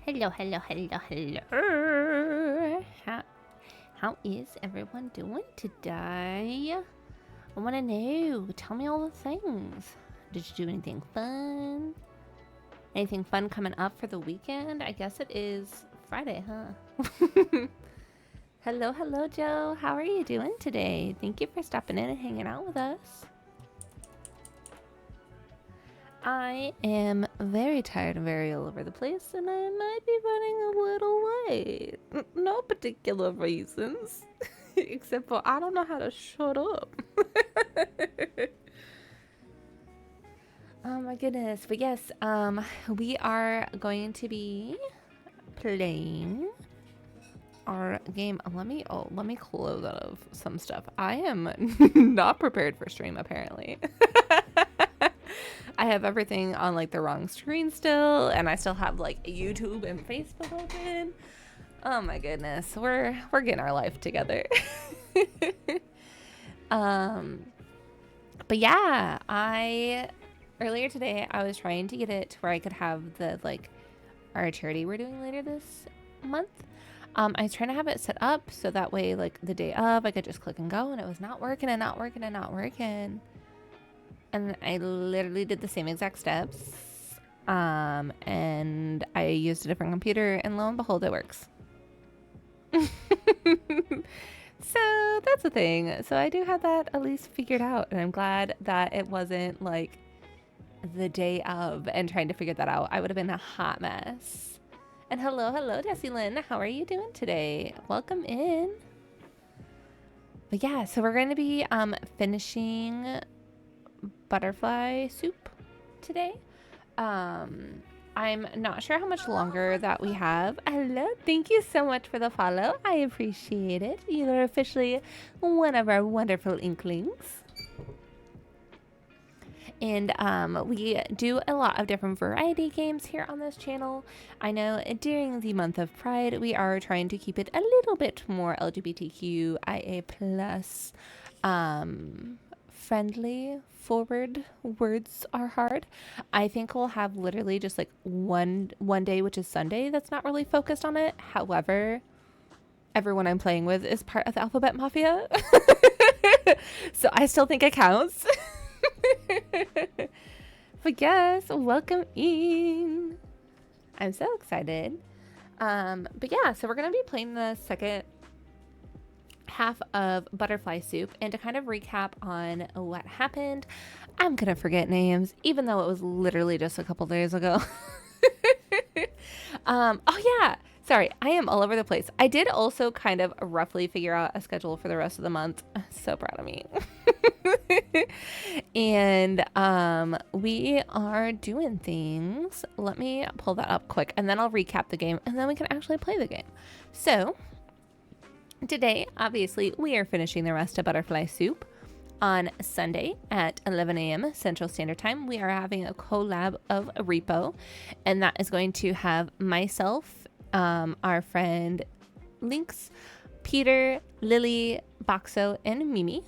Hello, hello, hello, hello. How is everyone doing today? I want to know. Tell me all the things. Did you do anything fun? Anything fun coming up for the weekend? I guess it is Friday, huh? Hello, hello, Joe. How are you doing today? Thank you for stopping in and hanging out with us. I am very tired and very all over the place, and I might be running a little late. No particular reasons, except for I don't know how to shut up. Oh my goodness. But yes, we are going to be playing our game. Let me close out of some stuff. I am not prepared for stream apparently. I have everything on like the wrong screen still, and I still have like YouTube and Facebook open. Oh my goodness, we're getting our life together. But yeah, earlier today I was trying to get it to where I could have the like our charity we're doing later this month. I was trying to have it set up so that way like the day of I could just click and go, and it was not working and not working and not working. And I literally did the same exact steps. And I used a different computer, and lo and behold, it works. So that's the thing. So I do have that at least figured out, and I'm glad that it wasn't like the day of and trying to figure that out. I would have been a hot mess. And hello, Desi Lynn. How are you doing today? Welcome in. But yeah, so we're going to be finishing butterfly soup today. I'm not sure how much longer that we have. Hello, thank you so much for the follow. I appreciate it. You are officially one of our wonderful inklings. And we do a lot of different variety games here on this channel. I know during the month of Pride, we are trying to keep it a little bit more LGBTQIA plus friendly. Forward words are hard. I think we'll have literally just like one day, which is Sunday, that's not really focused on it. However, everyone I'm playing with is part of the Alphabet Mafia. So I still think it counts. But yes, welcome in. I'm so excited. But yeah, so we're gonna be playing the second half of Butterfly Soup, and to kind of recap on what happened, I'm gonna forget names even though it was literally just a couple days ago. Oh yeah, sorry, I am all over the place. I did also kind of roughly figure out a schedule for the rest of the month. So proud of me. And we are doing things. Let me pull that up quick, and then I'll recap the game, and then we can actually play the game. So today, obviously, we are finishing the rest of Butterfly Soup. On Sunday at 11 a.m. Central Standard Time, we are having a collab of Repo, and that is going to have myself, our friend Lynx, Peter, Lily, Boxo, and Mimi.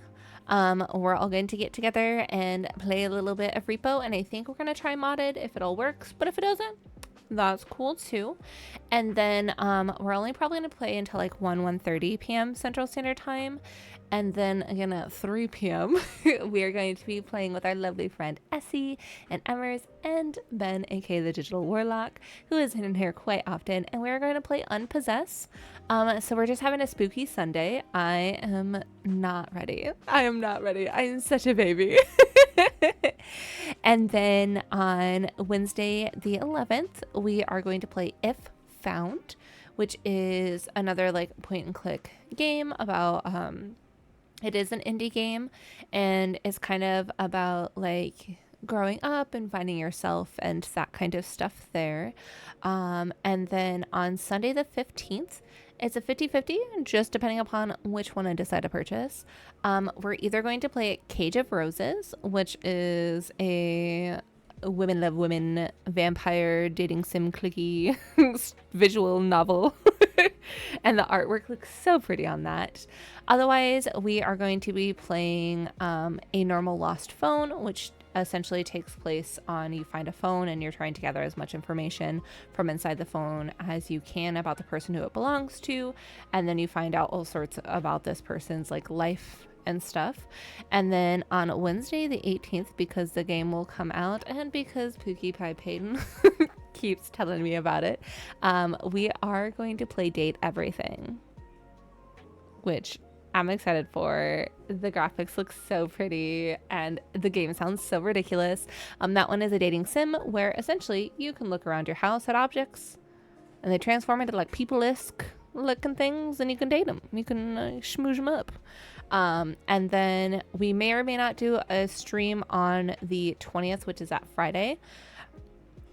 We're all going to get together and play a little bit of Repo, and I think we're going to try modded if it all works, but if it doesn't, that's cool too. And then we're only probably going to play until like 1:30 p.m. Central Standard Time. And then again at 3 p.m. we are going to be playing with our lovely friend Essie and Emmers and Ben, aka the Digital Warlock, who is in here quite often. And we're going to play Unpossess. So we're just having a spooky Sunday. I am not ready. I am such a baby. And then on Wednesday the 11th, we are going to play If Found, which is another like point and click game about it is an indie game, and it's kind of about like growing up and finding yourself and that kind of stuff there. And then on Sunday the 15th, it's a 50-50, just depending upon which one I decide to purchase. We're either going to play Cage of Roses, which is a women love women vampire dating sim clicky visual novel. And the artwork looks so pretty on that. Otherwise, we are going to be playing a normal Lost Phone, which essentially takes place on, you find a phone and you're trying to gather as much information from inside the phone as you can about the person who it belongs to, and then you find out all sorts about this person's like life and stuff. And then on Wednesday the 18th, because the game will come out and because Pookie Pie Payton keeps telling me about it, we are going to play Date Everything, which I'm excited for. The graphics look so pretty and the game sounds so ridiculous. That one is a dating sim where essentially you can look around your house at objects and they transform into like people-esque looking things and you can date them. You can schmooze them up. And then we may or may not do a stream on the 20th, which is that Friday.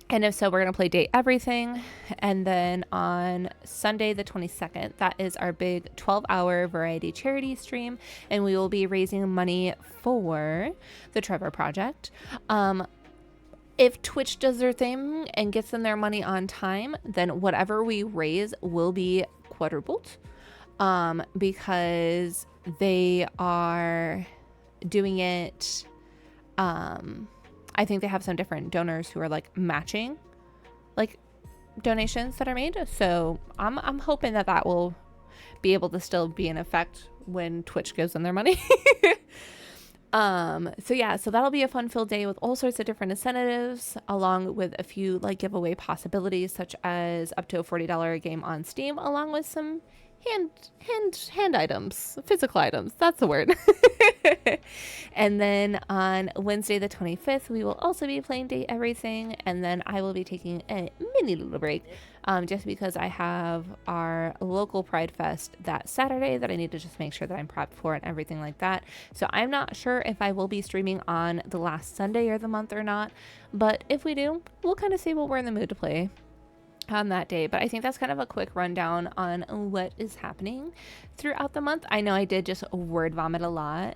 And if so, we're going to play Date Everything. And then on Sunday, the 22nd, that is our big 12-hour variety charity stream. And we will be raising money for the Trevor Project. If Twitch does their thing and gets them their money on time, then whatever we raise will be quadrupled. Because they are doing it... I think they have some different donors who are like matching like donations that are made. So I'm hoping that will be able to still be in effect when Twitch gives them their money. So that'll be a fun-filled day with all sorts of different incentives, along with a few like giveaway possibilities, such as up to a $40 game on Steam, along with some hand items, physical items. That's the word. And then on Wednesday the 25th, we will also be playing Date Everything, and then I will be taking a mini little break, just because I have our local Pride Fest that Saturday that I need to just make sure that I'm prepped for and everything like that. So I'm not sure if I will be streaming on the last Sunday of the month or not, but if we do, we'll kind of see what we're in the mood to play on that day. But I think that's kind of a quick rundown on what is happening throughout the month. I know I did just word vomit a lot.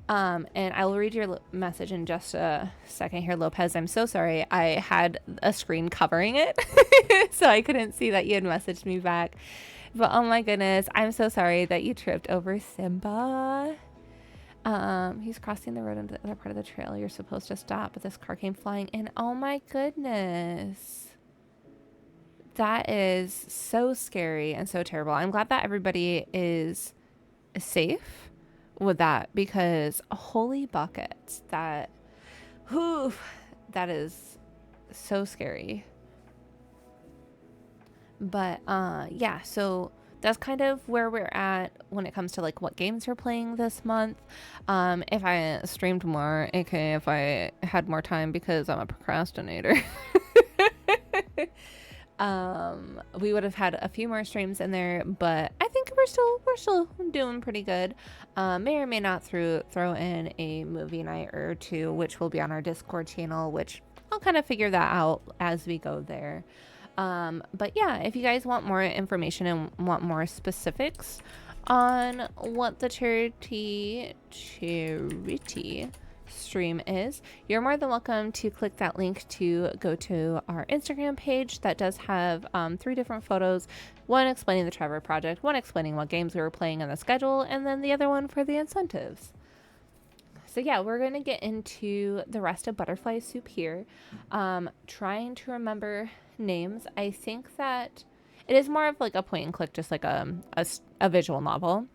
And I will read your message in just a second here, Lopez. I'm so sorry. I had a screen covering it, so I couldn't see that you had messaged me back. But oh my goodness, I'm so sorry that you tripped over Simba. He's crossing the road into the other part of the trail. You're supposed to stop, but this car came flying in. Oh my goodness. That is so scary and so terrible. I'm glad that everybody is safe with that, because holy buckets, that is so scary. But yeah, so that's kind of where we're at when it comes to like what games we're playing this month. If I streamed more, aka if I had more time, because I'm a procrastinator, we would have had a few more streams in there, but I think we're still doing pretty good. May or may not throw in a movie night or two, which will be on our Discord channel, which I'll kind of figure that out as we go there. But yeah, if you guys want more information and want more specifics on what the charity stream is, you're more than welcome to click that link to go to our Instagram page that does have 3 different photos, one explaining the Trevor Project, one explaining what games we were playing on the schedule, and then the other one for the incentives. So yeah, we're going to get into the rest of Butterfly Soup here. Trying to remember names. I think that it is more of like a point and click, just like a visual novel,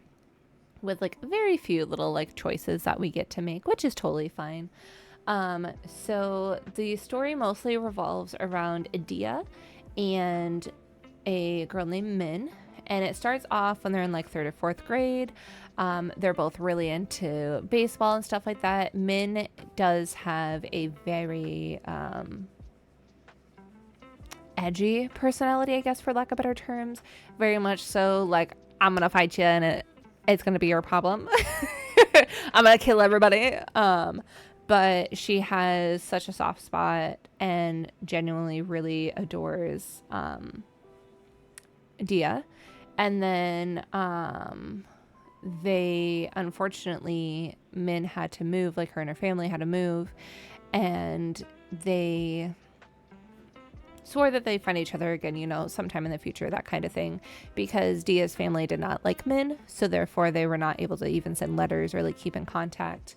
with like very few little like choices that we get to make, which is totally fine. So the story mostly revolves around Dia and a girl named Min, and it starts off when they're in like 3rd or 4th grade. They're both really into baseball and stuff like that. Min does have a very edgy personality, I guess, for lack of better terms. Very much so like, I'm gonna fight you and it's gonna be your problem. I'm gonna kill everybody. But she has such a soft spot and genuinely really adores Dia. And then they, unfortunately, Min had to move, like her and her family had to move, and they swore that they'd find each other again, you know, sometime in the future, that kind of thing, because Dia's family did not like Min, so therefore they were not able to even send letters or like keep in contact.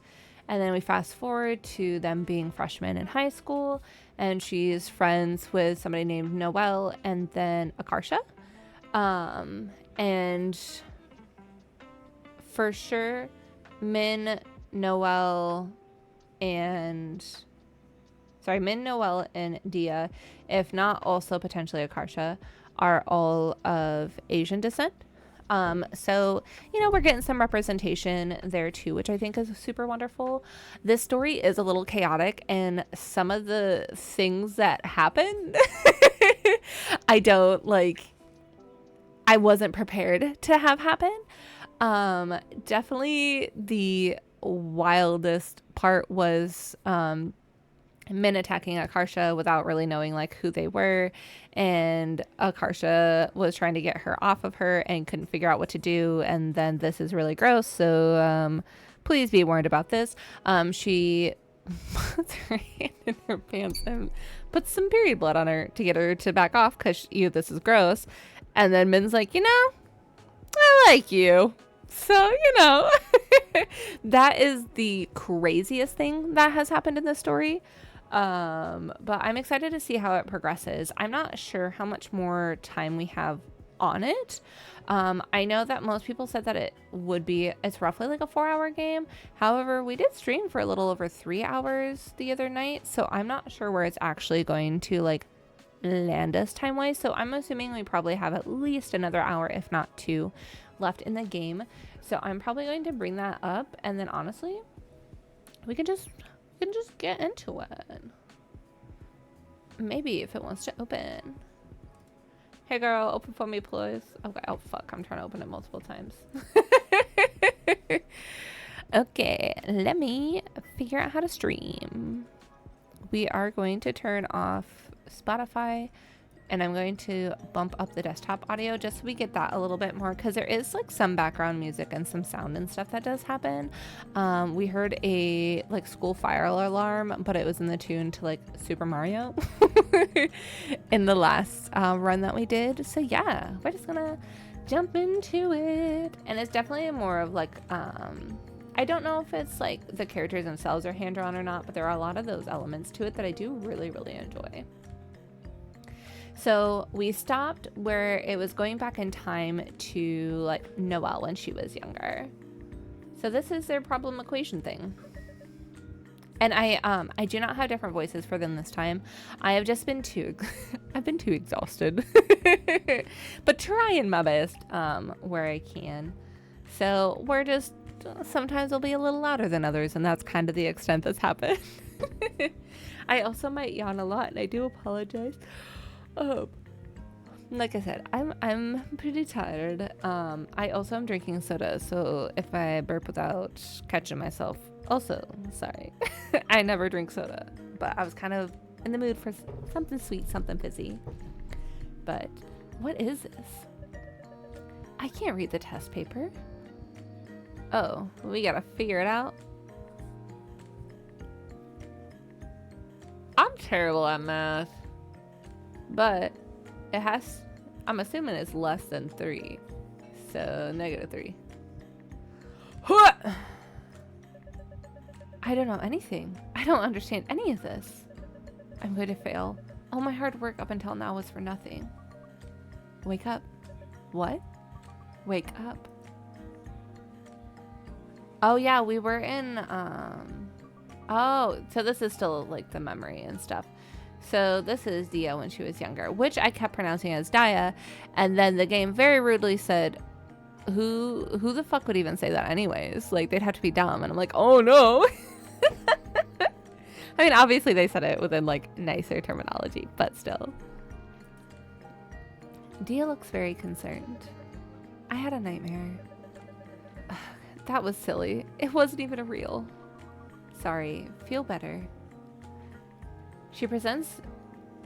And then we fast forward to them being freshmen in high school, and she's friends with somebody named Noelle and then Akarsha. And for sure, Min, Noelle, and Dia, if not also potentially Akarsha, are all of Asian descent. So, we're getting some representation there too, which I think is super wonderful. This story is a little chaotic, and some of the things that happen, I wasn't prepared to have happen. Definitely the wildest part was, Min attacking Akarsha without really knowing who they were, and Akarsha was trying to get her off of her and couldn't figure out what to do, and then this is really gross, so please be warned about this. She puts her hand in her pants and puts some period blood on her to get her to back off because this is gross, and then Min's like, I like you, so that is the craziest thing that has happened in this story. But I'm excited to see how it progresses. I'm not sure how much more time we have on it. I know that most people said that it's roughly like a 4-hour game. However, we did stream for a little over 3 hours the other night, so I'm not sure where it's actually going to land us time wise. So I'm assuming we probably have at least another hour, if not 2, left in the game. So I'm probably going to bring that up, and then honestly, we can just get into it. Maybe if it wants to open. Hey girl, open for me please. Okay, oh fuck, I'm trying to open it multiple times. Okay, let me figure out how to stream. We are going to turn off Spotify, and I'm going to bump up the desktop audio just so we get that a little bit more, because there is some background music and some sound and stuff that does happen. We heard a school fire alarm, but it was in the tune to Super Mario in the last run that we did. So yeah, we're just gonna jump into it, and it's definitely more of I don't know if it's the characters themselves are hand drawn or not, but there are a lot of those elements to it that I do really, really enjoy. So we stopped where it was going back in time to Noelle when she was younger. So this is their problem equation thing. And I do not have different voices for them this time. I have just been I've been too exhausted, but trying my best where I can. So we're just, sometimes it'll be a little louder than others, and that's kind of the extent that's happened. I also might yawn a lot, and I do apologize. Like I said, I'm pretty tired. I also am drinking soda, so if I burp without catching myself, also sorry. I never drink soda, but I was kind of in the mood for something sweet, something fizzy. But what is this? I can't read the test paper. Oh, we gotta figure it out. I'm terrible at math. But I'm assuming it's less than 3. So -3. I don't know anything. I don't understand any of this. I'm going to fail. All my hard work up until now was for nothing. Wake up. What? Wake up. Oh yeah, we were in, oh, so this is still the memory and stuff. So this is Dia when she was younger, which I kept pronouncing as Dia, and then the game very rudely said, who the fuck would even say that anyways? They'd have to be dumb, and I'm like, oh no. I mean, obviously they said it within nicer terminology, but still. Dia looks very concerned. I had a nightmare. That was silly. It wasn't even real. Sorry, feel better. She presents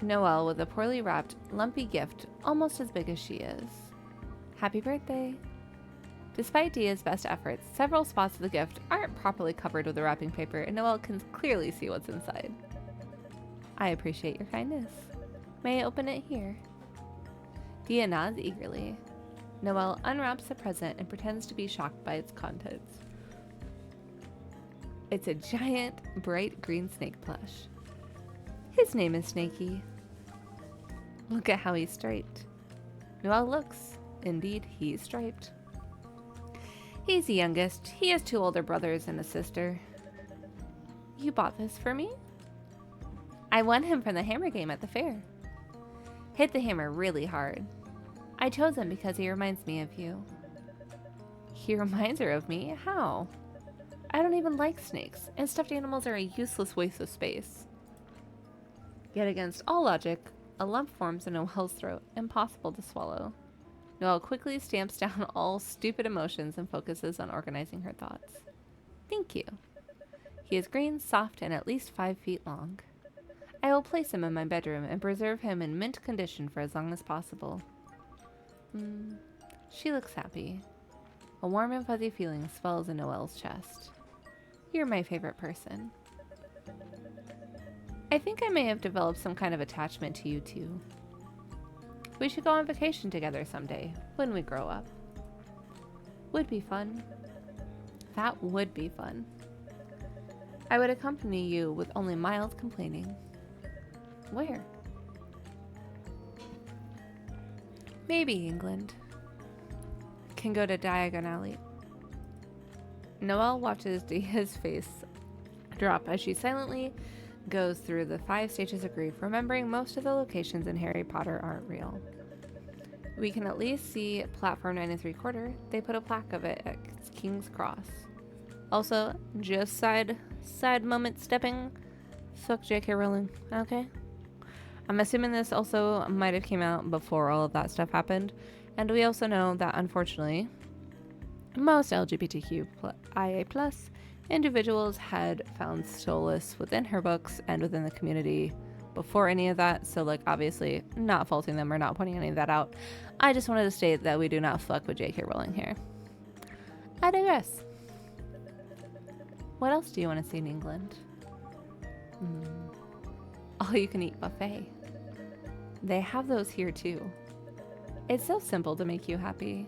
Noelle with a poorly wrapped, lumpy gift almost as big as she is. Happy birthday. Despite Dia's best efforts, several spots of the gift aren't properly covered with the wrapping paper, and Noelle can clearly see what's inside. I appreciate your kindness. May I open it here? Dia nods eagerly. Noelle unwraps the present and pretends to be shocked by its contents. It's a giant, bright green snake plush. His name is Snakey. Look at how he's striped. Noel looks. Indeed, he's striped. He's the youngest. He has 2 older brothers and a sister. You bought this for me? I won him from the hammer game at the fair. Hit the hammer really hard. I chose him because he reminds me of you. He reminds her of me? How? I don't even like snakes, and stuffed animals are a useless waste of space. Yet against all logic, a lump forms in Noel's throat, impossible to swallow. Noel quickly stamps down all stupid emotions and focuses on organizing her thoughts. Thank you. He is green, soft, and at least 5 feet long. I will place him in my bedroom and preserve him in mint condition for as long as possible. She looks happy. A warm and fuzzy feeling swells in Noel's chest. You're my favorite person. I think I may have developed some kind of attachment to you too. We should go on vacation together someday, when we grow up. Would be fun. That would be fun. I would accompany you with only mild complaining. Where? Maybe England. Can go to Diagon Alley. Noel watches Dia's face drop as she silently goes through the 5 stages of grief, remembering most of the locations in Harry Potter aren't real. We can at least see platform 9 3/4. They put a plaque of it at King's Cross. Also, just side moment stepping. Fuck J.K. Rowling. Okay. I'm assuming this also might have came out before all of that stuff happened. And we also know that, unfortunately, most LGBTQIA+ individuals had found solace within her books and within the community before any of that. So, like, obviously, not faulting them or not pointing any of that out. I just wanted to state that we do not fuck with J.K. Rowling here. I digress. What else do you want to see in England? All-you-can-eat buffet. They have those here, too. It's so simple to make you happy.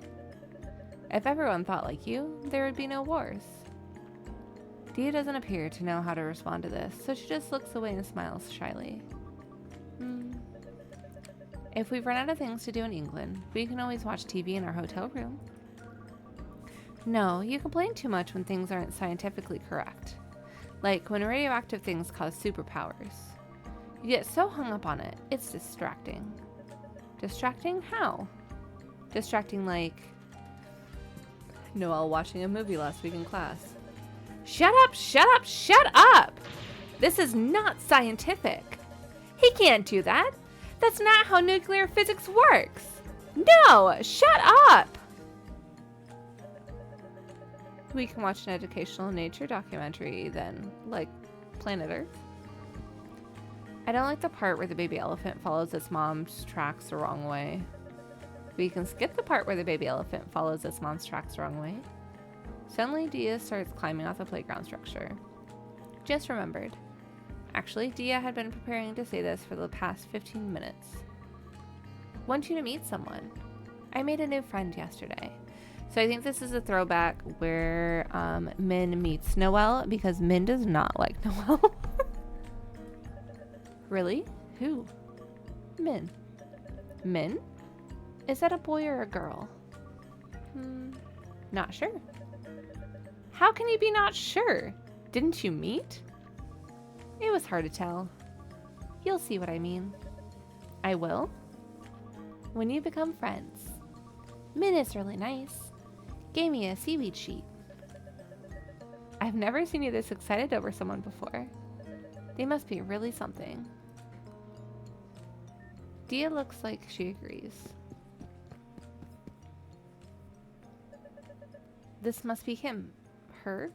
If everyone thought like you, there would be no wars. Dia doesn't appear to know how to respond to this, so she just looks away and smiles shyly. If we've run out of things to do in England, we can always watch TV in our hotel room. No, you complain too much when things aren't scientifically correct. Like when radioactive things cause superpowers. You get so hung up on it, it's distracting. Distracting? How? Distracting like Noel watching a movie last week in class. Shut up, shut up, shut up! This is not scientific. He can't do that. That's not how nuclear physics works. No, shut up! We can watch an educational nature documentary then, like Planet Earth. I don't like the part where the baby elephant follows its mom's tracks the wrong way. We can skip the part where the baby elephant follows its mom's tracks the wrong way. Suddenly, Dia starts climbing off the playground structure. Just remembered. Actually, Dia had been preparing to say this for the past 15 minutes. Want you to meet someone. I made a new friend yesterday. So I think this is a throwback where Min meets Noel, because Min does not like Noel. Really? Who? Min. Min? Is that a boy or a girl? Not sure. How can you be not sure? Didn't you meet? It was hard to tell. You'll see what I mean. I will? When you become friends. Min is really nice. Gave me a seaweed sheet. I've never seen you this excited over someone before. They must be really something. Dia looks like she agrees. This must be him. Her?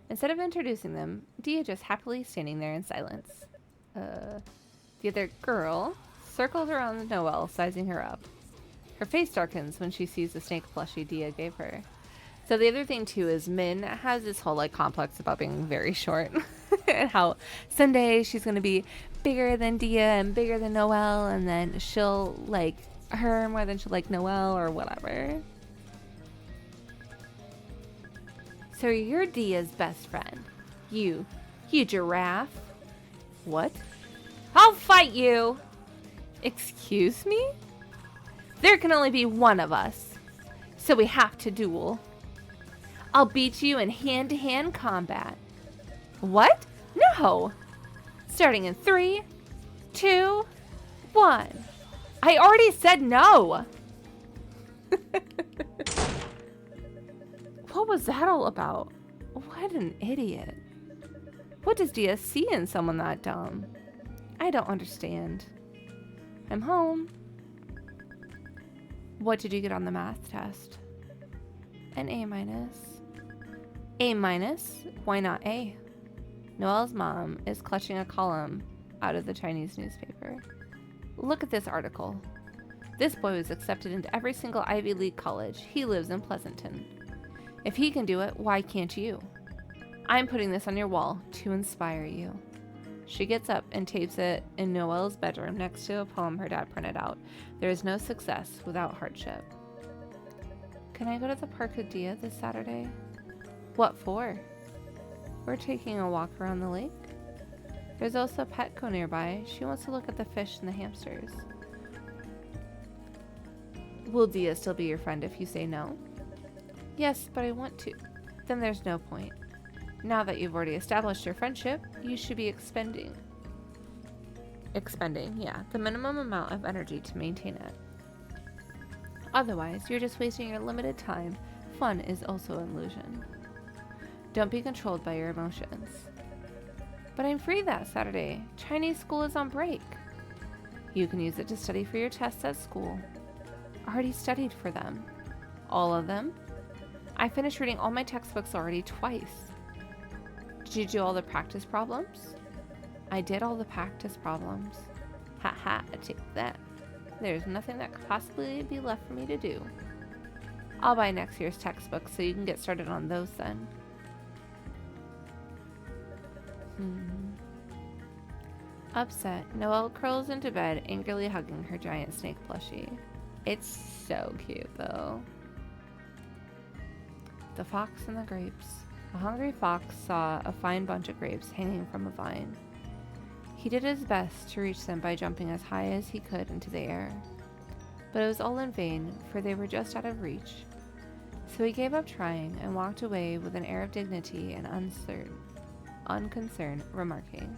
Instead of introducing them, Dia just happily standing there in silence. The other girl circles around Noel, sizing her up. Her face darkens when she sees the snake plushie Dia gave her. So the other thing too is Min has this whole like complex about being very short and how someday she's going to be bigger than Dia and bigger than Noel, and then she'll like her more than she'll like Noel or whatever. So you're Dia's best friend. You giraffe. What? I'll fight you! Excuse me? There can only be one of us, so we have to duel. I'll beat you in hand-to-hand combat. What? No! Starting in 3, 2, 1. I already said no! What was that all about? What an idiot. What does Dia see in someone that dumb? I don't understand. I'm home. What did you get on the math test? An A-. A-? Why not A? Noelle's mom is clutching a column out of the Chinese newspaper. Look at this article. This boy was accepted into every single Ivy League college. He lives in Pleasanton. If he can do it, why can't you? I'm putting this on your wall to inspire you. She gets up and tapes it in Noelle's bedroom next to a poem her dad printed out. There is no success without hardship. Can I go to the park with Dia this Saturday? What for? We're taking a walk around the lake. There's also a Petco nearby. She wants to look at the fish and the hamsters. Will Dia still be your friend if you say no? Yes, but I want to. Then there's no point. Now that you've already established your friendship, you should be expending, yeah, the minimum amount of energy to maintain it. Otherwise, you're just wasting your limited time. Fun is also an illusion. Don't be controlled by your emotions. But I'm free that Saturday. Chinese school is on break. You can use it to study for your tests at school. I already studied for them. All of them? I finished reading all my textbooks already twice. Did you do all the practice problems? I did all the practice problems. Ha, take that. There's nothing that could possibly be left for me to do. I'll buy next year's textbooks so you can get started on those then. Upset, Noelle curls into bed, angrily hugging her giant snake plushie. It's so cute, though. The Fox and the Grapes. A hungry fox saw a fine bunch of grapes hanging from a vine. He did his best to reach them by jumping as high as he could into the air. But it was all in vain, for they were just out of reach. So he gave up trying and walked away with an air of dignity and unconcern, remarking,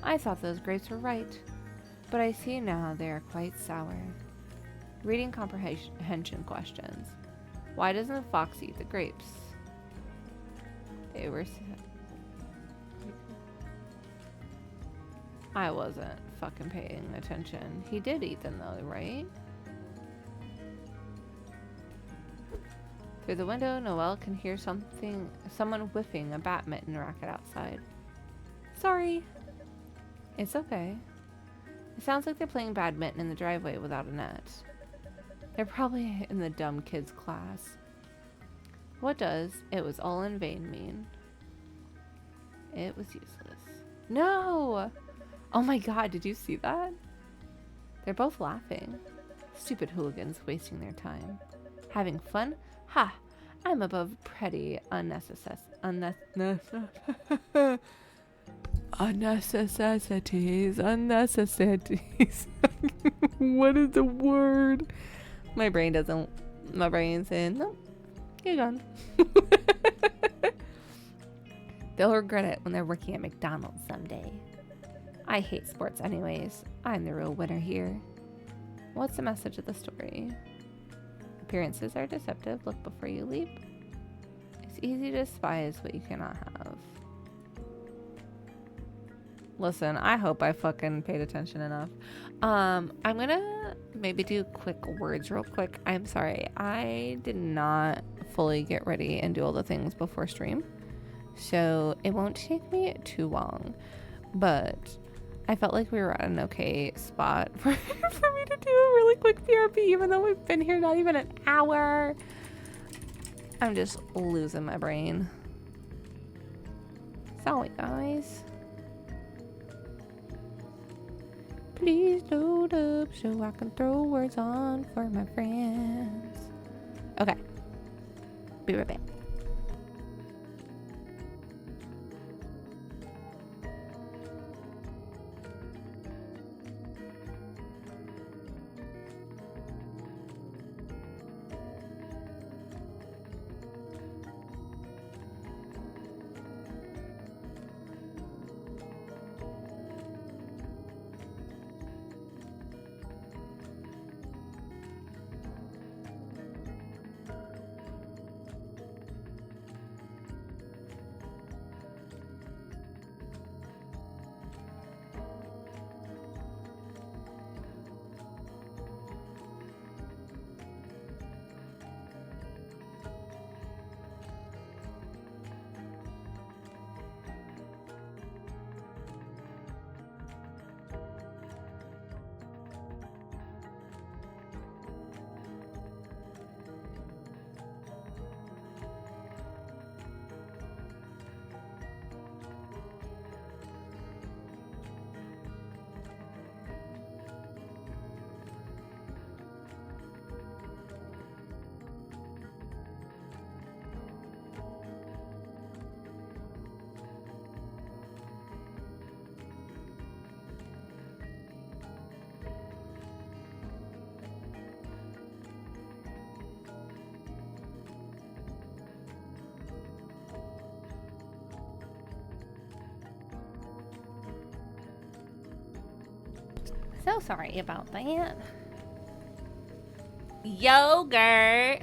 I thought those grapes were right, but I see now they are quite sour. Reading comprehension questions. Why doesn't the fox eat the grapes? They were... I wasn't fucking paying attention. He did eat them though, right? Through the window, Noelle can hear someone whiffing a badminton racket outside. Sorry. It's okay. It sounds like they're playing badminton in the driveway without a net. They're probably in the dumb kids class. What does "it was all in vain" mean? It was useless. No! Oh my god, did you see that? They're both laughing. Stupid hooligans wasting their time. Having fun? Ha! I'm above petty unnecessities. What is the word? My brain's saying, nope, you're gone. They'll regret it when they're working at McDonald's someday. I hate sports anyways. I'm the real winner here. What's the message of the story? Appearances are deceptive. Look before you leap. It's easy to despise what you cannot have. Listen, I hope I fucking paid attention enough. I'm gonna maybe do quick words real quick. I'm sorry. I did not fully get ready and do all the things before stream. So it won't take me too long. But I felt like we were at an okay spot for me to do a really quick PRP, even though we've been here not even an hour. I'm just losing my brain. Sorry, guys. Please load up so I can throw words on for my friends. Okay. Be right back. So sorry about that. Yogurt.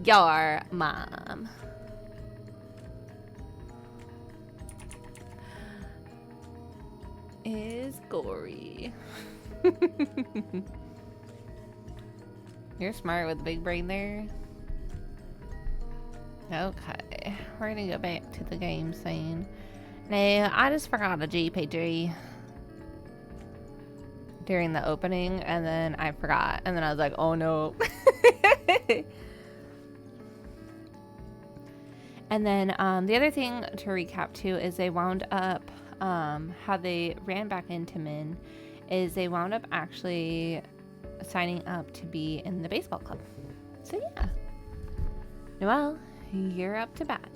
Your mom. Is gory. You're smart with the big brain there. Okay, we're gonna go back to the game scene. Now, I just forgot a GP3 during the opening, and then I forgot, and then I was like, oh no. And then the other thing to recap too is they wound up, how they ran back into Min is they wound up actually signing up to be in the baseball club. So yeah. Noelle, you're up to bat.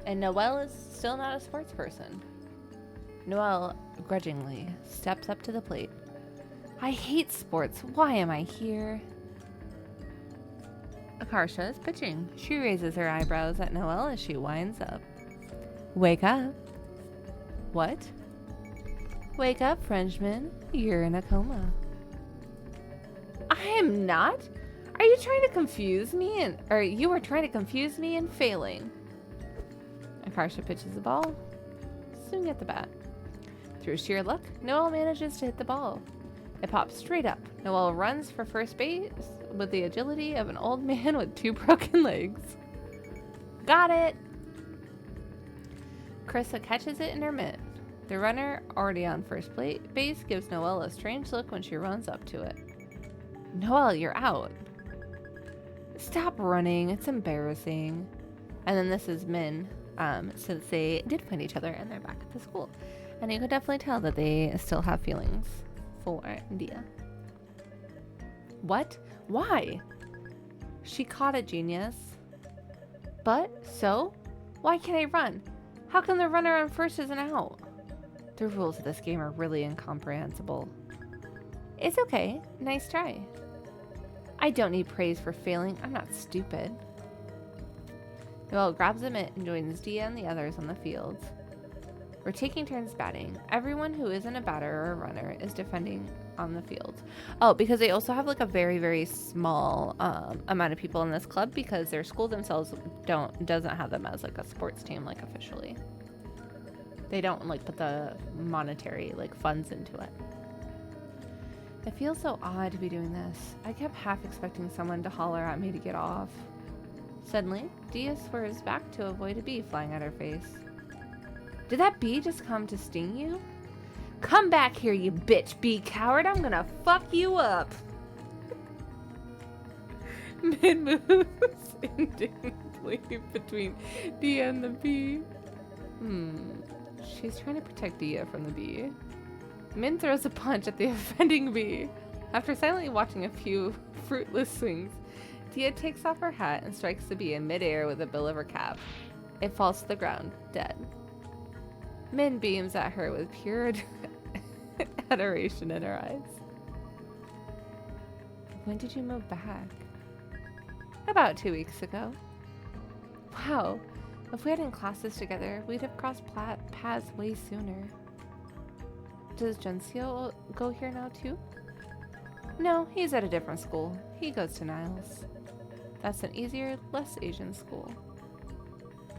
And Noelle is still not a sports person. Noelle grudgingly steps up to the plate. I hate sports. Why am I here? Akarsha is pitching. She raises her eyebrows at Noelle as she winds up. Wake up. What? Wake up, Frenchman. You're in a coma. I am not. Are you trying to confuse me? Or you are trying to confuse me and failing. Akarsha pitches the ball. Swing at the bat. Through sheer luck, Noelle manages to hit the ball. It pops straight up. Noelle runs for first base with the agility of an old man with 2 broken legs. Got it! Carissa catches it in her mitt. The runner, already on first base, gives Noelle a strange look when she runs up to it. Noelle, you're out. Stop running. It's embarrassing. And then this is Min. So they did find each other and they're back at the school. And you could definitely tell that they still have feelings for Dia. What? Why? She caught a genius. But, so? Why can't I run? How come the runner on first isn't out? The rules of this game are really incomprehensible. It's okay. Nice try. I don't need praise for failing. I'm not stupid. Noelle grabs a mitt and joins Dia and the others on the field. We're taking turns batting. Everyone who isn't a batter or a runner is defending on the field. Oh, because they also have like a very, very small amount of people in this club because their school themselves doesn't have them as like a sports team, like officially. They don't like put the monetary like funds into it. It feels so odd to be doing this. I kept half expecting someone to holler at me to get off. Suddenly, Dia swerves back to avoid a bee flying at her face. Did that bee just come to sting you? Come back here, you bitch bee coward. I'm gonna fuck you up. Min moves indignantly between Dia and the bee. She's trying to protect Dia from the bee. Min throws a punch at the offending bee. After silently watching a few fruitless swings, Dia takes off her hat and strikes the bee in midair with the bill of her cap. It falls to the ground, dead. Min beams at her with pure adoration in her eyes. When did you move back? About 2 weeks ago. Wow, if we had in classes together, we'd have crossed paths way sooner. Does Jensio go here now too? No, he's at a different school. He goes to Niles. That's an easier, less Asian school.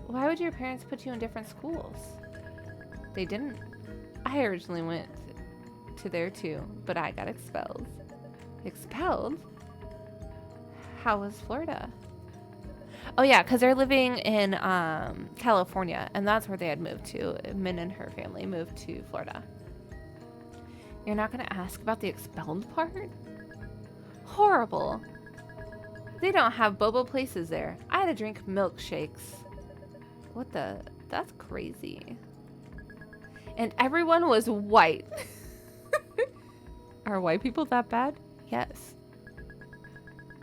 Why would your parents put you in different schools? They didn't. I originally went to there too, but I got expelled. Expelled? How was Florida? Oh yeah, because they're living in California, and that's where they had moved to. Min and her family moved to Florida. You're not going to ask about the expelled part? Horrible. They don't have boba places there. I had to drink milkshakes. What the? That's crazy. And everyone was white. Are white people that bad? Yes.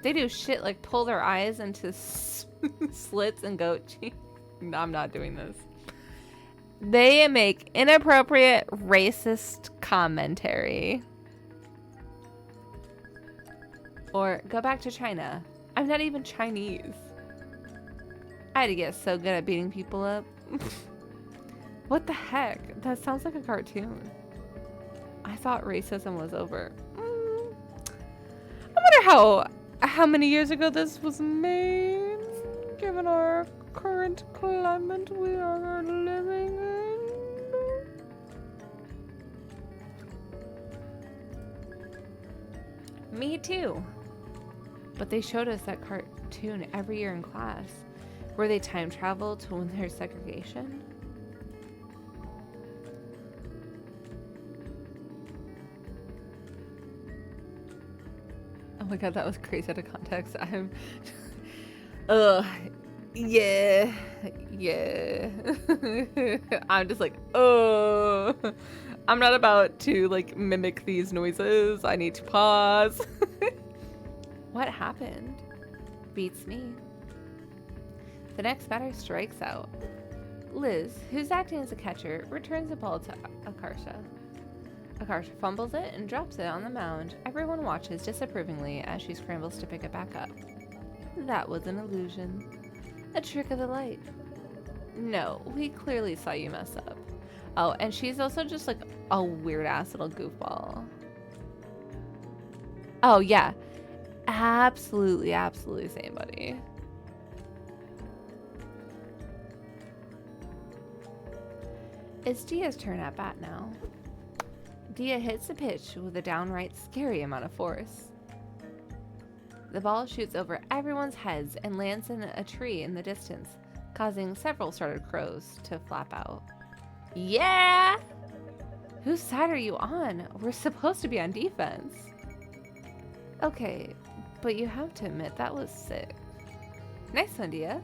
They do shit like pull their eyes into slits and go, gee, no, I'm not doing this. They make inappropriate racist commentary. Or go back to China. I'm not even Chinese. I had to get so good at beating people up. What the heck? That sounds like a cartoon. I thought racism was over. I wonder how many years ago this was made, given our current climate we are living in. Me too. But they showed us that cartoon every year in class, where they time travel to when there's segregation. Oh my god, that was crazy out of context. I'm... yeah. I'm just like, I'm not about to, like, mimic these noises. I need to pause. What happened? Beats me. The next batter strikes out. Liz, who's acting as a catcher, returns the ball to Akarsha. Akarsha fumbles it and drops it on the mound. Everyone watches disapprovingly as she scrambles to pick it back up. That was an illusion. A trick of the light. No, we clearly saw you mess up. Oh, and she's also just like a weird-ass little goofball. Oh, yeah. Absolutely same, buddy. It's Dia's turn at bat now. Dia hits the pitch with a downright scary amount of force. The ball shoots over everyone's heads and lands in a tree in the distance, causing several startled crows to flap out. Yeah! Whose side are you on? We're supposed to be on defense. Okay, but you have to admit that was sick. Nice one, Dia.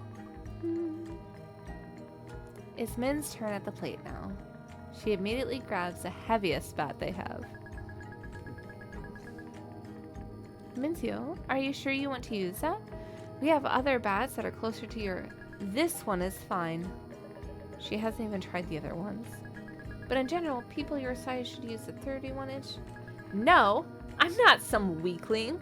It's Min's turn at the plate now. She immediately grabs the heaviest bat they have. Mincio, are you sure you want to use that? We have other bats that are closer to your... This one is fine. She hasn't even tried the other ones. But in general, people your size should use the 31-inch. No, I'm not some weakling.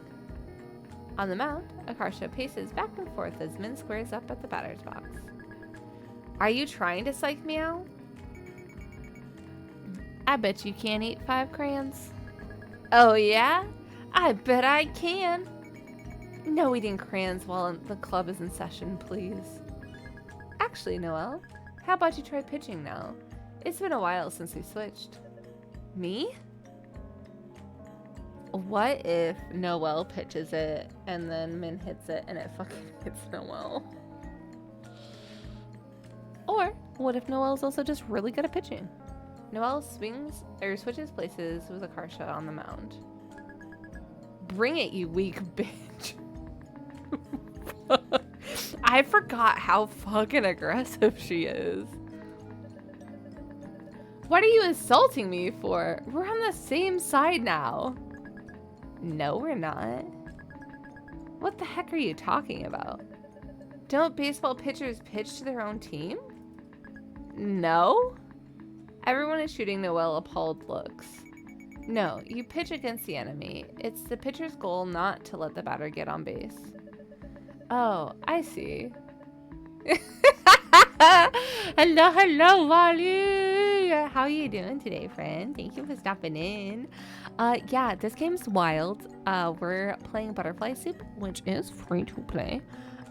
On the mound, Akarsha paces back and forth as Min squares up at the batter's box. Are you trying to psych me out? I bet you can't eat 5 crayons. Oh yeah? I bet I can. No eating crayons while the club is in session, please. Actually, Noelle, how about you try pitching now? It's been a while since we switched. Me? What if Noelle pitches it and then Min hits it and it fucking hits Noelle? Or what if Noelle's also just really good at pitching? Noelle switches places with Akarsha on the mound. Bring it, you weak bitch. I forgot how fucking aggressive she is. What are you insulting me for? We're on the same side now. No, we're not. What the heck are you talking about? Don't baseball pitchers pitch to their own team? No? Everyone is shooting Noelle appalled looks. No, you pitch against the enemy. It's the pitcher's goal not to let the batter get on base. Oh, I see. Hello, Wally. How are you doing today, friend? Thank you for stopping in. Yeah, this game's wild. We're playing Butterfly Soup, which is free to play.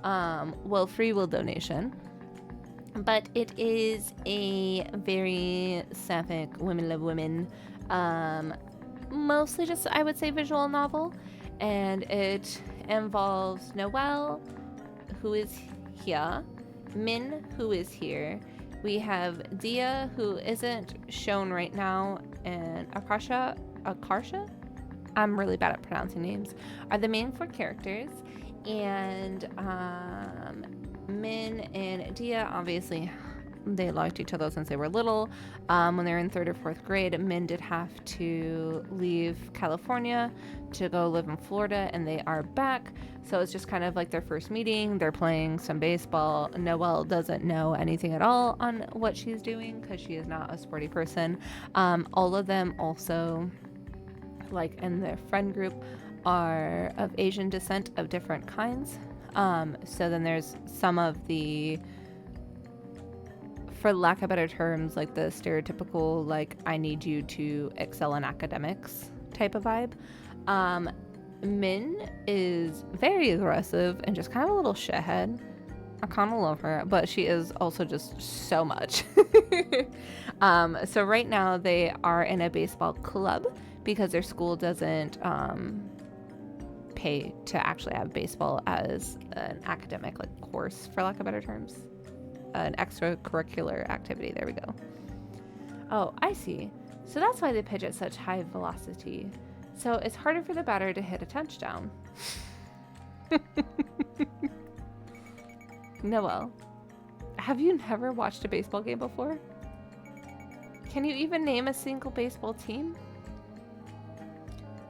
Well, free will donation. But it is a very sapphic, women love women, mostly just, I would say, visual novel. And it involves Noelle, who is here, Min, who is here. We have Dia, who isn't shown right now, and Akarsha, I'm really bad at pronouncing names, are the main 4 characters. And Min and Dia, obviously, they liked each other since they were little. When they were in 3rd or 4th grade, Min did have to leave California to go live in Florida, and they are back. So it's just kind of like their first meeting. They're playing some baseball. Noelle doesn't know anything at all on what she's doing because she is not a sporty person. All of them also, like in their friend group, are of Asian descent of different kinds. So then there's some of the for lack of better terms, like the stereotypical, like, I need you to excel in academics type of vibe. Min is very aggressive and just kind of a little shithead. I kind of love her, but she is also just so much. So right now they are in a baseball club because their school doesn't pay to actually have baseball as an academic like course, for lack of better terms. An extracurricular activity. There we go. Oh, I see. So that's why they pitch at such high velocity. So it's harder for the batter to hit a touchdown. Noelle, have you never watched a baseball game before? Can you even name a single baseball team?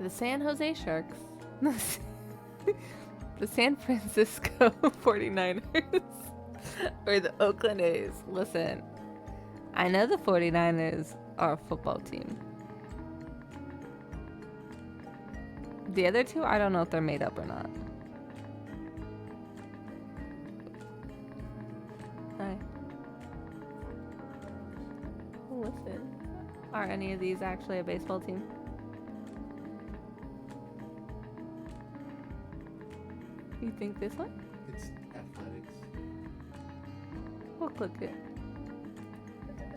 The San Jose Sharks. The San Francisco 49ers. Or the Oakland A's. Listen, I know the 49ers are a football team. The other two, I don't know if they're made up or not. Hi. Listen, are any of these actually a baseball team? You think this one? It's athletics. We'll click it.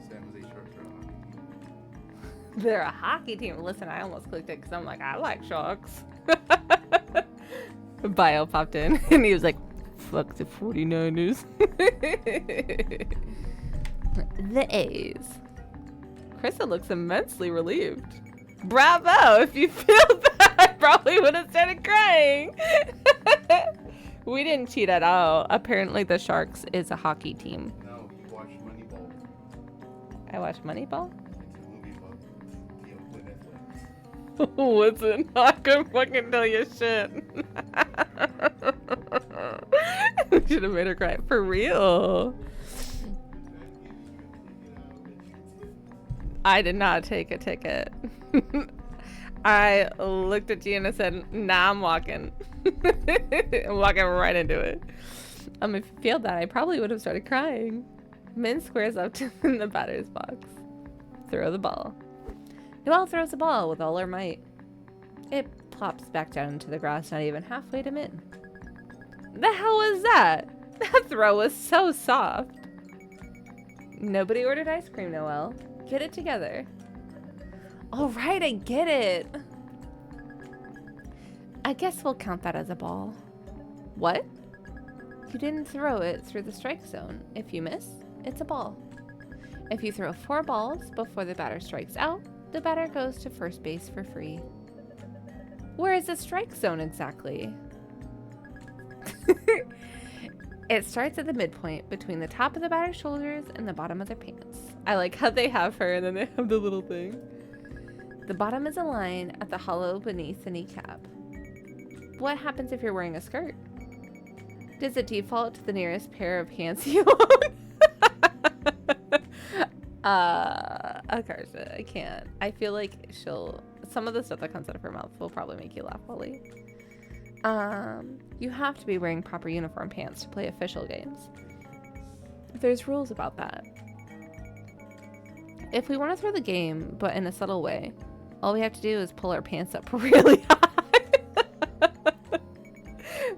San Jose Sharks are a hockey team. They're a hockey team. Listen, I almost clicked it because I'm like, I like sharks. Bio popped in and he was like, fuck the 49ers. The A's. Krista looks immensely relieved. Bravo! If you feel that, I probably would have started crying. We didn't cheat at all. Apparently the Sharks is a hockey team. No, you watched Moneyball. I watched Moneyball? It's a movie about the Listen, I can fucking tell you shit. We should have made her cry. For real. I did not take a ticket. I looked at you and I said, nah, I'm walking. I'm walking right into it. If you feel that, I probably would have started crying. Min squares up to the batter's box. Throw the ball. Noelle throws the ball with all her might. It plops back down into the grass, not even halfway to Min. The hell was that? That throw was so soft. Nobody ordered ice cream, Noelle. Get it together. All right, I get it. I guess we'll count that as a ball. What? You didn't throw it through the strike zone. If you miss, it's a ball. If you throw 4 balls before the batter strikes out, the batter goes to first base for free. Where is the strike zone exactly? It starts at the midpoint between the top of the batter's shoulders and the bottom of their pants. I like how they have her and then they have the little thing. The bottom is a line at the hollow beneath the kneecap. What happens if you're wearing a skirt? Does it default to the nearest pair of pants you own? Akarsha, I can't. I feel like some of the stuff that comes out of her mouth will probably make you laugh, Holly. You have to be wearing proper uniform pants to play official games. There's rules about that. If we want to throw the game, but in a subtle way, all we have to do is pull our pants up really high.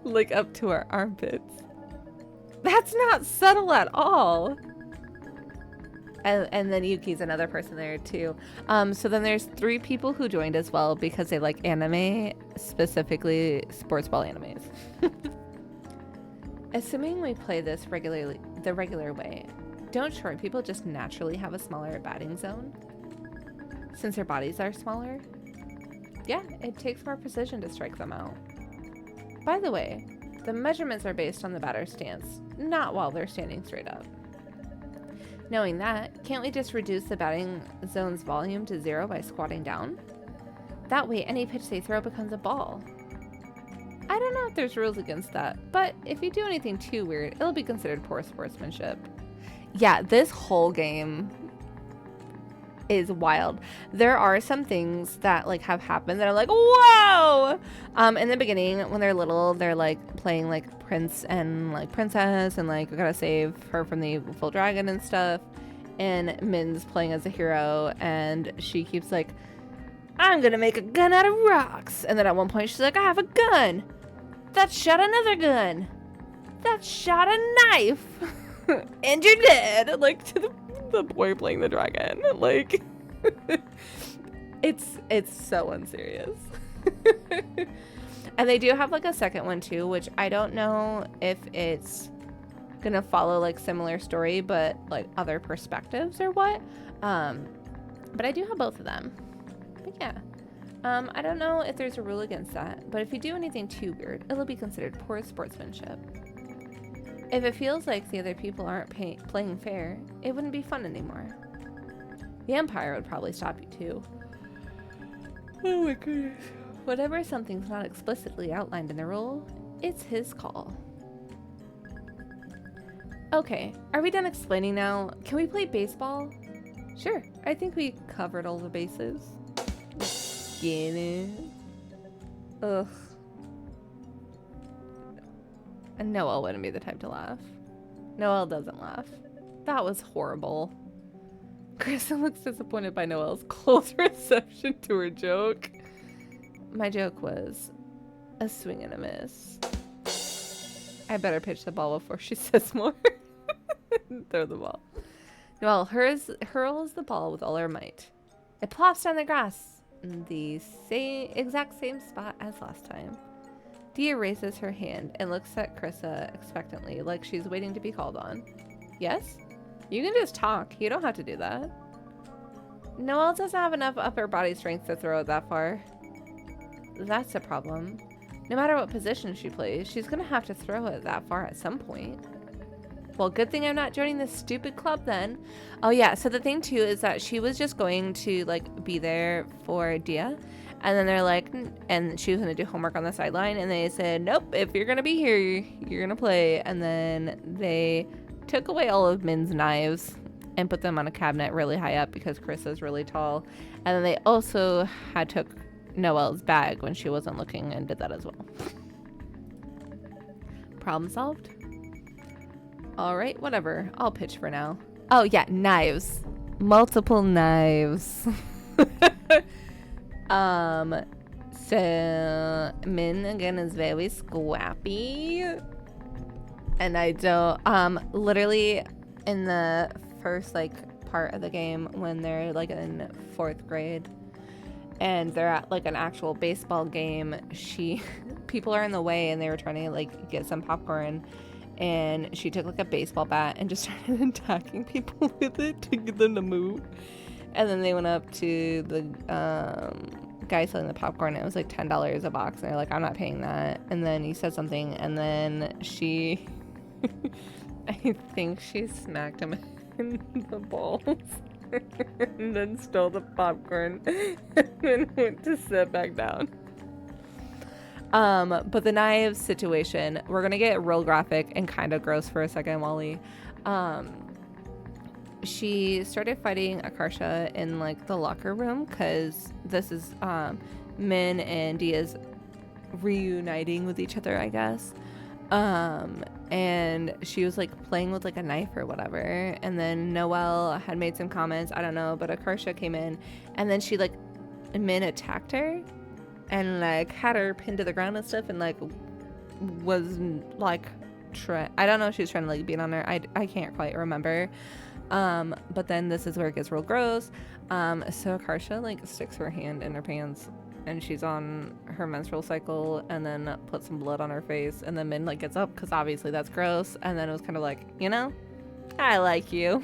Like up to our armpits. That's not subtle at all. And then Yuki's another person there too. So then there's 3 people who joined as well because they like anime, specifically sports ball animes. Assuming we play this the regular way, don't short people just naturally have a smaller batting zone? Since their bodies are smaller? Yeah, it takes more precision to strike them out. By the way, the measurements are based on the batter's stance, not while they're standing straight up. Knowing that, can't we just reduce the batting zone's volume to 0 by squatting down? That way, any pitch they throw becomes a ball. I don't know if there's rules against that, but if you do anything too weird, it'll be considered poor sportsmanship. Yeah, this whole game is wild. There are some things that like have happened that are like, whoa! In the beginning, when they're little, they're like playing like prince and like princess and like we gotta save her from the evil dragon and stuff. and Min's playing as a hero, and she keeps like, I'm gonna make a gun out of rocks. And then at one point she's like, I have a gun that shot another gun that shot a knife. And you're dead. Like, to the boy playing the dragon. Like, it's so unserious. And they do have like a second one too, which I don't know if it's gonna follow like similar story, but like other perspectives or what. But I do have both of them. But yeah. I don't know if there's a rule against that, but if you do anything too weird, it'll be considered poor sportsmanship. If it feels like the other people aren't playing fair, it wouldn't be fun anymore. The Empire would probably stop you too. Oh my goodness. Whatever something's not explicitly outlined in the rule, it's his call. Okay, are we done explaining now? Can we play baseball? Sure, I think we covered all the bases. Get it? Ugh. And Noelle wouldn't be the type to laugh. Noelle doesn't laugh. That was horrible. Kristen looks disappointed by Noelle's cold reception to her joke. My joke was a swing and a miss. I better pitch the ball before she says more. Throw the ball. Noelle hurls the ball with all her might. It plops on the grass in the exact same spot as last time. Dia raises her hand and looks at Krista expectantly, like she's waiting to be called on. Yes? You can just talk. You don't have to do that. Noelle doesn't have enough upper body strength to throw it that far. That's a problem. No matter what position she plays, she's gonna have to throw it that far at some point. Well, good thing I'm not joining this stupid club then. Oh yeah, so the thing too is that she was just going to like be there for Dia. And then they're like, and she was going to do homework on the sideline. And they said, nope, if you're going to be here, you're going to play. And then they took away all of Min's knives and put them on a cabinet really high up because Krista's really tall. And then they also took Noelle's bag when she wasn't looking and did that as well. Problem solved? All right, whatever. I'll pitch for now. Oh, yeah, knives. Multiple knives. So Min again is very scrappy, and I don't literally in the first like part of the game when they're like in 4th grade and they're at like an actual baseball game, people are in the way and they were trying to like get some popcorn, and she took like a baseball bat and just started attacking people with it to get them to move. And then they went up to the guy selling the popcorn, and it was like $10 a box. And they're like, I'm not paying that. And then he said something, and then she, I think she smacked him in the balls and then stole the popcorn and then went to sit back down. But the knives situation, we're going to get real graphic and kind of gross for a second, Wally. She started fighting Akarsha in like the locker room because this is Min and Dia's reuniting with each other, I guess. And she was like playing with like a knife or whatever, and then Noelle had made some comments, I don't know, but Akarsha came in, and then she like Min attacked her and like had her pinned to the ground and stuff, and like was like I don't know if she was trying to like beat on her. I can't quite remember. But then this is where it gets real gross. So Akarsha like sticks her hand in her pants, and she's on her menstrual cycle, and then puts some blood on her face, and then Min like gets up because obviously that's gross, and then it was kind of like, you know, I like you.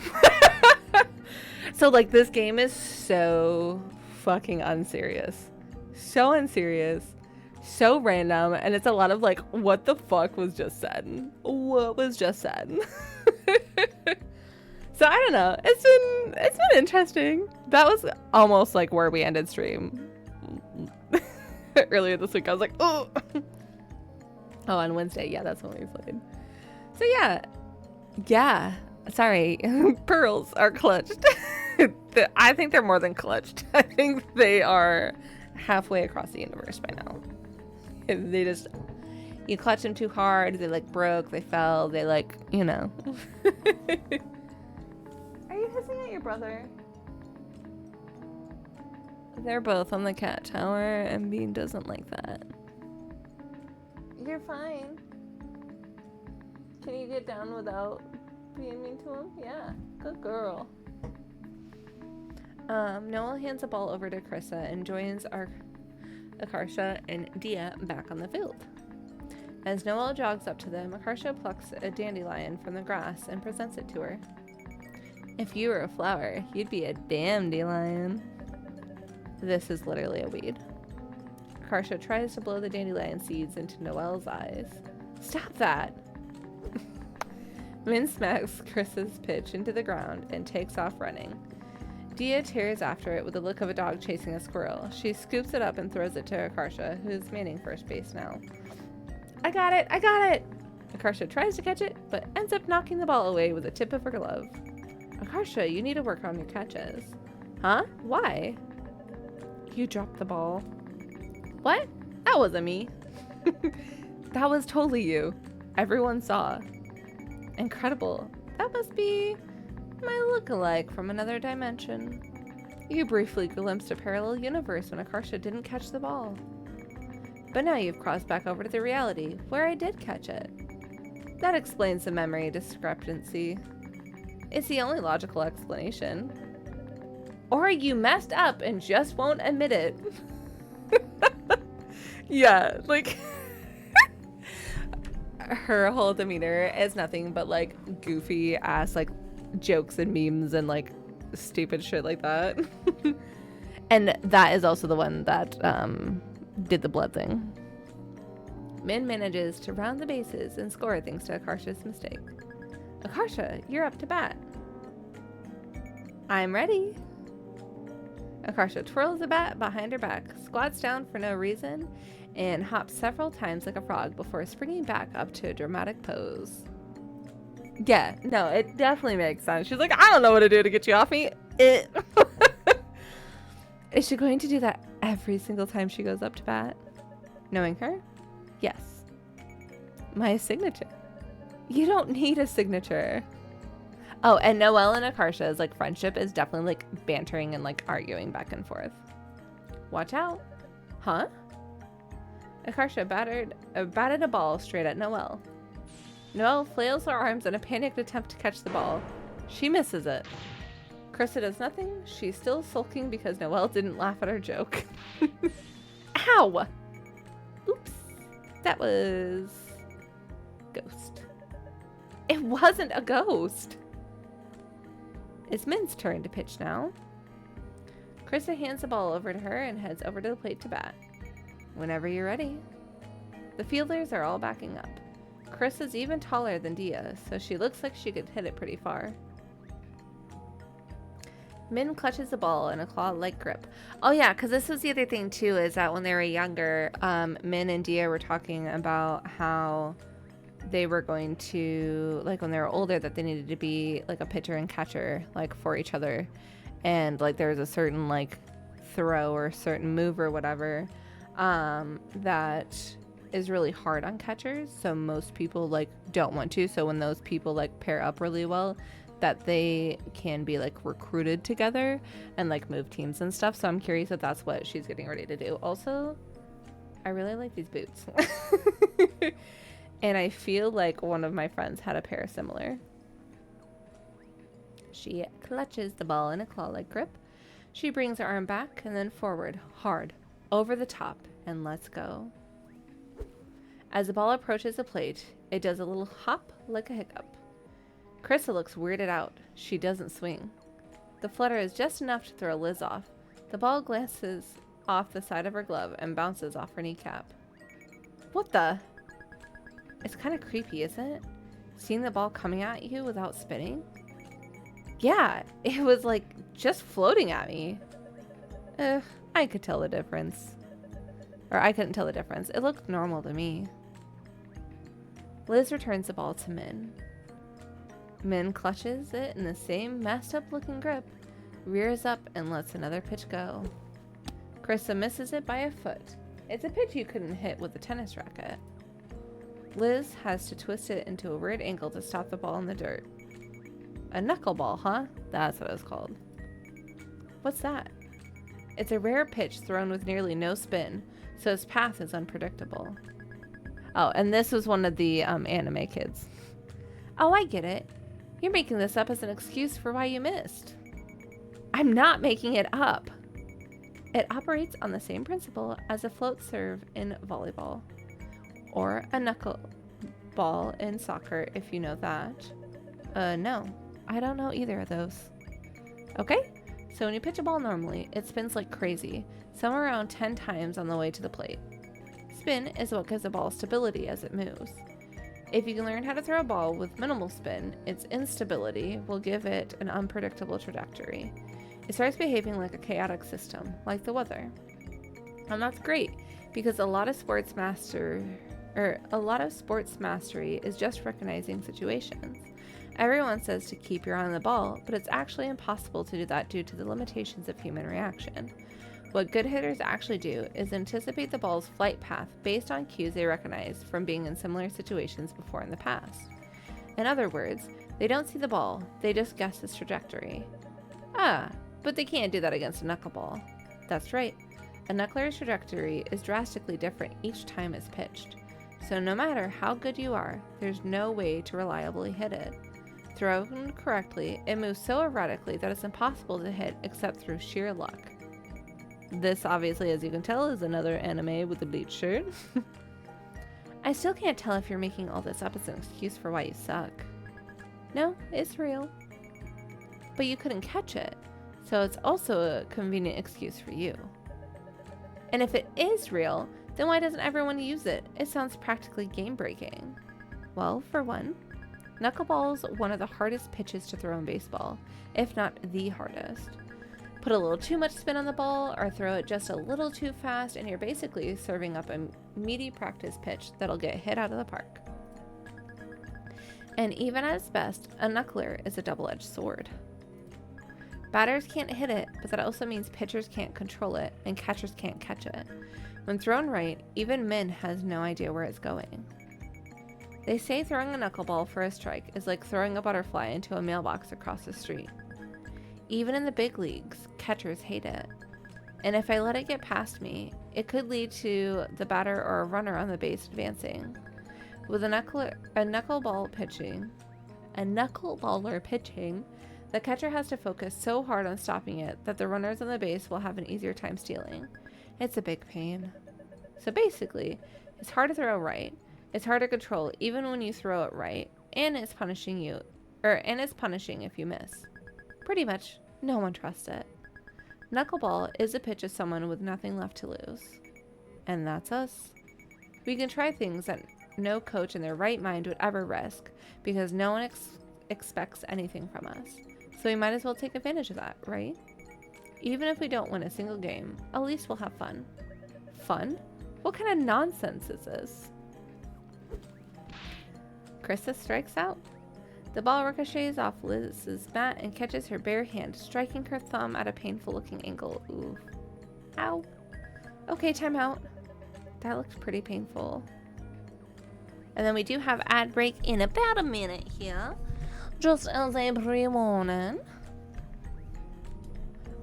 So like this game is so fucking unserious, so unserious, so random, and it's a lot of like, what the fuck was just said? What was just said? So I don't know. It's been interesting. That was almost like where we ended stream earlier this week. I was like, oh, on Wednesday. Yeah, that's when we played. So yeah. Sorry, pearls are clutched. I think they're more than clutched. I think they are halfway across the universe by now. They just, you clutch them too hard. They like broke. They fell. They like, you know. Are you hissing at your brother? They're both on the cat tower, and Bean doesn't like that. You're fine. Can you get down without being mean to him? Yeah, good girl. Noel hands the ball over to Krista and joins Akarsha and Dia back on the field. As Noel jogs up to them, Akarsha plucks a dandelion from the grass and presents it to her. If you were a flower, you'd be a dandelion. This is literally a weed. Akarsha tries to blow the dandelion seeds into Noel's eyes. Stop that! Min smacks Chris's pitch into the ground and takes off running. Dia tears after it with the look of a dog chasing a squirrel. She scoops it up and throws it to Akarsha, who's manning first base now. I got it! I got it! Akarsha tries to catch it, but ends up knocking the ball away with the tip of her glove. Akarsha, you need to work on your catches. Huh? Why? You dropped the ball. What? That wasn't me. That was totally you. Everyone saw. Incredible. That must be my look-alike from another dimension. You briefly glimpsed a parallel universe when Akarsha didn't catch the ball. But now you've crossed back over to the reality, where I did catch it. That explains the memory discrepancy. It's the only logical explanation. Or you messed up and just won't admit it. Yeah, like... her whole demeanor is nothing but, like, goofy-ass, like, jokes and memes and, like, stupid shit like that. And that is also the one that, did the blood thing. Min manages to round the bases and score thanks to Akarsha's mistake. Akarsha, you're up to bat. I'm ready. Akarsha twirls the bat behind her back, squats down for no reason, and hops several times like a frog before springing back up to a dramatic pose. Yeah, no, it definitely makes sense. She's like, I don't know what to do to get you off me. Is she going to do that every single time she goes up to bat? Knowing her? Yes. My signature. You don't need a signature. Oh, and Noel and Akarsha's, like, friendship is definitely, like, bantering and, like, arguing back and forth. Watch out. Huh? Akarsha batted a ball straight at Noel. Noel flails her arms in a panicked attempt to catch the ball. She misses it. Krista does nothing. She's still sulking because Noel didn't laugh at her joke. Ow! Oops. That was... ghost. It wasn't a ghost. It's Min's turn to pitch now. Krista hands the ball over to her and heads over to the plate to bat. Whenever you're ready. The fielders are all backing up. Krista's even taller than Dia, so she looks like she could hit it pretty far. Min clutches the ball in a claw-like grip. Oh yeah, because this was the other thing too, is that when they were younger, Min and Dia were talking about how they were going to, like, when they were older, that they needed to be like a pitcher and catcher, like, for each other, and like there was a certain, like, throw or certain move or whatever that is really hard on catchers, so most people, like, don't want to. So when those people, like, pair up really well, that they can be, like, recruited together and, like, move teams and stuff. So I'm curious if that's what she's getting ready to do. Also, I really like these boots. And I feel like one of my friends had a pair similar. She clutches the ball in a claw-like grip. She brings her arm back and then forward, hard, over the top, and lets go. As the ball approaches the plate, it does a little hop like a hiccup. Krista looks weirded out. She doesn't swing. The flutter is just enough to throw Liz off. The ball glances off the side of her glove and bounces off her kneecap. What the? It's kind of creepy, isn't it? Seeing the ball coming at you without spinning? Yeah, it was like just floating at me. I could tell the difference. Or I couldn't tell the difference. It looked normal to me. Liz returns the ball to Min. Min clutches it in the same messed up looking grip, rears up and lets another pitch go. Krista misses it by a foot. It's a pitch you couldn't hit with a tennis racket. Liz has to twist it into a weird angle to stop the ball in the dirt. A knuckleball, huh? That's what it's called. What's that? It's a rare pitch thrown with nearly no spin, so its path is unpredictable. Oh, and this was one of the anime kids. Oh, I get it. You're making this up as an excuse for why you missed. I'm not making it up. It operates on the same principle as a float serve in volleyball, or a knuckleball in soccer, if you know that. No, I don't know either of those. Okay, so when you pitch a ball normally, it spins like crazy, somewhere around 10 times on the way to the plate. Spin is what gives a ball stability as it moves. If you can learn how to throw a ball with minimal spin, its instability will give it an unpredictable trajectory. It starts behaving like a chaotic system, like the weather. And that's great, because a lot of sports mastery is just recognizing situations. Everyone says to keep your eye on the ball, but it's actually impossible to do that due to the limitations of human reaction. What good hitters actually do is anticipate the ball's flight path based on cues they recognize from being in similar situations before in the past. In other words, they don't see the ball, they just guess its trajectory. Ah, but they can't do that against a knuckleball. That's right. A knuckler's trajectory is drastically different each time it's pitched. So no matter how good you are, there's no way to reliably hit it. Thrown correctly, it moves so erratically that it's impossible to hit except through sheer luck. This, obviously, as you can tell, is another anime with a bleached shirt. I still can't tell if you're making all this up as an excuse for why you suck. No, it's real. But you couldn't catch it, so it's also a convenient excuse for you. And if it is real, then why doesn't everyone use it? It sounds practically game-breaking. Well, for one, knuckleball's one of the hardest pitches to throw in baseball, if not the hardest. Put a little too much spin on the ball or throw it just a little too fast and you're basically serving up a meaty practice pitch that'll get hit out of the park. And even at its best, a knuckler is a double-edged sword. Batters can't hit it, but that also means pitchers can't control it and catchers can't catch it. When thrown right, even Min has no idea where it's going. They say throwing a knuckleball for a strike is like throwing a butterfly into a mailbox across the street. Even in the big leagues, catchers hate it. And if I let it get past me, it could lead to the batter or a runner on the base advancing. With a knuckleballer pitching, the catcher has to focus so hard on stopping it that the runners on the base will have an easier time stealing. It's a big pain. So basically, it's hard to throw right. It's hard to control even when you throw it right, and it's punishing if you miss. Pretty much, no one trusts it. Knuckleball is a pitch of someone with nothing left to lose. And that's us. We can try things that no coach in their right mind would ever risk, because no one expects anything from us. So we might as well take advantage of that, right? Even if we don't win a single game, at least we'll have fun. Fun? What kind of nonsense is this? Krista strikes out. The ball ricochets off Liz's bat and catches her bare hand, striking her thumb at a painful-looking angle. Ooh. Ow. Okay, timeout. That looked pretty painful. And then we do have ad break in about a minute here. Just as a pre-warning.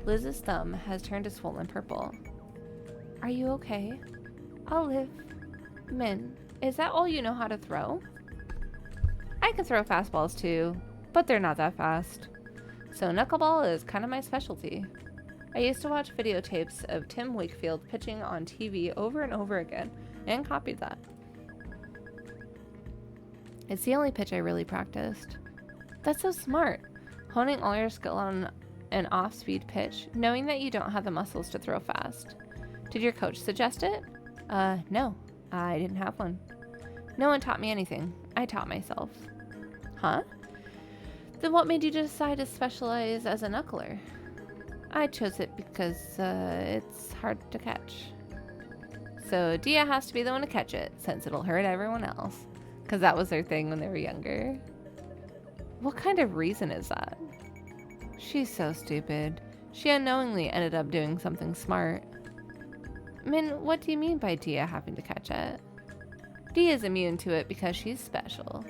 Liz's thumb has turned to swollen purple. Are you okay? I'll live. Min, is that all you know how to throw? I can throw fastballs too, but they're not that fast. So knuckleball is kind of my specialty. I used to watch videotapes of Tim Wakefield pitching on TV over and over again, and copied that. It's the only pitch I really practiced. That's so smart, honing all your skill on an off-speed pitch, knowing that you don't have the muscles to throw fast. Did your coach suggest it? No, I didn't have one. No one taught me anything. I taught myself. Huh? Then what made you decide to specialize as a knuckler? I chose it because it's hard to catch. So Dia has to be the one to catch it, since it'll hurt everyone else. Because that was their thing when they were younger. What kind of reason is that? She's so stupid. She unknowingly ended up doing something smart. Min, what do you mean by Dia having to catch it? Dia's immune to it because she's special.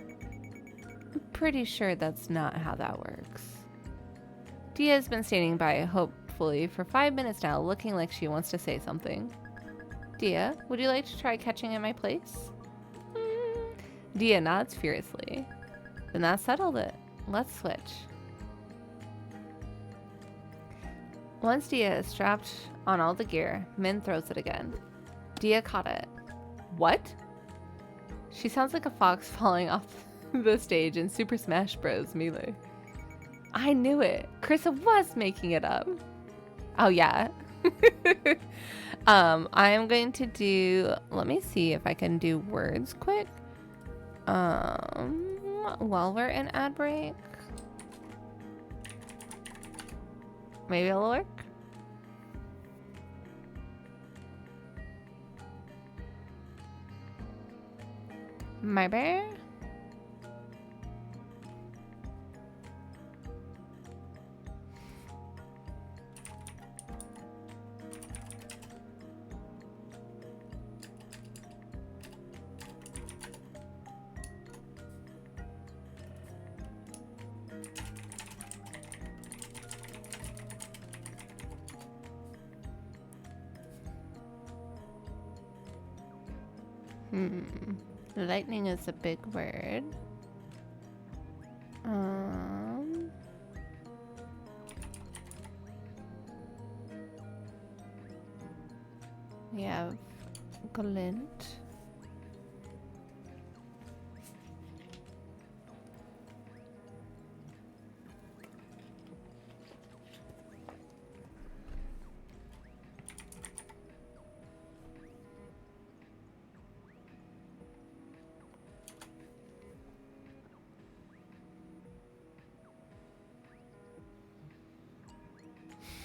Pretty sure that's not how that works. Dia has been standing by, hopefully, for 5 minutes now, looking like she wants to say something. Dia, would you like to try catching in my place? Dia nods furiously. Then that settled it. Let's switch. Once Dia is strapped on all the gear, Min throws it again. Dia caught it. What? She sounds like a fox falling off the stage in Super Smash Bros. Melee. I knew it. Carissa was making it up. Oh, yeah. I am going to do... Let me see if I can do words quick. While we're in ad break. Maybe it'll work. My bear? Lightning is a big word. We have glint.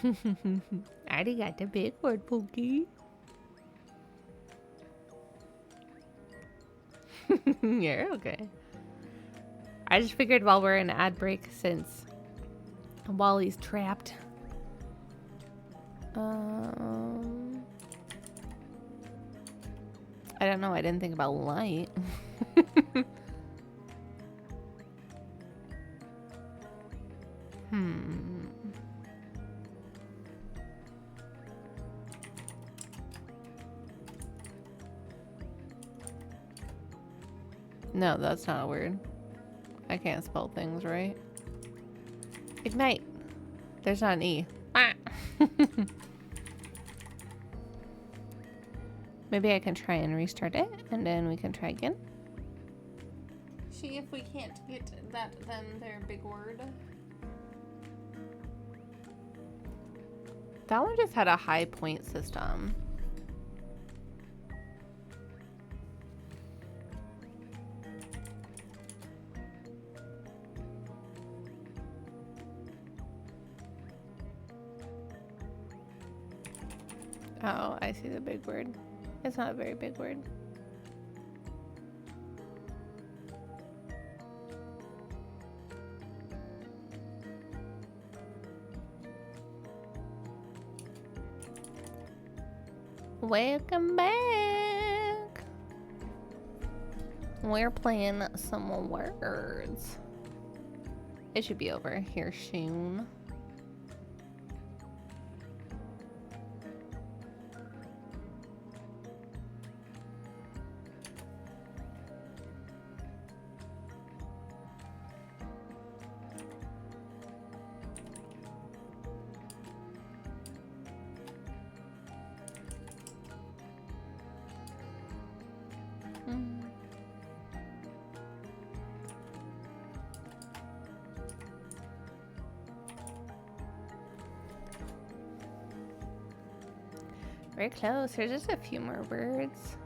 I already got the big word, Pokey. You're okay. I just figured while we're in ad break, since Wally's trapped. I don't know. I didn't think about light. No, that's not a word. I can't spell things right. Ignite. There's not an E. Ah. Maybe I can try and restart it, and then we can try again. See if we can't get that, then their big word. That one just had a high point system. Oh, I see the big word. It's not a very big word. Welcome back. We're playing some words. It should be over here soon. Very close. There's just a few more words.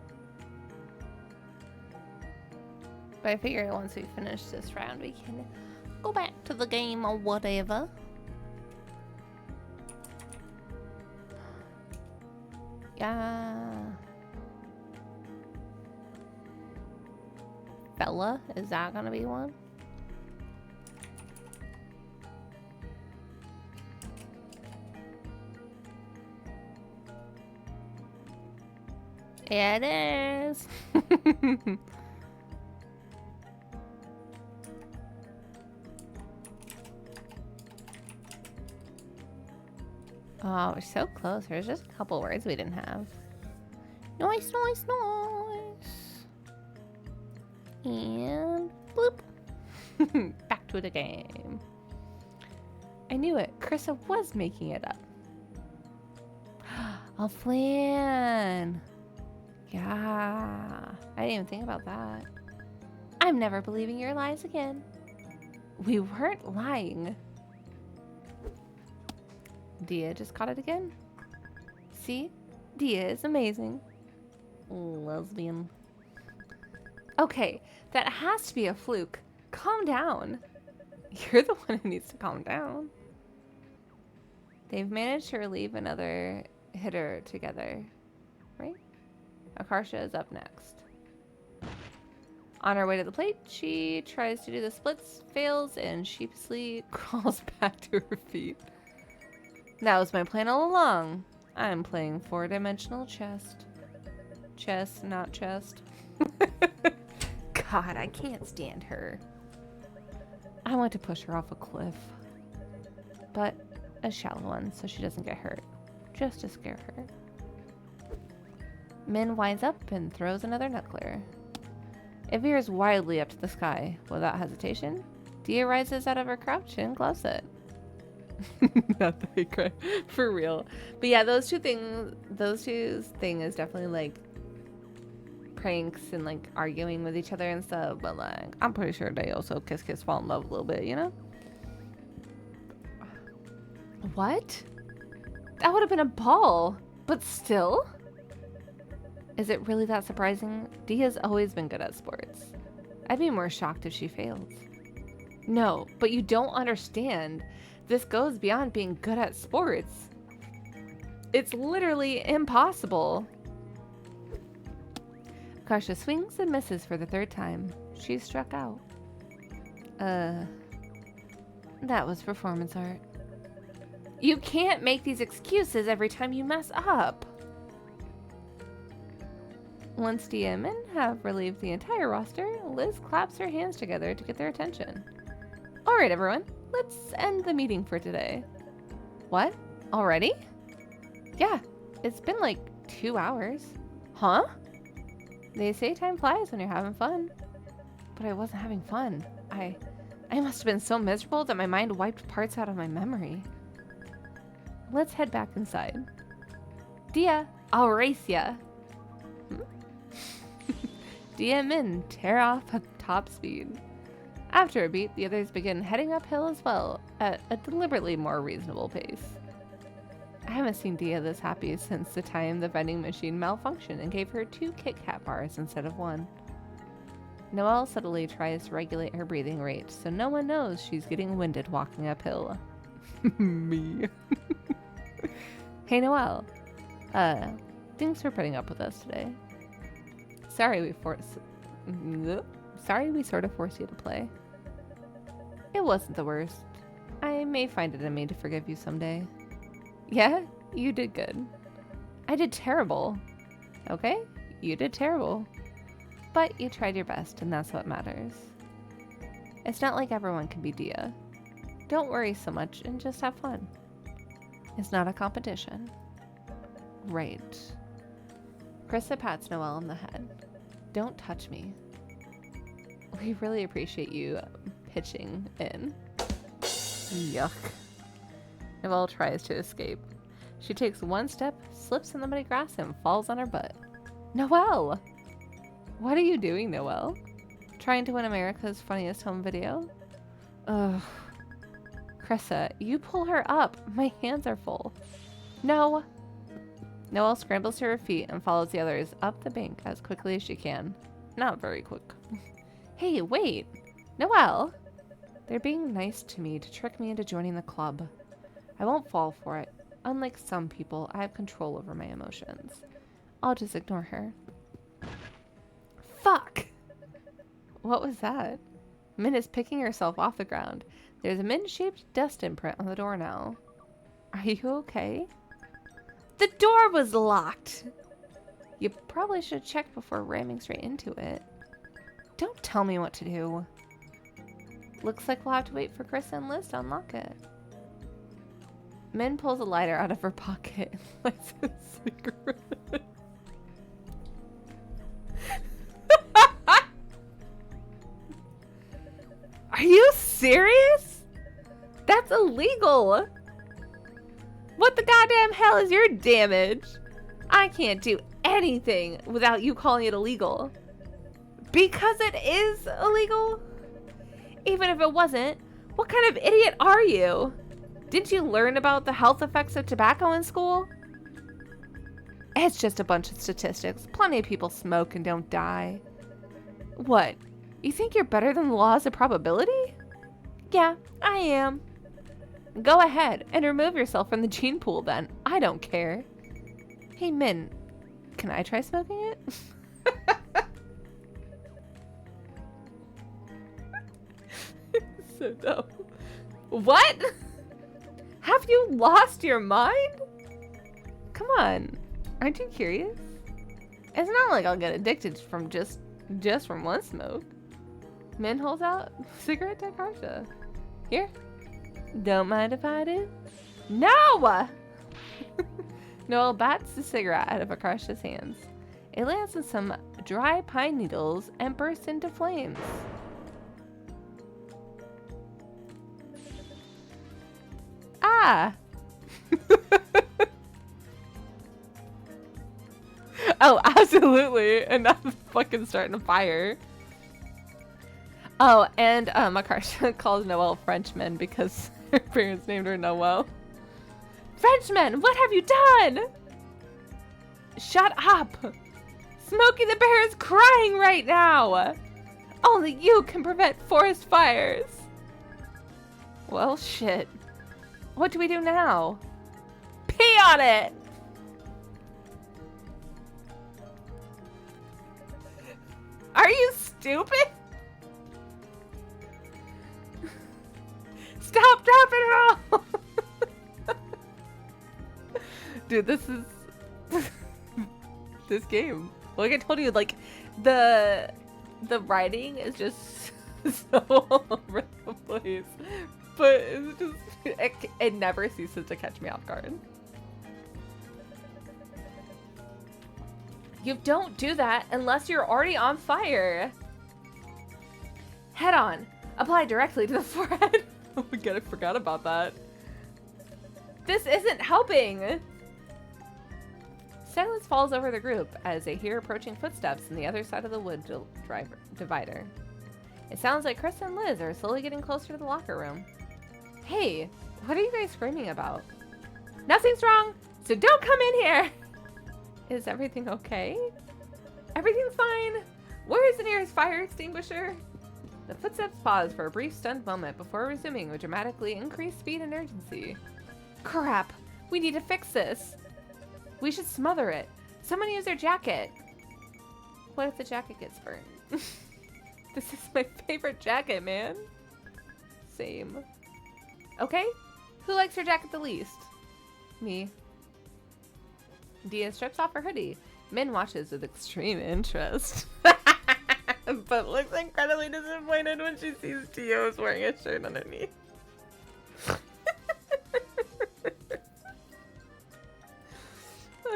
But I figure once we finish this round, we can go back to the game or whatever. Yeah. Bella, is that gonna be one? Yeah, it is. Oh, we're so close. There's just a couple words we didn't have. Nice, nice, nice. And bloop. Back to the game. I knew it. Carissa was making it up. A flan. Yeah. I didn't even think about that. I'm never believing your lies again. We weren't lying. Dia just caught it again. See? Dia is amazing. Lesbian. Okay, that has to be a fluke. Calm down. You're the one who needs to calm down. They've managed to relieve another hitter together, right? Akarsha is up next. On her way to the plate, she tries to do the splits, fails, and sheepishly crawls back to her feet. That was my plan all along. I'm playing four-dimensional chess. Chess, not chest. God, I can't stand her. I want to push her off a cliff. But a shallow one, so she doesn't get hurt. Just to scare her. Min winds up and throws another knuckler. It veers wildly up to the sky. Without hesitation, Dia rises out of her crouch and gloves it. Not the fake cry. For real. But yeah, those two things is definitely like pranks and like arguing with each other and stuff, but like I'm pretty sure they also kiss fall in love a little bit, you know? What? That would have been a ball, but still? Is it really that surprising? Dia's always been good at sports. I'd be more shocked if she failed. No, but you don't understand. This goes beyond being good at sports. It's literally impossible. Akarsha swings and misses for the third time. She's struck out. That was performance art. You can't make these excuses every time you mess up. Once Dia and Min have relieved the entire roster, Liz claps her hands together to get their attention. Alright everyone, let's end the meeting for today. What? Already? Yeah, it's been like 2 hours. Huh? They say time flies when you're having fun. But I wasn't having fun. I must have been so miserable that my mind wiped parts out of my memory. Let's head back inside. Dia, I'll race ya. Dia and Min tear off at top speed. After a beat, the others begin heading uphill as well, at a deliberately more reasonable pace. I haven't seen Dia this happy since the time the vending machine malfunctioned and gave her 2 Kit Kat bars instead of 1. Noelle subtly tries to regulate her breathing rate, so no one knows she's getting winded walking uphill. Me. Hey Noelle. Thanks for putting up with us today. Sorry we sort of forced you to play. It wasn't the worst. I may find it in me to forgive you someday. Yeah, you did good. I did terrible. Okay, you did terrible. But you tried your best, and that's what matters. It's not like everyone can be Dia. Don't worry so much and just have fun. It's not a competition. Right. Carissa pats Noelle on the head. Don't touch me. We really appreciate you pitching in. Yuck. Noelle tries to escape. She takes one step, slips in the muddy grass, and falls on her butt. Noelle! What are you doing, Noelle? Trying to win America's Funniest Home Video? Ugh. Carissa, you pull her up. My hands are full. No. Noelle scrambles to her feet and follows the others up the bank as quickly as she can. Not very quick. Hey, wait! Noelle! They're being nice to me to trick me into joining the club. I won't fall for it. Unlike some people, I have control over my emotions. I'll just ignore her. Fuck! What was that? Min is picking herself off the ground. There's a Min-shaped dust imprint on the door now. Are you okay? The door was locked! You probably should have checked before ramming straight into it. Don't tell me what to do. Looks like we'll have to wait for Chris and Liz to unlock it. Min pulls a lighter out of her pocket and lights a cigarette. Are you serious? That's illegal. What the goddamn hell is your damage? I can't do anything without you calling it illegal. Because it is illegal? Even if it wasn't, what kind of idiot are you? Didn't you learn about the health effects of tobacco in school? It's just a bunch of statistics. Plenty of people smoke and don't die. What? You think you're better than the laws of probability? Yeah, I am. Go ahead and remove yourself from the gene pool then. I don't care. Hey, Min, can I try smoking it? So dumb. What? Have you lost your mind? Come on. Aren't you curious? It's not like I'll get addicted from just from one smoke. Min holds out cigarette to Akarsha. Here. Don't mind if I do. No! Noel bats the cigarette out of Akarsha's hands. It lands on some dry pine needles and bursts into flames. Ah! Oh, absolutely. And I'm fucking starting a fire. Oh, and Akarsha calls Noelle Frenchman because her parents named her Noelle. Frenchman, what have you done? Shut up! Smokey the Bear is crying right now! Only you can prevent forest fires! Well, shit. What do we do now? Pee on it! Are you stupid? Stop, drop, and roll! Dude, this is... this game. Like I told you, like, the writing is just so all over the place. But it's just... It never ceases to catch me off guard. You don't do that unless you're already on fire. Head on. Apply directly to the forehead. Oh my god, I forgot about that. This isn't helping. Silence falls over the group as they hear approaching footsteps on the other side of the wood divider. It sounds like Chris and Liz are slowly getting closer to the locker room. Hey, what are you guys screaming about? Nothing's wrong, so don't come in here. Is everything okay? Everything's fine. Where is the nearest fire extinguisher? The footsteps pause for a brief stunned moment before resuming with dramatically increased speed and urgency. Crap, we need to fix this. We should smother it. Someone use their jacket. What if the jacket gets burnt? This is my favorite jacket, man. Same. Okay, who likes her jacket the least? Me. Dia strips off her hoodie. Min watches with extreme interest. But looks incredibly disappointed when she sees Tio's wearing a shirt underneath.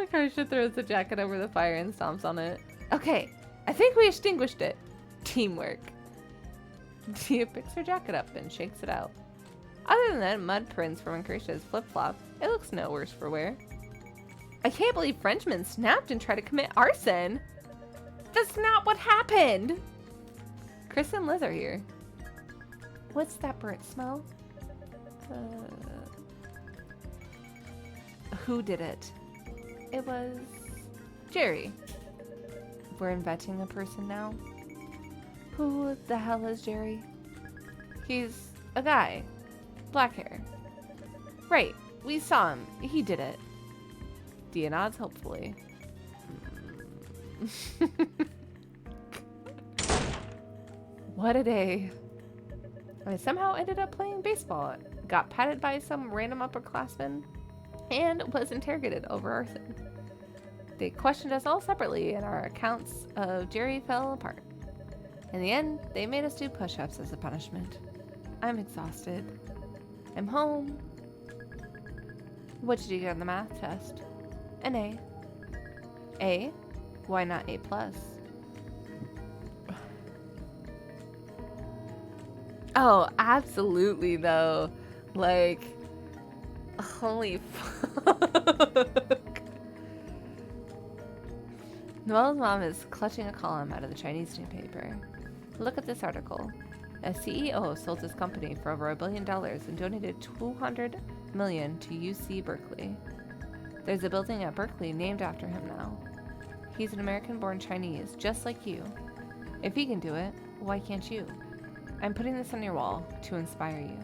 Akarsha throws the jacket over the fire and stomps on it. Okay, I think we extinguished it. Teamwork. Tia picks her jacket up and shakes it out. Other than that mud prints from Akarsha's flip-flop, it looks no worse for wear. I can't believe Frenchman snapped and tried to commit arson. That's not what happened. Chris and Liz are here. What's that burnt smell? Who did it? It was Jerry. We're inventing a person now. Who the hell is Jerry? He's a guy. Black hair. Right, we saw him. He did it. Dia nods hopefully. What a day. I somehow ended up playing baseball, got patted by some random upperclassman, and was interrogated over arson. They questioned us all separately, and our accounts of Jerry fell apart. In the end, they made us do push-ups as a punishment. I'm exhausted. I'm home. What did you get on the math test? An A. A? Why not A plus? Oh, absolutely though. Like, holy fuck. Noelle's mom is clutching a column out of the Chinese newspaper. Look at this article. A CEO sold his company for over $1 billion and donated $200 million to UC Berkeley. There's a building at Berkeley named after him now. He's an American-born Chinese, just like you. If he can do it, why can't you? I'm putting this on your wall to inspire you.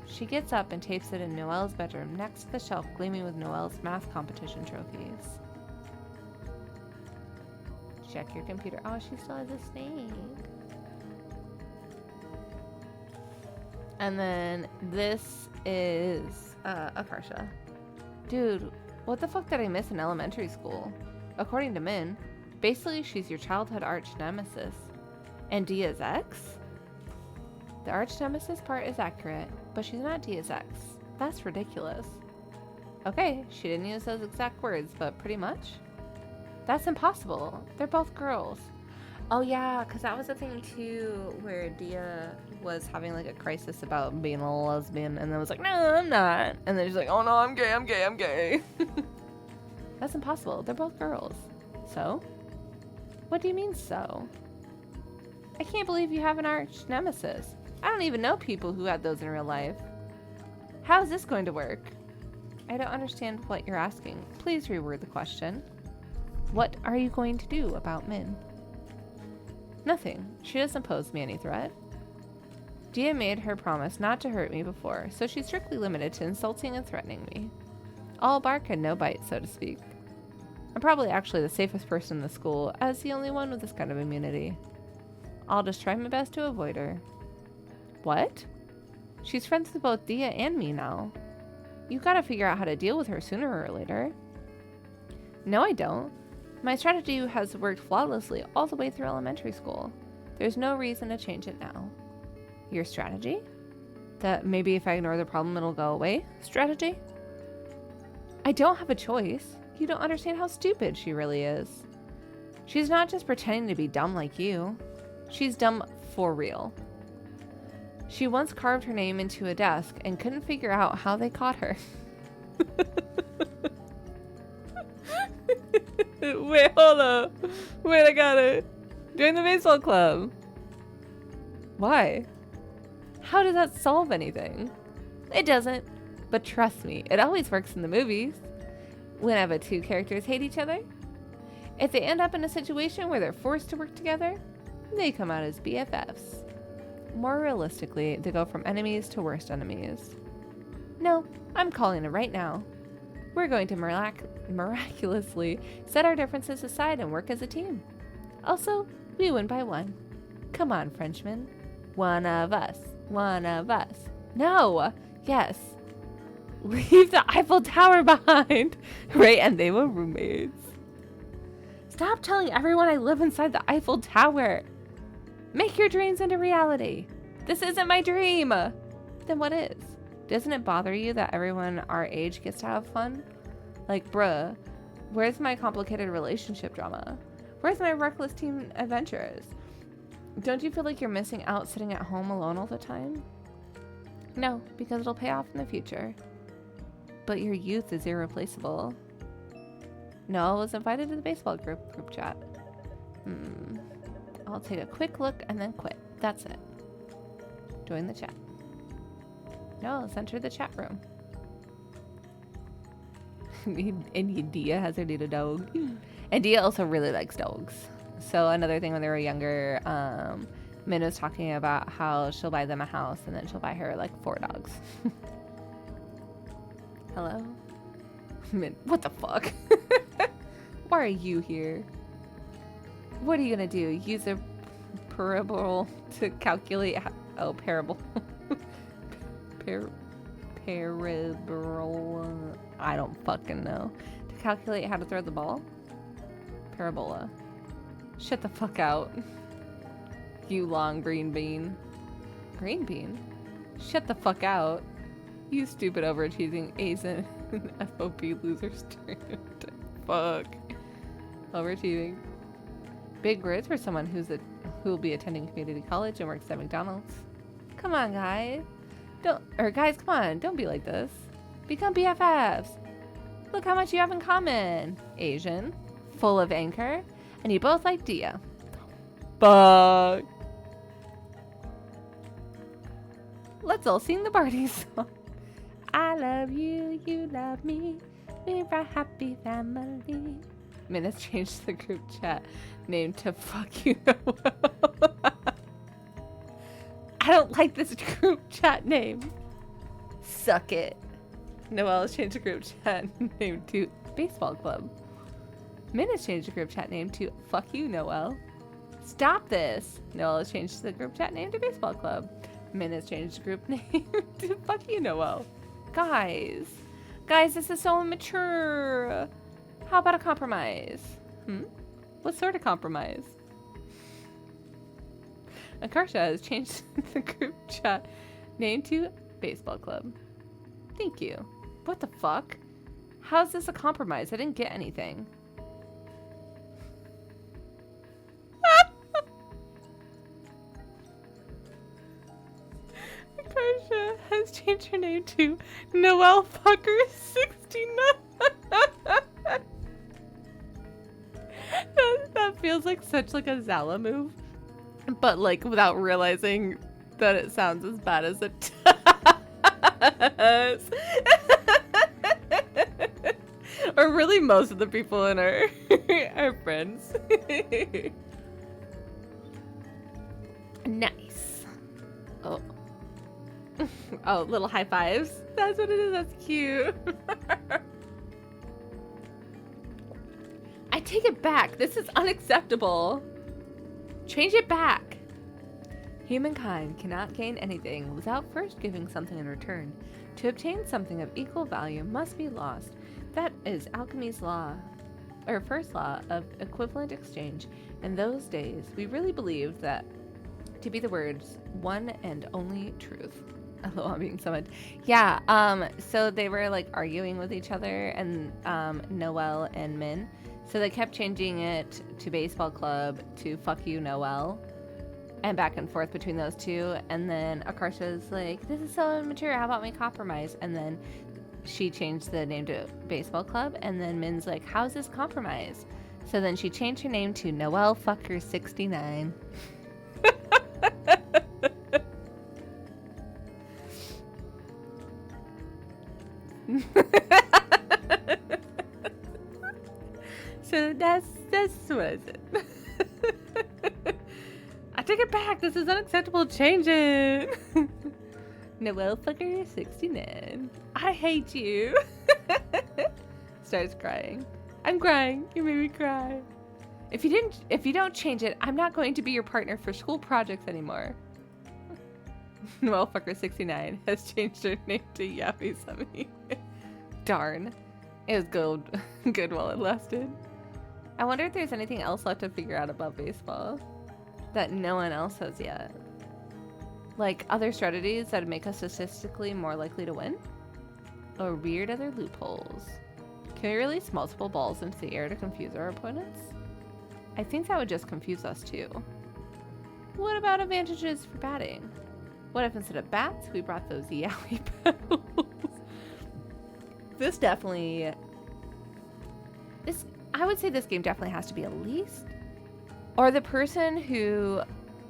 She gets up and tapes it in Noelle's bedroom next to the shelf gleaming with Noelle's math competition trophies. Check your computer. Oh, she still has a snake. And then this is Akarsha. Dude, what the fuck did I miss in elementary school? According to Min, basically she's your childhood arch nemesis. And Dia's ex? The arch nemesis part is accurate, but she's not Dia's ex. That's ridiculous. Okay, she didn't use those exact words, but pretty much. That's impossible. They're both girls. Oh yeah, because that was the thing too, where Dia was having like a crisis about being a lesbian, and then was like, no, I'm not. And then she's like, oh no, I'm gay, I'm gay, I'm gay. That's impossible. They're both girls. So? What do you mean so? I can't believe you have an arch nemesis. I don't even know people who had those in real life. How is this going to work? I don't understand what you're asking. Please reword the question. What are you going to do about Min? Nothing. She doesn't pose me any threat. Dia made her promise not to hurt me before, so she's strictly limited to insulting and threatening me. All bark and no bite, so to speak. I'm probably actually the safest person in the school, as the only one with this kind of immunity. I'll just try my best to avoid her. What? She's friends with both Dia and me now. You gotta figure out how to deal with her sooner or later. No, I don't. My strategy has worked flawlessly all the way through elementary school. There's no reason to change it now. Your strategy? That maybe if I ignore the problem it'll go away? Strategy? I don't have a choice. You don't understand how stupid she really is. She's not just pretending to be dumb like you. She's dumb for real. She once carved her name into a desk and couldn't figure out how they caught her. Wait, hold up. Wait, I got it. Join the baseball club. Why? How does that solve anything? It doesn't. But trust me, it always works in the movies. Whenever two characters hate each other, if they end up in a situation where they're forced to work together, they come out as BFFs. More realistically, they go from enemies to worst enemies. No, I'm calling it right now. We're going to miraculously set our differences aside and work as a team. Also, we win by one. Come on, Frenchman. One of us. One of us. No! Yes. Leave the Eiffel Tower behind! Right, and they were roommates. Stop telling everyone I live inside the Eiffel Tower! Make your dreams into reality! This isn't my dream! Then what is? Doesn't it bother you that everyone our age gets to have fun? Like, bruh, where's my complicated relationship drama? Where's my reckless teen adventures? Don't you feel like you're missing out sitting at home alone all the time? No, because it'll pay off in the future. But your youth is irreplaceable. Noelle was invited to the baseball group chat. I'll take a quick look and then quit. That's it. Join the chat. No, let's enter the chat room. And Dia has her little dog. And Dia also really likes dogs. So another thing when they were younger, Min was talking about how she'll buy them a house and then she'll buy her like 4 dogs. Hello? Min, what the fuck? Why are you here? What are you gonna do? Use a parable to calculate parable. Parable. I don't fucking know. To calculate how to throw the ball? Parabola. Shut the fuck out. You long green bean. Green bean? Shut the fuck out. You stupid overachieving Asian FOP loser stereotype. Fuck. Overachieving. Big words for someone who will be attending community college and works at McDonald's. Come on, guys. Guys, come on. Don't be like this. Become BFFs. Look how much you have in common. Asian, full of anger, and you both like Dia. Fuck. Let's all sing the Barty song. I love you, you love me. We're a happy family. Man, let's change the group chat name to Fuck You Noel. I don't like this group chat name. Suck it. Noel has changed the group chat name to Baseball Club. Min has changed the group chat name to Fuck You Noel. Stop this. Noel has changed the group chat name to Baseball Club. Min has changed the group name to Fuck You Noel. Guys, this is so immature. How about a compromise? What sort of compromise? Akarsha has changed the group chat name to Baseball Club. Thank you. What the fuck? How's this a compromise? I didn't get anything. Akarsha has changed her name to Noel Fucker 69. That feels like such like a Zala move, but like without realizing that it sounds as bad as it does. Or really most of the people in our friends. Nice. Oh. Oh, little high fives. That's what it is. That's cute. I take it back. This is unacceptable. Change it back. Humankind cannot gain anything without first giving something in return. To obtain something of equal value must be lost. That is alchemy's law, or first law of equivalent exchange. In those days, we really believed that to be the words one and only truth. Although I'm being summoned. Yeah, so they were like arguing with each other, and Noel and Min. So they kept changing it to Baseball Club to Fuck You Noel, and back and forth between those two. And then Akarsha's like, this is so immature, how about we compromise? And then she changed the name to Baseball Club, and then Min's like, how's this compromise? So then she changed her name to Noel Fucker 69. So that's what I said. I take it back. This is unacceptable. Change it. Noel Fucker 69. I hate you. Starts crying. I'm crying. You made me cry. If you don't change it, I'm not going to be your partner for school projects anymore. Noel Fucker 69 has changed her name to Yappy Summy. Darn. It was good while it lasted. I wonder if there's anything else left to figure out about baseball that no one else has yet. Like other strategies that make us statistically more likely to win? Or weird other loopholes? Can we release multiple balls into the air to confuse our opponents? I think that would just confuse us too. What about advantages for batting? What if instead of bats, we brought those yaoi paddles? I would say this game definitely has to be at least, or the person who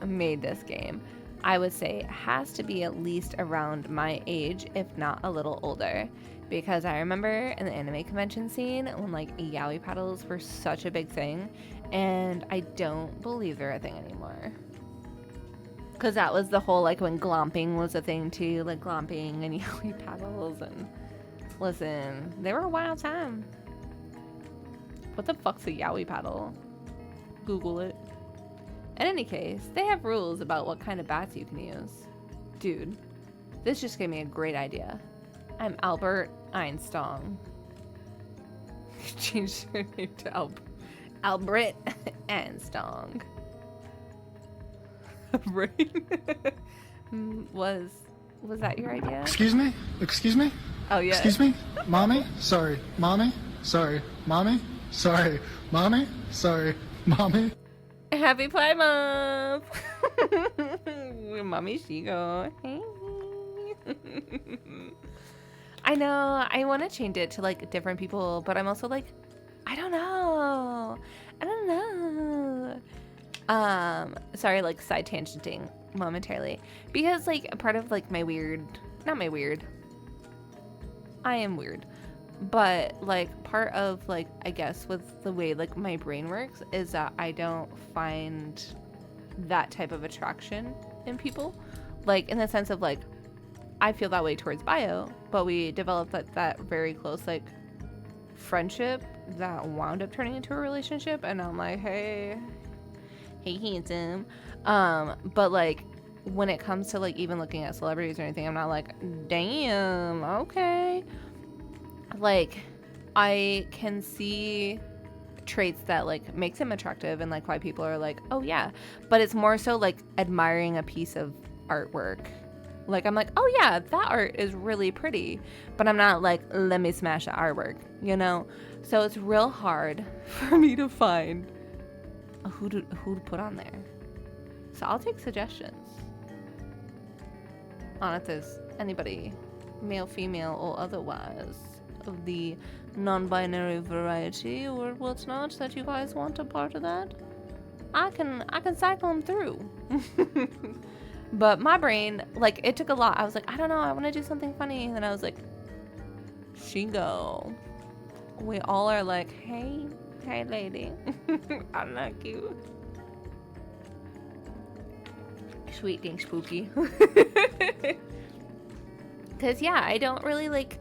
made this game, I would say has to be at least around my age, if not a little older. Because I remember in the anime convention scene when like yaoi paddles were such a big thing, and I don't believe they're a thing anymore. Because that was the whole, like, when glomping was a thing too, like glomping and yaoi paddles, and listen, they were a wild time. What the fuck's a yaoi paddle? Google it. In any case, they have rules about what kind of bats you can use. Dude, this just gave me a great idea. I'm Albert Einstein. Changed her name to Albert Einstein. Brain was Was that your idea? Excuse me? Excuse me? Oh, yeah. Excuse me? Mommy? Sorry. Mommy? Sorry. Mommy? Sorry. Mommy? Sorry. Mommy? Happy Pride Month! Mommy Shigo. Hey. I know. I want to change it to like different people, but I'm also like, I don't know. Sorry, like side tangenting momentarily. Because like a part of like my weird, not my weird, I am weird. But like part of like, I guess with the way like my brain works is that I don't find that type of attraction in people. Like in the sense of like, I feel that way towards Bio, but we developed that very close like friendship that wound up turning into a relationship, and I'm like, hey handsome. But like when it comes to like even looking at celebrities or anything, I'm not like, damn, okay. Like I can see traits that like makes him attractive and like why people are like, oh yeah, but it's more so like admiring a piece of artwork. Like I'm like, oh yeah, that art is really pretty, but I'm not like, let me smash the artwork, you know? So it's real hard for me to find who to put on there. So I'll take suggestions on if there's anybody, male, female, or otherwise, of the non-binary variety or whatnot that you guys want a part of that. I can cycle them through. But my brain, like, it took a lot. I was like, I don't know, I want to do something funny. And then I was like, Shingo. We all are like, hey lady. I like you. Sweet thing, spooky. Because, yeah, I don't really, like,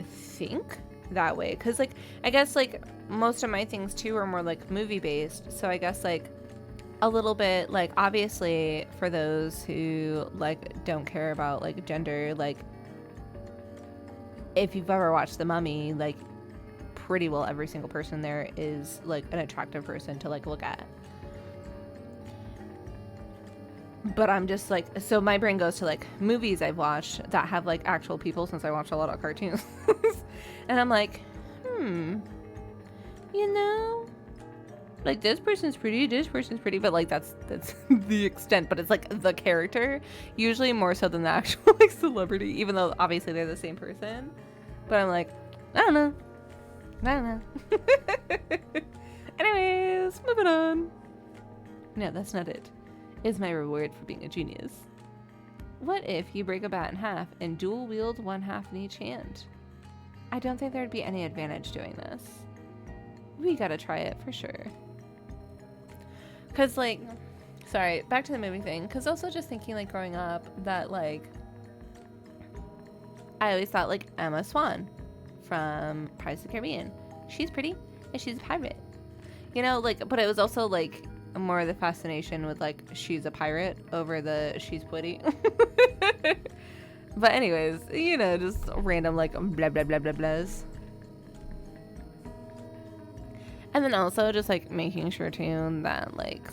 think that way. Because, like, I guess, like, most of my things, too, are more, like, movie-based. So I guess, like, a little bit, like, obviously, for those who, like, don't care about, like, gender, like, if you've ever watched The Mummy, like, pretty well every single person there is, like, an attractive person to, like, look at. But I'm just, like, so my brain goes to, like, movies I've watched that have, like, actual people, since I watch a lot of cartoons. And I'm like, you know, like, this person's pretty, but like that's the extent. But it's like the character, usually more so than the actual like celebrity, even though obviously they're the same person. But I'm like, I don't know. Anyways, moving on. No, that's not it. It's my reward for being a genius. What if you break a bat in half and dual wield one half in each hand? I don't think there'd be any advantage doing this. We gotta try it for sure. Cause like, sorry, back to the movie thing. Cause also just thinking like growing up that like, I always thought like Emma Swan from Pirates of the Caribbean. She's pretty and she's a pirate. You know, like, but it was also like more of the fascination with like, she's a pirate over the she's pretty. But anyways, you know, just random like blah blah blah blah blahs. And then also just like making sure too that like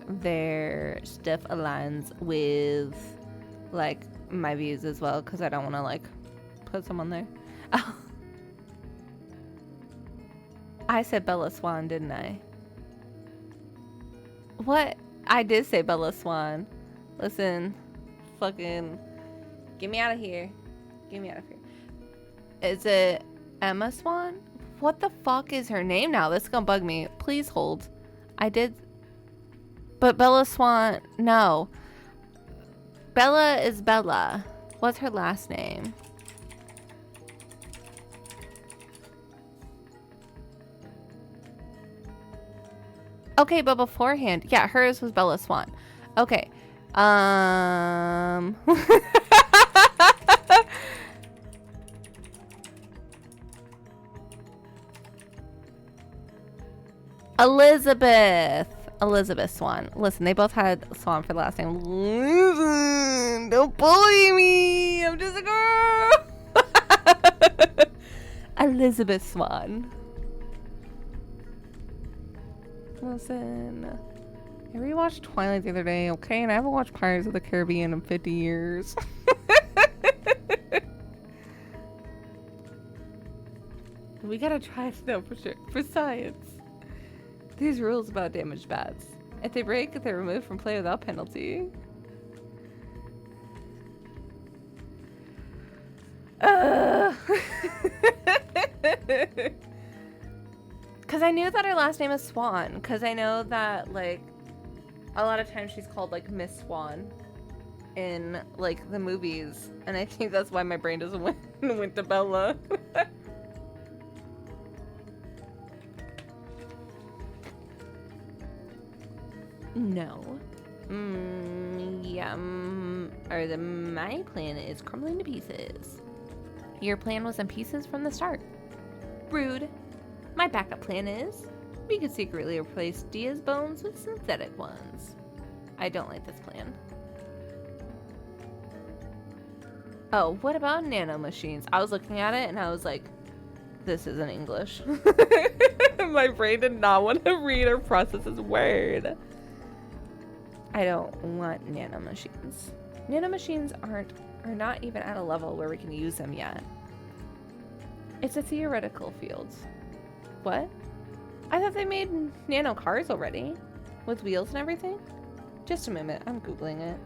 their stuff aligns with like my views as well, because I don't want to like put someone there. Oh. I said Bella Swan, didn't I? What? I did say Bella Swan. Listen, fucking get me out of here. Get me out of here. Is it Emma Swan? What the fuck is her name now? This is gonna bug me. Please hold. I did. But Bella Swan. No. Bella is Bella. What's her last name? Okay, but beforehand. Yeah, hers was Bella Swan. Okay. Elizabeth Swan. Listen, they both had Swan for the last name. Listen, don't bully me. I'm just a girl. Elizabeth Swan. Listen, I rewatched Twilight the other day, okay? And I haven't watched Pirates of the Caribbean in 50 years. We gotta try to know for sure. For science. These rules about damaged bats. If they break, they're removed from play without penalty. Because I knew that her last name is Swan. Because I know that, like, a lot of times she's called, like, Miss Swan in, like, the movies. And I think that's why my brain doesn't went to Bella. No. Yeah. My plan is crumbling to pieces. Your plan was in pieces from the start. Rude. My backup plan is we could secretly replace Dia's bones with synthetic ones. I don't like this plan. Oh, what about nanomachines? I was looking at it and I was like, this isn't English. My brain did not want to read or process this word. I don't want nanomachines. Nanomachines are not even at a level where we can use them yet. It's a theoretical field. What? I thought they made nano cars already. With wheels and everything? Just a moment, I'm Googling it.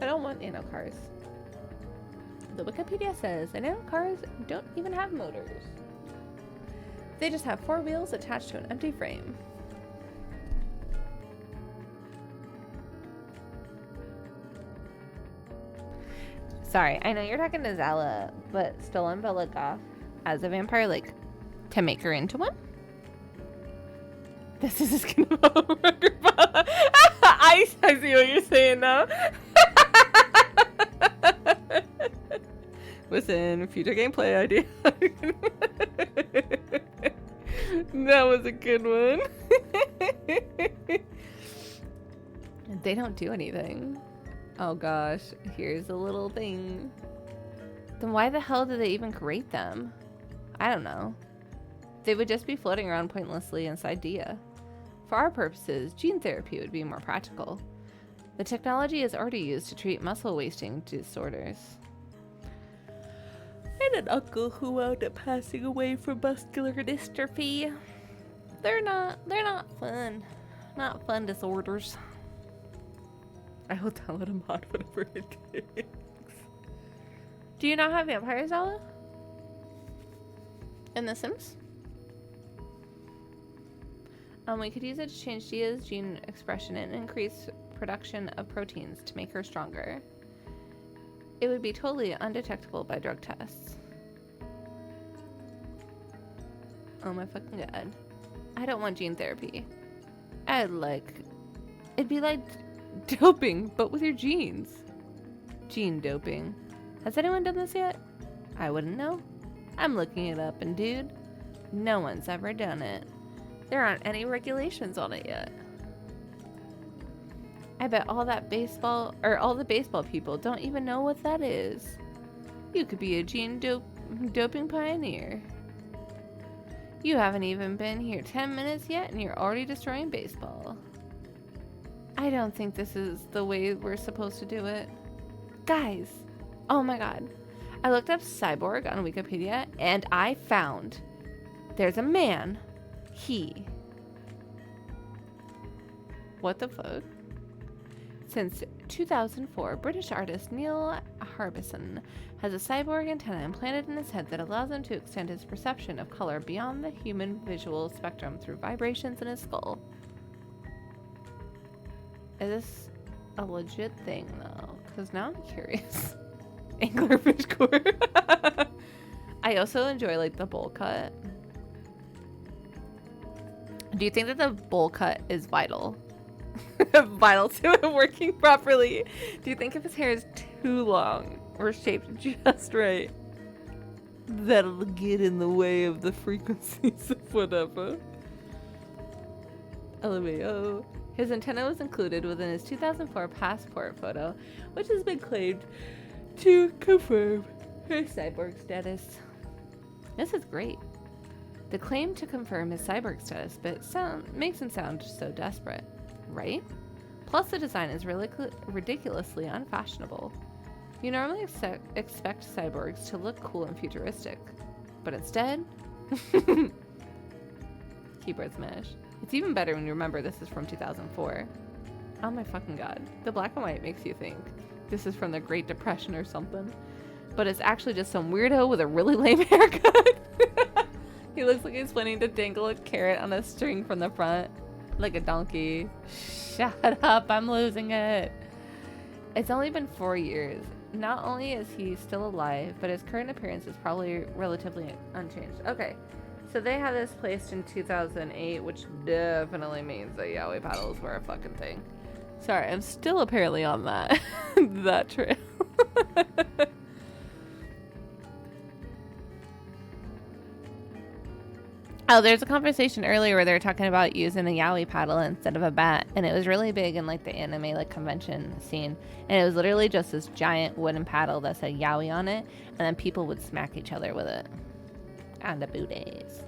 I don't want nano cars. The Wikipedia says that nano cars don't even have motors. They just have 4 wheels attached to an empty frame. Sorry, I know you're talking to Zala, but stolen Bella Goth as a vampire, like, to make her into one? This is just gonna I see what you're saying now. Listen, future gameplay idea. That was a good one. They don't do anything. Oh gosh, here's a little thing. Then why the hell did they even create them? I don't know. They would just be floating around pointlessly inside Dia. For our purposes, gene therapy would be more practical. The technology is already used to treat muscle wasting disorders. I had an uncle who wound up passing away from muscular dystrophy. They're not fun. Not fun disorders. I will download a mod whenever it takes. Do you not have vampires, Ella? In The Sims? We could use it to change Dia's gene expression and increase production of proteins to make her stronger. It would be totally undetectable by drug tests. Oh my fucking god. I don't want gene therapy. It'd be like doping, but with your genes. Gene doping. Has anyone done this yet? I wouldn't know. I'm looking it up, and dude, no one's ever done it. There aren't any regulations on it yet. I bet all the baseball people don't even know what that is. You could be a gene doping pioneer. You haven't even been here 10 minutes yet and you're already destroying baseball. I don't think this is the way we're supposed to do it. Guys, oh my god. I looked up cyborg on Wikipedia and I found there's a man. What the fuck? Since 2004, British artist Neil Harbison has a cyborg antenna implanted in his head that allows him to extend his perception of color beyond the human visual spectrum through vibrations in his skull. Is this a legit thing, though? Because now I'm curious. Anglerfish core. I also enjoy, like, the bowl cut. Do you think that the bowl cut is vital? Vital to it working properly? Do you think if his hair is too long or shaped just right, that'll get in the way of the frequencies of whatever? LMAO. His antenna was included within his 2004 passport photo, which has been claimed to confirm his cyborg status. This is great. The claim to confirm his cyborg status makes him sound so desperate, right? Plus, the design is ridiculously unfashionable. You normally expect cyborgs to look cool and futuristic, but instead, keyboard smash. It's even better when you remember this is from 2004. Oh my fucking god. The black and white makes you think this is from the Great Depression or something. But it's actually just some weirdo with a really lame haircut. He looks like he's planning to dangle a carrot on a string from the front. Like a donkey. Shut up, I'm losing it. It's only been 4 years. Not only is he still alive, but his current appearance is probably relatively unchanged. Okay, so they had this placed in 2008, which definitely means that yaoi paddles were a fucking thing. Sorry, I'm still apparently on that that trail. Oh, there's a conversation earlier where they were talking about using a yaoi paddle instead of a bat, and it was really big in like the anime like convention scene, and it was literally just this giant wooden paddle that said yaoi on it, and then people would smack each other with it. And the booties.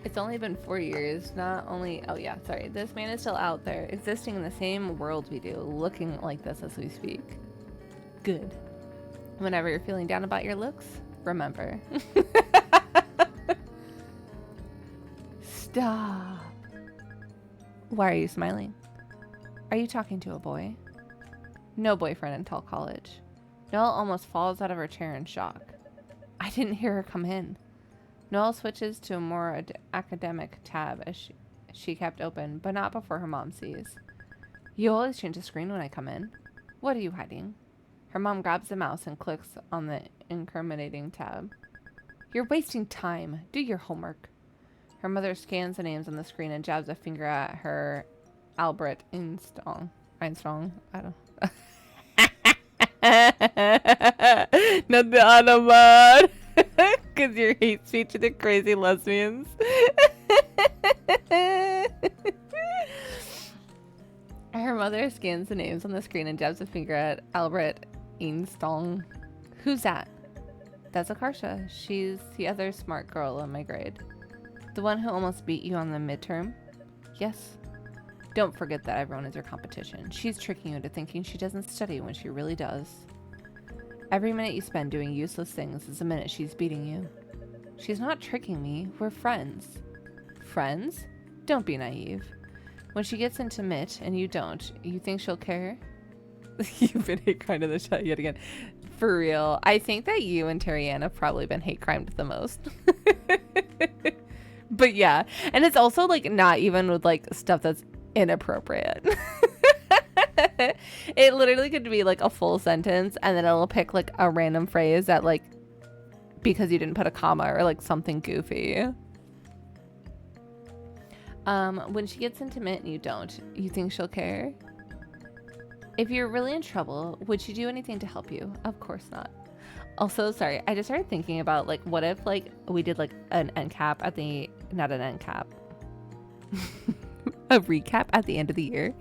It's only been 4 years. Not only, oh yeah, sorry. This man is still out there, existing in the same world we do, looking like this as we speak. Good. Whenever you're feeling down about your looks, remember. Stop. Why are you smiling? Are you talking to a boy? No boyfriend until college. Noelle almost falls out of her chair in shock. I didn't hear her come in. Noelle switches to a more academic tab as she kept open, but not before her mom sees. You always change the screen when I come in. What are you hiding? Her mom grabs the mouse and clicks on the incriminating tab. You're wasting time. Do your homework. Her mother scans the names on the screen and jabs a finger at her Albert Einstein. I don't Not the Autobot. Because your hate speech to the crazy lesbians. Her mother scans the names on the screen and jabs a finger at Albert Einstein. Who's that? That's Akarsha. She's the other smart girl in my grade. The one who almost beat you on the midterm? Yes. Don't forget that everyone is your competition. She's tricking you into thinking she doesn't study when she really does. Every minute you spend doing useless things is a minute she's beating you. She's not tricking me. We're friends. Friends? Don't be naive. When she gets into Mitt and you don't, you think she'll care? You've been hate crimed in the chat yet again. For real. I think that you and Terry Ann have probably been hate crimed the most. But yeah. And it's also like not even with like stuff that's inappropriate. It literally could be like a full sentence and then it'll pick like a random phrase that like because you didn't put a comma or like something goofy. When she gets intimate and you don't, you think she'll care? If you're really in trouble, would she do anything to help you? Of course not. Also, sorry, I just started thinking about like what if like we did like an end cap at the, not an end cap, a recap at the end of the year.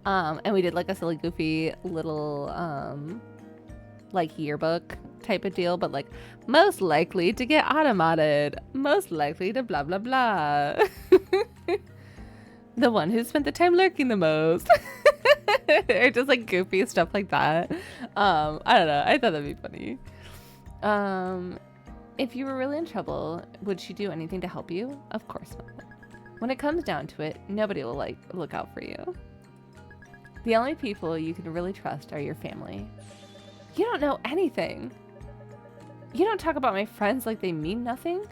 And we did like a silly goofy little like yearbook type of deal, but like most likely to get automated, most likely to blah blah blah. The one who spent the time lurking the most. Or just like goofy stuff like that. I don't know, I thought that'd be funny. If you were really in trouble, would she do anything to help you? Of course not. When it comes down to it, nobody will like look out for you. The only people you can really trust are your family. You don't know anything. You don't talk about my friends like they mean nothing.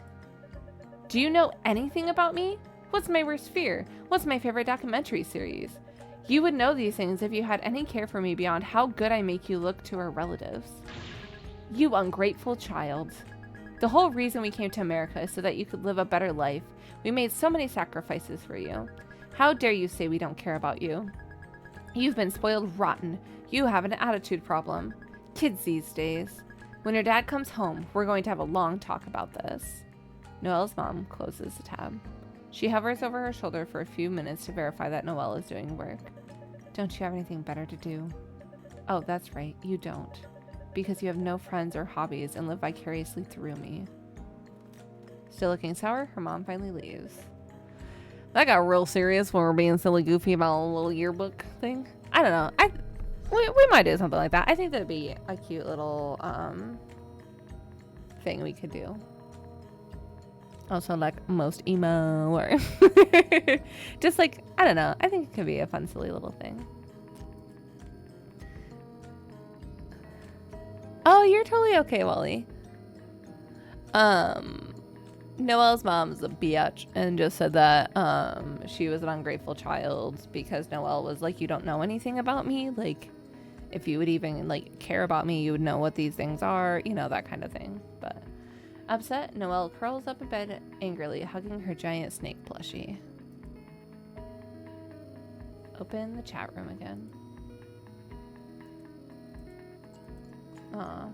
Do you know anything about me? What's my worst fear? What's my favorite documentary series? You would know these things if you had any care for me beyond how good I make you look to our relatives. You ungrateful child. The whole reason we came to America is so that you could live a better life. We made so many sacrifices for you. How dare you say we don't care about you? You've been spoiled rotten. You have an attitude problem. Kids these days. When your dad comes home, we're going to have a long talk about this. Noelle's mom closes the tab. She hovers over her shoulder for a few minutes to verify that Noelle is doing work. Don't you have anything better to do? Oh, that's right, you don't. Because you have no friends or hobbies and live vicariously through me. Still looking sour, her mom finally leaves. That got real serious when we're being silly goofy about a little yearbook thing. I don't know. We might do something like that. I think that'd be a cute little thing we could do. Also, like most emo, or just like, I don't know. I think it could be a fun, silly little thing. Oh, you're totally okay, Wally. Noelle's mom's a biatch and just said that she was an ungrateful child because Noelle was like, you don't know anything about me. Like, if you would even like care about me, you would know what these things are, you know, that kind of thing. But upset, Noelle curls up in bed angrily, hugging her giant snake plushie. Open the chat room again. Aw.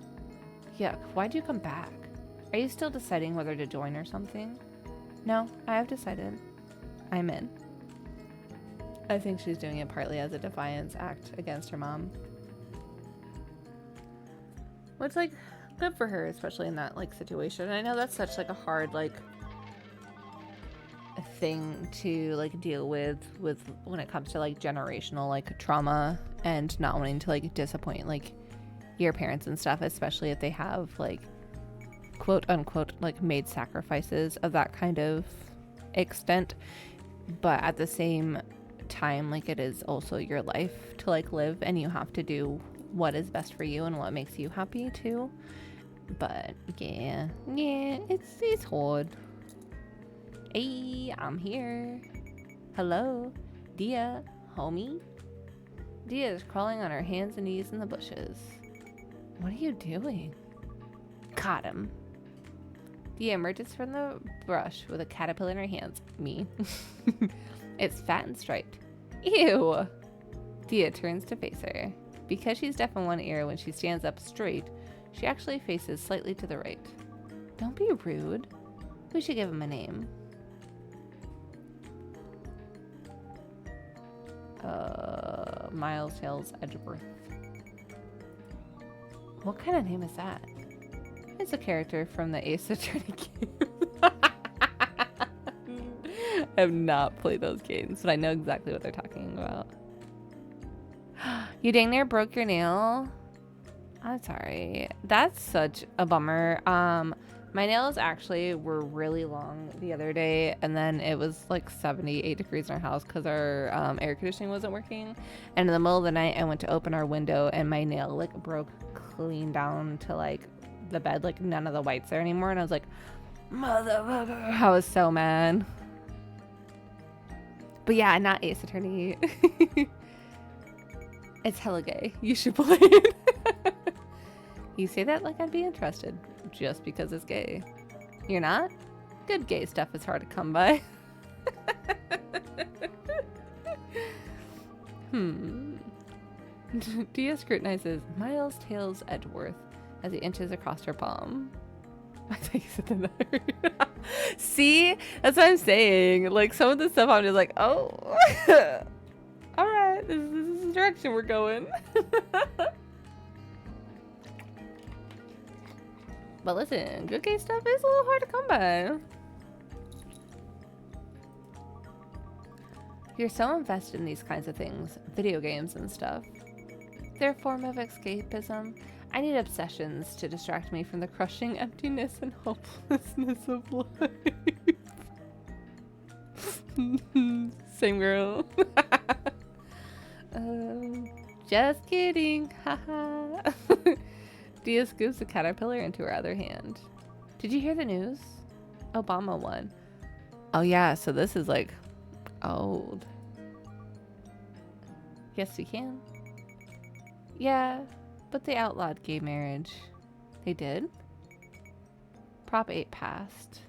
Yuck, why'd you come back? Are you still deciding whether to join or something? No, I have decided. I'm in. I think she's doing it partly as a defiance act against her mom. Which, like, good for her, especially in that, like, situation. And I know that's such, like, a hard, like, thing to, like, deal with when it comes to, like, generational, like, trauma and not wanting to, like, disappoint, like, your parents and stuff, especially if they have, like, quote unquote, like, made sacrifices of that kind of extent. But at the same time, like, it is also your life to, like, live, and you have to do what is best for you and what makes you happy too. But yeah, it's hard. Hey, I'm here. Hello, Dia, homie. Dia is crawling on her hands and knees in the bushes. What are you doing? Caught him. Dia emerges from the brush with a caterpillar in her hands. Me. It's fat and striped. Ew. Dia turns to face her. Because she's deaf in one ear, when she stands up straight, she actually faces slightly to the right. Don't be rude. We should give him a name. Miles Tails Edgeworth. What kind of name is that? It's a character from the Ace Attorney game. I have not played those games, but I know exactly what they're talking about. You dang near broke your nail. I'm sorry. That's such a bummer. My nails actually were really long the other day, and then it was like 78 degrees in our house because our air conditioning wasn't working. And in the middle of the night, I went to open our window, and my nail like broke clean down to like the bed, like none of the whites there anymore. And I was like, motherfucker. I was so mad. But yeah, not Ace Attorney. It's hella gay. You should play it. You say that like I'd be interested just because it's gay. You're not? Good gay stuff is hard to come by. Dia scrutinizes Miles Tails Edgeworth as he inches across her palm. I think you said that. See? That's what I'm saying. Like, some of the stuff I'm just like, oh. Alright, this is the direction we're going. But listen, good gay stuff is a little hard to come by. You're so invested in these kinds of things, video games and stuff. They're a form of escapism. I need obsessions to distract me from the crushing emptiness and hopelessness of life. Same girl. Just kidding. Haha. Dia scoops the caterpillar into her other hand. Did you hear the news? Obama won. Oh yeah, so this is like old. Yes, we can. Yeah, but they outlawed gay marriage. They did? Prop 8 passed.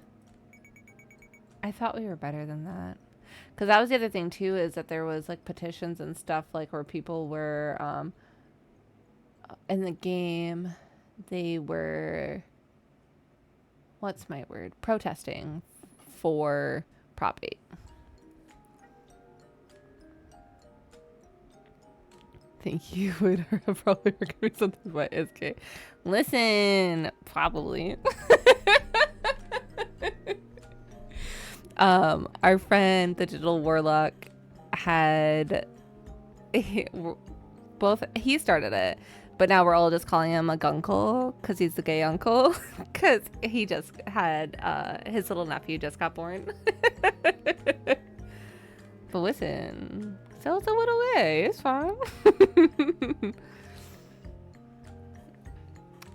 I thought we were better than that. Because that was the other thing too, is that there was like petitions and stuff like where people were in the game, they were, what's my word, protesting for Prop 8. Think you would probably recommend something about SK. Listen, probably. Our friend, the Digital Warlock, had both, he started it, but now we're all just calling him a gunkle because he's the gay uncle because he just had, his little nephew just got born. But listen, Zelda went away. It's fine.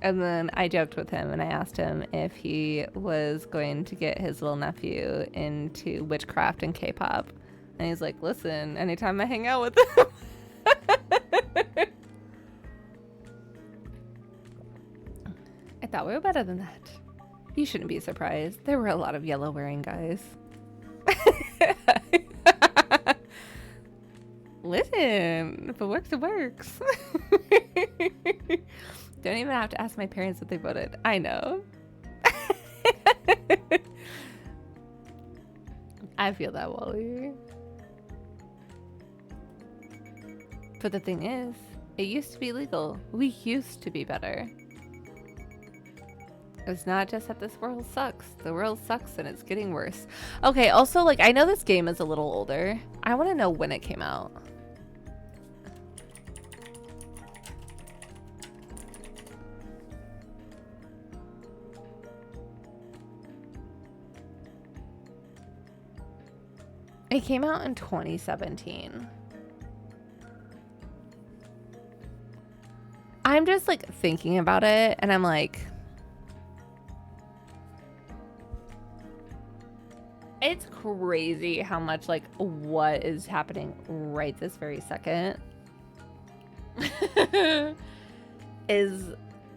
And then I joked with him and I asked him if he was going to get his little nephew into witchcraft and K-pop. And he's like, listen, anytime I hang out with him. I thought we were better than that. You shouldn't be surprised. There were a lot of yellow wearing guys. Listen, if it works, it works. Don't even have to ask my parents if they voted. I know. I feel that, Wally. But the thing is, it used to be legal. We used to be better. It's not just that this world sucks. The world sucks and it's getting worse. Okay, also, like, I know this game is a little older. I want to know when it came out. It came out in 2017. I'm just like thinking about it and I'm like, it's crazy how much like what is happening right this very second is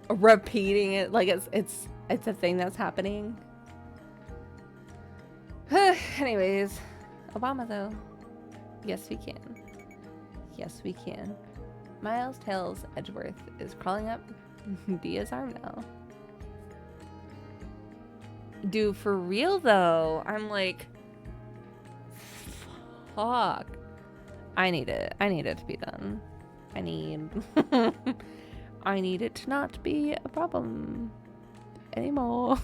repeating it like it's a thing that's happening. Anyways, Obama though. Yes we can. Yes we can. Miles Tails Edgeworth is crawling up Dia's arm now. Dude, for real though, I'm like, fuck. I need it to be done. I need it to not be a problem anymore.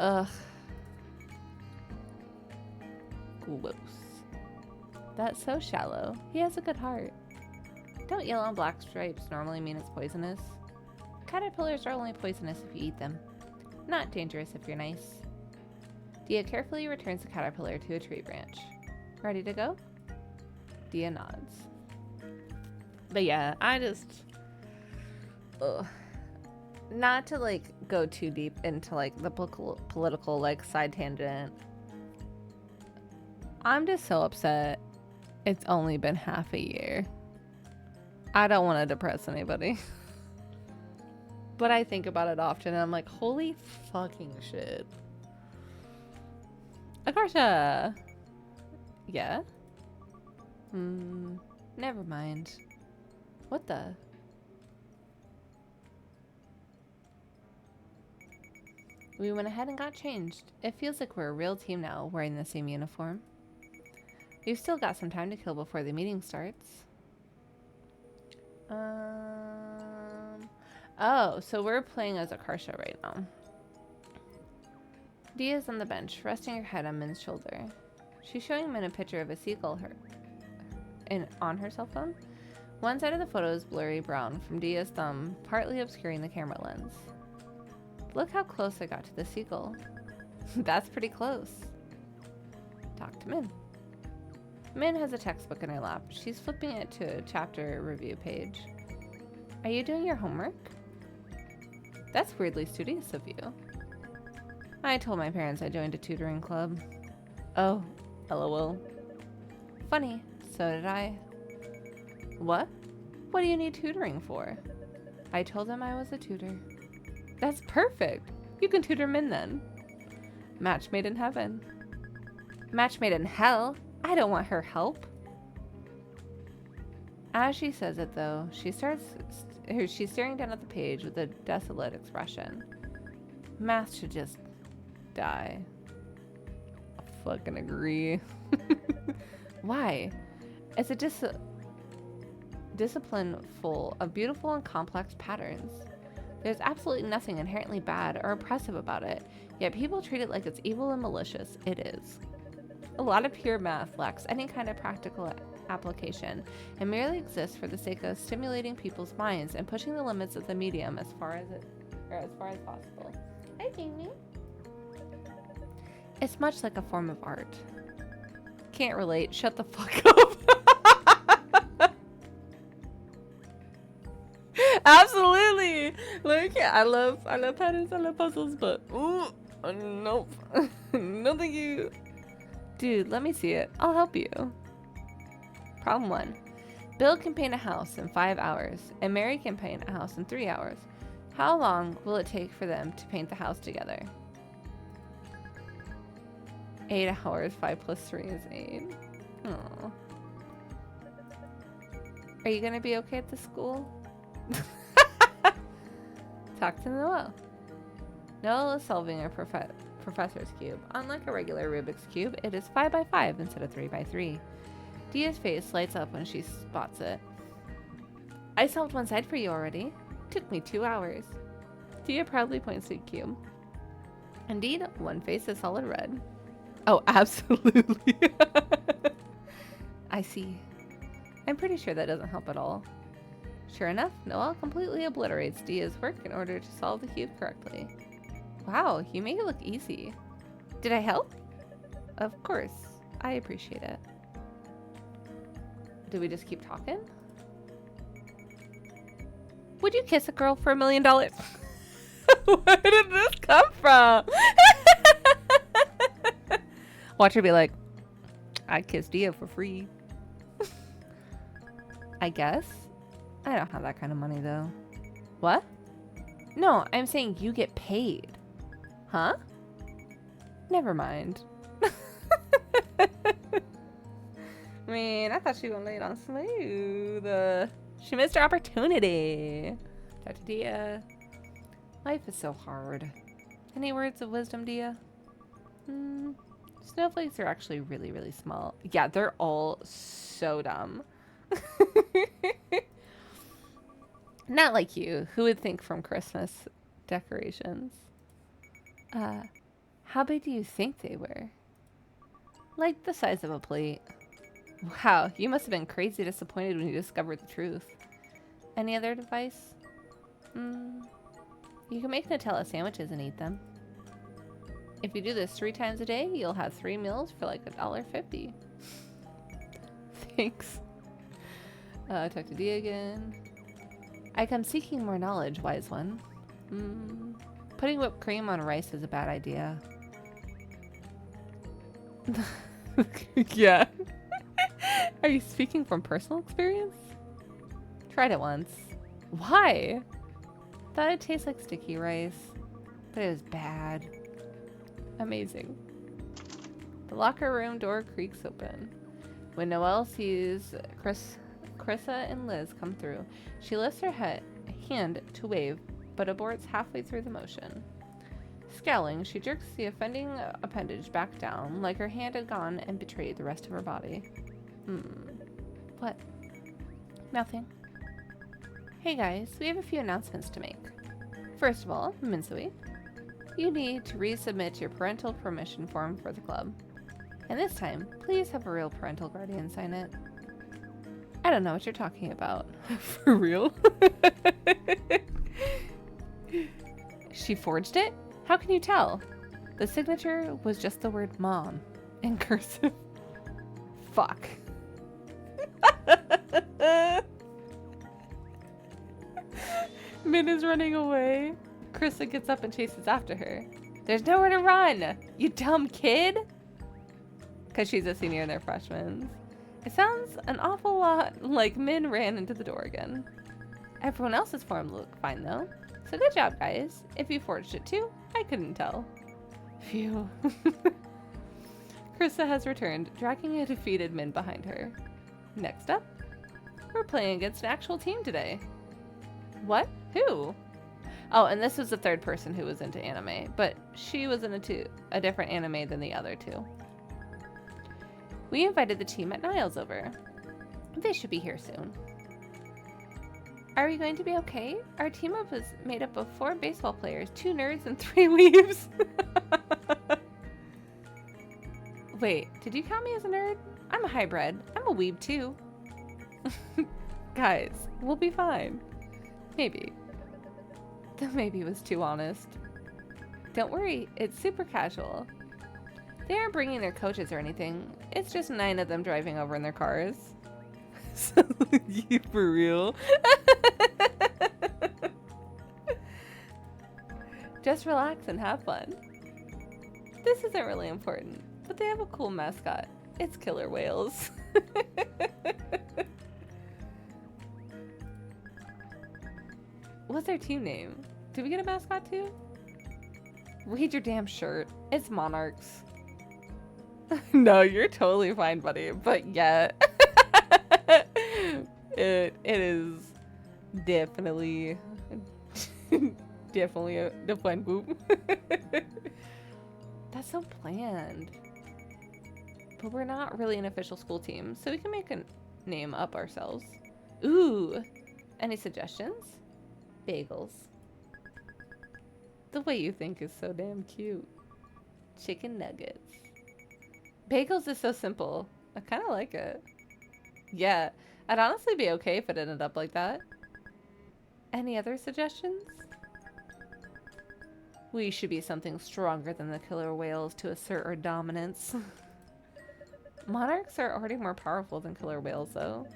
Ugh. Gross. That's so shallow. He has a good heart. Don't yellow and black stripes normally mean it's poisonous? Caterpillars are only poisonous if you eat them. Not dangerous if you're nice. Dia carefully returns the caterpillar to a tree branch. Ready to go? Dia nods. But yeah, I just... Ugh. Not to like go too deep into like the political like side tangent. I'm just so upset it's only been half a year. I don't want to depress anybody. But I think about it often and I'm like, holy fucking shit. Akarsha! Yeah? Never mind. What the? We went ahead and got changed. It feels like we're a real team now, wearing the same uniform. We've still got some time to kill before the meeting starts. Oh, so we're playing as Akarsha right now. Dia's on the bench, resting her head on Min's shoulder. She's showing Min a picture of a seagull on her cell phone. One side of the photo is blurry brown from Dia's thumb, partly obscuring the camera lens. Look how close I got to the seagull. That's pretty close. Talk to Min. Min has a textbook in her lap. She's flipping it to a chapter review page. Are you doing your homework? That's weirdly studious of you. I told my parents I joined a tutoring club. Oh, LOL. Funny, so did I. What? What do you need tutoring for? I told them I was a tutor. That's perfect. You can tutor Min then. Match made in heaven. Match made in hell? I don't want her help. As she says it though, she's staring down at the page with a desolate expression. Math should just die. I fucking agree. Why? It's a discipline full of beautiful and complex patterns. There's absolutely nothing inherently bad or oppressive about it, yet people treat it like it's evil and malicious. It is. A lot of pure math lacks any kind of practical application and merely exists for the sake of stimulating people's minds and pushing the limits of the medium as far as possible. Hi, Jamie. It's much like a form of art. Can't relate. Shut the fuck up. Absolutely. Like, I love patterns, I love puzzles, but ooh, nope. No, thank you. Dude, let me see it. I'll help you. Problem 1. Bill can paint a house in 5 hours, and Mary can paint a house in 3 hours. How long will it take for them to paint the house together? 8 hours. 5 plus 3 is 8. Aww. Are you gonna be okay at the school? Talk to Noelle. Noelle is solving a professor's cube. Unlike a regular Rubik's Cube, it is 5 by 5 instead of 3 by 3. Dia's face lights up when she spots it. I solved one side for you already. Took me 2 hours. Dia proudly points to the cube. Indeed, one face is solid red. Oh, absolutely. I see. I'm pretty sure that doesn't help at all. Sure enough, Noelle completely obliterates Dia's work in order to solve the cube correctly. Wow, you make it look easy. Did I help? Of course. I appreciate it. Do we just keep talking? Would you kiss a girl for $1 million? Where did this come from? Watch her be like, I kissed Dia for free. I guess. I don't have that kind of money though. What? No, I'm saying you get paid. Huh? Never mind. I mean, I thought she was gonna lay it on smooth. She missed her opportunity. Dr. Dia. Life is so hard. Any words of wisdom, Dia? Snowflakes are actually really, really small. Yeah, they're all so dumb. Not like you. Who would think from Christmas decorations? How big do you think they were? Like the size of a plate. Wow, you must have been crazy disappointed when you discovered the truth. Any other advice? You can make Nutella sandwiches and eat them. If you do this 3 times a day, you'll have 3 meals for like $1.50. Thanks. Talk to Dia again. I come seeking more knowledge, wise one. Putting whipped cream on rice is a bad idea. Yeah. Are you speaking from personal experience? Tried it once. Why? Thought it tastes like sticky rice, but it was bad. Amazing. The locker room door creaks open. When Noelle sees Carissa and Liz come through, she lifts her hand to wave, but aborts halfway through the motion. Scowling, she jerks the offending appendage back down, like her hand had gone and betrayed the rest of her body. What? Nothing. Hey guys, we have a few announcements to make. First of all, Minsui, you need to resubmit your parental permission form for the club. And this time, please have a real parental guardian sign it. I don't know what you're talking about. For real? She forged it? How can you tell? The signature was just the word mom in cursive. Fuck. Min is running away. Carissa gets up and chases after her. There's nowhere to run, you dumb kid! Because she's a senior and they're freshmen. It sounds an awful lot like Min ran into the door again. Everyone else's forms look fine though. So good job, guys. If you forged it too, I couldn't tell. Phew. Carissa has returned, dragging a defeated Min behind her. Next up, we're playing against an actual team today. What? Who? Oh, and this was the third person who was into anime, but she was into a different anime than the other two. We invited the team at Niles over. They should be here soon. Are we going to be okay? Our team up is made up of 4 baseball players, 2 nerds, and 3 weebs. Wait, did you count me as a nerd? I'm I'm a hybrid. I'm a weeb too. Guys, we'll be fine. Maybe. The maybe was too honest. Don't worry, it's super casual. They aren't bringing their coaches or anything. It's just 9 of them driving over in their cars. You for real? Just relax and have fun. This isn't really important, but they have a cool mascot. It's killer whales. What's their team name? Did we get a mascot too? Read your damn shirt. It's Monarchs. No, you're totally fine, buddy. But yeah, it is definitely definitely a fun boop. That's so bland. But we're not really an official school team, so we can make a name up ourselves. Ooh, any suggestions? Bagels. The way you think is so damn cute. Chicken nuggets. Bagels is so simple. I kind of like it. Yeah, I'd honestly be okay if it ended up like that. Any other suggestions? We should be something stronger than the killer whales to assert our dominance. Monarchs are already more powerful than killer whales, though.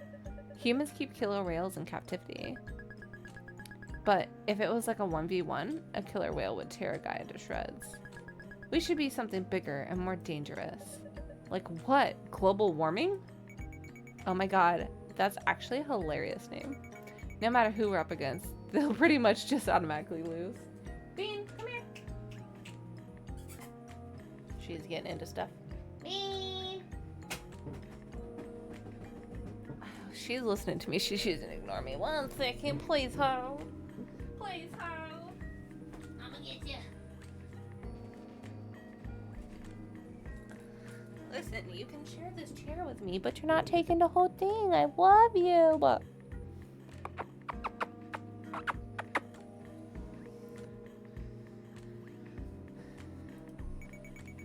Humans keep killer whales in captivity. But if it was like a 1v1, a killer whale would tear a guy into shreds. We should be something bigger and more dangerous. Like what? Global warming? Oh my god, that's actually a hilarious name. No matter who we're up against, they'll pretty much just automatically lose. Bean, come here. She's getting into stuff. Bean! She's listening to me. She doesn't ignore me. 1 second, please, ho. Please, ho. I'm gonna get you. Listen, you can share this chair with me, but you're not taking the whole thing. I love you.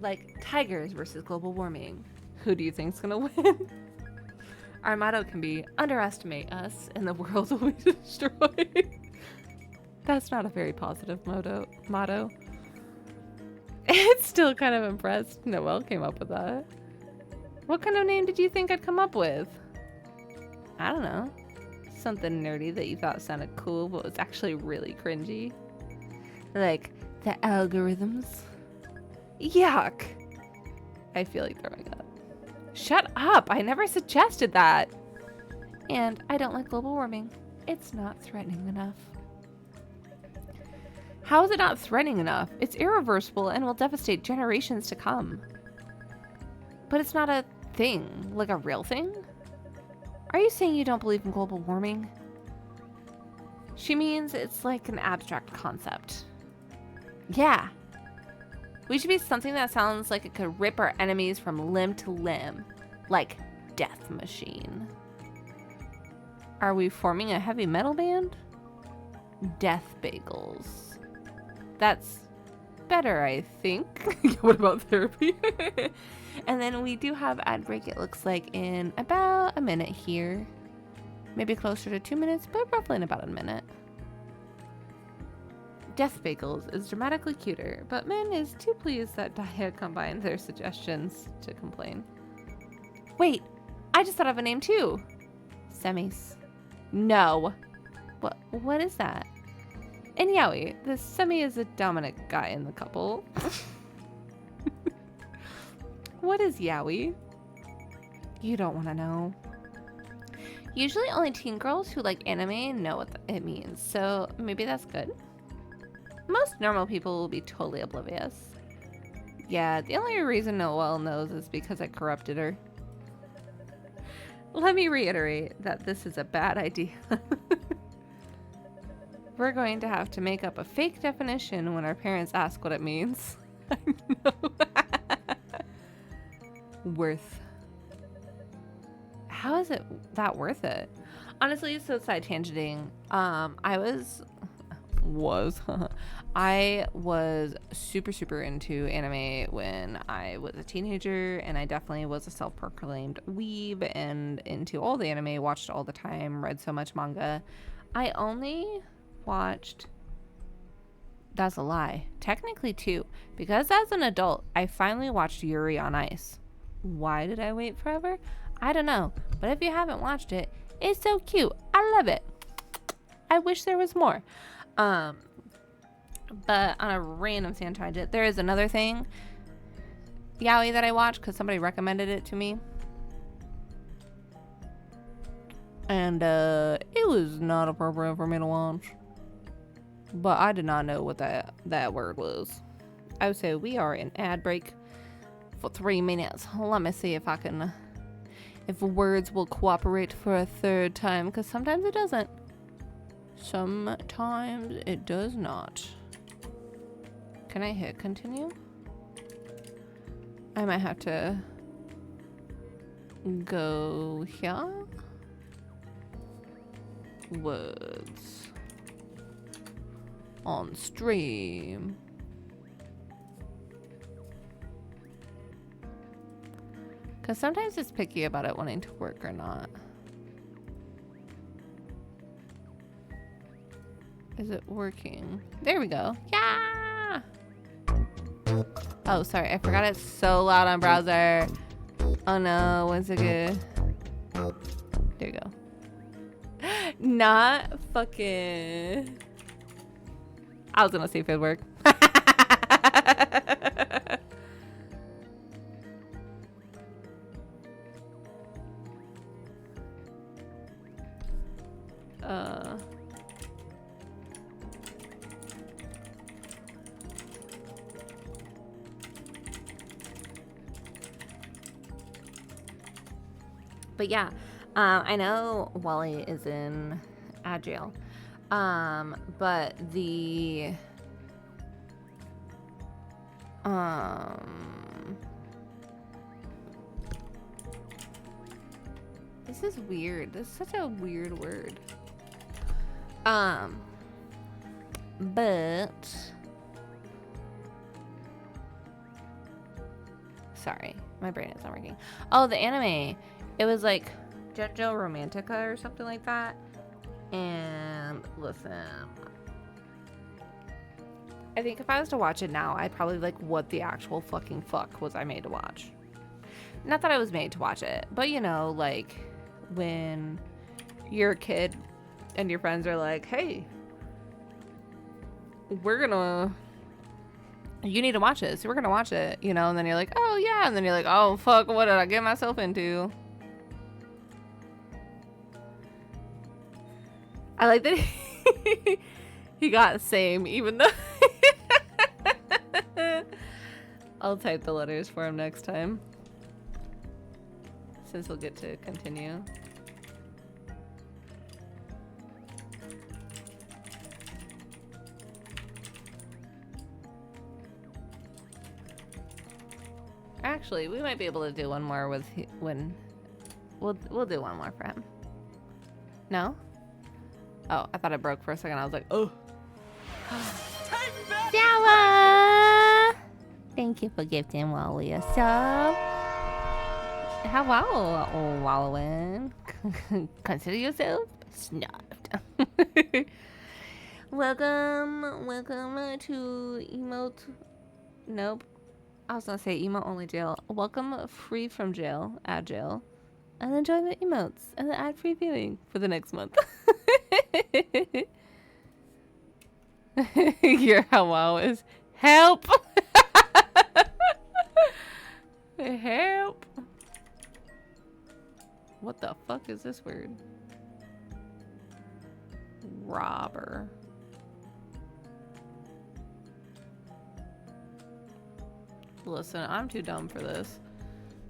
Like, tigers versus global warming. Who do you think's gonna win? Our motto can be, underestimate us and the world will be destroyed. That's not a very positive motto. It's still kind of impressed Noelle came up with that. What kind of name did you think I'd come up with? I don't know. Something nerdy that you thought sounded cool but was actually really cringy. Like, the algorithms. Yuck. I feel like throwing up. Shut up! I never suggested that! And I don't like global warming. It's not threatening enough. How is it not threatening enough? It's irreversible and will devastate generations to come. But it's not a thing, like a real thing? Are you saying you don't believe in global warming? She means it's like an abstract concept. Yeah. We should be something that sounds like it could rip our enemies from limb to limb. Like Death Machine. Are we forming a heavy metal band? Death Bagels. That's better, I think. What about therapy? And then we do have ad break, it looks like, in about a minute here. Maybe closer to 2 minutes, but roughly in about a minute. Death Bagels is dramatically cuter, but Min is too pleased that Daya combined their suggestions to complain. Wait, I just thought of a name too. Semis. No. What is that? And Yaoi, the Semi is a dominant guy in the couple. What is Yaoi? You don't want to know. Usually only teen girls who like anime know what it means, so maybe that's good. Most normal people will be totally oblivious. Yeah, the only reason Noelle knows is because I corrupted her. Let me reiterate that this is a bad idea. We're going to have to make up a fake definition when our parents ask what it means. I know. Worth. How is it that worth it? Honestly, so side tangenting. I was was. I was super into anime when I was a teenager, and I definitely was a self-proclaimed weeb and into all the anime, watched all the time, read so much manga. I only watched, that's a lie, technically two, because as an adult, I finally watched Yuri on Ice. Why did I wait forever? I don't know, but if you haven't watched it, it's so cute. I love it. I wish there was more. But on a random sand tangent, there is another thing, yaoi, that I watched because somebody recommended it to me. And it was not appropriate for me to watch. But I did not know what that word was. Oh, so we are in ad break for 3 minutes. Let me see if I can, if words will cooperate for a third time, because sometimes it doesn't. Sometimes it does not. Can I hit continue? I might have to go here. Words on stream. Because sometimes it's picky about it wanting to work or not. Is it working? There we go. Yeah! Oh, sorry. I forgot it's so loud on browser. Oh no. When's it good? There you go. Not fucking... I was gonna see if it'd work. But yeah, I know Wally is in jail. But the this is weird. This is such a weird word. But sorry, my brain is not working. Oh, the anime. It was like JoJo Romantica or something like that. And listen, I think if I was to watch it now, I'd probably be like, what the actual fucking fuck was I made to watch? Not that I was made to watch it, but you know, like when you're a kid and your friends are like, hey, you need to watch this. We're gonna watch it, you know, and then you're like, oh yeah, and then you're like, oh fuck, what did I get myself into? I like that he got the same, even though I'll type the letters for him next time, since we'll get to continue. Actually, we might be able to do one more with when we'll do one more for him. No? Oh, I thought it broke for a second. I was like, oh. Sawa! Thank you for gifting Wally a sub. Hello, Wallowin. Consider yourself snubbed. Welcome to emote. Nope. I was gonna say emote only jail. Welcome free from jail, ad jail. And enjoy the emotes and the ad-free viewing for the next month. Your wow is help. Help. What the fuck is this word? Robber. Listen, I'm too dumb for this.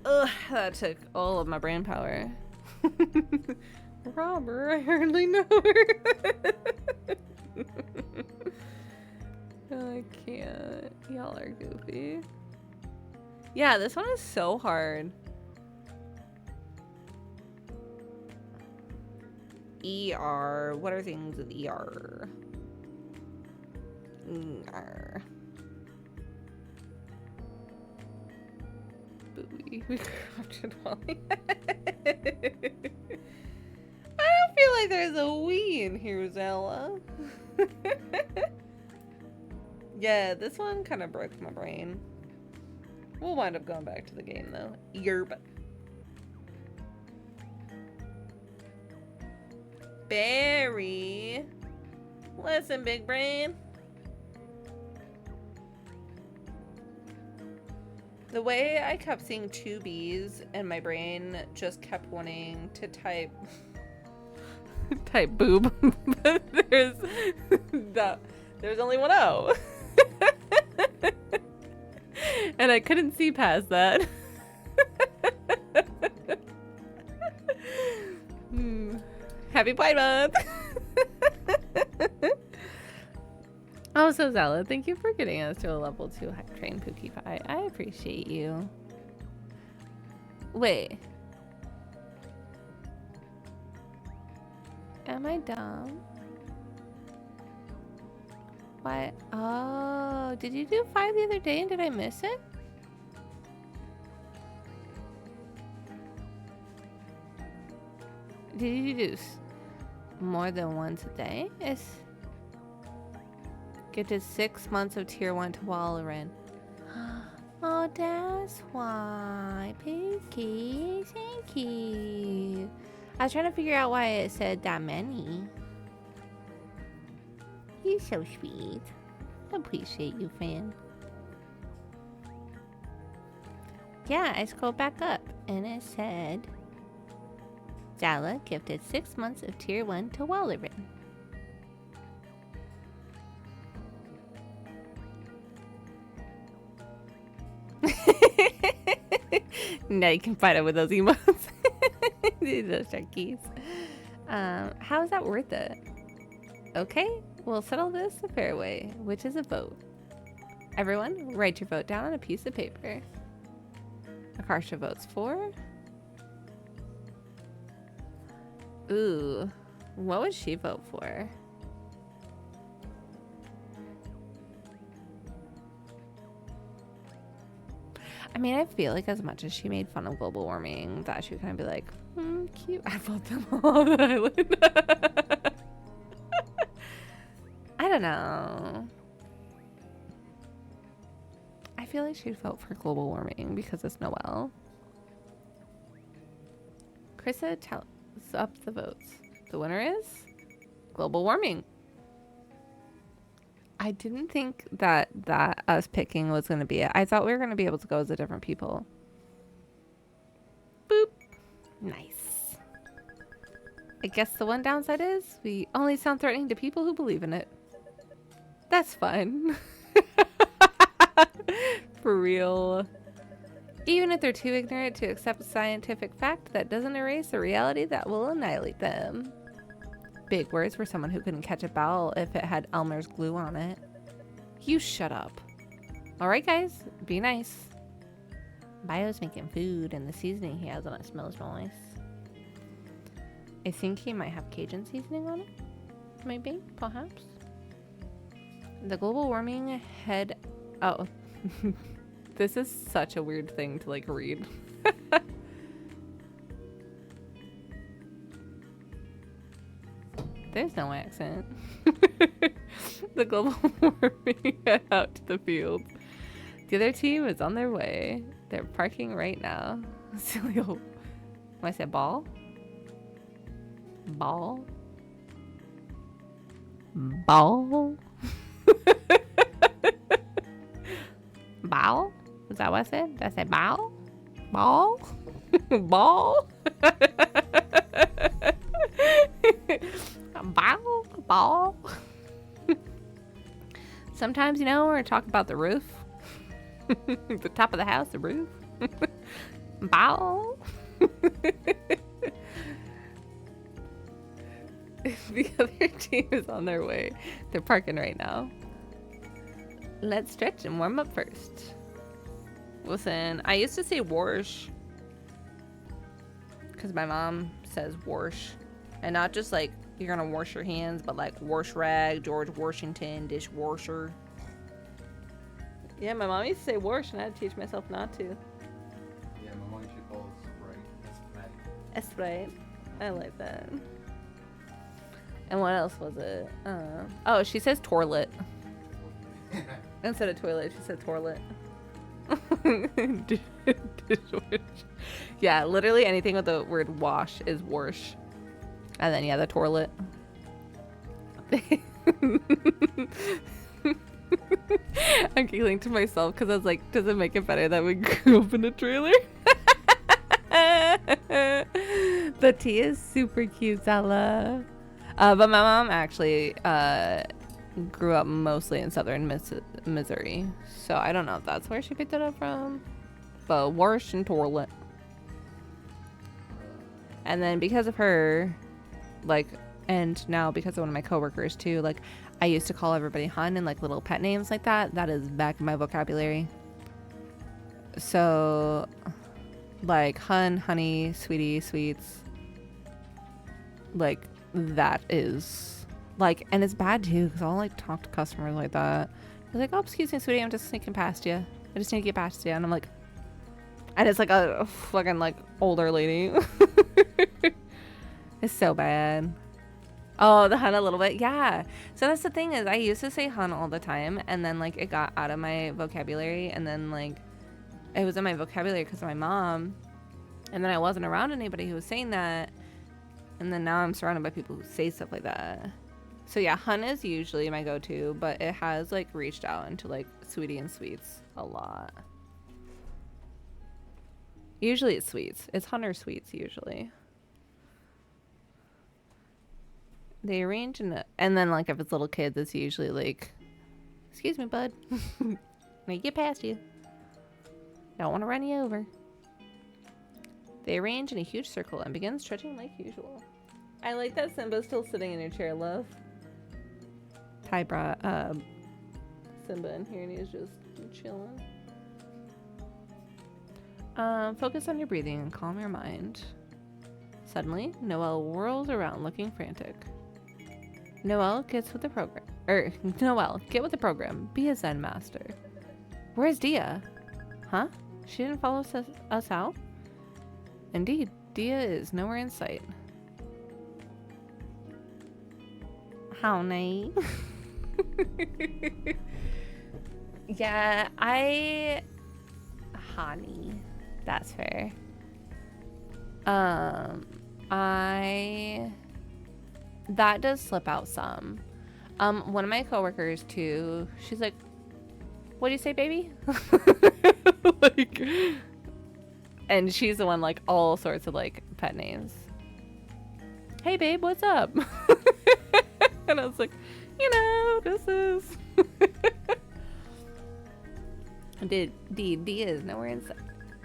Ugh, that took all of my brain power. Robber, I hardly know her. I can't. Y'all are goofy. Yeah, this one is so hard. ER. What are things with ER? Arr. Booey. We corrupted Wally. I don't feel like there's a we in here, Zella. Yeah, this one kind of broke my brain. We'll wind up going back to the game though. Yerp. Barry. Listen, big brain. The way I kept seeing 2 B's and my brain just kept wanting to type boob. But there's only one O. And I couldn't see past that. Happy Pride Month! Oh, so Zella, thank you for getting us to a level 2 hype train, Pookie Pie. I appreciate you. Wait. Am I dumb? What? Oh, did you do 5 the other day and did I miss it? Did you do more than once a day? Get to 6 months of tier 1 to Walleran. Oh, that's why. Pookie, thank you. I was trying to figure out why it said that many. You're so sweet. I appreciate you, fan. Yeah, I scrolled back up and it said Zala gifted 6 months of tier 1 to Walleran. Now you can fight it with those emotes. Those junkies. How is that worth it? Okay, we'll settle this the fair way, which is a vote. Everyone, write your vote down on a piece of paper. Akarsha votes for. Ooh, what would she vote for? I mean, I feel like as much as she made fun of global warming, that she would kind of be like, cute. I vote them all on the island. I don't know. I feel like she'd vote for global warming because it's Noelle. Krista tells up the votes. The winner is global warming. I didn't think that us picking was going to be it. I thought we were going to be able to go as a different people. Boop. Nice. I guess the one downside is we only sound threatening to people who believe in it. That's fun. For real. Even if they're too ignorant to accept a scientific fact, that doesn't erase the reality that will annihilate them. Big words for someone who couldn't catch a bowel if it had Elmer's glue on it. You shut up. Alright guys, be nice. Bio's making food and the seasoning he has on it smells nice. I think he might have Cajun seasoning on it. Maybe, perhaps. The global warming head... Oh. This is such a weird thing to like read. There's no accent. The global warming head out to the field. The other team is on their way. They're parking right now. Silly old... When I say ball? Ball? Ball? Ball? Is that what I said? Did I say ball? Ball? Ball? Ball? Ball? Sometimes, you know, we're talking about the roof. The top of the house, the roof. Ball? The other team is on their way. They're parking right now. Let's stretch and warm up first. Listen, I used to say warsh because my mom says warsh and not just like you're gonna wash your hands, but like wash rag, George Washington, dishwasher. Yeah, my mom used to say wash, and I had to teach myself not to. Yeah, my mom used to call it Sprite. That's right. I like that. And what else was it? Oh, she says toilet. Instead of toilet, she said toilet. Yeah, literally anything with the word wash is wash. And then, yeah, the toilet. I'm giggling to myself because I was like, does it make it better that we grew up in a trailer? The tea is super cute, Zella. But my mom actually grew up mostly in southern Missouri. So I don't know if that's where she picked it up from. But wash and toilet. And then because of her, like, and now because of one of my coworkers too, like, I used to call everybody hun and like little pet names like that. That is back in my vocabulary. So, like, hun, honey, sweetie, sweets. Like, that is, like, and it's bad too because I'll like talk to customers like that. They're like, oh, excuse me, sweetie, I'm just sneaking past you. I just need to get past you. And I'm like, and it's like a fucking like older lady. It's so bad. Oh, the hun a little bit. Yeah. So that's the thing is I used to say hun all the time. And then like it got out of my vocabulary. And then like it was in my vocabulary because of my mom. And then I wasn't around anybody who was saying that. And then now I'm surrounded by people who say stuff like that. So yeah, hun is usually my go-to. But it has like reached out into like sweetie and sweets a lot. Usually it's sweets. It's hun or sweets usually. They arrange and then like if it's little kids, it's usually like, excuse me, bud. Let me get past you. Don't want to run you over. They arrange in a huge circle and begin stretching like usual. I like that Simba's still sitting in your chair, love. Ty brought Simba in here and he's just chilling. Focus on your breathing and calm your mind. Suddenly, Noelle whirls around looking frantic. Noelle gets with the program. Noelle, get with the program. Be a Zen master. Where's Dia? Huh? She didn't follow us out? Indeed, Dia is nowhere in sight. Honey. Yeah, honey. That's fair. That does slip out some. One of my coworkers too, she's like, what do you say, baby? Like, and she's the one like all sorts of like pet names. Hey babe, what's up? And I was like, you know, this is Dia is nowhere in sight.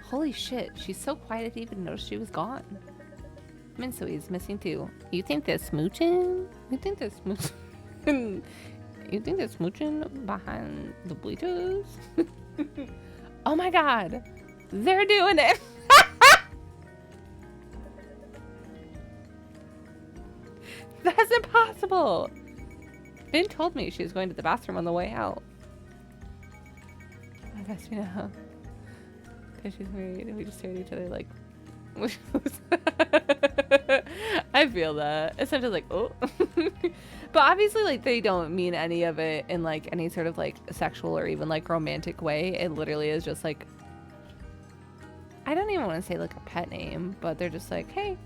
Holy shit, she's so quiet I didn't even notice she was gone. Minsui's missing too. You think they're smooching? You think they're smooching? You think they're smooching behind the bleachers? Oh my god. They're doing it. That's impossible. Finn told me she was going to the bathroom on the way out. I guess we know. Because she's married and we just stare at each other like... I feel that. It's sometimes like, oh. But obviously, like, they don't mean any of it in, like, any sort of, like, sexual or even, like, romantic way. It literally is just, like... I don't even want to say, like, a pet name, but they're just like, hey.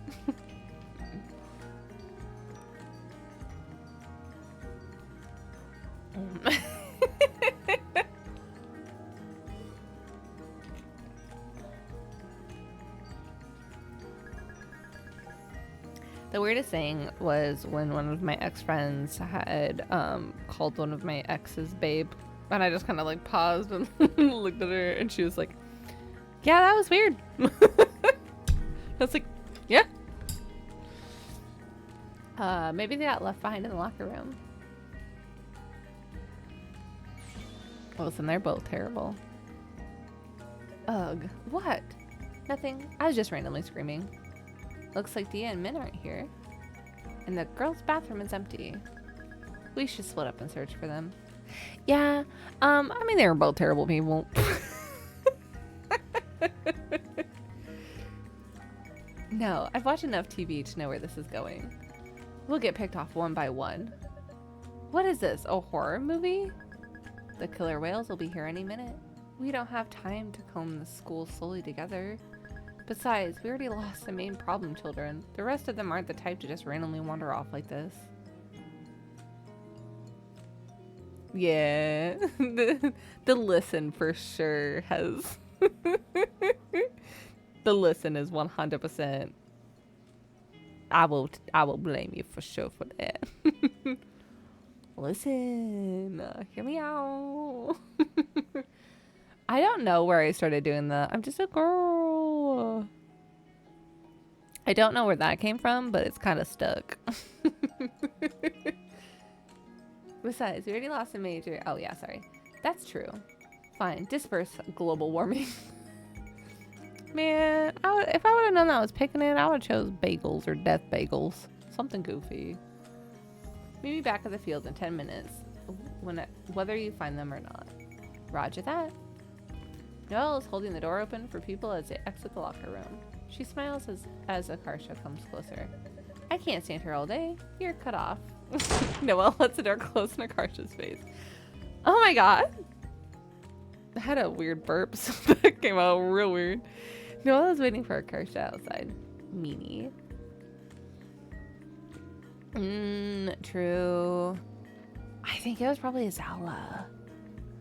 The weirdest thing was when one of my ex-friends had called one of my exes babe, and I just kind of like paused and looked at her, and she was like, yeah, that was weird. I was like, yeah. Maybe they got left behind in the locker room. Listen, they're both terrible. Ugh, what? Nothing. I was just randomly screaming. Looks like Dia and Min aren't here. And the girls' bathroom is empty. We should split up and search for them. Yeah, I mean, they were both terrible people. No, I've watched enough TV to know where this is going. We'll get picked off one by one. What is this, a horror movie? The killer whales will be here any minute. We don't have time to comb the school slowly together. Besides, we already lost the main problem children. The rest of them aren't the type to just randomly wander off like this. Yeah, the listen for sure has... The listen is 100%. I will blame you for sure for that. Listen, hear me out. I don't know where I started doing that. I'm just a girl. I don't know where that came from, but it's kind of stuck. Besides, we already lost a major... Oh, yeah, sorry. That's true. Fine. Disperse global warming. Man, if I would have known that I was picking it, I would have chose bagels or death bagels. Something goofy. Meet me back at the field in 10 minutes, whether you find them or not. Roger that. Noelle is holding the door open for people as they exit the locker room. She smiles as Akarsha comes closer. I can't stand here all day. You're cut off. Noelle lets the door close in Akarsha's face. Oh my god! I had a weird burp, so that came out real weird. Noelle is waiting for Akarsha outside. Meanie. True. I think it was probably Zala.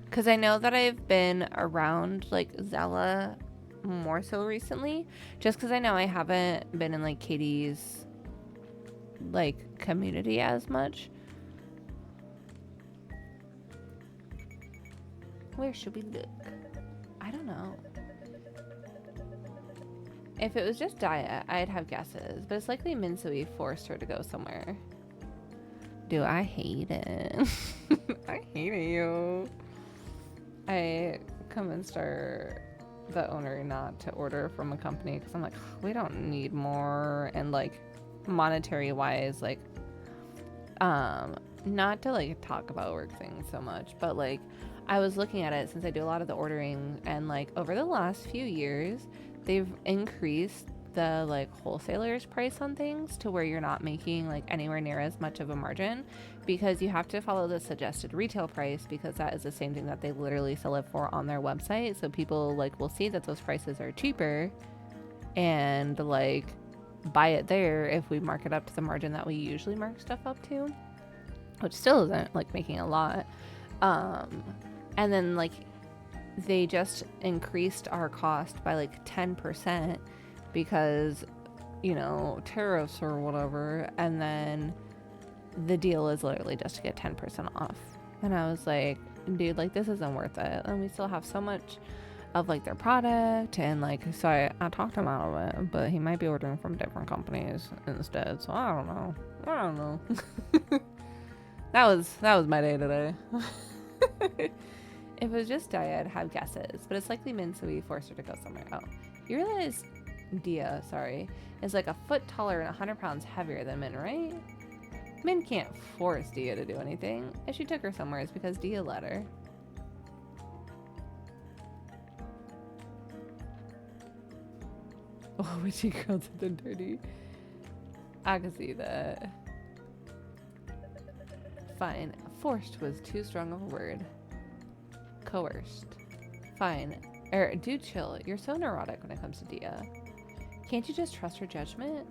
Because I know that I've been around, like, Zala more so recently. Just because I know I haven't been in, like, Katie's, like, community as much. Where should we look? I don't know. If it was just Daya, I'd have guesses. But it's likely Minsui forced her to go somewhere. Dude, I hate it. I hate you. I convinced the owner not to order from a company because I'm like, we don't need more. And like, monetary wise, like, not to like talk about work things so much, but like, I was looking at it since I do a lot of the ordering, and like over the last few years, they've increased the like wholesalers price on things to where you're not making like anywhere near as much of a margin, because you have to follow the suggested retail price, because that is the same thing that they literally sell it for on their website. So people like will see that those prices are cheaper and like buy it there if we mark it up to the margin that we usually mark stuff up to, which still isn't like making a lot. And then like they just increased our cost by like 10% because, you know, tariffs or whatever. And then the deal is literally just to get 10% off. And I was like, dude, like this isn't worth it. And we still have so much of like their product, and like, so I talked him out of it, but he might be ordering from different companies instead. So I don't know. That was my day today. If it was just Daya, I'd have guesses, but it's likely Minsui forced her to go somewhere. Oh, you realize Dia, sorry, is like a foot taller and 100 pounds heavier than Min, right? Min can't force Dia to do anything. If she took her somewhere, it's because Dia let her. Oh, witchy girl did them dirty. I can see that. Fine. Forced was too strong of a word. Coerced. Fine. Do chill. You're so neurotic when it comes to Dia. Can't you just trust her judgment?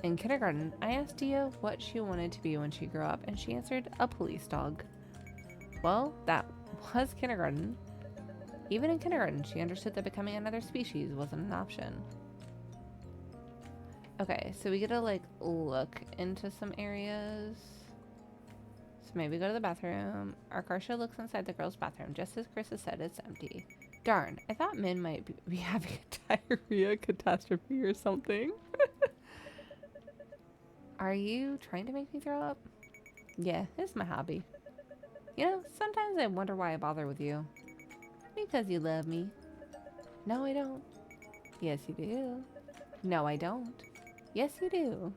In kindergarten, I asked Dia what she wanted to be when she grew up, and she answered, a police dog. Well, that was kindergarten. Even in kindergarten, she understood that becoming another species wasn't an option. Okay, so we gotta, like, look into some areas. So maybe go to the bathroom. Akarsha looks inside the girls' bathroom. Just as Chris has said, it's empty. Darn, I thought Min might be having a diarrhea catastrophe or something. Are you trying to make me throw up? Yeah, it's my hobby. You know, sometimes I wonder why I bother with you. Because you love me. No, I don't. Yes, you do. No, I don't. Yes, you do.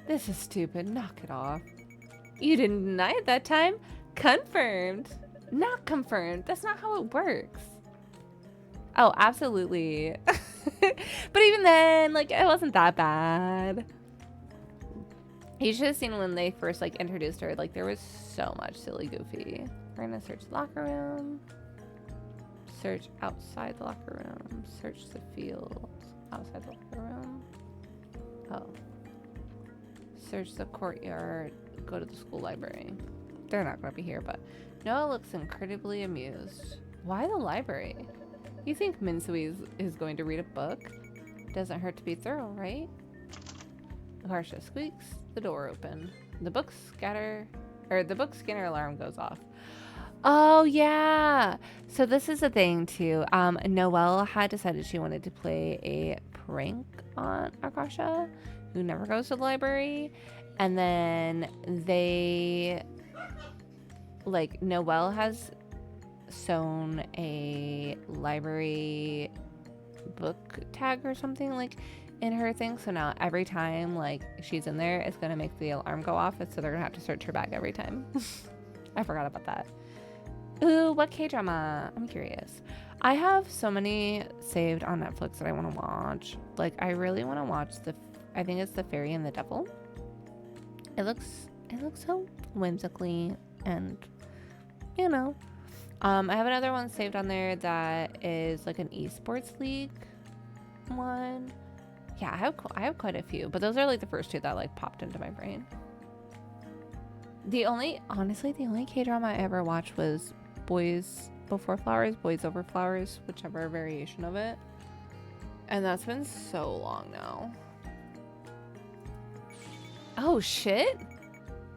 This is stupid. Knock it off. You didn't deny it that time. Confirmed. Not confirmed. That's not how it works. Oh, absolutely. But even then, like, it wasn't that bad. You should have seen when they first, like, introduced her. Like, there was so much silly goofy. We're gonna search the locker room. Search outside the locker room. Search the field outside the locker room. Oh. Search the courtyard. Go to the school library. They're not gonna be here, but Noah looks incredibly amused. Why the library? You think Minsui is going to read a book? Doesn't hurt to be thorough, right? Harsha squeaks. The door open. The book scanner alarm goes off. Oh yeah. So this is a thing too. Noelle had decided she wanted to play a prank on Akarsha, who never goes to the library, and then Noelle has sewn a library book tag or something like in her thing, so now every time like she's in there, it's gonna make the alarm go off, and so they're gonna have to search her bag every time. I forgot about that. Ooh, what K-drama? I'm curious. I have so many saved on Netflix that I want to watch. Like, I really want to watch I think it's The Fairy and the Devil. It looks so whimsically and, you know. I have another one saved on there that is like an esports league one. Yeah, I have quite a few, but those are like the first two that like popped into my brain. Honestly, the only K-drama I ever watched was Boys Before Flowers, Boys Over Flowers, whichever variation of it. And that's been so long now. Oh shit!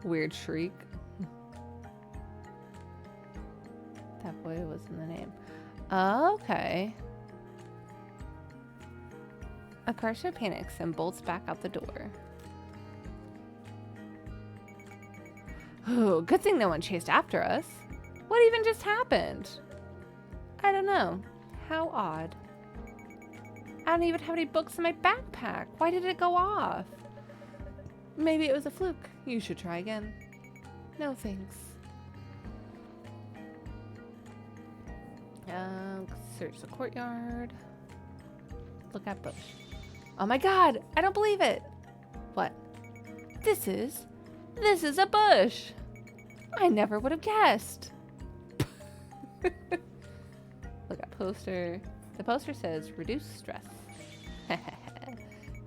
Weird shriek. That boy was in the name. Okay. Akarsha panics and bolts back out the door. Oh, good thing no one chased after us. What even just happened? I don't know. How odd. I don't even have any books in my backpack. Why did it go off? Maybe it was a fluke. You should try again. No thanks. Search the courtyard. Look at bush. Oh my god! I don't believe it! What? This is a bush! I never would have guessed. Look at poster. The poster says, reduce stress.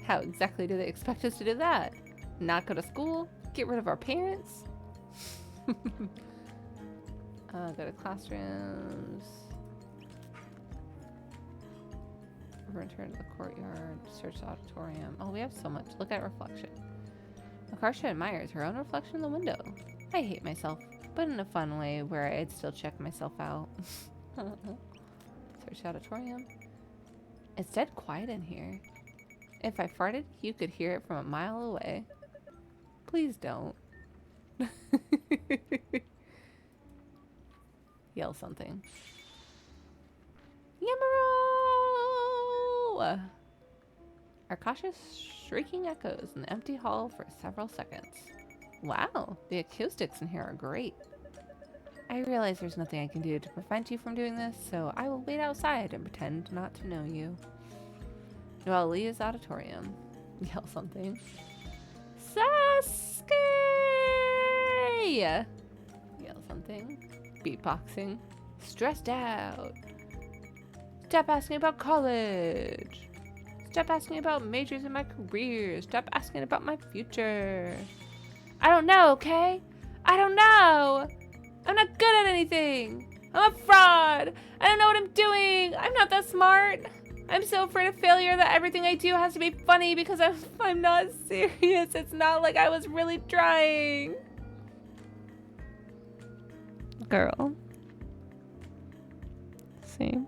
How exactly do they expect us to do that? Not go to school? Get rid of our parents? Go to classrooms. Return to the courtyard. Search the auditorium. Oh, we have so much. Look at reflection. Akarsha admires her own reflection in the window. I hate myself, but in a fun way where I'd still check myself out. Search the auditorium. It's dead quiet in here. If I farted, you could hear it from a mile away. Please don't. Yell something. Yamaro! Arkasha's shrieking echoes in the empty hall for several seconds. Wow, the acoustics in here are great. I realize there's nothing I can do to prevent you from doing this, so I will wait outside and pretend not to know you. Noelle leaves the auditorium. Yell something. Sasuke! Yell something. Beatboxing. Stressed out. Stop asking about college. Stop asking about majors in my career. Stop asking about my future. I don't know, okay? I don't know. I'm not good at anything. I'm a fraud. I don't know what I'm doing. I'm not that smart. I'm so afraid of failure that everything I do has to be funny because I'm not serious. It's not like I was really trying. Girl. Same.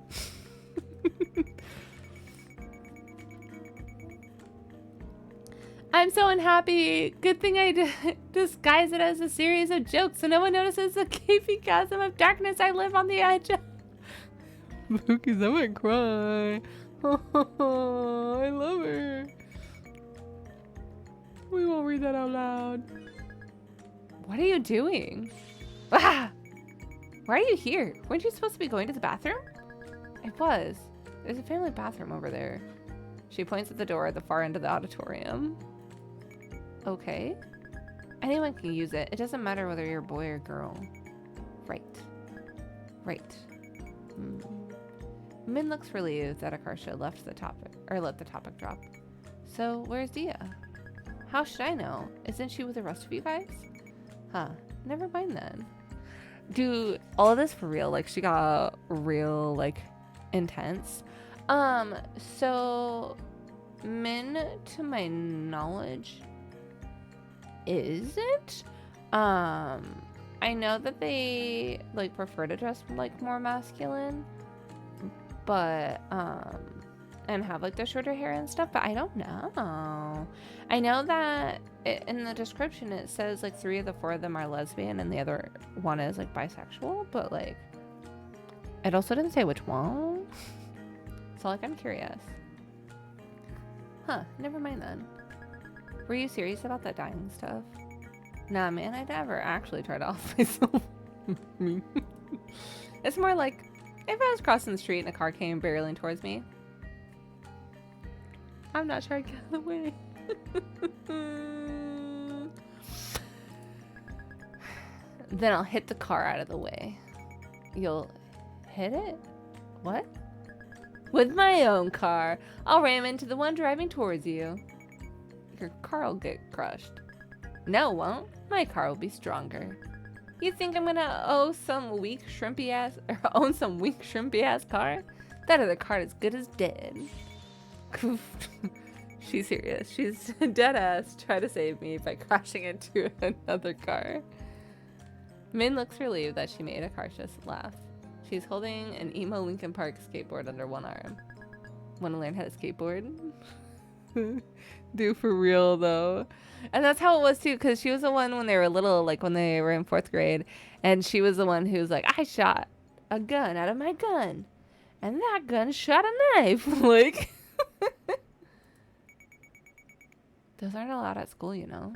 I'm so unhappy. Good thing I disguise it as a series of jokes so no one notices the gaping chasm of darkness I live on the edge of. Lucas, I might cry. I love her. We won't read that out loud. What are you doing? Ah! Why are you here? Weren't you supposed to be going to the bathroom? I was. There's a family bathroom over there. She points at the door at the far end of the auditorium. Okay. Anyone can use it. It doesn't matter whether you're a boy or girl. Right. Right. Min looks relieved that Akarsha left the topic, or let the topic drop. So, where's Dia? How should I know? Isn't she with the rest of you guys? Huh. Never mind then. Do all of this for real. Like, she got real, like, intense. So, Min, to my knowledge, isn't. I know that they, like, prefer to dress, like, more masculine. But, and have, like, the shorter hair and stuff, but I don't know. I know that in the description it says, like, 3 of the 4 of them are lesbian and the other one is, like, bisexual, but, like, it also didn't say which one. So, like, I'm curious. Huh, never mind then. Were you serious about that dying stuff? Nah, man, I never actually tried to off myself. It's more like, if I was crossing the street and a car came barreling towards me, I'm not sure I'd get out of the way. Then I'll hit the car out of the way. You'll hit it? What? With my own car. I'll ram into the one driving towards you. Your car will get crushed. No, it won't. My car will be stronger. You think I'm gonna own some weak shrimpy ass car? That other car is good as dead. She's serious. She's dead ass. Try to save me by crashing into another car. Min looks relieved that she made Akarsha laugh. She's holding an emo Linkin Park skateboard under one arm. Want to learn how to skateboard? Do for real though. And that's how it was too, because she was the one when they were little, like when they were in 4th grade, and she was the one who was like, I shot a gun out of my gun, and that gun shot a knife. Like, those aren't allowed at school, you know.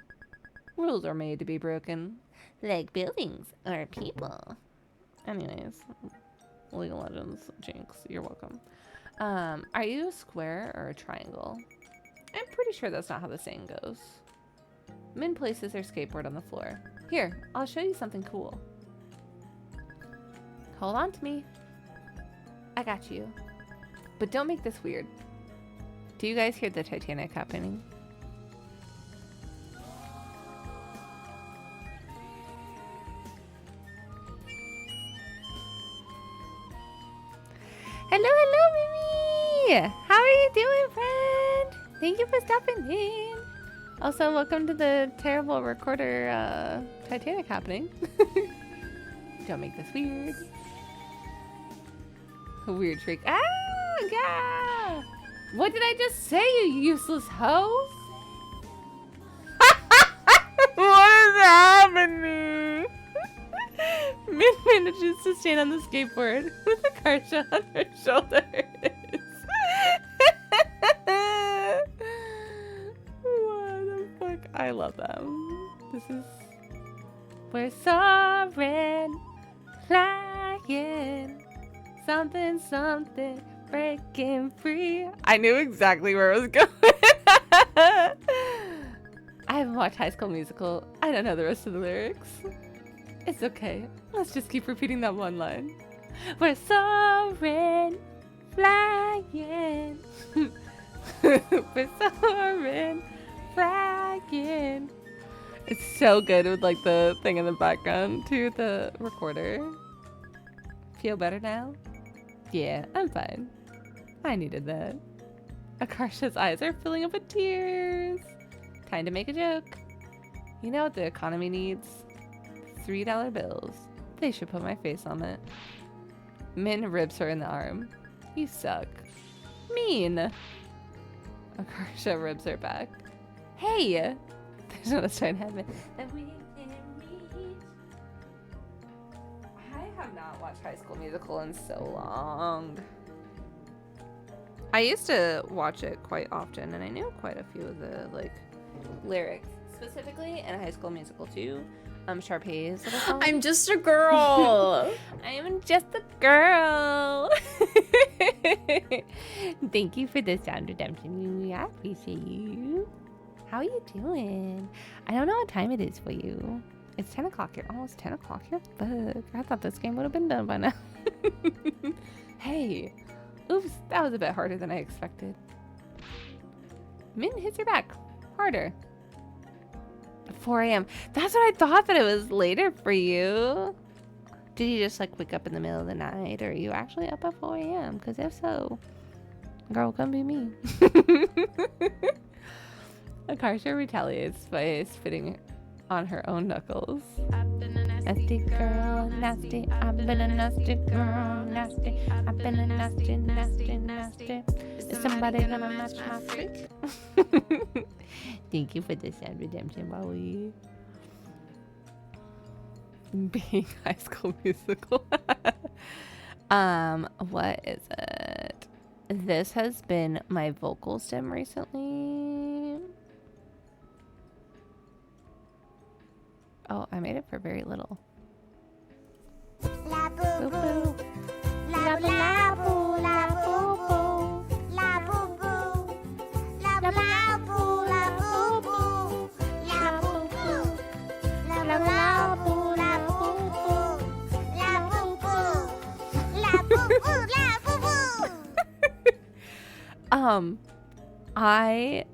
Rules are made to be broken, like buildings or people. Anyways, League of Legends, Jinx, you're welcome. Are you a square or a triangle? I'm pretty sure that's not how the saying goes. Min places her skateboard on the floor. Here, I'll show you something cool. Hold on to me. I got you. But don't make this weird. Do you guys hear the Titanic happening? Hello, hello, Mimi! How are you doing, friend? Thank you for stopping in. Also, welcome to the terrible recorder Titanic happening. Don't make this weird. A weird trick. Ah, yeah! What did I just say, you useless hoe? What is happening? Min manages to stand on the skateboard with a Akarsha on her shoulders. What the fuck? I love them. This is... We're soaring, flying, something, something, breaking free. I knew exactly where it was going. I haven't watched High School Musical. I don't know the rest of the lyrics. It's okay. Let's just keep repeating that one line. We're soaring, flying. We're soaring, flying. It's so good with like the thing in the background to the recorder. Feel better now? Yeah, I'm fine. I needed that. Akarsha's eyes are filling up with tears. Time to make a joke. You know what the economy needs? $3 bills. They should put my face on it. Min ribs her in the arm. You suck. Mean. Akarsha ribs her back. Hey! There's not a sign heaven that we can reach. I have not watched High School Musical in so long. I used to watch it quite often, and I knew quite a few of the like lyrics, specifically in High School Musical 2, Sharpay's little song. I'm just a girl. I'm just a girl. Thank you for the sound redemption. I appreciate you. How are you doing? I don't know what time it is for you. It's 10 o'clock here. Almost 10 o'clock here. Fuck. I thought this game would have been done by now. Hey. Oops. That was a bit harder than I expected. Min hits your back. Harder. 4 a.m. That's what I thought, that it was later for you. Did you just like wake up in the middle of the night, or are you actually up at 4 a.m.? Because if so, girl, come be me. Akarsha retaliates by spitting on her own knuckles. I've been a Nasty girl, nasty. I've been a nasty girl, nasty. I've been a nasty, nasty, nasty. Is somebody gonna match my freak? Thank you for the sad redemption, Bowie. Being High School Musical. What is it? This has been my vocal stem recently. Oh, I made it for very little. La boo Boo boo, boo. la boo la boo, la boo boo, la boo boo, la boo la boo, la boo boo, la boo boo, la boo la boo, la boo boo, la boo boo, la boo boo, la boo boo. I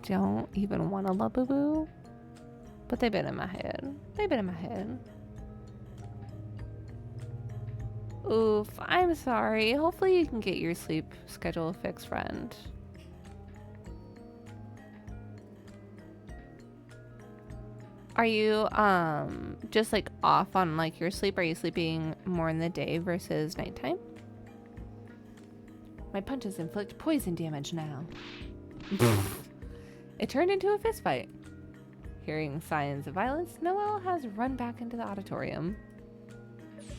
don't even want to love Boo Boo, but they've been in my head. They've been in my head. Oof, I'm sorry. Hopefully you can get your sleep schedule fixed, friend. Are you just like off on like your sleep? Are you sleeping more in the day versus nighttime? My punches inflict poison damage now. It turned into a fist fight. Hearing signs of violence, Noelle has run back into the auditorium.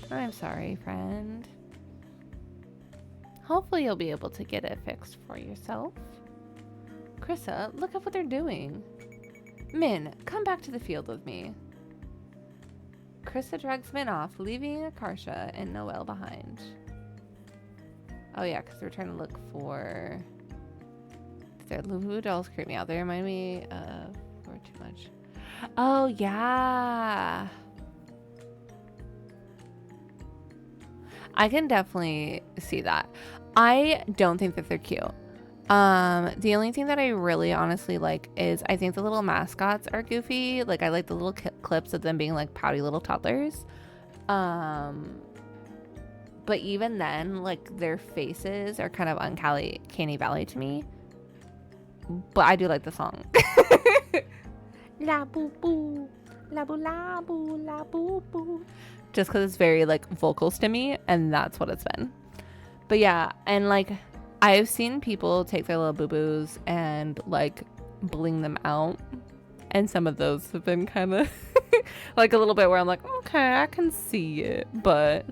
I'm sorry, friend. Hopefully you'll be able to get it fixed for yourself. Krissa, look at what they're doing. Min, come back to the field with me. Krissa drags Min off, leaving Akarsha and Noelle behind. Oh yeah, because we're trying to look for... Their Luvu dolls creep me out. They remind me of... Or too much. Oh yeah. I can definitely see that. I don't think that they're cute. The only thing that I really honestly like is I think the little mascots are goofy. Like I like the little clips of them being like pouty little toddlers. But even then, like their faces are kind of uncanny valley to me. But I do like the song. La boo boo, la boo la boo, la boo boo. Just because it's very like vocals to me, and that's what it's been. But yeah, and like I've seen people take their little boo boos and like bling them out, and some of those have been kind of like a little bit where I'm like, okay, I can see it, but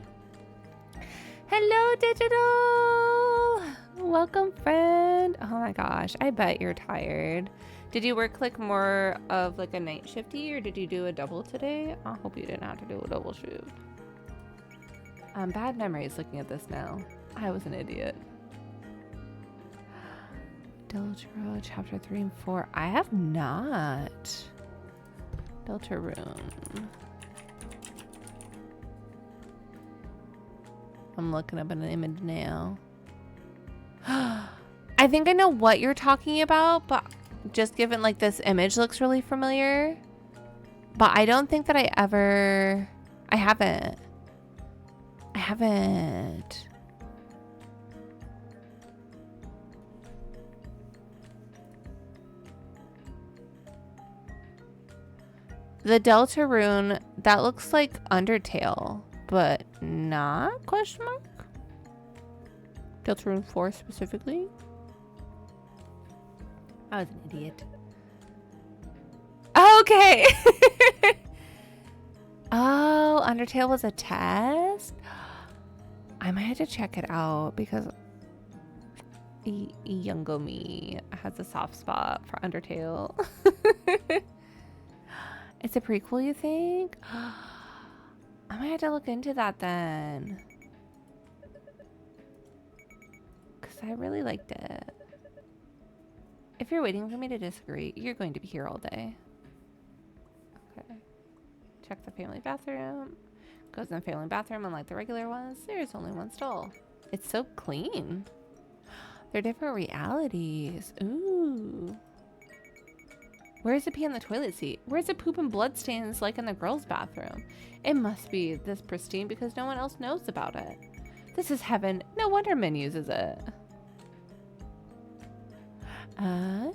hello, digital. Welcome, friend. Oh my gosh, I bet you're tired. Did you work like more of like a night shifty, or did you do a double today? I hope you didn't have to do a double shift. Bad memories looking at this now. I was an idiot. Deltarune chapter 3 and 4. I have not. Deltarune. I'm looking up an image now. I think I know what you're talking about, but just given like this image looks really familiar. But I don't think that I haven't. The Deltarune, that looks like Undertale, but not question mark? Deltarune 4 specifically? I was an idiot. Okay. Oh, Undertale was a test? I might have to check it out because Youngo me has a soft spot for Undertale. It's a prequel, you think? I might have to look into that then. Because I really liked it. If you're waiting for me to disagree, you're going to be here all day. Okay. Check the family bathroom. Goes in the family bathroom, unlike the regular ones, there's only one stall. It's so clean. They're different realities. Ooh. Where's the pee on the toilet seat? Where's the poop and blood stains like in the girls' bathroom? It must be this pristine because no one else knows about it. This is heaven. No wonder Min uses it. Oh.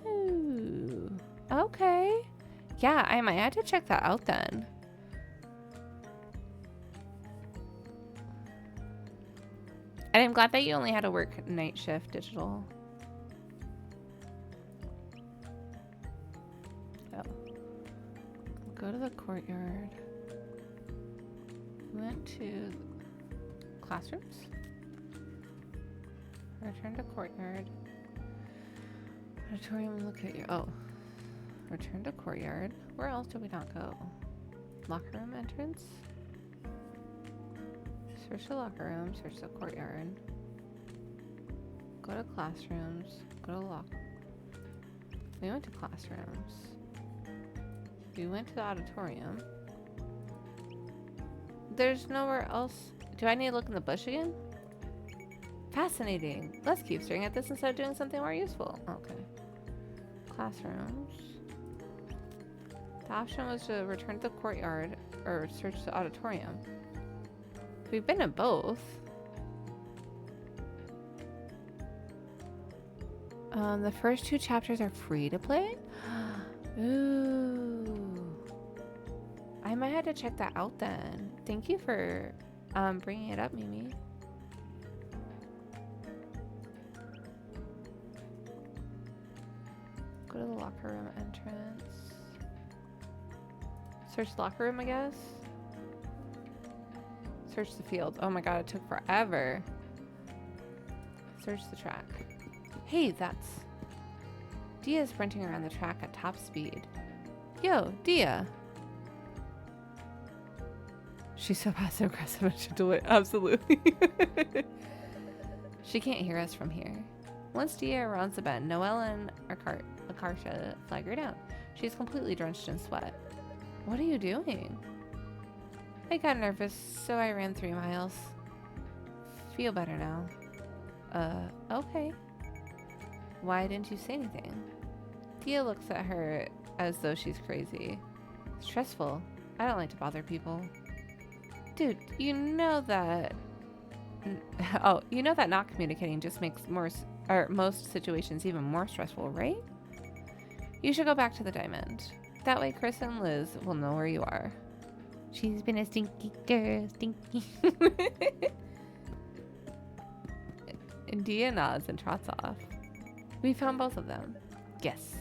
Okay. Yeah, I might have to check that out then. And I'm glad that you only had to work night shift digital. So, go to the courtyard. Went to classrooms. Return to courtyard. Auditorium, look at you. Oh. Return to courtyard. Where else did we not go? Locker room entrance. Search the locker room, search the courtyard. Go to classrooms, go to locker. We went to classrooms. We went to the auditorium. There's nowhere else. Do I need to look in the bush again? Fascinating. Let's keep staring at this instead of doing something more useful. Okay. Classrooms. The option was to return to the courtyard or search the auditorium. We've been in both. The first 2 chapters are free to play? Ooh. I might have to check that out then. Thank you for bringing it up, Mimi. Go to the locker room entrance. Search the locker room, I guess. Search the field. Oh my god, it took forever. Search the track. Hey, that's... Dia sprinting around the track at top speed. Yo, Dia! She's so passive aggressive and she'll do it. Absolutely. She can't hear us from here. Once Dia rounds the bend, Noelle and Akarsha flag her down. She's completely drenched in sweat. What are you doing? I got nervous, so I ran 3 miles. Feel better now. Okay. Why didn't you say anything? Dia looks at her as though she's crazy. Stressful. I don't like to bother people. Dude, you know that... Oh, you know that not communicating just makes most situations even more stressful, right? You should go back to the diamond. That way Chris and Liz will know where you are. She's been a stinky girl, stinky. And Dia nods and trots off. We found both of them. Yes.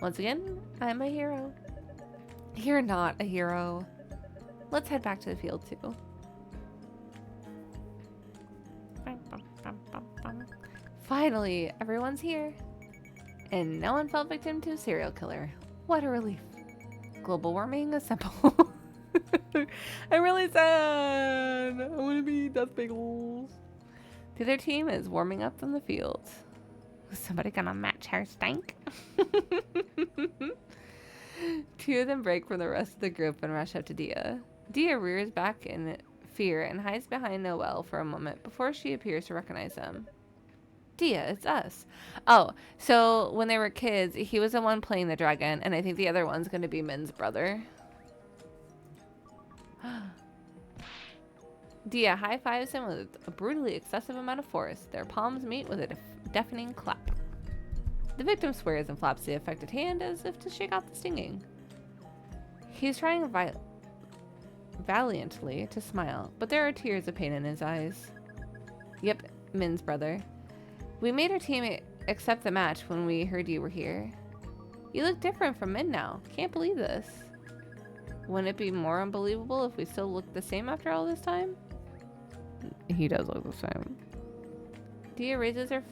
Once again, I'm a hero. You're not a hero. Let's head back to the field too. Finally, everyone's here. And no one fell victim to a serial killer. What a relief. Global warming assemble. I'm really sad. I want to be Death Bagels. The other team is warming up in the field. Is somebody gonna match her stank? 2 of them break from the rest of the group and rush up to Dia. Dia rears back in fear and hides behind Noelle for a moment before she appears to recognize them. Dia, it's us. Oh, so when they were kids, he was the one playing the dragon, and I think the other one's going to be Min's brother. Dia high-fives him with a brutally excessive amount of force. Their palms meet with a deafening clap. The victim swears and flaps the affected hand as if to shake off the stinging. He's trying valiantly to smile, but there are tears of pain in his eyes. Yep, Min's brother. We made our team accept the match when we heard you were here. You look different from Min now. Can't believe this. Wouldn't it be more unbelievable if we still looked the same after all this time? He does look the same. Dia raises her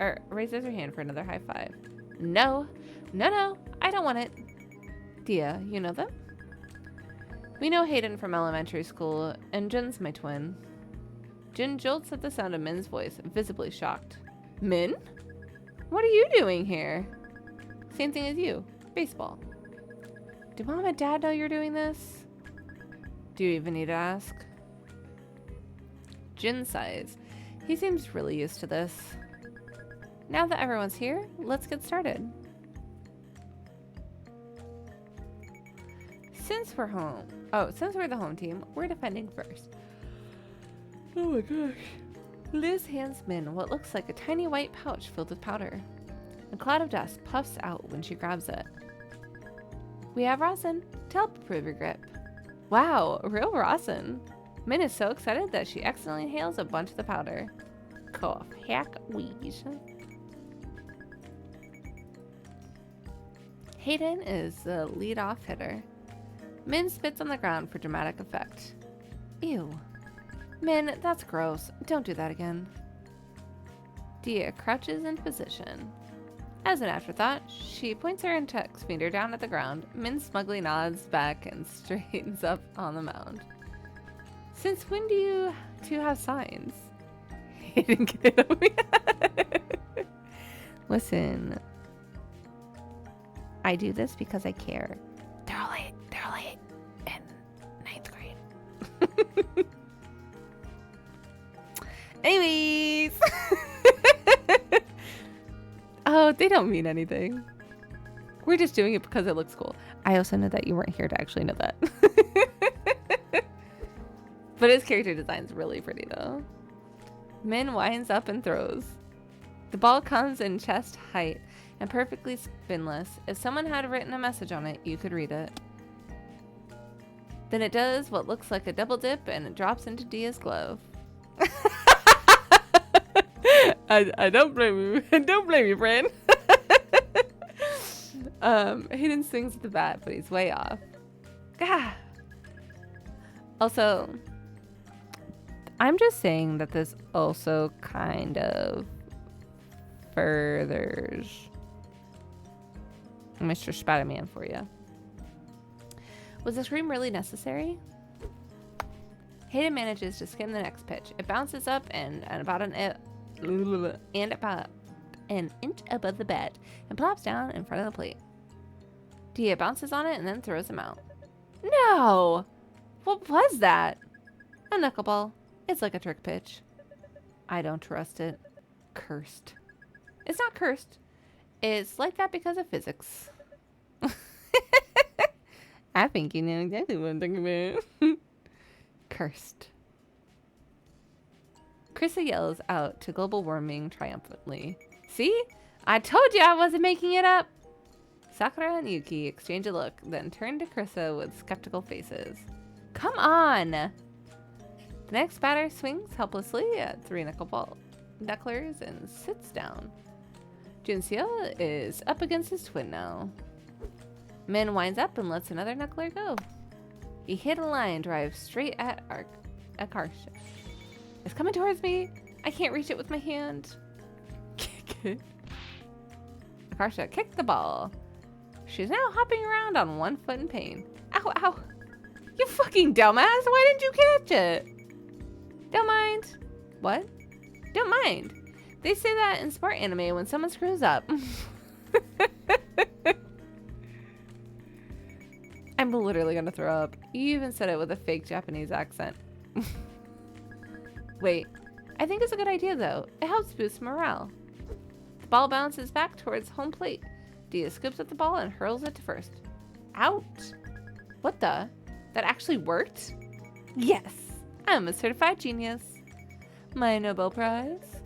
or raises her hand for another high five. No, no, I don't want it. Dia, you know them? We know Hayden from elementary school, and Jin's my twin. Jin jolts at the sound of Min's voice, visibly shocked. Min? What are you doing here? Same thing as you. Baseball. Do Mom and Dad know you're doing this? Do you even need to ask? Jin sighs. He seems really used to this. Now that everyone's here, let's get started. Since we're the home team, we're defending first. Oh my gosh. Liz hands Min what looks like a tiny white pouch filled with powder. A cloud of dust puffs out when she grabs it. We have rosin to help improve your grip. Wow, real rosin. Min is so excited that she accidentally inhales a bunch of the powder. Cough, hack, wheeze. Hayden is the lead-off hitter. Min spits on the ground for dramatic effect. Ew. Min, that's gross. Don't do that again. Dia crouches in position. As an afterthought, she points her index finger down at the ground. Min smugly nods back and straightens up on the mound. Since when do you two have signs? Hayden, get it over. Listen. I do this because I care. They're only in 9th grade. Anyways. Oh, they don't mean anything. We're just doing it because it looks cool. I also know that you weren't here to actually know that. But his character design's really pretty though. Min winds up and throws. The ball comes in chest height and perfectly spinless. If someone had written a message on it, you could read it. Then it does what looks like a double dip and it drops into Dia's glove. I don't blame you. I don't blame you, friend. Hayden swings at the bat, but he's way off. Gah. Also, I'm just saying that this also kind of furthers Mr. Spider-Man for you. Was the scream really necessary? Hayden manages to skim the next pitch. It bounces up and about an inch above the bat and plops down in front of the plate. Dia bounces on it and then throws him out. No! What was that? A knuckleball. It's like a trick pitch. I don't trust it. Cursed. It's not cursed. It's like that because of physics. I think you know exactly what I'm talking about. Cursed. Krista yells out to global warming triumphantly. See? I told you I wasn't making it up! Sakura and Yuki exchange a look, then turn to Krista with skeptical faces. Come on! The next batter swings helplessly at 3 knucklers and sits down. Junseo is up against his twin now. Min winds up and lets another knuckler go. He hit a line drive straight at Akarsha. It's coming towards me. I can't reach it with my hand. Kick it. Akarsha kicked the ball. She's now hopping around on one foot in pain. Ow, ow. You fucking dumbass. Why didn't you catch it? Don't mind. What? Don't mind. They say that in sport anime when someone screws up. I'm literally gonna throw up. You even said it with a fake Japanese accent. Wait, I think it's a good idea though. It helps boost morale. The ball bounces back towards home plate. Dia scoops up the ball and hurls it to first. Out! What the? That actually worked? Yes! I'm a certified genius. My Nobel Prize?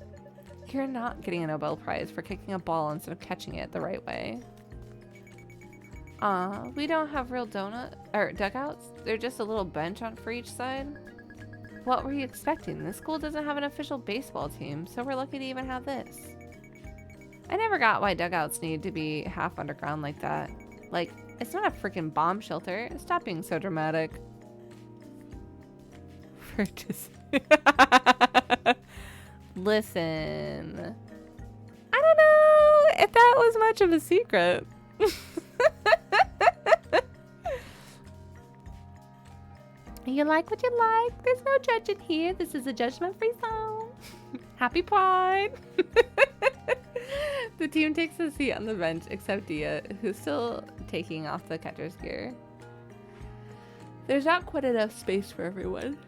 You're not getting a Nobel Prize for kicking a ball instead of catching it the right way. We don't have real dugouts. They're just a little bench for each side. What were you expecting? This school doesn't have an official baseball team, so we're lucky to even have this. I never got why dugouts need to be half underground like that. Like, it's not a freaking bomb shelter. Stop being so dramatic. Listen. that was much of a secret. You like what you like. There's no judging here. This is a judgment-free zone. Happy Pride. The team takes a seat on the bench except Dia, who's still taking off the catcher's gear. There's not quite enough space for everyone.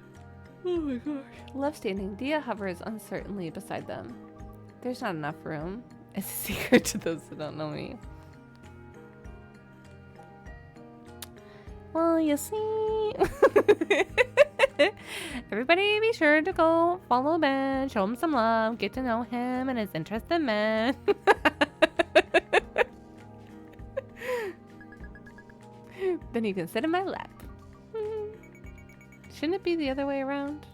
Oh my gosh. Left standing, Dia hovers uncertainly beside them. There's not enough room. It's a secret to those who don't know me. Well, you see. Everybody be sure to go follow Ben, show him some love, get to know him and his interest in men. Then you can sit in my lap. Shouldn't it be the other way around?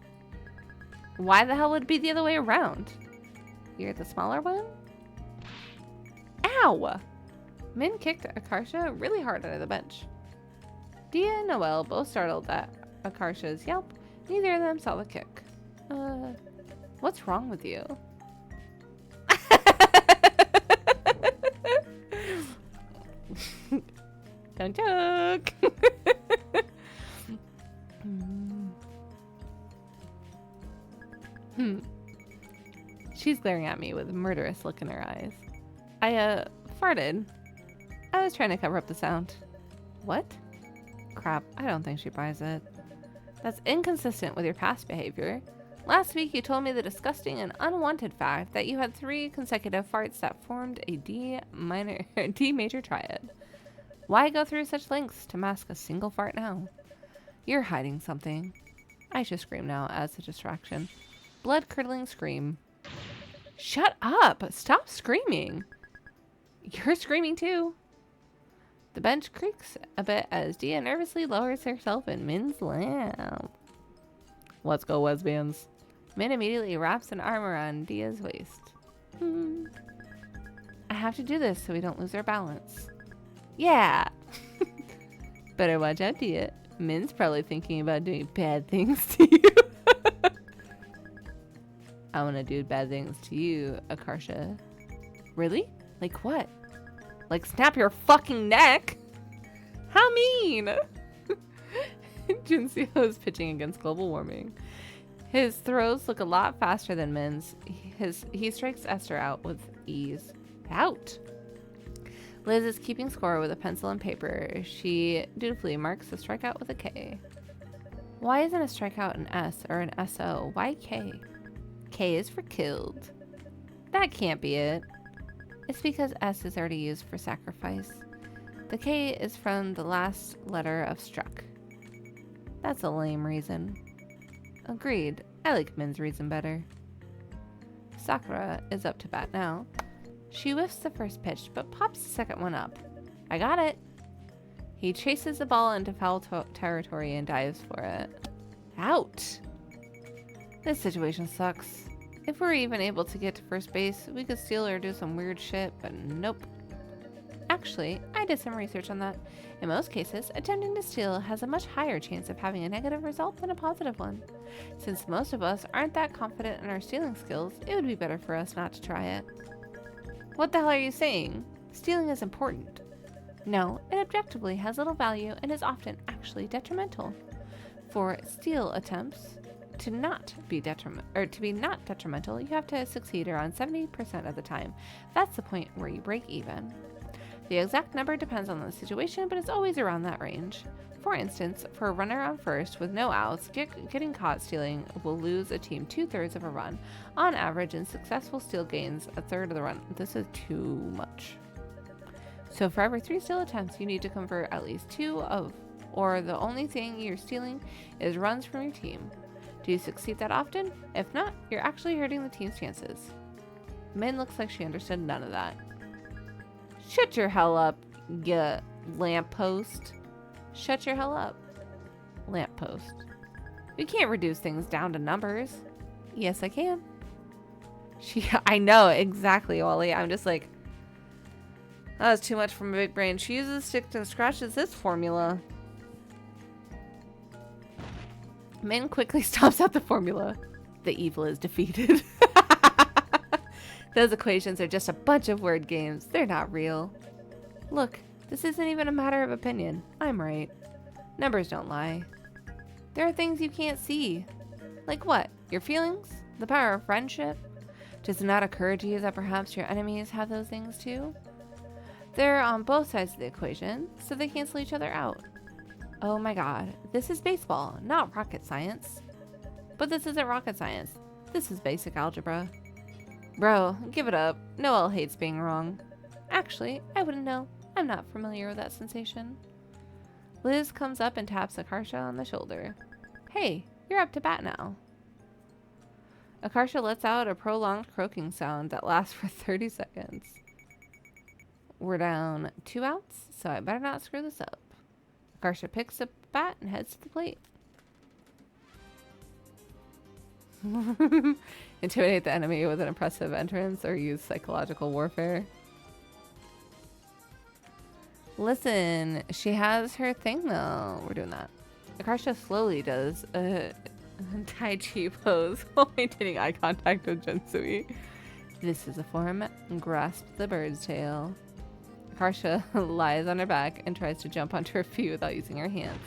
Why the hell would it be the other way around? You're the smaller one? Ow! Min kicked Akarsha really hard under the bench. Dia and Noelle both startled at Akarsha's yelp. Neither of them saw the kick. What's wrong with you? Don't joke. She's glaring at me with a murderous look in her eyes. I farted. I was trying to cover up the sound. What? Crap, I don't think she buys it. That's inconsistent with your past behavior. Last week you told me the disgusting and unwanted fact that you had 3 consecutive farts that formed a D major triad. Why go through such lengths to mask a single fart now? You're hiding something. I should scream now as a distraction. Blood-curdling scream. Shut up! Stop screaming! You're screaming too. The bench creaks a bit as Dia nervously lowers herself in Min's lap. Let's go, lesbians. Min immediately wraps an arm around Dia's waist. I have to do this so we don't lose our balance. Yeah! Better watch out, Dia. Min's probably thinking about doing bad things to you. I want to do bad things to you, Akarsha. Really? Like what? Like snap your fucking neck? How mean! Junseo is pitching against global warming. His throws look a lot faster than Min's. He strikes Esther out with ease. Out! Liz is keeping score with a pencil and paper. She dutifully marks the strikeout with a K. Why isn't a strikeout an S or an SO? Why K? K is for killed. That can't be it. It's because S is already used for sacrifice. The K is from the last letter of struck. That's a lame reason. Agreed. I like Min's reason better. Sakura is up to bat now. She whiffs the first pitch, but pops the second one up. I got it. He chases the ball into foul territory and dives for it. Out! This situation sucks. If we're even able to get to first base, we could steal or do some weird shit, but nope. Actually, I did some research on that. In most cases, attempting to steal has a much higher chance of having a negative result than a positive one. Since most of us aren't that confident in our stealing skills, it would be better for us not to try it. What the hell are you saying? Stealing is important. No, it objectively has little value and is often actually detrimental. For steal attempts to not be detrimental, you have to succeed around 70% of the time. That's the point where you break even. The exact number depends on the situation, but it's always around that range. For instance, for a runner on first with no outs, getting caught stealing will lose a team 2/3 of a run. On average, and successful steal gains a third of the run. This is too much. So for every 3 steal attempts, you need to convert at least 2 of, or the only thing you're stealing is runs from your team. Do you succeed that often? If not, you're actually hurting the team's chances. Min looks like she understood none of that. Shut your hell up, you lamppost. Shut your hell up, lamppost. We can't reduce things down to numbers. Yes, I can. I know, exactly, Wally. I'm just like, that was too much for my big brain. She uses sticks and scratches this formula. Min quickly stomps out the formula. The evil is defeated. Those equations are just a bunch of word games. They're not real. Look, this isn't even a matter of opinion. I'm right. Numbers don't lie. There are things you can't see. Like what? Your feelings? The power of friendship? Does it not occur to you that perhaps your enemies have those things too? They're on both sides of the equation, so they cancel each other out. Oh my god, this is baseball, not rocket science. But this isn't rocket science. This is basic algebra. Bro, give it up. Noelle hates being wrong. Actually, I wouldn't know. I'm not familiar with that sensation. Liz comes up and taps Akarsha on the shoulder. Hey, you're up to bat now. Akarsha lets out a prolonged croaking sound that lasts for 30 seconds. We're down 2 outs, so I better not screw this up. Akarsha picks up the bat and heads to the plate. Intimidate the enemy with an impressive entrance or use psychological warfare. Listen, she has her thing though. We're doing that. Akarsha slowly does a Tai Chi pose while maintaining eye contact with Jensui. This is a form. Grasp the bird's tail. Akarsha lies on her back and tries to jump onto her feet without using her hands.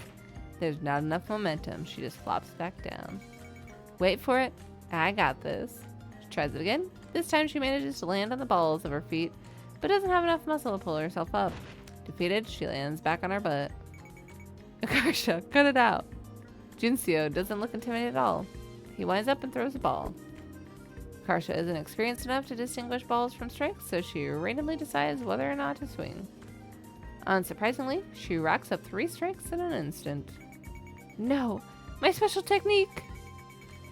There's not enough momentum. She just flops back down. Wait for it. I got this. She tries it again. This time she manages to land on the balls of her feet, but doesn't have enough muscle to pull herself up. Defeated, she lands back on her butt. Akarsha, cut it out. Junseo doesn't look intimidated at all. He winds up and throws a ball. Akarsha isn't experienced enough to distinguish balls from strikes, so she randomly decides whether or not to swing. Unsurprisingly, she racks up 3 strikes in an instant. No! My special technique!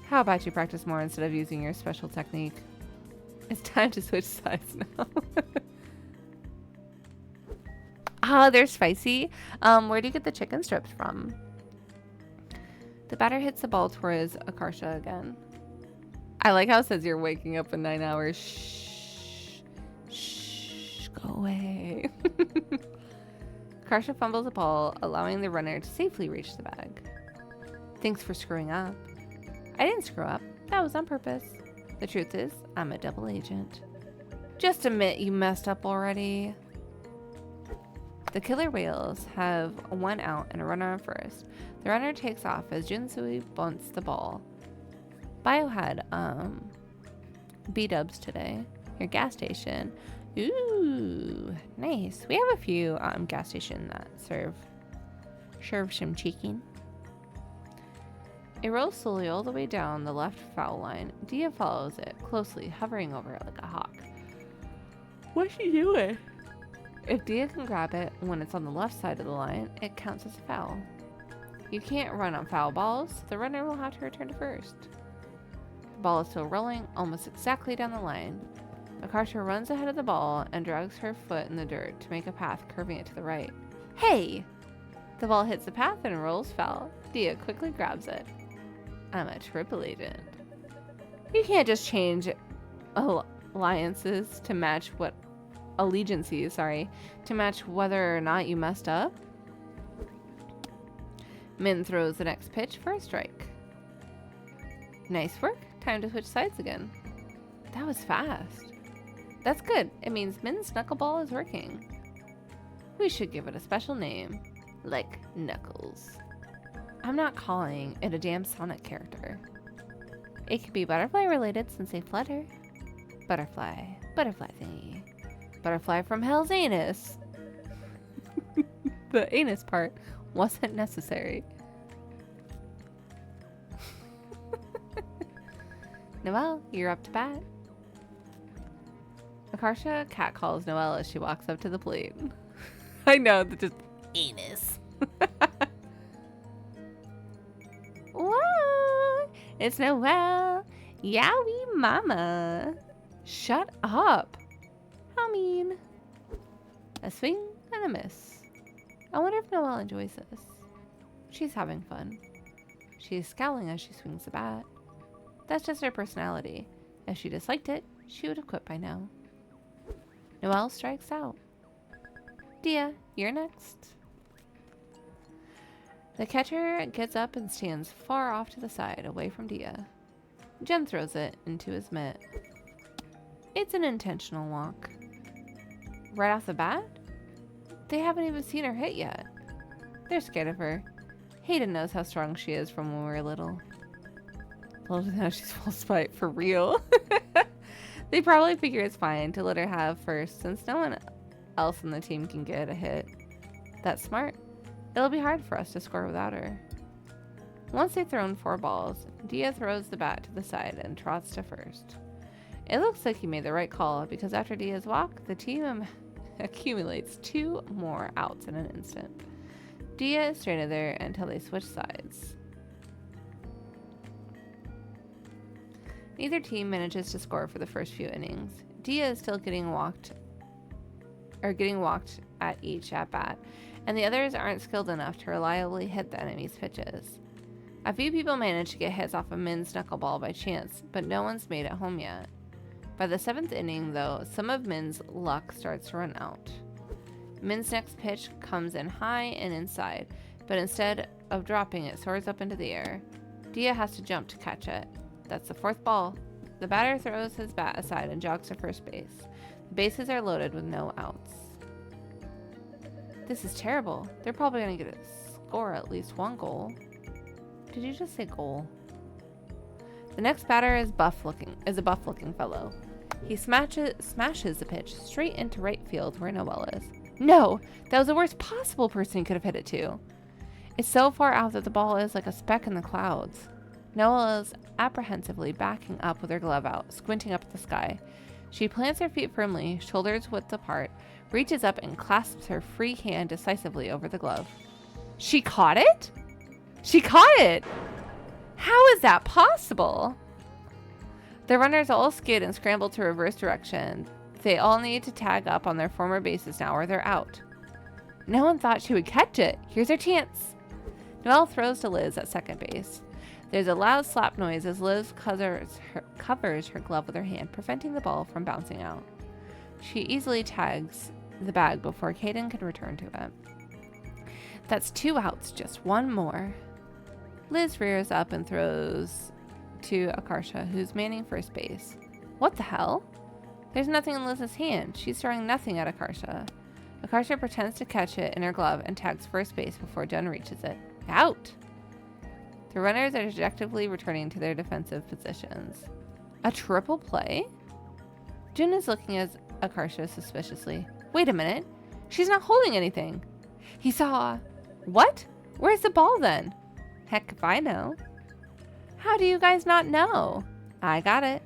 How about you practice more instead of using your special technique? It's time to switch sides now. Ah, they're spicy. Where do you get the chicken strips from? The batter hits the ball towards Akarsha again. I like how it says you're waking up in 9 hours. Shh. Shh. Go away. Akarsha fumbles the ball, allowing the runner to safely reach the bag. Thanks for screwing up. I didn't screw up. That was on purpose. The truth is, I'm a double agent. Just admit you messed up already. The killer whales have 1 out and a runner on first. The runner takes off as Junsui bunts the ball. Bio had B-dubs today. Your gas station. Ooh, nice. We have a few gas stations that serve some chicken. It rolls slowly all the way down the left foul line. Dia follows it closely, hovering over it like a hawk. What's she doing? If Dia can grab it when it's on the left side of the line, it counts as a foul. You can't run on foul balls, so the runner will have to return to first. The ball is still rolling, almost exactly down the line. Akarsha runs ahead of the ball and drags her foot in the dirt to make a path curving it to the right. Hey! The ball hits the path and rolls foul. Dia quickly grabs it. I'm a triple agent. You can't just change alliances to match what to match whether or not you messed up. Min throws the next pitch for a strike. Nice work. Time to switch sides again. That was fast. That's good. It means Min's knuckleball is working. We should give it a special name. Like Knuckles. I'm not calling it a damn Sonic character. It could be butterfly related since they flutter. Butterfly. Butterfly thingy. Butterfly from Hell's anus. The anus part wasn't necessary. Noelle, you're up to bat. Akarsha catcalls Noelle as she walks up to the plate. I know, that just anus. Whoa! It's Noelle. Yowie mama. Shut up. How mean. A swing and a miss. I wonder if Noelle enjoys this. She's having fun. She's scowling as she swings the bat. That's just her personality. If she disliked it, she would have quit by now. Noelle strikes out. Dia, you're next. The catcher gets up and stands far off to the side, away from Dia. Jen throws it into his mitt. It's an intentional walk. Right off the bat? They haven't even seen her hit yet. They're scared of her. Hayden knows how strong she is from when we were little. Well, now she's full spite, for real. They probably figure it's fine to let her have first since no one else on the team can get a hit. That's smart. It'll be hard for us to score without her. Once they've thrown 4 balls, Dia throws the bat to the side and trots to first. It looks like he made the right call because after Dia's walk, the team accumulates 2 more outs in an instant. Dia is stranded there until they switch sides. Neither team manages to score for the first few innings. Dia is still getting walked at each at bat, and the others aren't skilled enough to reliably hit the enemy's pitches. A few people manage to get hits off of Min's knuckleball by chance, but no one's made it home yet. By the 7th inning, though, some of Min's luck starts to run out. Min's next pitch comes in high and inside, but instead of dropping, it soars up into the air. Dia has to jump to catch it. That's the 4th ball. The batter throws his bat aside and jogs to first base. The bases are loaded with no outs. This is terrible. They're probably going to get a score at least 1 goal. Did you just say goal? The next batter is a buff-looking fellow. He smashes the pitch straight into right field where Noel is. No! That was the worst possible person he could have hit it to. It's so far out that the ball is like a speck in the clouds. Noel is apprehensively backing up with her glove out, squinting up at the sky. She plants her feet firmly, shoulders width apart, reaches up and clasps her free hand decisively over the glove. She caught it? She caught it! How is that possible? The runners all skid and scramble to reverse direction. They all need to tag up on their former bases now or they're out. No one thought she would catch it. Here's her chance. Noelle throws to Liz at second base. There's a loud slap noise as Liz covers her glove with her hand, preventing the ball from bouncing out. She easily tags the bag before Caden can return to it. That's 2 outs, just 1 more. Liz rears up and throws to Akarsha, who's manning first base. What the hell? There's nothing in Liz's hand. She's throwing nothing at Akarsha. Akarsha pretends to catch it in her glove and tags first base before Jen reaches it. Out! The runners are dejectedly returning to their defensive positions. A triple play? Jun is looking at Akarsha suspiciously. Wait a minute. She's not holding anything. He saw... What? Where's the ball then? Heck if I know. How do you guys not know? I got it.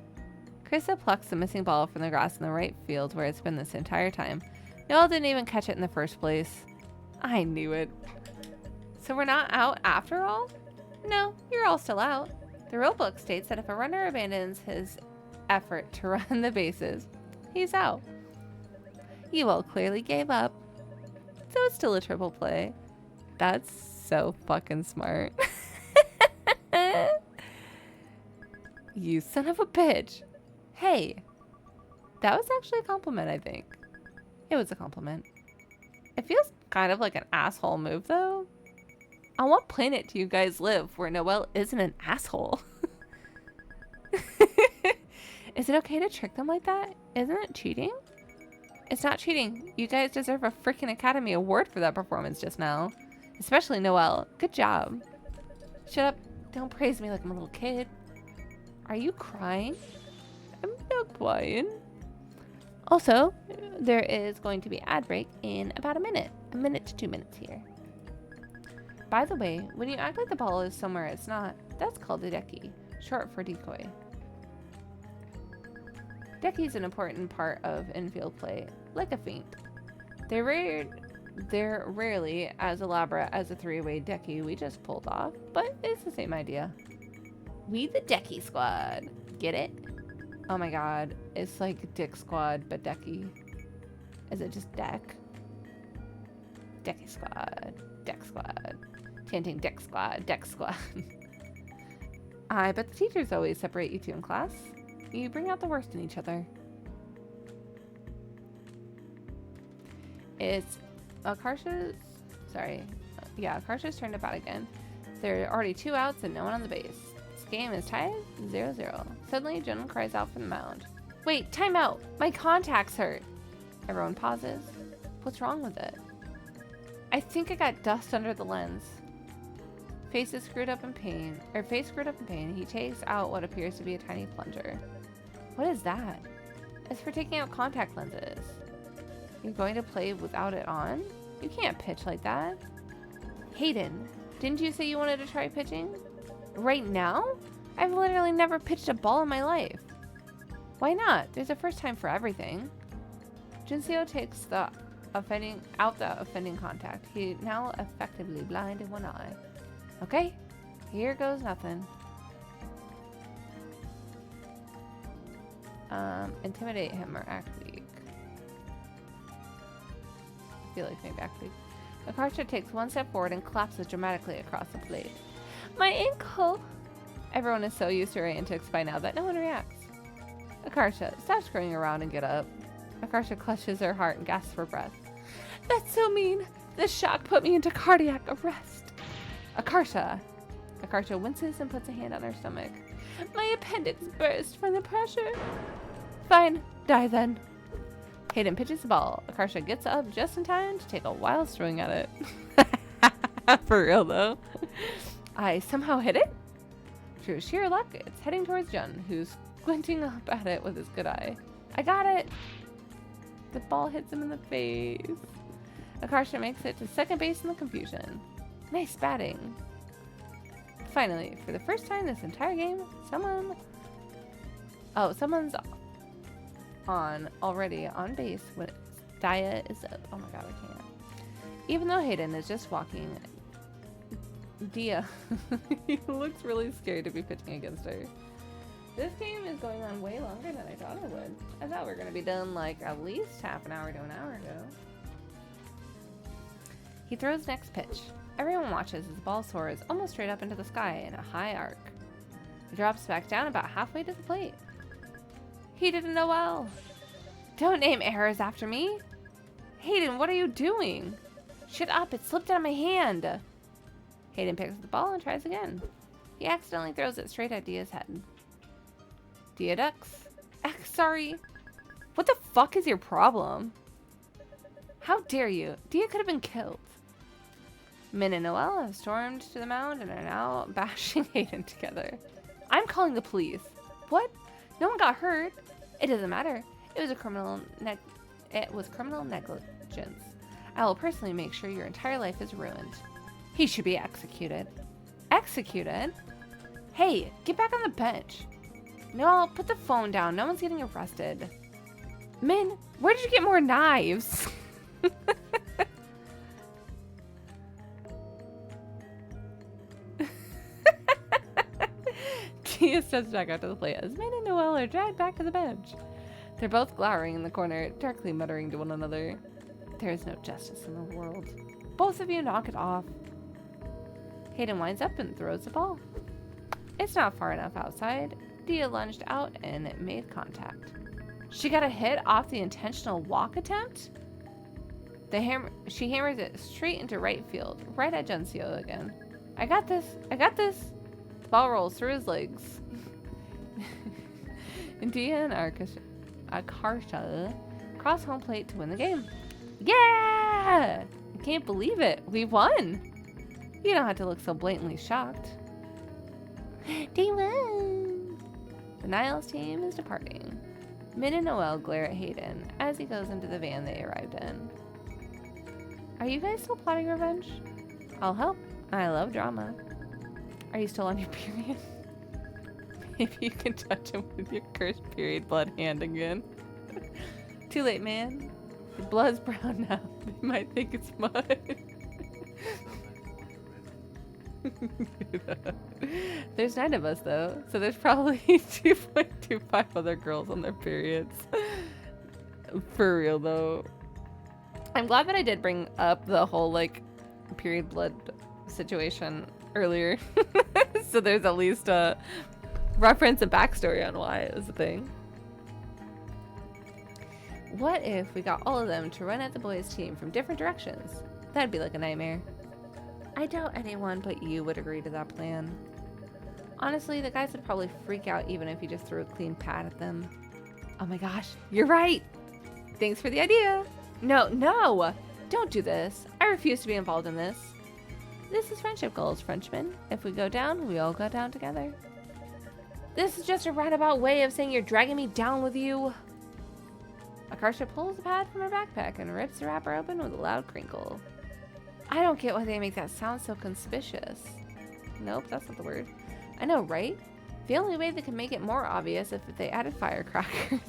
Krista plucks the missing ball from the grass in the right field where it's been this entire time. Noel didn't even catch it in the first place. I knew it. So we're not out after all? No, you're all still out. The rulebook states that if a runner abandons his effort to run the bases, he's out. You all clearly gave up. So it's still a triple play. That's so fucking smart. You son of a bitch. Hey, that was actually a compliment, I think. It was a compliment. It feels kind of like an asshole move, though. On what planet do you guys live where Noelle isn't an asshole? Is it okay to trick them like that? Isn't it cheating? It's not cheating. You guys deserve a freaking Academy Award for that performance just now. Especially Noelle. Good job. Shut up. Don't praise me like I'm a little kid. Are you crying? I'm not crying. Also, there is going to be ad break in about a minute. 1 to 2 minutes here. By the way, when you act like the ball is somewhere it's not, that's called a decky, short for decoy. Decky is an important part of infield play, like a feint. They're rarely as elaborate as a 3-way decky we just pulled off, but it's the same idea. We the Decky Squad. Get it? Oh my god, it's like Dick Squad, but decky. Is it just deck? Decky Squad. Deck Squad. Chanting Deck Squad. Deck Squad. I bet the teachers always separate you two in class. You bring out the worst in each other. It's Akarsha's... Sorry. Yeah, Akarsha's turned to bat again. There are already 2 outs and no one on the base. This game is tied 0-0. Suddenly, Jun cries out from the mound. Wait, time out. My contacts hurt. Everyone pauses. What's wrong with it? I think I got dust under the lens. Face screwed up in pain. He takes out what appears to be a tiny plunger. What is that? It's for taking out contact lenses. You're going to play without it on? You can't pitch like that. Hayden, didn't you say you wanted to try pitching? Right now? I've literally never pitched a ball in my life. Why not? There's a first time for everything. Junseo takes the offending contact. He now effectively blind in one eye. Okay, here goes nothing. Intimidate him or act weak. I feel like maybe act weak. Akarsha takes one step forward and collapses dramatically across the plate. My ankle! Everyone is so used to her antics by now that no one reacts. Akarsha, stop screwing around and get up. Akarsha clutches her heart and gasps for breath. That's so mean! This shock put me into cardiac arrest. Akarsha winces and puts a hand on her stomach. My appendix burst from the pressure. Fine, die then. Hayden pitches the ball. Akarsha gets up just in time to take a wild swing at it. For real though. I somehow hit it? Through sheer luck, it's heading towards Jun, who's squinting up at it with his good eye. I got it! The ball hits him in the face. Akarsha makes it to second base in the confusion. Nice batting. Finally, for the first time this entire game, someone's already on base when Dia is up. Oh my god, I can't. Even though Hayden is just walking, Dia, he looks really scared to be pitching against her. This game is going on way longer than I thought it would. I thought we were going to be done like at least half an hour to an hour ago. He throws next pitch. Everyone watches as the ball soars almost straight up into the sky in a high arc. It drops back down about halfway to the plate. He didn't know well. Don't name errors after me. Hayden, what are you doing? Shut up, it slipped out of my hand. Hayden picks up the ball and tries again. He accidentally throws it straight at Dia's head. Dia ducks. Sorry. What the fuck is your problem? How dare you? Dia could have been killed. Min and Noelle have stormed to the mound and are now bashing Hayden together. I'm calling the police. What? No one got hurt. It doesn't matter. It was criminal negligence. I will personally make sure your entire life is ruined. He should be executed. Executed? Hey, get back on the bench. No, put the phone down. No one's getting arrested. Min, where did you get more knives? Dia steps back out to the plate as Min and Noelle are dragged back to the bench. They're both glowering in the corner, darkly muttering to one another. There is no justice in the world. Both of you knock it off. Hayden winds up and throws the ball. It's not far enough outside. Dia lunged out and made contact. She got a hit off the intentional walk attempt? She hammers it straight into right field, right at Junseo again. I got this. I got this. The ball rolls through his legs. And Dia and Akarsha cross home plate to win the game. Yeah! I can't believe it. We won. You don't have to look so blatantly shocked. They won. The Niles team is departing. Min and Noelle glare at Hayden as he goes into the van they arrived in. Are you guys still plotting revenge? I'll help. I love drama. Are you still on your period? Maybe you can touch him with your cursed period blood hand again. Too late, man. The blood's brown now. They might think it's mud. There's 9 of us though, so there's probably 2.25 other girls on their periods. For real though. I'm glad that I did bring up the whole like period blood situation earlier. So there's at least a reference and backstory on why it was a thing. What if we got all of them to run at the boys' team from different directions? That'd be like a nightmare. I doubt anyone but you would agree to that plan. Honestly, the guys would probably freak out even if you just threw a clean pad at them. Oh my gosh, you're right. Thanks for the idea. No, no, don't do this. I refuse to be involved in this. This is friendship goals, Frenchman. If we go down, we all go down together. This is just a roundabout way of saying you're dragging me down with you. Akarsha pulls the pad from her backpack and rips the wrapper open with a loud crinkle. I don't get why they make that sound so conspicuous. Nope, that's not the word. I know, right? The only way they can make it more obvious is if they added firecrackers.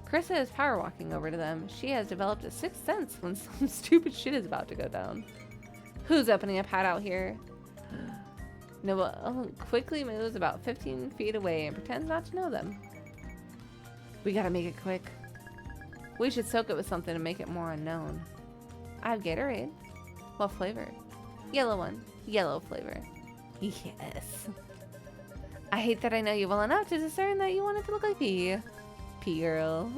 Carissa is power walking over to them. She has developed a sixth sense when some stupid shit is about to go down. Who's opening a pad out here? Noah quickly moves about 15 feet away and pretends not to know them. We gotta make it quick. We should soak it with something to make it more unknown. I have Gatorade. What flavor? Yellow one. Yellow flavor. Yes. I hate that I know you well enough to discern that you want it to look like pee. Pee girl.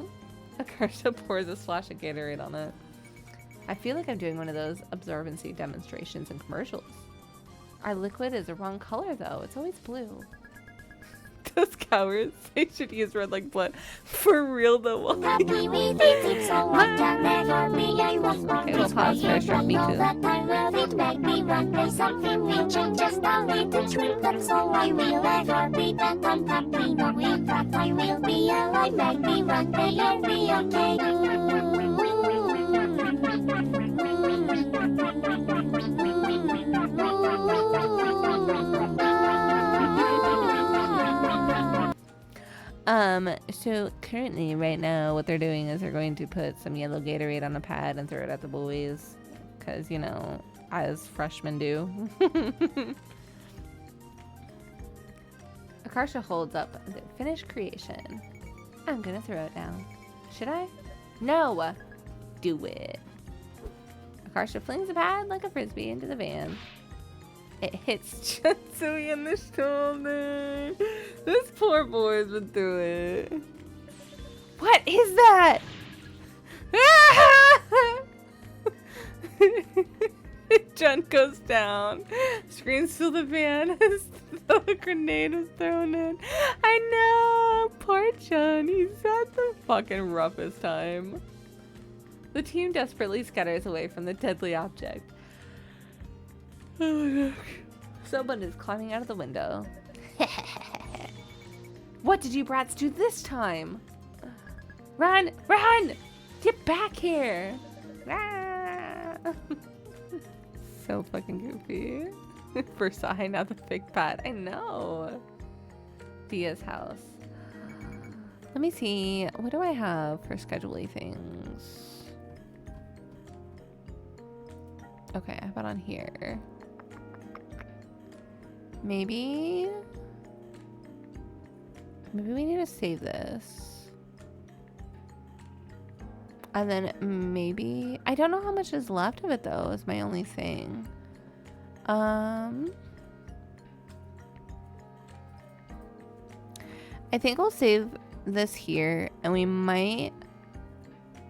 Akarsha pours a splash of Gatorade on it. I feel like I'm doing one of those absorbency demonstrations in commercials. Our liquid is the wrong color though. It's always blue. Those cowards, they should use red like blood. For real though. Okay, we'll pause for a short me too. So currently right now what they're doing is they're going to put some yellow Gatorade on a pad and throw it at the boys. Cause you know, as freshmen do. Akarsha holds up the finished creation. I'm gonna throw it now. Should I? No! Do it. Akarsha flings the pad like a frisbee into the van. It hits Chensui in the shoulder. This poor boy's been through it. What is that? Jun goes down. Screams to the van as the grenade is thrown in. I know! Poor Jun. He's had the fucking roughest time. The team desperately scatters away from the deadly object. Oh my gosh. Someone is climbing out of the window. What did you brats do this time? Run! Run! Get back here! Ah. So fucking goofy. First eye, now the fake pad. I know. Dia's house. Let me see. What do I have for scheduling things? Okay, how about on here? Maybe we need to save this. And then maybe, I don't know how much is left of it though, is my only thing. I think I'll save this here and we might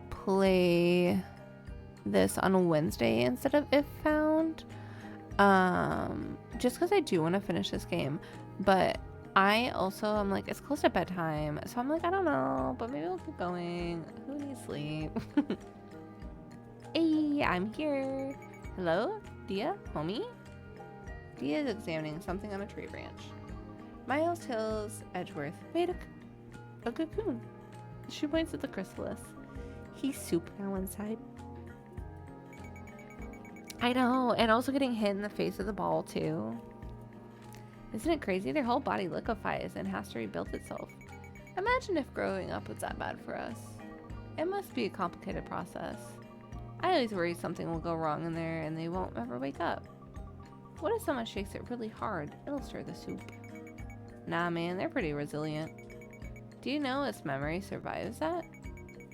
play this on Wednesday instead of If Found. Just because I do want to finish this game, but I also am like, it's close to bedtime, so I'm like, I don't know, but maybe we'll keep going. Who needs sleep? Hey, I'm here. Hello, Dia, homie? Dia is examining something on a tree branch. Miles tells Edgeworth, made a cocoon. She points at the chrysalis. He's soup now inside. I know, and also getting hit in the face with the ball too. Isn't it crazy? Their whole body liquefies and has to rebuild itself. Imagine if growing up was that bad for us. It must be a complicated process. I always worry something will go wrong in there and they won't ever wake up. What if someone shakes it really hard? It'll stir the soup. Nah man, they're pretty resilient. Do you know its memory survives that?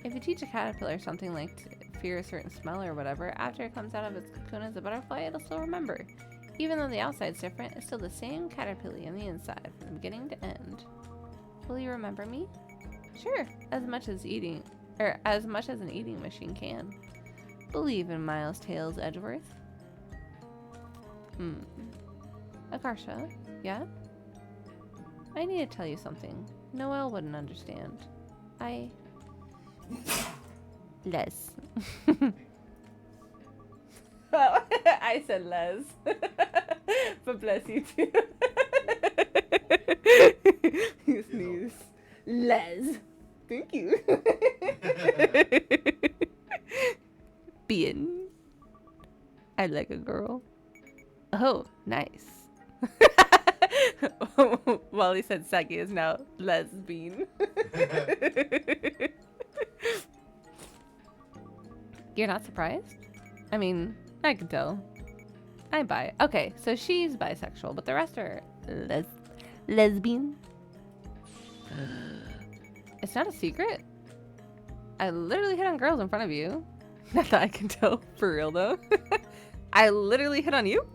If you teach a caterpillar something like to fear a certain smell or whatever, after it comes out of its cocoon as a butterfly, it'll still remember. Even though the outside's different, it's still the same caterpillar on the inside, from beginning to end. Will you remember me? Sure, as much as an eating machine can. Believe in Miles Tales, Edgeworth. Akarsha, yeah? I need to tell you something. Noelle wouldn't understand. Les. I said Les. But bless you too. You sneeze. Les. Thank you. Bien. I like a girl. Oh, nice. Wally said Saki is now lesbian. You're not surprised? I mean, I can tell. I'm bi. Okay, so she's bisexual, but the rest are lesbian. It's not a secret. I literally hit on girls in front of you. Not that I can tell, for real though. I literally hit on you?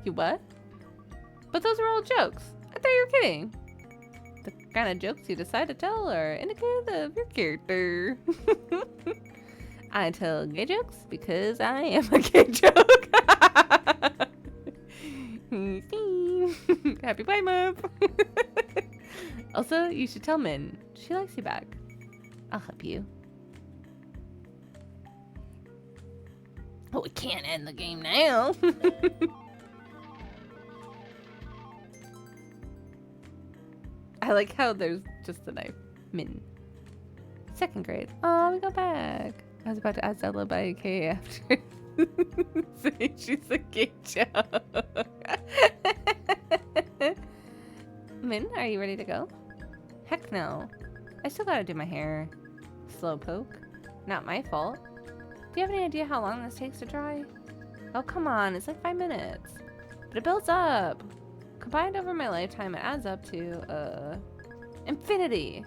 You what? But those were all jokes. I thought you were kidding. The kind of jokes you decide to tell are indicative of your character. I tell gay jokes because I am a gay joke. Happy Pride Month. Also, you should tell Min. She likes you back. I'll help you. Oh, we can't end the game now. I like how there's just a knife. Min. 2nd grade. Oh, we go back. I was about to ask Ella by K after saying she's a gay joke. Min, are you ready to go? Heck no. I still gotta do my hair. Slowpoke. Not my fault. Do you have any idea how long this takes to dry? Oh, come on. It's like 5 minutes. But it builds up. Combined over my lifetime, it adds up to, infinity.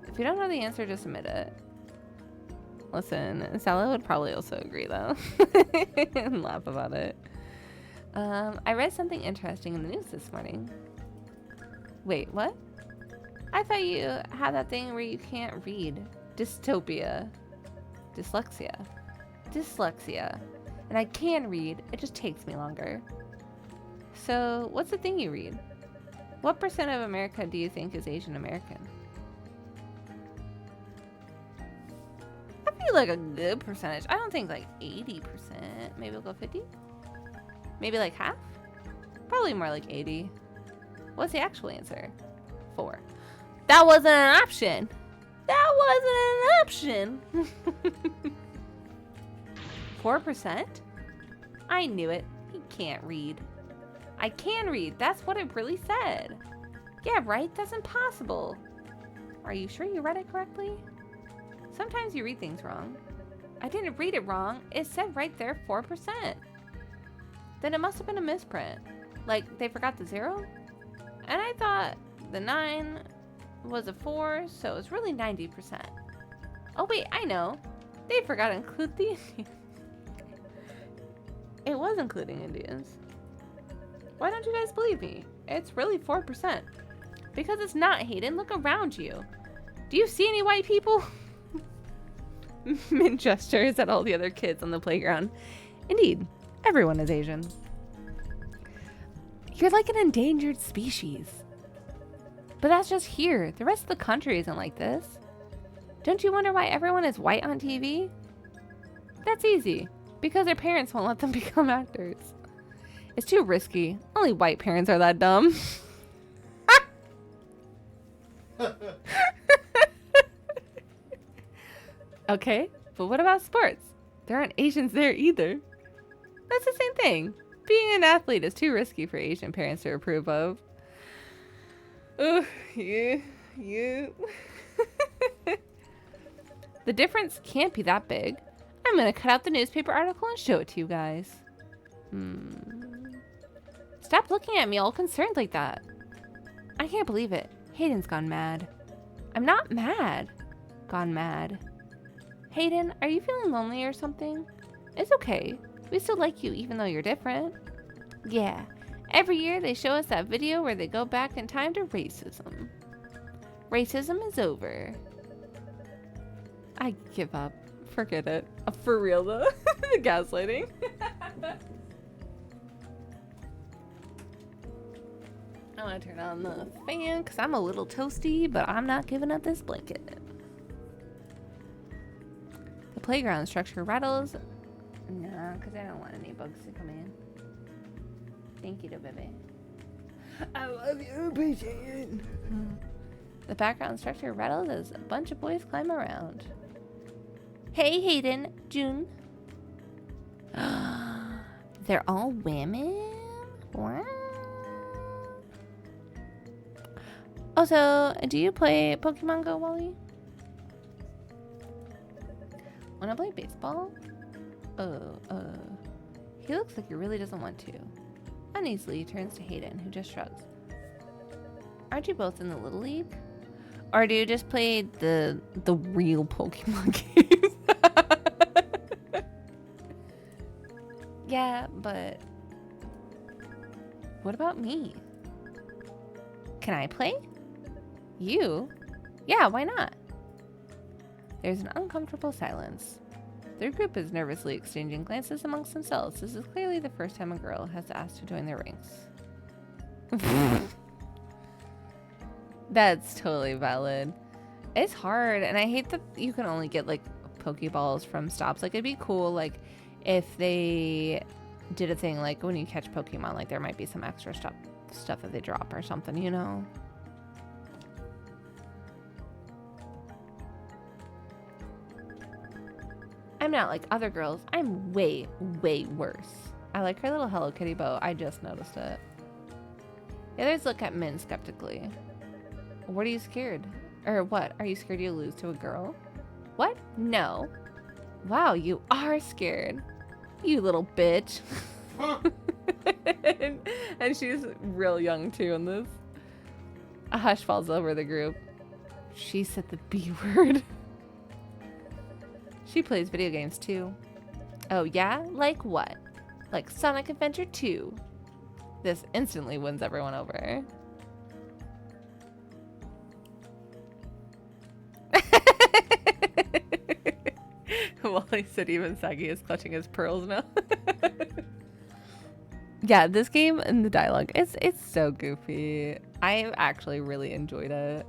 If you don't know the answer, just admit it. Listen, Sally would probably also agree, though. And laugh about it. I read something interesting in the news this morning. Wait, what? I thought you had that thing where you can't read. Dystopia. Dyslexia. Dyslexia. And I can read, it just takes me longer. So, what's the thing you read? What % of America do you think is Asian American? I feel like a good percentage. I don't think like 80%. Maybe we'll go 50? Maybe like half? Probably more like 80. What's the actual answer? 4. That wasn't an option! That wasn't an option! 4%? I knew it. He can't read. I can read. That's what it really said. Yeah, right? That's impossible. Are you sure you read it correctly? Sometimes you read things wrong. I didn't read it wrong. It said right there 4%. Then it must have been a misprint. Like, they forgot the 0? And I thought the 9 was a 4, so it's really 90%. Oh, wait, I know. They forgot to include the Indians. It was including Indians. Why don't you guys believe me? It's really 4%. Because it's not, Hayden. Look around you. Do you see any white people? Min gestures at all the other kids on the playground. Indeed, everyone is Asian. You're like an endangered species. But that's just here. The rest of the country isn't like this. Don't you wonder why everyone is white on TV? That's easy. Because their parents won't let them become actors. It's too risky. Only white parents are that dumb. Okay, but what about sports? There aren't Asians there either. That's the same thing. Being an athlete is too risky for Asian parents to approve of. Ugh, you. The difference can't be that big. I'm gonna cut out the newspaper article and show it to you guys. Stop looking at me all concerned like that. I can't believe it. Hayden's gone mad. I'm not mad. Gone mad. Hayden, are you feeling lonely or something? It's okay. We still like you even though you're different. Yeah. Every year they show us that video where they go back in time to racism. Racism is over. I give up. Forget it. For real though. The gaslighting. I want to turn on the fan because I'm a little toasty, but I'm not giving up this blanket. The playground structure rattles. No, because I don't want any bugs to come in. Thank you, baby. I love you, appreciate it. The background structure rattles as a bunch of boys climb around. Hey, Hayden, June. They're all women? Wow. Also, do you play Pokemon Go, Wally? Wanna play baseball? He looks like he really doesn't want to. Uneasily, he turns to Hayden, who just shrugs. Aren't you both in the Little League? Or do you just play the real Pokemon games? Yeah, but what about me? Can I play? You? Yeah, why not? There's an uncomfortable silence. Their group is nervously exchanging glances amongst themselves. This is clearly the first time a girl has asked to join their ranks. That's totally valid. It's hard, and I hate that you can only get, like, Pokeballs from stops. Like, it'd be cool, like, if they did a thing, like, when you catch Pokemon, like, there might be some extra stuff that they drop or something, you know? I'm not like other girls. I'm way, way worse. I like her little Hello Kitty bow. I just noticed it. The others look at Min skeptically. What are you scared? Or what? Are you scared you'll lose to a girl? What? No. Wow, you are scared. You little bitch. and she's real young too in this. A hush falls over the group. She said the B word. She plays video games too. Oh yeah? Like what? Like Sonic Adventure 2. This instantly wins everyone over. Wally said even Sagi is clutching his pearls now. Yeah, this game and the dialogue, it's so goofy. I actually really enjoyed it.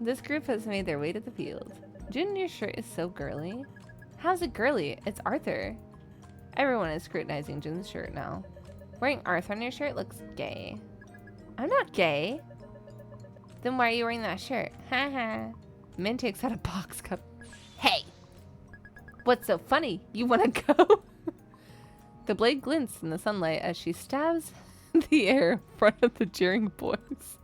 This group has made their way to the field. June, your shirt is so girly. How's it girly? It's Arthur. Everyone is scrutinizing June's shirt now. Wearing Arthur on your shirt looks gay. I'm not gay. Then why are you wearing that shirt? Haha. Min takes out a box cup. Hey! What's so funny? You want to go? The blade glints in the sunlight as she stabs the air in front of the jeering boys.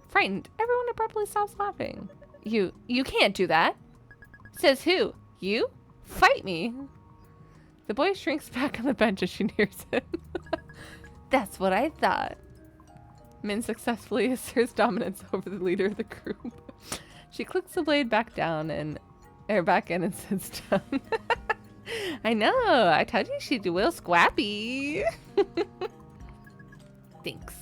Frightened, everyone abruptly stops laughing. You can't do that. Says who? You? Fight me. The boy shrinks back on the bench as she nears him. That's what I thought. Min successfully asserts dominance over the leader of the group. She clicks the blade back in and sits down. I know. I told you she'd do real squappy. Thanks.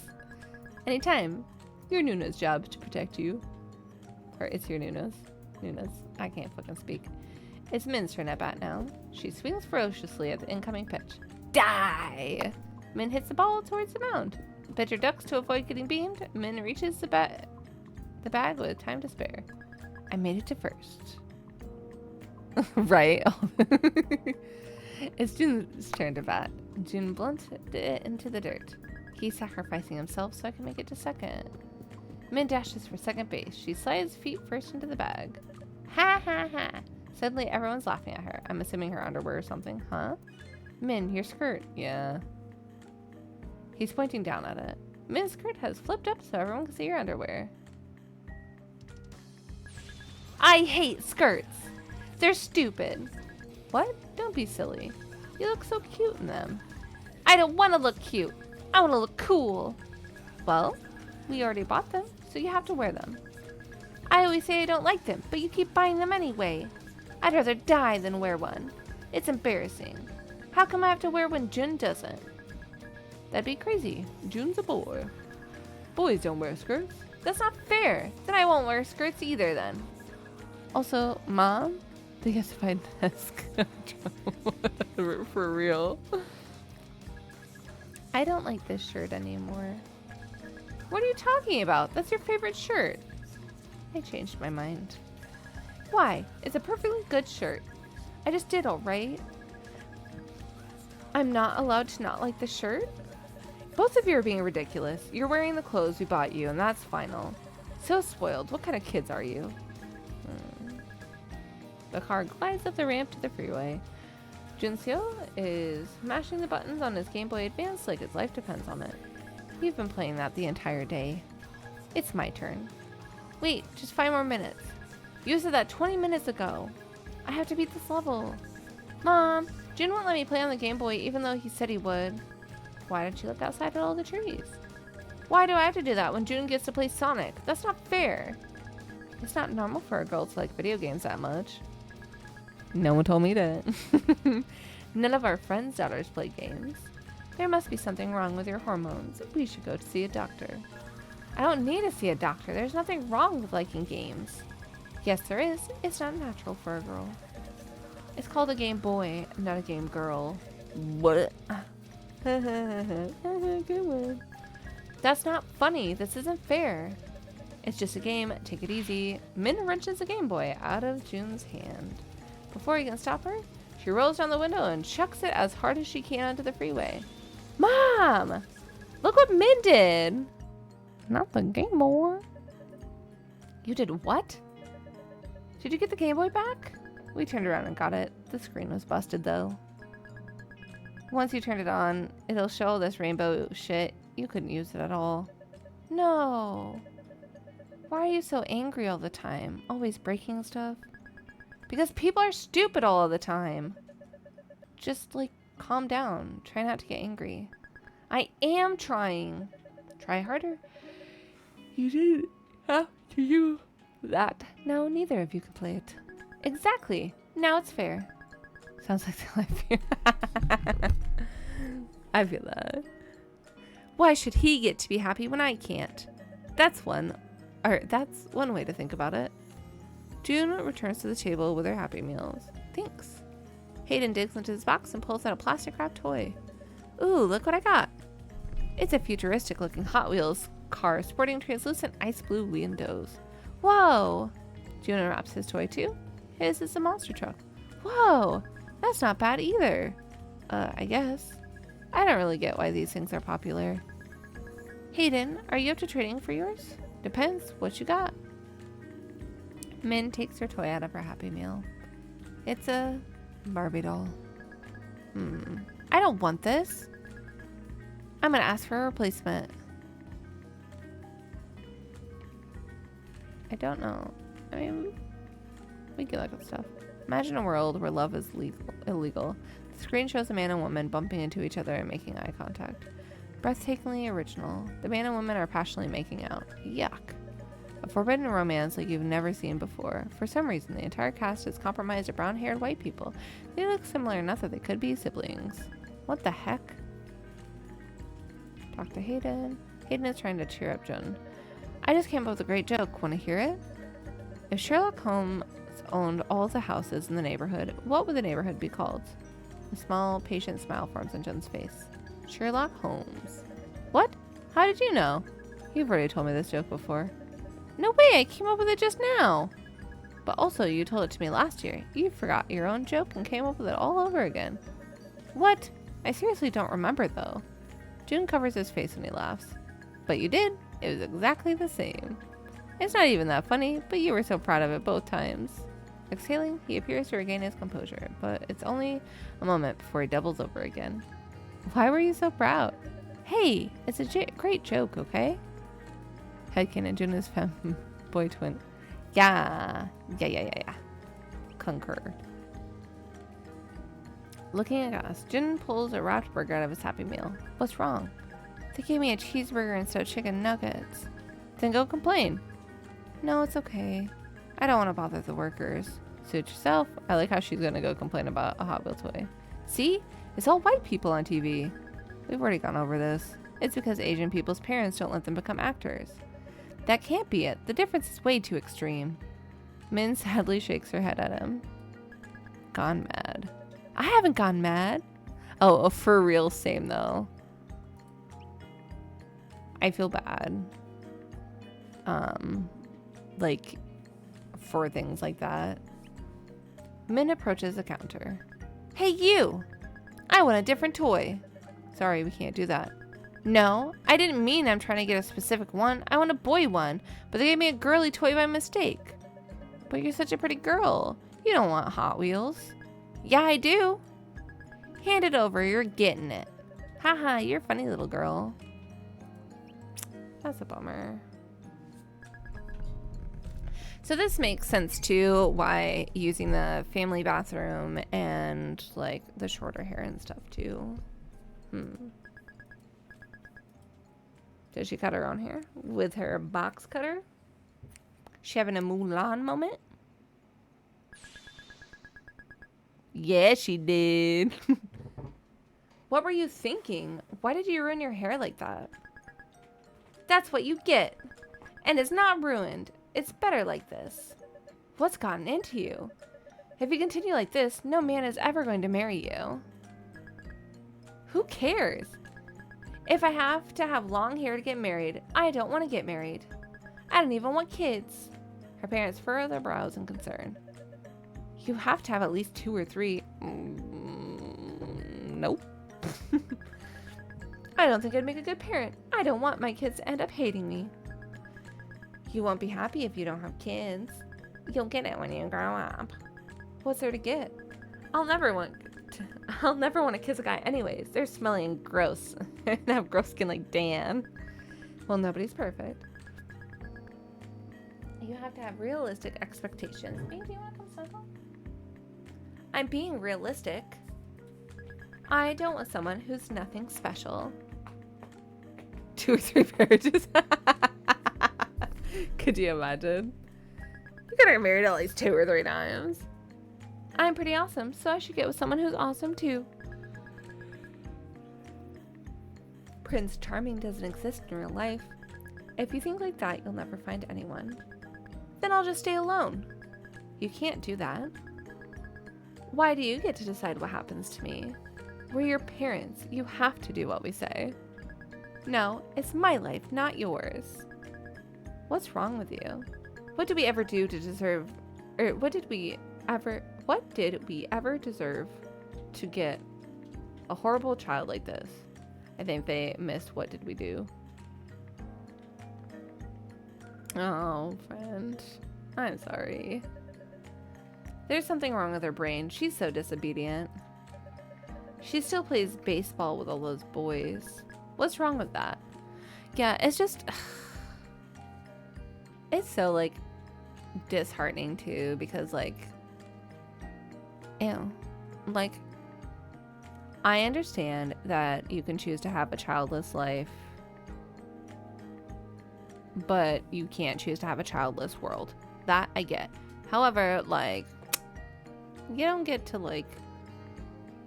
Anytime. Your Nuna's job to protect you. Or it's your Nuna's. I can't fucking speak. It's Min's turn at bat now. She swings ferociously at the incoming pitch. Die! Min hits the ball towards the mound. The pitcher ducks to avoid getting beamed. Min reaches the bag with time to spare. I made it to first. Right? It's June's turn to bat. June blunted it into the dirt. He's sacrificing himself so I can make it to second. Min dashes for second base. She slides feet first into the bag. Ha ha ha. Suddenly everyone's laughing at her. I'm assuming her underwear or something. Huh? Min, your skirt. Yeah. He's pointing down at it. Min's skirt has flipped up so everyone can see your underwear. I hate skirts. They're stupid. What? Don't be silly. You look so cute in them. I don't want to look cute. I want to look cool. Well, we already bought them, so you have to wear them. I always say I don't like them, but you keep buying them anyway. I'd rather die than wear one. It's embarrassing. How come I have to wear one June doesn't? That'd be crazy. June's a boy. Boys don't wear skirts. That's not fair. Then I won't wear skirts either then. Also, Mom, the gasified desk. For real. I don't like this shirt anymore. What are you talking about? That's your favorite shirt. I changed my mind. Why? It's a perfectly good shirt. I just did all right. I'm not allowed to not like the shirt? Both of you are being ridiculous. You're wearing the clothes we bought you, and that's final. So spoiled. What kind of kids are you? The car glides up the ramp to the freeway. Junseo is mashing the buttons on his Game Boy Advance like his life depends on it. You've been playing that the entire day. It's my turn. Wait, just 5 more minutes. You said that 20 minutes ago. I have to beat this level. Mom, Jun won't let me play on the Game Boy even though he said he would. Why don't you look outside at all the trees? Why do I have to do that when Jun gets to play Sonic? That's not fair. It's not normal for a girl to like video games that much. No one told me that. None of our friends' daughters play games. There must be something wrong with your hormones. We should go to see a doctor. I don't need to see a doctor. There's nothing wrong with liking games. Yes, there is. It's not natural for a girl. It's called a Game Boy, not a Game Girl. What? Good one. That's not funny. This isn't fair. It's just a game. Take it easy. Min wrenches a Game Boy out of Jun's hand. Before he can stop her, she rolls down the window and chucks it as hard as she can onto the freeway. Mom! Look what Min did! Not the Game Boy. You did what? Did you get the Game Boy back? We turned around and got it. The screen was busted though. Once you turned it on, it'll show all this rainbow shit. You couldn't use it at all. No. Why are you so angry all the time? Always breaking stuff? Because people are stupid all of the time. Just like calm down. Try not to get angry. I am trying. Try harder. You didn't have to do that. No, neither of you could play it. Exactly. Now it's fair. Sounds like the life here. I feel that. Why should he get to be happy when I can't? That's one way to think about it. Jun returns to the table with her Happy Meals. Thanks. Hayden digs into his box and pulls out a plastic wrapped toy. Ooh, look what I got. It's a futuristic looking Hot Wheels car sporting translucent ice blue windows. Whoa! Jun unwraps his toy too. His is a monster truck. Whoa! That's not bad either. I guess. I don't really get why these things are popular. Hayden, are you up to trading for yours? Depends what you got. Min takes her toy out of her Happy Meal. It's a Barbie doll. I don't want this. I'm gonna ask for a replacement. I don't know. I mean, we can look at stuff. Imagine a world where love is illegal. The screen shows a man and woman bumping into each other and making eye contact. Breathtakingly original. The man and woman are passionately making out. Yuck. A forbidden romance like you've never seen before. For some reason, the entire cast is compromised of brown-haired white people. They look similar enough that they could be siblings. What the heck? Talk to Hayden. Hayden is trying to cheer up Jun. I just came up with a great joke. Want to hear it? If Sherlock Holmes owned all the houses in the neighborhood, what would the neighborhood be called? A small, patient smile forms on Jun's face. Sherlock Holmes. What? How did you know? You've already told me this joke before. No way, I came up with it just now. But also, you told it to me last year. You forgot your own joke and came up with it all over again. What? I seriously don't remember, though. Jun covers his face when he laughs. But you did. It was exactly the same. It's not even that funny, but you were so proud of it both times. Exhaling, he appears to regain his composure, but it's only a moment before he doubles over again. Why were you so proud? Hey, it's a great joke, okay? Headcanon, Jun is boy twin. Yeah. Concur. Looking at us, Jun pulls a wrapped burger out of his Happy Meal. What's wrong? They gave me a cheeseburger instead of chicken nuggets. Then go complain. No, it's okay. I don't want to bother the workers. Suit yourself. I like how she's gonna go complain about a Hot Wheel toy. See? It's all white people on TV. We've already gone over this. It's because Asian people's parents don't let them become actors. That can't be it. The difference is way too extreme. Min sadly shakes her head at him. Gone mad. I haven't gone mad. Oh, for real, same though. I feel bad. like for things like that. Min approaches the counter. Hey, you! I want a different toy. Sorry, we can't do that. No, I didn't mean I'm trying to get a specific one. I want a boy one, but they gave me a girly toy by mistake. But you're such a pretty girl. You don't want Hot Wheels. Yeah, I do. Hand it over, you're getting it. Haha, you're a funny little girl. That's a bummer. So this makes sense too, why using the family bathroom and like the shorter hair and stuff too. Did she cut her own hair with her box cutter? She having a Mulan moment? Yeah, she did. What were you thinking? Why did you ruin your hair like that? That's what you get. And it's not ruined. It's better like this. What's gotten into you? If you continue like this, no man is ever going to marry you. Who cares? If I have to have long hair to get married, I don't want to get married. I don't even want kids. Her parents furrow their brows in concern. You have to have at least 2 or 3. Nope. I don't think I'd make a good parent. I don't want my kids to end up hating me. You won't be happy if you don't have kids. You'll get it when you grow up. What's there to get? I'll never want to kiss a guy anyways. They're smelly and gross. And have gross skin like Dan. Well, nobody's perfect. You have to have realistic expectations. Baby, do you want to come snuggle? I'm being realistic. I don't want someone who's nothing special. 2 or 3 marriages. Could you imagine? You gotta get married at least 2 or 3 times. I'm pretty awesome, so I should get with someone who's awesome too. Prince Charming doesn't exist in real life. If you think like that, you'll never find anyone. Then I'll just stay alone. You can't do that. Why do you get to decide what happens to me? We're your parents. You have to do what we say. No, it's my life, not yours. What's wrong with you? What did we ever do to deserve, or what did we ever deserve to get a horrible child like this? I think they missed what did we do. Oh, friend. I'm sorry. There's something wrong with her brain. She's so disobedient. She still plays baseball with all those boys. What's wrong with that? Yeah, it's just... It's so, like, disheartening, too, because, like... Ew. Like, I understand that you can choose to have a childless life, but you can't choose to have a childless world. That I get. However, like, you don't get to, like,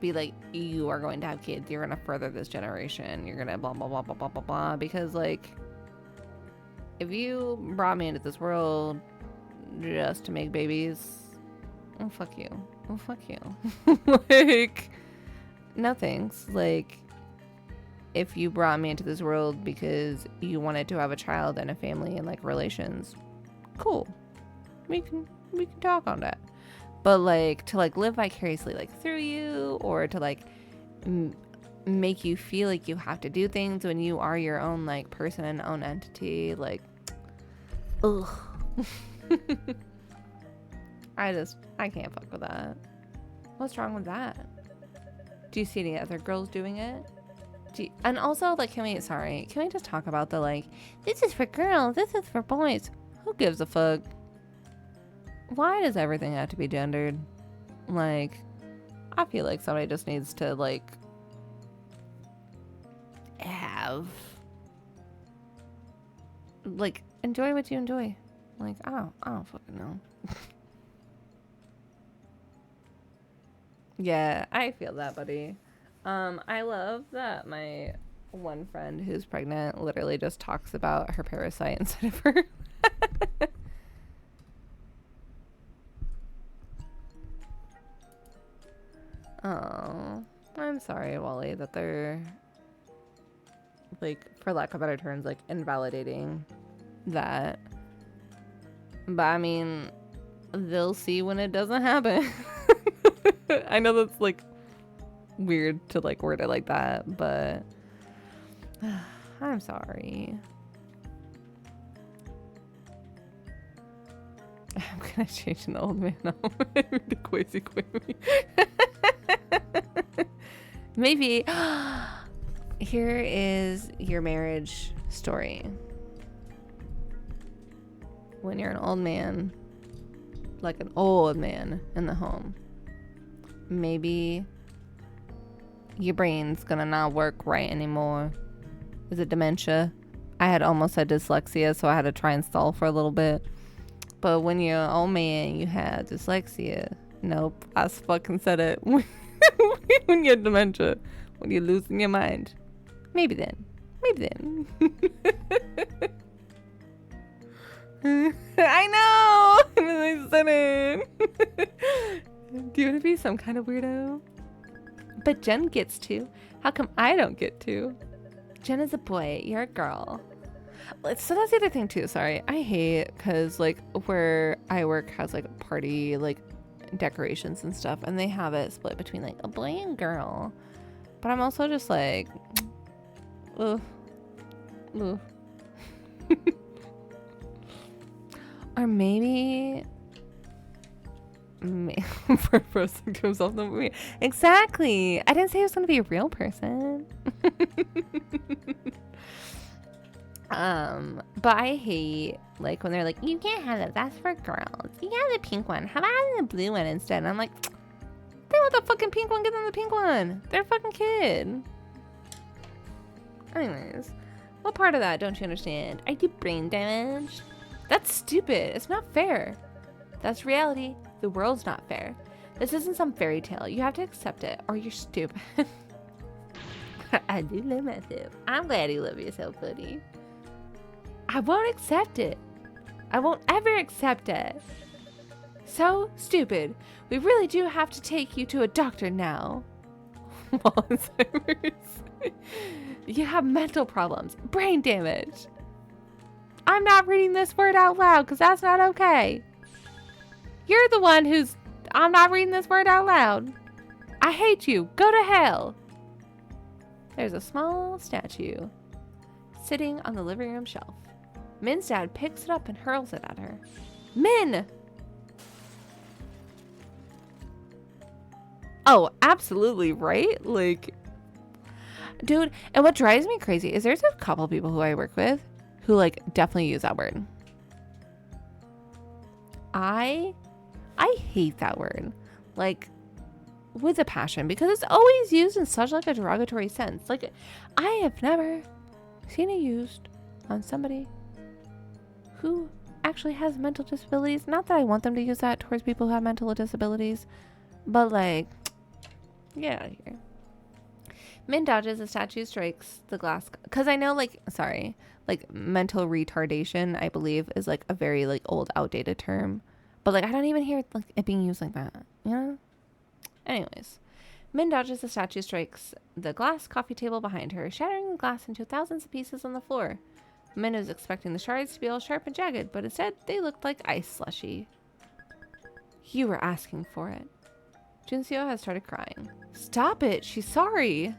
be like, you are going to have kids, you're going to further this generation, you're going to blah, blah, blah, blah, blah, blah, blah, because, like, if you brought me into this world just to make babies, oh, fuck you. Oh, fuck you. Like, no thanks. Like, if you brought me into this world because you wanted to have a child and a family and, like, relations, cool. We can talk on that. But, like, to, like, live vicariously, like, through you, or to, like, make you feel like you have to do things when you are your own, like, person and own entity, like, ugh. I can't fuck with that. What's wrong with that? Do you see any other girls doing it? And also, like, can we just talk about the, like, this is for girls, this is for boys. Who gives a fuck? Why does everything have to be gendered? Like, I feel like somebody just needs to, like, enjoy what you enjoy. Like, I don't fucking know. Yeah, I feel that, buddy. I love that my one friend who's pregnant literally just talks about her parasite instead of her. Oh, I'm sorry, Wally, that they're, like, for lack of better terms, like, invalidating that. But I mean, they'll see when it doesn't happen. I know that's like weird to like word it like that, but I'm sorry. I'm gonna change an old man now to Quasi Quimmy. Maybe. Here is your marriage story. When you're an old man, like an old man in the home, maybe your brain's gonna not work right anymore. Is it dementia? I had almost said dyslexia, so I had to try and stall for a little bit. But when you're an old man, you have dyslexia. Nope, I fucking said it. When you have dementia, when you're losing your mind. Maybe then. Maybe then. I know! And then I said it. Do you want to be some kind of weirdo? But Jen gets to. How come I don't get to? Jen is a boy. You're a girl. So that's the other thing too. Sorry. I hate because like where I work has like party like decorations and stuff. And they have it split between like a boy and girl. But I'm also just like... Ugh. Ugh. Or maybe proposing to himself in the movie. Exactly. I didn't say he was gonna be a real person. But I hate like when they're like, you can't have that. That's for girls. You can have the pink one. How about having the blue one instead? And I'm like, they want the fucking pink one. Get them the pink one. They're a fucking kid. Anyways, what part of that don't you understand? Are you brain damaged? That's stupid. It's not fair. That's reality. The world's not fair. This isn't some fairy tale. You have to accept it or you're stupid. I do love myself. I'm glad you love yourself, buddy. I won't accept it. I won't ever accept it. So stupid. We really do have to take you to a doctor now. Alzheimer's. You have mental problems. Brain damage. I'm not reading this word out loud because that's not okay. You're the one who's... I'm not reading this word out loud. I hate you. Go to hell. There's a small statue sitting on the living room shelf. Min's dad picks it up and hurls it at her. Min! Oh, absolutely, right? Like... Dude, and what drives me crazy is there's a couple people who I work with who like definitely use that word. I hate that word. Like with a passion because it's always used in such like a derogatory sense. Like I have never seen it used on somebody who actually has mental disabilities. Not that I want them to use that towards people who have mental disabilities, but like get out of here. Min dodges, the statue strikes the glass. Because I know, like, sorry, like, mental retardation, I believe, is, like, a very, like, old, outdated term. But, like, I don't even hear like, it being used like that, you know? Anyways. Min dodges, the statue strikes the glass coffee table behind her, shattering the glass into thousands of pieces on the floor. Min was expecting the shards to be all sharp and jagged, but instead, they looked like ice slushy. You were asking for it. Junseo has started crying. Stop it! She's sorry!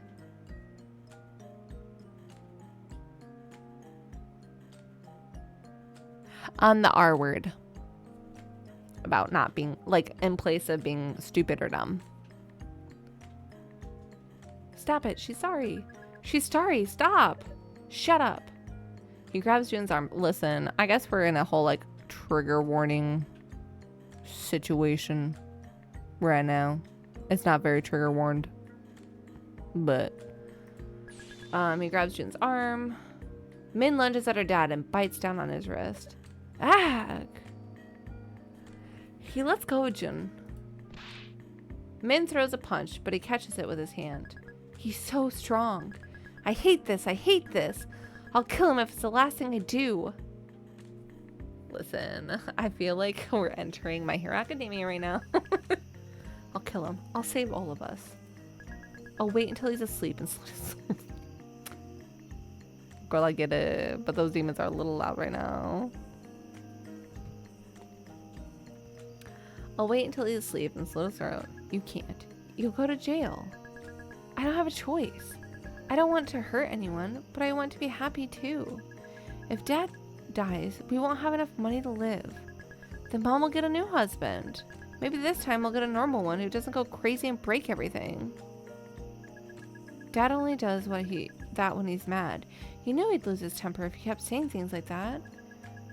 The R word. About not being, like, in place of being stupid or dumb. Stop it. She's sorry. She's sorry. Stop. Shut up. He grabs Jun's arm. Listen, I guess we're in a whole, like, trigger warning situation right now. It's not very trigger warned. But, he grabs Jun's arm. Min lunges at her dad and bites down on his wrist. Ag! He lets go of Jun. Min throws a punch, but he catches it with his hand. He's so strong. I hate this. I hate this. I'll kill him if it's the last thing I do. Listen, I feel like we're entering My Hero Academia right now. I'll kill him. I'll save all of us. I'll wait until he's asleep and slit his Girl, I get it. But those demons are a little loud right now. I'll wait until he's asleep and slit his throat. You can't. You'll go to jail. I don't have a choice. I don't want to hurt anyone, but I want to be happy too. If Dad dies, we won't have enough money to live. Then Mom will get a new husband. Maybe this time we'll get a normal one who doesn't go crazy and break everything. Dad only does that when he's mad. He knew he'd lose his temper if he kept saying things like that.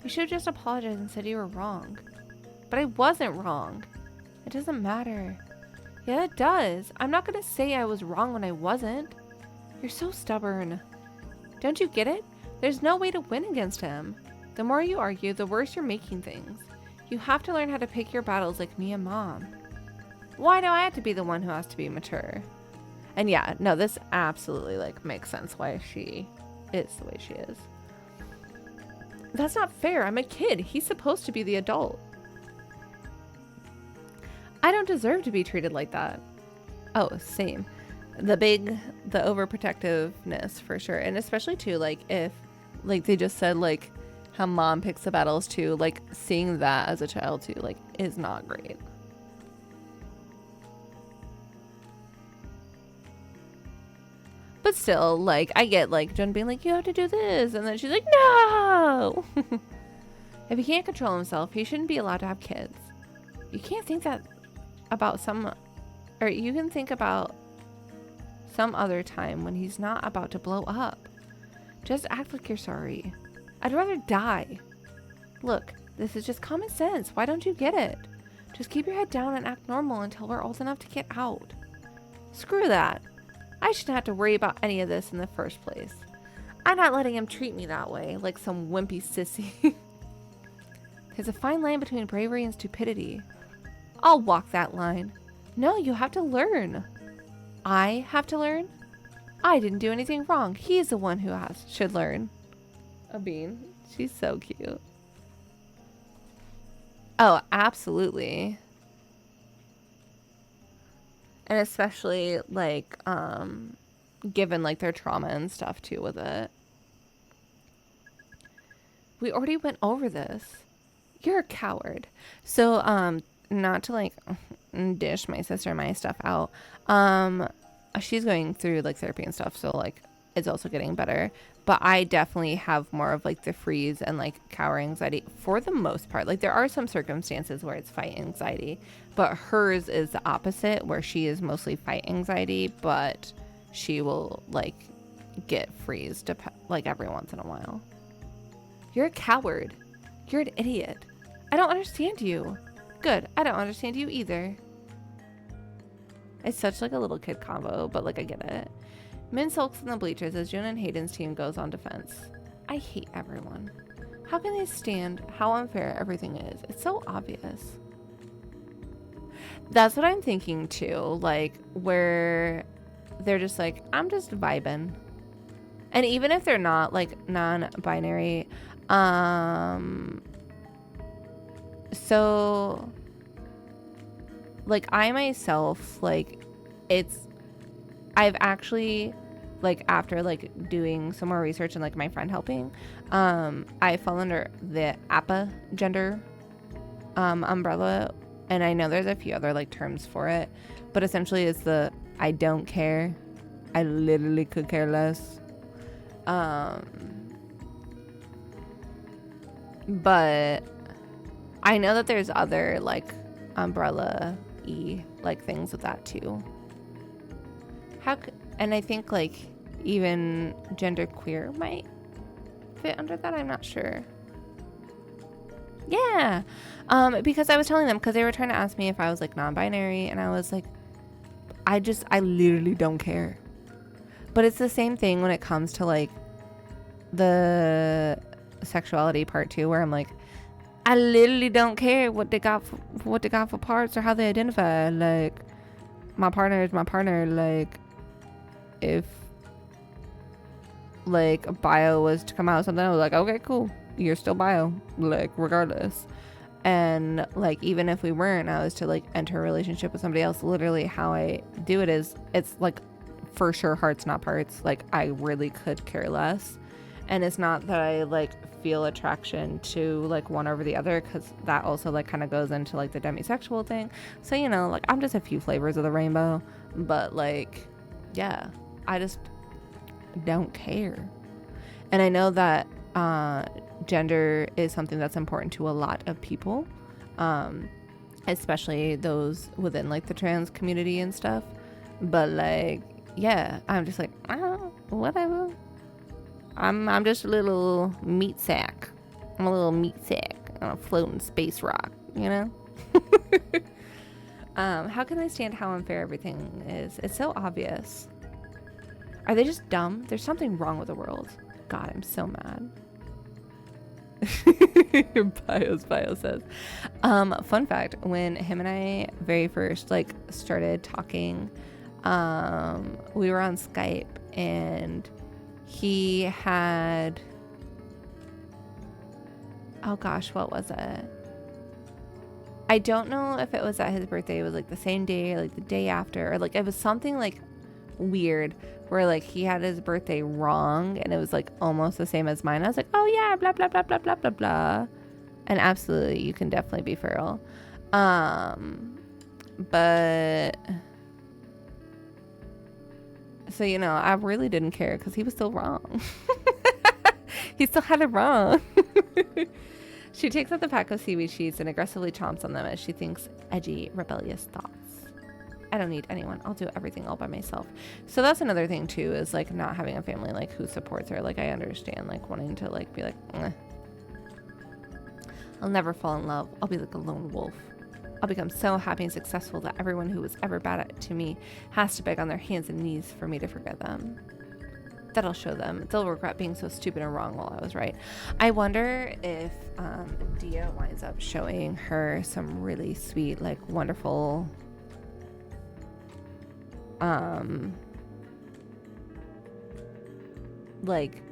You should have just apologized and said you were wrong. But I wasn't wrong. It doesn't matter. Yeah, it does. I'm not going to say I was wrong when I wasn't. You're so stubborn. Don't you get it? There's no way to win against him. The more you argue, the worse you're making things. You have to learn how to pick your battles like me and Mom. Why do I have to be the one who has to be mature? And yeah, no, this absolutely like makes sense why she is the way she is. That's not fair. I'm a kid. He's supposed to be the adult. I don't deserve to be treated like that. Oh, same. The overprotectiveness for sure. And especially too, like if, like they just said, like how Mom picks the battles too, like seeing that as a child too, like is not great. But still, like, I get, like, Jen being like, you have to do this. And then she's like, no! If he can't control himself, he shouldn't be allowed to have kids. You can't think that about you can think about some other time when he's not about to blow up. Just act like you're sorry. I'd rather die. Look, this is just common sense. Why don't you get it? Just keep your head down and act normal until we're old enough to get out. Screw that. I shouldn't have to worry about any of this in the first place. I'm not letting him treat me that way, like some wimpy sissy. There's a fine line between bravery and stupidity. I'll walk that line. No, you have to learn. I have to learn? I didn't do anything wrong. He's the one who should learn. A bean. She's so cute. Oh, absolutely. And especially, like, given, like, their trauma and stuff, too, with it. We already went over this. You're a coward. So, not to, like, dish my sister my stuff out. She's going through, like, therapy and stuff, so, like, it's also getting better. But I definitely have more of, like, the freeze and, like, cower anxiety for the most part. Like, there are some circumstances where it's fight anxiety, but hers is the opposite, where she is mostly fight anxiety, but she will, like, get freeze, like, every once in a while. You're a coward. You're an idiot. I don't understand you. Good. I don't understand you either. It's such, like, a little kid combo, but, like, I get it. Min sulks in the bleachers as June and Hayden's team goes on defense. I hate everyone. How can they stand how unfair everything is? It's so obvious. That's what I'm thinking too, like where they're just like, I'm just vibing. And even if they're not like non-binary, so like I myself, like I've actually, like, after, like, doing some more research and, like, my friend helping, I fall under the APA gender umbrella, and I know there's a few other, like, terms for it, but essentially it's the I don't care. I literally could care less. But I know that there's other, like, umbrella-y, like, things with that, too. And I think, like, even gender queer might fit under that. I'm not sure. Yeah. Because I was telling them, because they were trying to ask me if I was, like, non-binary, and I was like, I literally don't care. But it's the same thing when it comes to, like, the sexuality part, too, where I'm like, I literally don't care what they got for parts or how they identify. Like, my partner is my partner. Like, if like bio was to come out with something, I was like, okay, cool, you're still bio, like, regardless. And like, even if we weren't, I was to like enter a relationship with somebody else, literally how I do it is, it's like for sure hearts not parts. Like, I really could care less. And it's not that I like feel attraction to like one over the other, because that also like kind of goes into like the demisexual thing. So, you know, like I'm just a few flavors of the rainbow, but like, yeah, I just don't care. And I know that gender is something that's important to a lot of people, especially those within like the trans community and stuff. But like, yeah, I'm just like, whatever. I'm just a little meat sack. I'm a little meat sack on a floating space rock, you know? How can I stand how unfair everything is? It's so obvious. Are they just dumb? There's something wrong with the world. God, I'm so mad. Bio says. Fun fact, when him and I very first like started talking, we were on Skype and he had, oh gosh, what was it? I don't know if it was that his birthday was like the same day or like the day after, or like it was something like weird where like he had his birthday wrong and it was like almost the same as mine. I was like, oh yeah, blah blah blah blah blah blah blah. And absolutely, you can definitely be feral. But so, you know, I really didn't care because he was still wrong. He still had it wrong. She takes out the pack of seaweed sheets and aggressively chomps on them as she thinks edgy, rebellious thoughts. I don't need anyone. I'll do everything all by myself. So that's another thing too, is like not having a family like who supports her. Like I understand like wanting to like be like, I'll never fall in love. I'll be like a lone wolf. I'll become so happy and successful that everyone who was ever bad at to me has to beg on their hands and knees for me to forget them. That'll show them. They'll regret being so stupid and wrong while I was right. I wonder if Dia winds up showing her some really sweet, like wonderful, like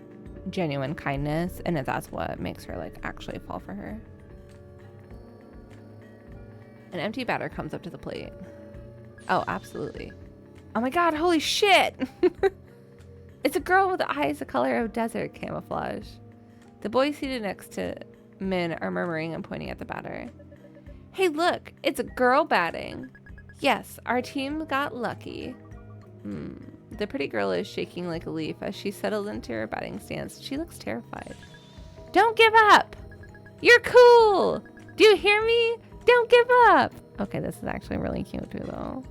genuine kindness, and if that's what makes her like actually fall for her. An empty batter comes up to the plate. Oh, absolutely. Oh my god, holy shit! It's a girl with eyes the color of desert camouflage. The boys seated next to Min are murmuring and pointing at the batter. Hey, look, it's a girl batting. Yes, our team got lucky. The pretty girl is shaking like a leaf as she settles into her batting stance. She looks terrified. Don't give up! You're cool! Do you hear me? Don't give up! Okay, this is actually really cute too, though.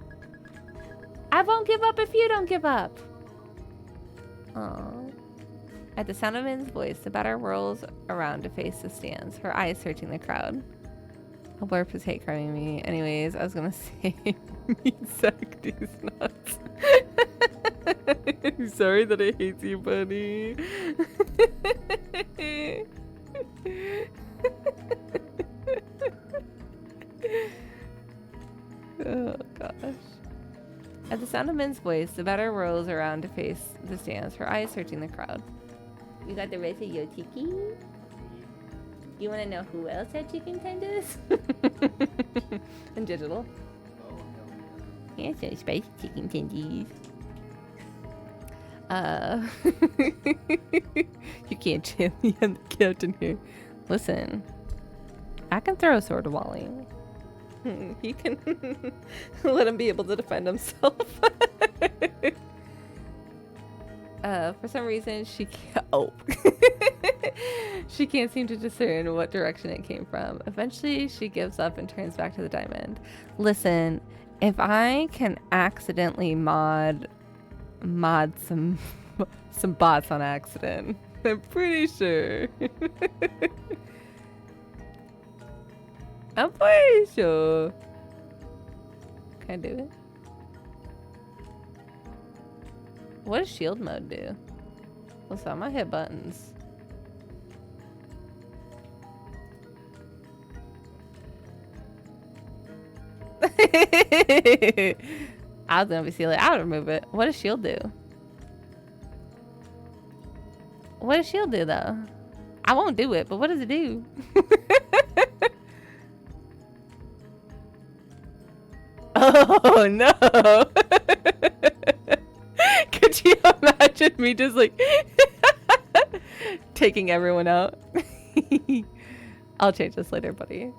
I won't give up if you don't give up. Aww. At the sound of Min's voice, the batter whirls around to face the stands, her eyes searching the crowd. A blurb is hate criming me. Anyways, I was gonna say, meat sack these nuts. I'm sorry that I hate you, buddy. Oh gosh. At the sound of Min's voice, the batter whirls around to face the stands, her eyes searching the crowd. You got the rest of your chicken? You want to know who else had chicken tenders? And digital. Yeah, so spicy chicken tenders. You can't chill me on the captain here. Listen, I can throw a sword to Wally. He can let him be able to defend himself. For some reason, she can't. Oh, she can't seem to discern what direction it came from. Eventually, she gives up and turns back to the diamond. Listen, if I can accidentally mod some bots on accident, I'm pretty sure. I'm pretty sure. Can I do it? What does shield mode do? Listen, I'm gonna hit buttons. I was gonna be silly. I would remove it. What does shield do? What does shield do though? I won't do it, but what does it do? Oh no! Could you imagine me just like taking everyone out. I'll change this later, buddy.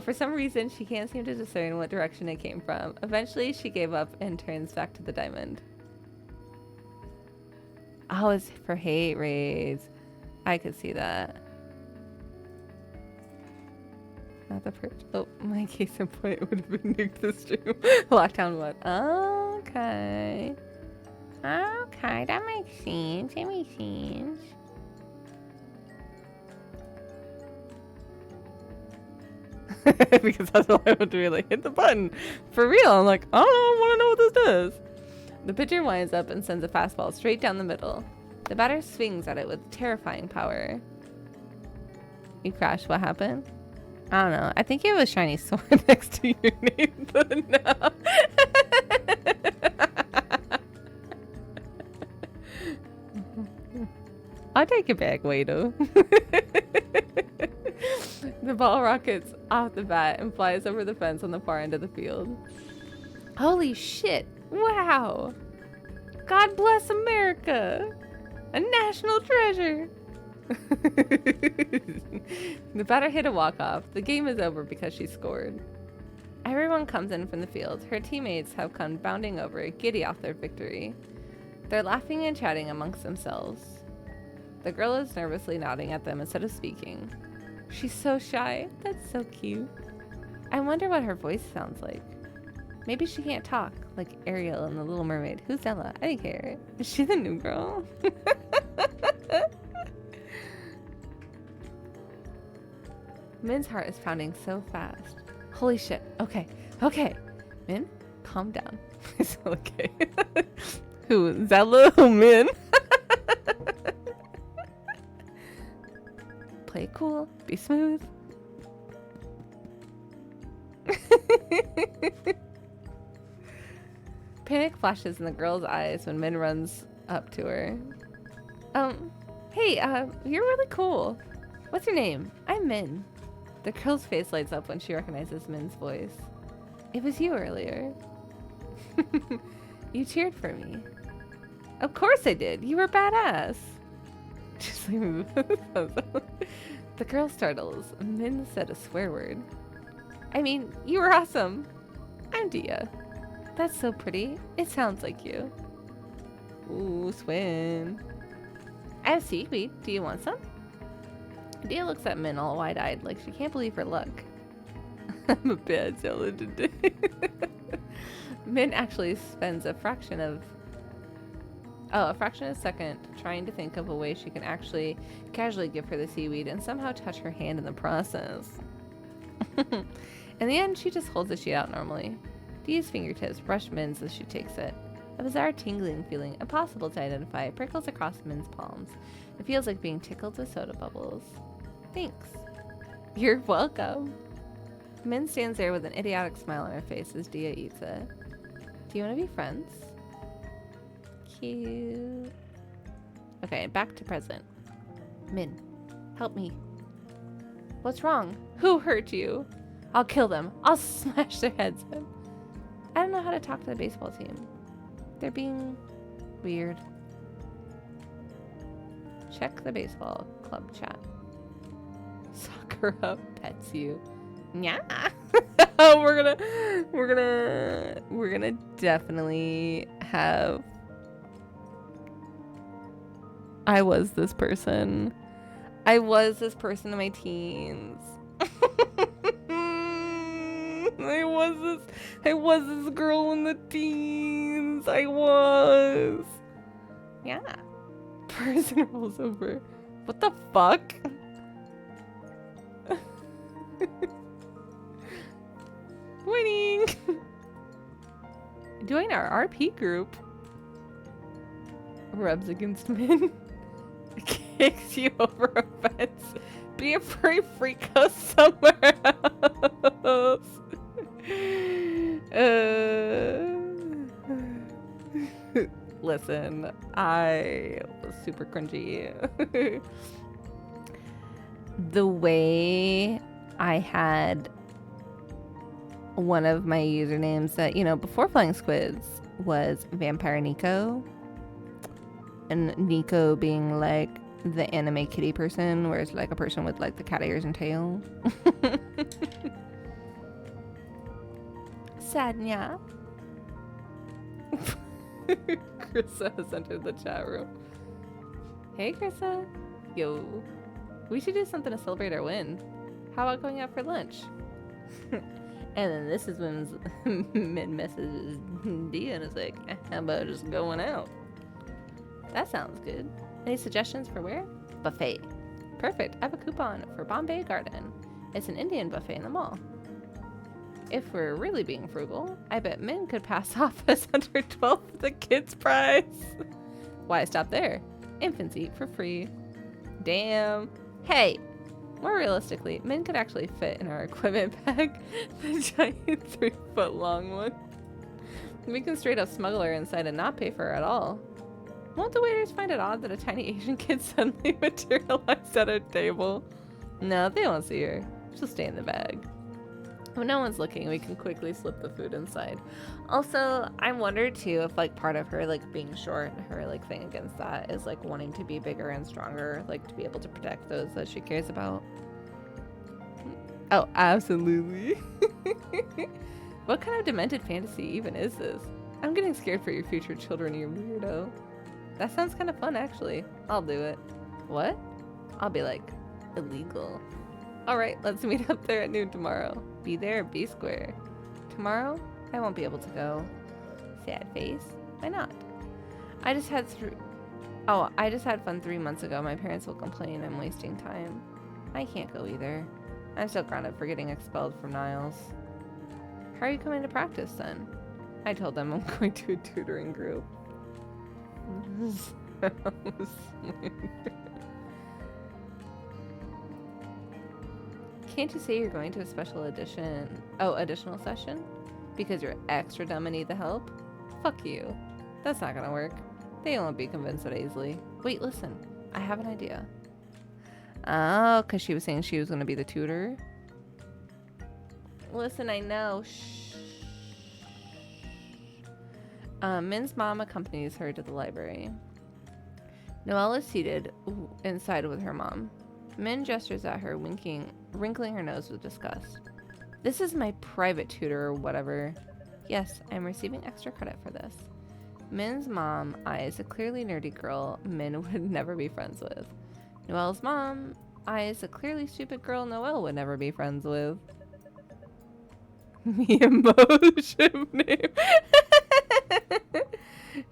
For some reason, she can't seem to discern what direction it came from. Eventually, she gave up and turns back to the diamond. Oh, it's for hate raids. I could see that. Not the first. Oh, my case in point would have been nuked this stream. Lockdown what? Okay. Okay, that makes sense. That makes sense. Because that's all I want to do, like, hit the button. For real, I'm like, I don't want to know what this does. The pitcher winds up and sends a fastball straight down the middle. The batter swings at it with terrifying power. You crashed, what happened? I don't know. I think you have a shiny sword next to your name, but no. I'll take it back, Wado. The ball rockets off the bat and flies over the fence on the far end of the field. Holy shit. Wow. God bless America. A national treasure. The batter hit a walk-off. The game is over because she scored. Everyone comes in from the field. Her teammates have come bounding over, giddy off their victory. They're laughing and chatting amongst themselves. The girl is nervously nodding at them instead of speaking. She's so shy. That's so cute. I wonder what her voice sounds like. Maybe she can't talk, like Ariel in The Little Mermaid. Who's Ella? I didn't care. Is she the new girl? Min's heart is pounding so fast. Holy shit. Okay. Okay. Min, calm down. It's okay. Who? Zella? Who, Min? Play it cool. Be smooth. Panic flashes in the girl's eyes when Min runs up to her. Hey, you're really cool. What's your name? I'm Min. The girl's face lights up when she recognizes Min's voice. It was you earlier. You cheered for me. Of course I did. You were badass. Just leave me with The girl startles. Min said a swear word. I mean, you were awesome. I'm Dia. That's so pretty. It sounds like you. Ooh, swim. I have seaweed. Do you want some? Dia looks at Min all wide-eyed, like she can't believe her luck. I'm a bad seller today. Min actually spends a fraction of a second trying to think of a way she can actually casually give her the seaweed and somehow touch her hand in the process. In the end, she just holds the sheet out normally. Dia's fingertips brush Min's as she takes it. A bizarre tingling feeling, impossible to identify, prickles across Min's palms. It feels like being tickled with soda bubbles. Thanks. You're welcome. Min stands there with an idiotic smile on her face as Dia eats it. Do you want to be friends? Cute. Okay, back to present. Min, help me. What's wrong? Who hurt you? I'll kill them. I'll smash their heads in. I don't know how to talk to the baseball team. They're being weird. Check the baseball club chat. Sakura pets you. Yeah. Oh, we're gonna definitely have. I was this person. I was this person in my teens. I was this girl in the teens. I was. Yeah. Person rolls over. What the fuck? Winning. Join our RP group. Rubs against Min. Kicks you over a fence. Be a furry freak, go somewhere else. Listen, I was super cringy. The way I had one of my usernames that, before Flying Squids was Vampire Nico. And Nico being like the anime kitty person, where it's like a person with like the cat ears and tail. Sadnya. Krissa has entered the chat room. Hey, Krissa. Yo. We should do something to celebrate our win. How about going out for lunch? And then this is when Min messages Dia and is like, how about just going out? That sounds good. Any suggestions for where? Buffet. Perfect. I have a coupon for Bombay Garden. It's an Indian buffet in the mall. If we're really being frugal, I bet Min could pass off as under 12 the kids' price. Why stop there? Infants eat for free. Damn. Hey, more realistically, Min could actually fit in our equipment bag, the giant 3-foot long one. We can straight up smuggle her inside and not pay for her at all. Won't the waiters find it odd that a tiny Asian kid suddenly materialized at our table? No, they won't see her. She'll stay in the bag. When no one's looking, we can quickly slip the food inside. Also, I wonder too if like part of her like being short, her like thing against that is like wanting to be bigger and stronger, like to be able to protect those that she cares about. Oh, absolutely. What kind of demented fantasy even is this? I'm getting scared for your future children, you weirdo. That sounds kind of fun, actually. I'll do it. What? I'll be like, illegal. Alright, let's meet up there at noon tomorrow. Be there, be square. Tomorrow, I won't be able to go. Sad face. Why not? I just had fun 3 months ago. My parents will complain I'm wasting time. I can't go either. I'm still grounded for getting expelled from Niles. How are you coming to practice then? I told them I'm going to a tutoring group. Can't you say you're going to a special additional session? Because you're extra dumb and need the help? Fuck you. That's not gonna work. They won't be convinced that easily. Wait, listen. I have an idea. Oh, because she was saying she was gonna be the tutor? Listen, I know. Shh. Min's mom accompanies her to the library. Noelle is seated inside with her mom. Min gestures at her, wrinkling her nose with disgust. This is my private tutor or whatever. Yes, I'm receiving extra credit for this. Min's mom eyes a clearly nerdy girl Min would never be friends with. Noelle's mom eyes a clearly stupid girl Noelle would never be friends with. The emotion name.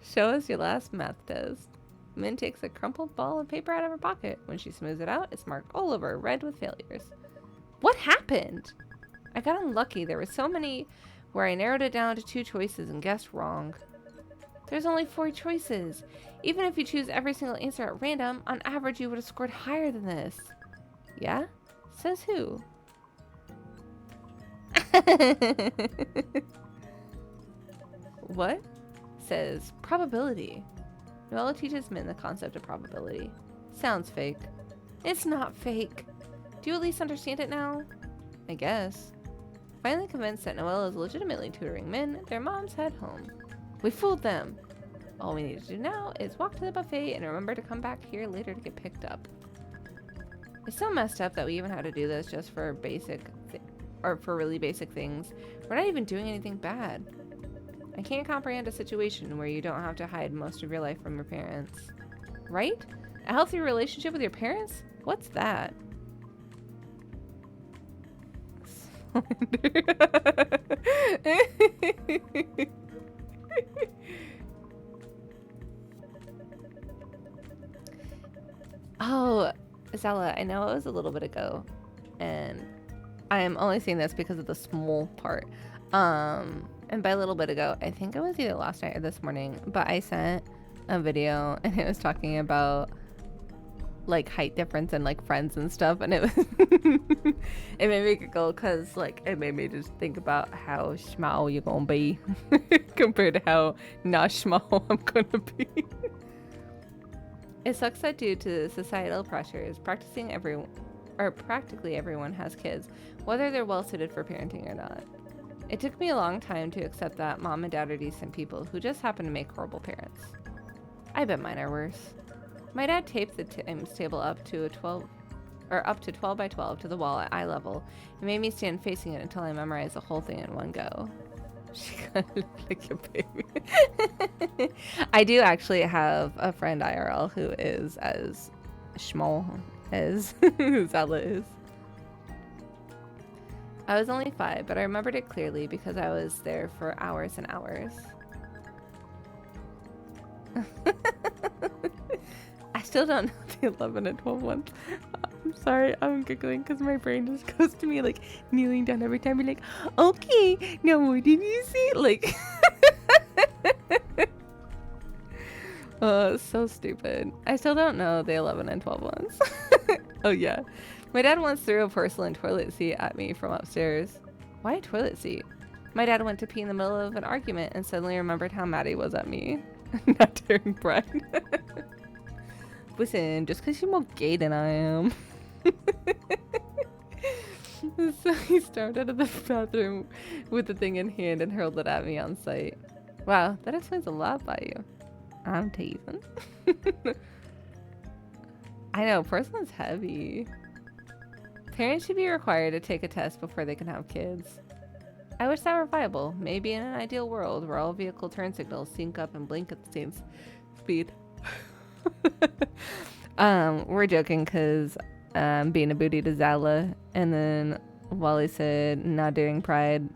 Show us your last math test. Min takes a crumpled ball of paper out of her pocket. When she smooths it out, it's marked all over, red with failures. What happened? I got unlucky. There were so many where I narrowed it down to 2 choices and guessed wrong. There's only 4 choices. Even if you choose every single answer at random, on average you would have scored higher than this. Yeah? Says who? What? Says probability. Noelle teaches Min the concept of probability. Sounds fake. It's not fake. Do you at least understand it now? I guess. Finally convinced that Noelle is legitimately tutoring Min, their moms head home. We fooled them. All we need to do now is walk to the buffet and remember to come back here later to get picked up. It's so messed up that we even had to do this just for for really basic things. We're not even doing anything bad. I can't comprehend a situation where you don't have to hide most of your life from your parents. Right? A healthy relationship with your parents? What's that? Oh, Zella, I know it was a little bit ago, and I'm only saying this because of the small part. And by a little bit ago, I think it was either last night or this morning, but I sent a video and it was talking about like height difference and like friends and stuff, and it was it made me giggle because like it made me just think about how small you're gonna be compared to how not small I'm gonna be. It sucks that due to societal pressures, practically everyone has kids, whether they're well suited for parenting or not. It took me a long time to accept that mom and dad are decent people who just happen to make horrible parents. I bet mine are worse. My dad taped the times table up to 12 by 12 to the wall at eye level and made me stand facing it until I memorized the whole thing in one go. She kind of looked like a baby. I do actually have a friend IRL who is as small as Zella is. I was only 5, but I remembered it clearly because I was there for hours and hours. I still don't know the 11 and 12 ones. I'm sorry, I'm giggling because my brain just goes to me like kneeling down every time, be like, okay, now what did you see? Like, so stupid. I still don't know the 11 and 12 ones. Oh yeah. My dad once threw a porcelain toilet seat at me from upstairs. Why a toilet seat? My dad went to pee in the middle of an argument and suddenly remembered how mad he was at me. Not during bread. Listen, just because you're more gay than I am. So he stormed out of the bathroom with the thing in hand and hurled it at me on sight. Wow, that explains a lot about you. I'm teasing. I know, porcelain's heavy. Parents should be required to take a test before they can have kids. I wish that were viable. Maybe in an ideal world where all vehicle turn signals sync up and blink at the same speed. We're joking because being a booty to Zala, and then Wally said not doing pride,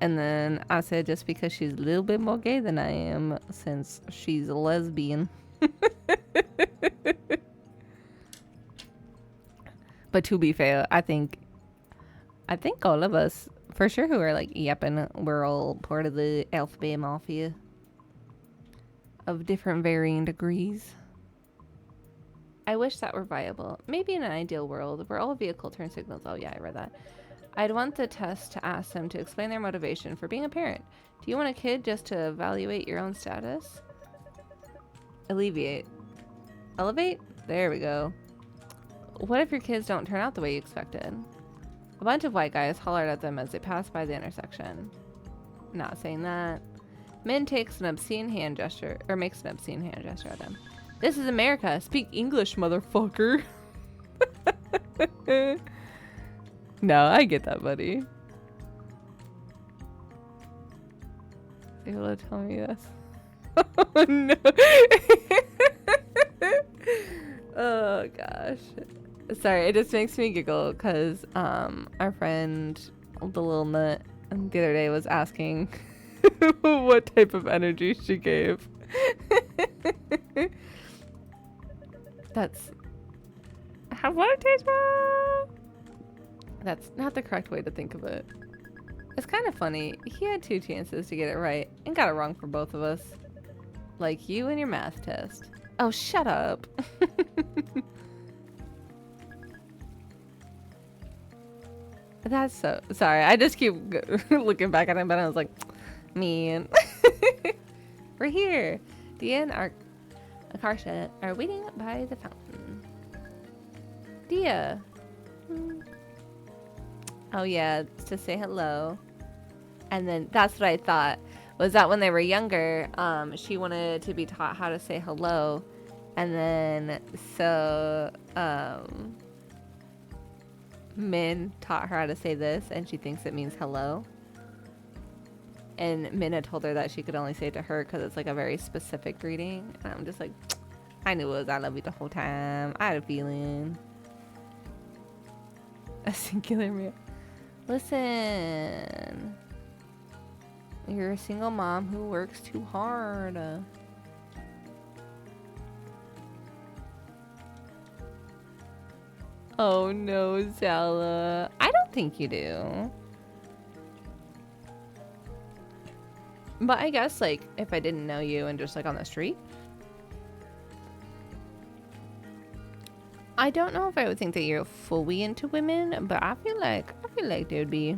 and then I said just because she's a little bit more gay than I am since she's a lesbian. But to be fair, I think all of us, for sure, who are like yapping, we're all part of the alphabet mafia of different varying degrees. I wish that were viable. Maybe in an ideal world where all vehicle turn signals. Oh yeah, I read that. I'd want the test to ask them to explain their motivation for being a parent. Do you want a kid just to evaluate your own status? Alleviate. Elevate? There we go. What if your kids don't turn out the way you expected? A bunch of white guys hollered at them as they passed by the intersection. Not saying that. Min takes an obscene hand gesture, or makes an obscene hand gesture at them. This is America. Speak English, motherfucker. No, I get that, buddy. Are you able to tell me this? Oh, no. Oh, gosh. Sorry, it just makes me giggle because our friend, the little nut, the other day was asking what type of energy she gave. That's That's not the correct way to think of it. It's kind of funny. He had 2 chances to get it right and got it wrong for both of us. Like you and your math test. Oh, shut up. That's so... Sorry, I just keep looking back at him, but I was like, man. We're here. Dia and Akarsha are waiting by the fountain. Dia. Oh, yeah, to say hello. And then that's what I thought, was that when they were younger, she wanted to be taught how to say hello. And then, so, Min taught her how to say this, and she thinks it means hello. And Min had told her that she could only say it to her because it's like a very specific greeting. And I'm just like, I knew it was I love you the whole time. I had a feeling. A singular meal. Listen. You're a single mom who works too hard. Oh no, Zella. I don't think you do. But I guess, like, if I didn't know you and just, like, on the street, I don't know if I would think that you're fully into women, but I feel like there'd be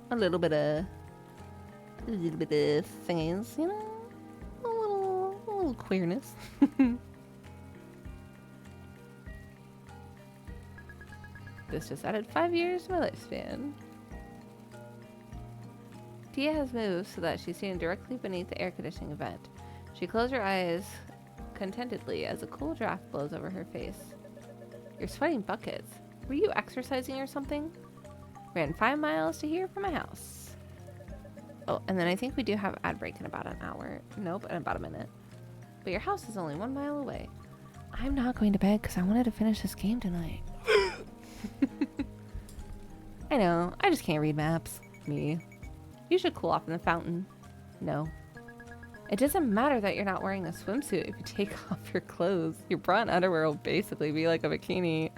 a little bit of things, you know? A little queerness. This just added 5 years to my lifespan. Dia has moved so that she's sitting directly beneath the air conditioning vent. She closed her eyes contentedly as a cool draft blows over her face. You're sweating buckets. Were you exercising or something? Ran 5 miles to here from my house. Oh, and then I think we do have ad break in about an hour. Nope, in about a minute. But your house is only 1 mile away. I'm not going to bed because I wanted to finish this game tonight. I know, I just can't read maps. Me. You should cool off in the fountain. No. It doesn't matter that you're not wearing a swimsuit if you take off your clothes. Your bra and underwear will basically be like a bikini.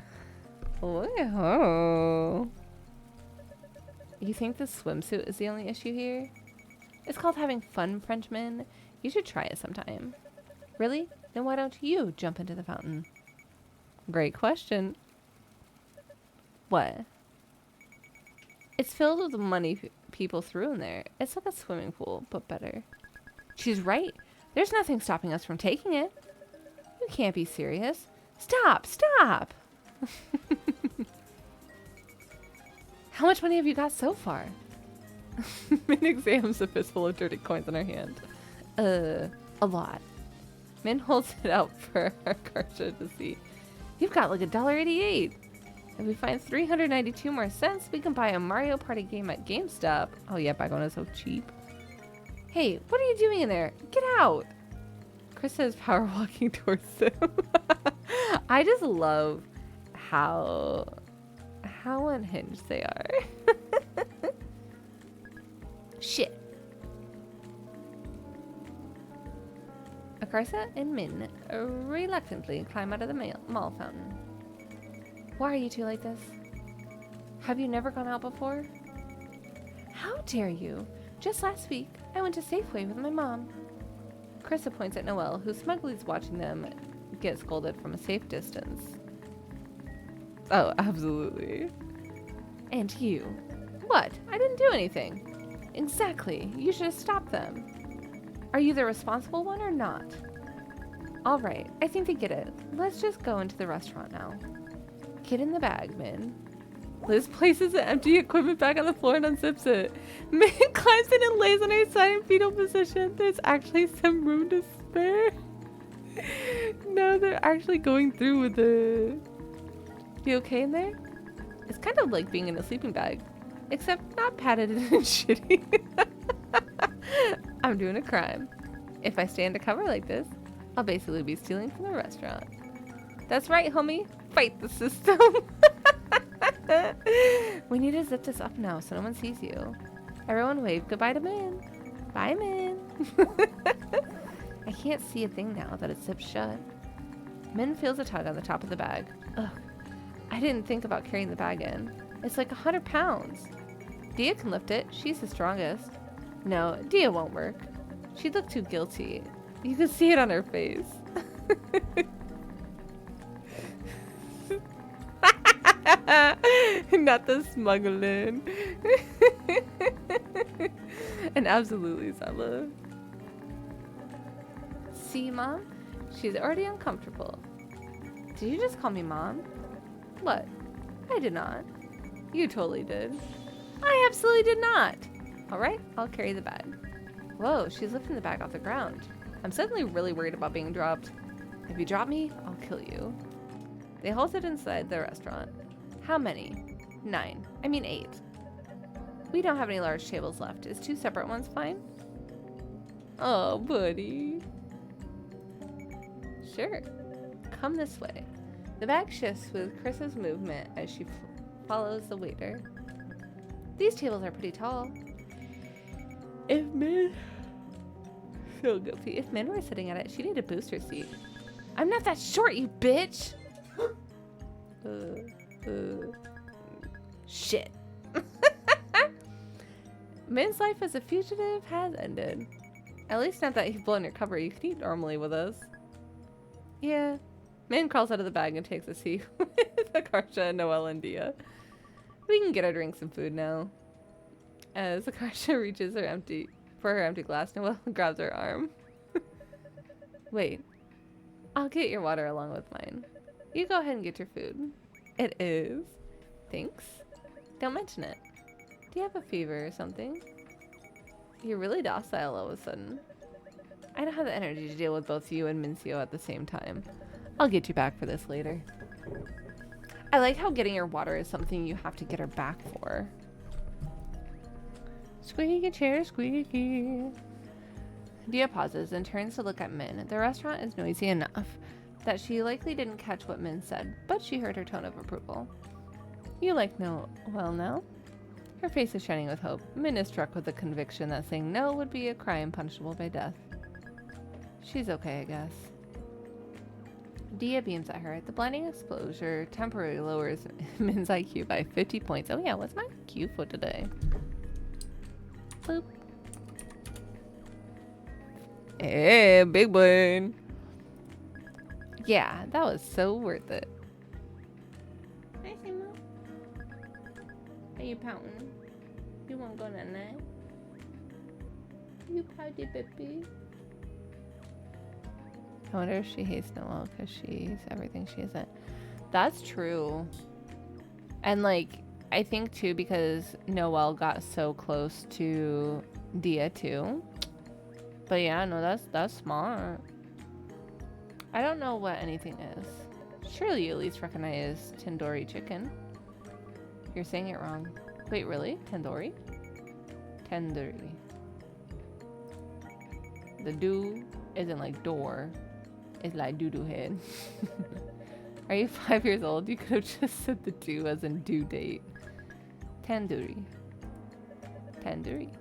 Whoa. You think the swimsuit is the only issue here? It's called having fun, Frenchman. You should try it sometime. Really? Then why don't you jump into the fountain? Great question. What? It's filled with the money people threw in there. It's like a swimming pool, but better. She's right. There's nothing stopping us from taking it. You can't be serious. Stop! Stop! How much money have you got so far? Min examines a fistful of dirty coins in her hand. A lot. Min holds it out for Akarsha to see. You've got like $1.88. If we find 392 more cents, we can buy a Mario Party game at GameStop. Oh yeah, back when it was so cheap. Hey, what are you doing in there? Get out! Chris is power walking towards them. I just love how unhinged they are. Shit. Akarsa and Min reluctantly climb out of the mall fountain. Why are you two like this? Have you never gone out before? How dare you? Just last week, I went to Safeway with my mom. Krista points at Noelle, who smugly is watching them get scolded from a safe distance. Oh, absolutely. And you? What? I didn't do anything. Exactly. You should have stopped them. Are you the responsible one or not? All right, I think they get it. Let's just go into the restaurant now. Get in the bag, Min. Liz places the empty equipment bag on the floor and unzips it. Min climbs in and lays on her side in fetal position. There's actually some room to spare. No, they're actually going through with it. You okay in there? It's kind of like being in a sleeping bag, except not padded and shitty. I'm doing a crime. If I stay undercover like this, I'll basically be stealing from the restaurant. That's right, homie. Fight the system. We need to zip this up now so no one sees you. Everyone wave goodbye to Min. Bye, Min. I can't see a thing now that it's zipped shut. Min feels a tug on the top of the bag. Ugh. I didn't think about carrying the bag in. It's like 100 pounds. Dia can lift it. She's the strongest. No, Dia won't work. She'd look too guilty. You can see it on her face. Not the smuggling. And absolutely, Zella. See, Mom? She's already uncomfortable. Did you just call me Mom? What? I did not. You totally did. I absolutely did not. Alright, I'll carry the bag. Whoa, she's lifting the bag off the ground. I'm suddenly really worried about being dropped. If you drop me, I'll kill you. They halted inside the restaurant. How many? 9. I mean 8. We don't have any large tables left. Is 2 separate ones fine? Oh, buddy. Sure. Come this way. The bag shifts with Chris's movement as she follows the waiter. These tables are pretty tall. If Min... So goofy. If Min were sitting at it, she'd need a booster seat. I'm not that short, you bitch! Shit. Min's life as a fugitive has ended. At least not that you've blown your cover. You can eat normally with us. Yeah. Min crawls out of the bag and takes a seat with Akarsha, Noelle, and Dia. We can get our drinks and food now. As Akarsha reaches her empty glass, Noelle grabs her arm. Wait. I'll get your water along with mine. You go ahead and get your food. It is. Thanks. Don't mention it. Do you have a fever or something? You're really docile all of a sudden. I don't have the energy to deal with both you and Mincio at the same time. I'll get you back for this later. I like how getting her water is something you have to get her back for. Squeaky chair, squeaky. Dia pauses and turns to look at Min. The restaurant is noisy enough that she likely didn't catch what Min said, but she heard her tone of approval. You like no well now? Her face is shining with hope. Min is struck with the conviction that saying no would be a crime punishable by death. She's okay, I guess. Dia beams at her. The blinding exposure temporarily lowers Min's IQ by 50 points. Oh yeah, what's my IQ for today? Boop. Hey, big brain. Yeah, that was so worth it. Hi, Simo. Are you pouting? You won't go night-night? You pouty baby. I wonder if she hates Noelle because she's everything she isn't. That's true. And like, I think too, because Noelle got so close to Dia too. But yeah, no, that's smart. I don't know what anything is. Surely you at least recognize tandoori chicken. You're saying it wrong. Wait, really? Tandoori? Tandoori. The do isn't like door. It's like doo-doo head. Are you 5 years old? You could have just said the do as in due date. Tandoori. Tandoori.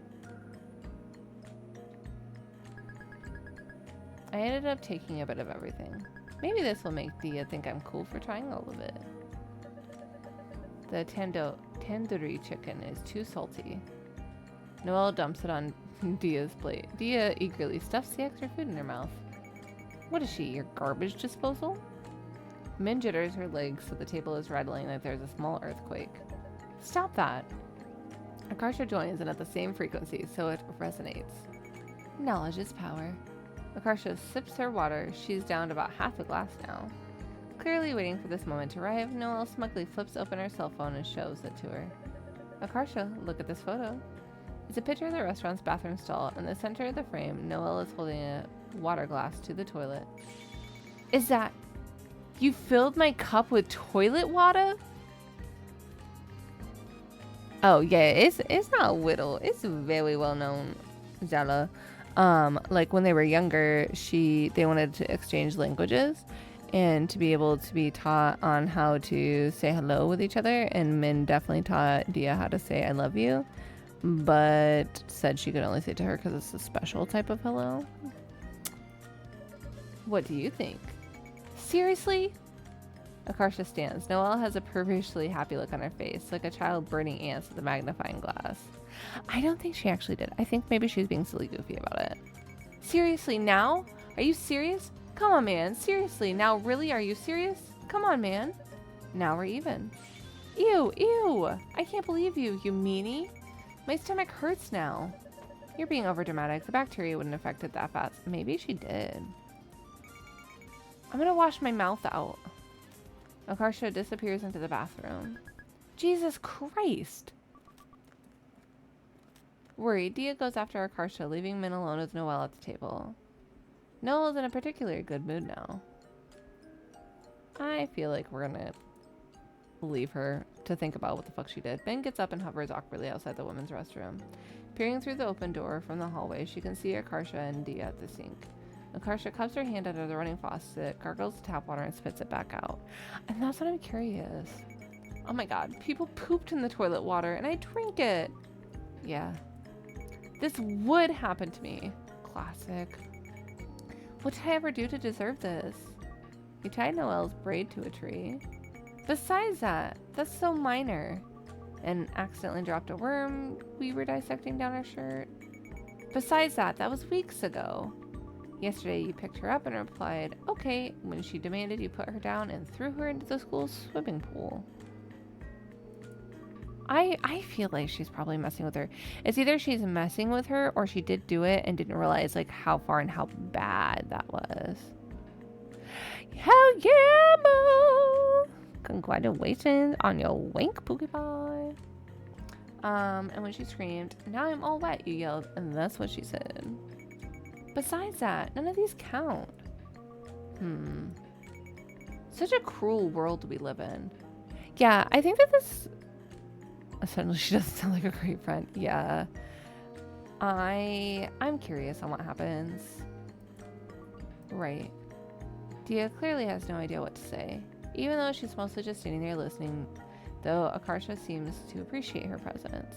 I ended up taking a bit of everything. Maybe this will make Dia think I'm cool for trying all of it. The tandoori chicken is too salty. Noelle dumps it on Dia's plate. Dia eagerly stuffs the extra food in her mouth. What is she, your garbage disposal? Min jitters her legs so the table is rattling like there's a small earthquake. Stop that! Akarsha joins in at the same frequency, so it resonates. Knowledge is power. Akarsha sips her water. She's down to about half a glass now. Clearly waiting for this moment to arrive, Noelle smugly flips open her cell phone and shows it to her. Akarsha, look at this photo. It's a picture of the restaurant's bathroom stall. In the center of the frame, Noelle is holding a water glass to the toilet. Is that... You filled my cup with toilet water? Oh, yeah, it's not whittle. It's very well known, Zala. Like when they were younger, they wanted to exchange languages and to be able to be taught on how to say hello with each other. And Min definitely taught Dia how to say I love you, but said she could only say it to her because it's a special type of hello. What do you think? Seriously? Akarsha stands. Noelle has a perversely happy look on her face, like a child burning ants with a magnifying glass. I don't think she actually did. I think maybe she was being silly goofy about it. Seriously, now? Are you serious? Come on, man. Seriously, now really? Are you serious? Come on, man. Now we're even. Ew, ew. I can't believe you, you meanie. My stomach hurts now. You're being overdramatic. The bacteria wouldn't affect it that fast. Maybe she did. I'm gonna wash my mouth out. Akarsha disappears into the bathroom. Jesus Christ! Worried, Dia goes after Akarsha, leaving Min alone with Noelle at the table. Noelle's in a particularly good mood now. I feel like we're gonna leave her to think about what the fuck she did. Min gets up and hovers awkwardly outside the women's restroom. Peering through the open door from the hallway, she can see Akarsha and Dia at the sink. Akarsha cups her hand under the running faucet, gargles the tap water, and spits it back out. And that's what I'm curious. Oh my god, people pooped in the toilet water and I drink it! Yeah. This would happen to me. Classic. What did I ever do to deserve this? You tied Noelle's braid to a tree. Besides that, that's so minor. And accidentally dropped a worm we were dissecting down her shirt. Besides that, that was weeks ago. Yesterday you picked her up and replied, okay, when she demanded you put her down and threw her into the school swimming pool. I feel like she's probably messing with her. It's either she's messing with her or she did do it and didn't realize like how far and how bad that was. Hell yeah, boo! Congratulations on your wink, Pookie Pie. And when she screamed, now I'm all wet, you yelled, and that's what she said. Besides that, none of these count. Such a cruel world we live in. Yeah, I think that this... Suddenly she doesn't sound like a great friend. Yeah. I'm curious on what happens. Right. Dia clearly has no idea what to say, even though she's mostly just standing there listening, though Akarsha seems to appreciate her presence.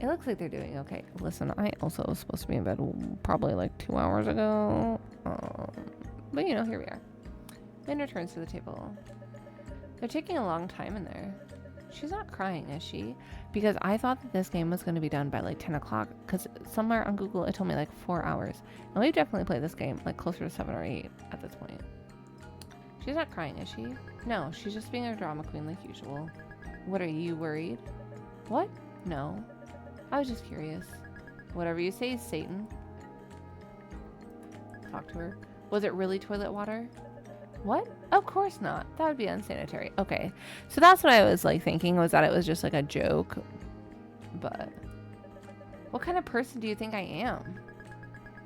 It looks like they're doing okay. Listen, I also was supposed to be in bed probably like 2 hours ago. But you know, here we are. Min returns to the table. They're taking a long time in there. She's not crying, is she? Because I thought that this game was going to be done by like 10 o'clock. Because somewhere on Google it told me like 4 hours. And we've definitely played this game like closer to 7 or 8 at this point. She's not crying, is she? No, she's just being a drama queen like usual. What, are you worried? What? No. I was just curious. Whatever you say, Satan. Talk to her. Was it really toilet water? What? Of course not. That would be unsanitary. Okay. So that's what I was like thinking, was that it was just like a joke. But what kind of person do you think I am?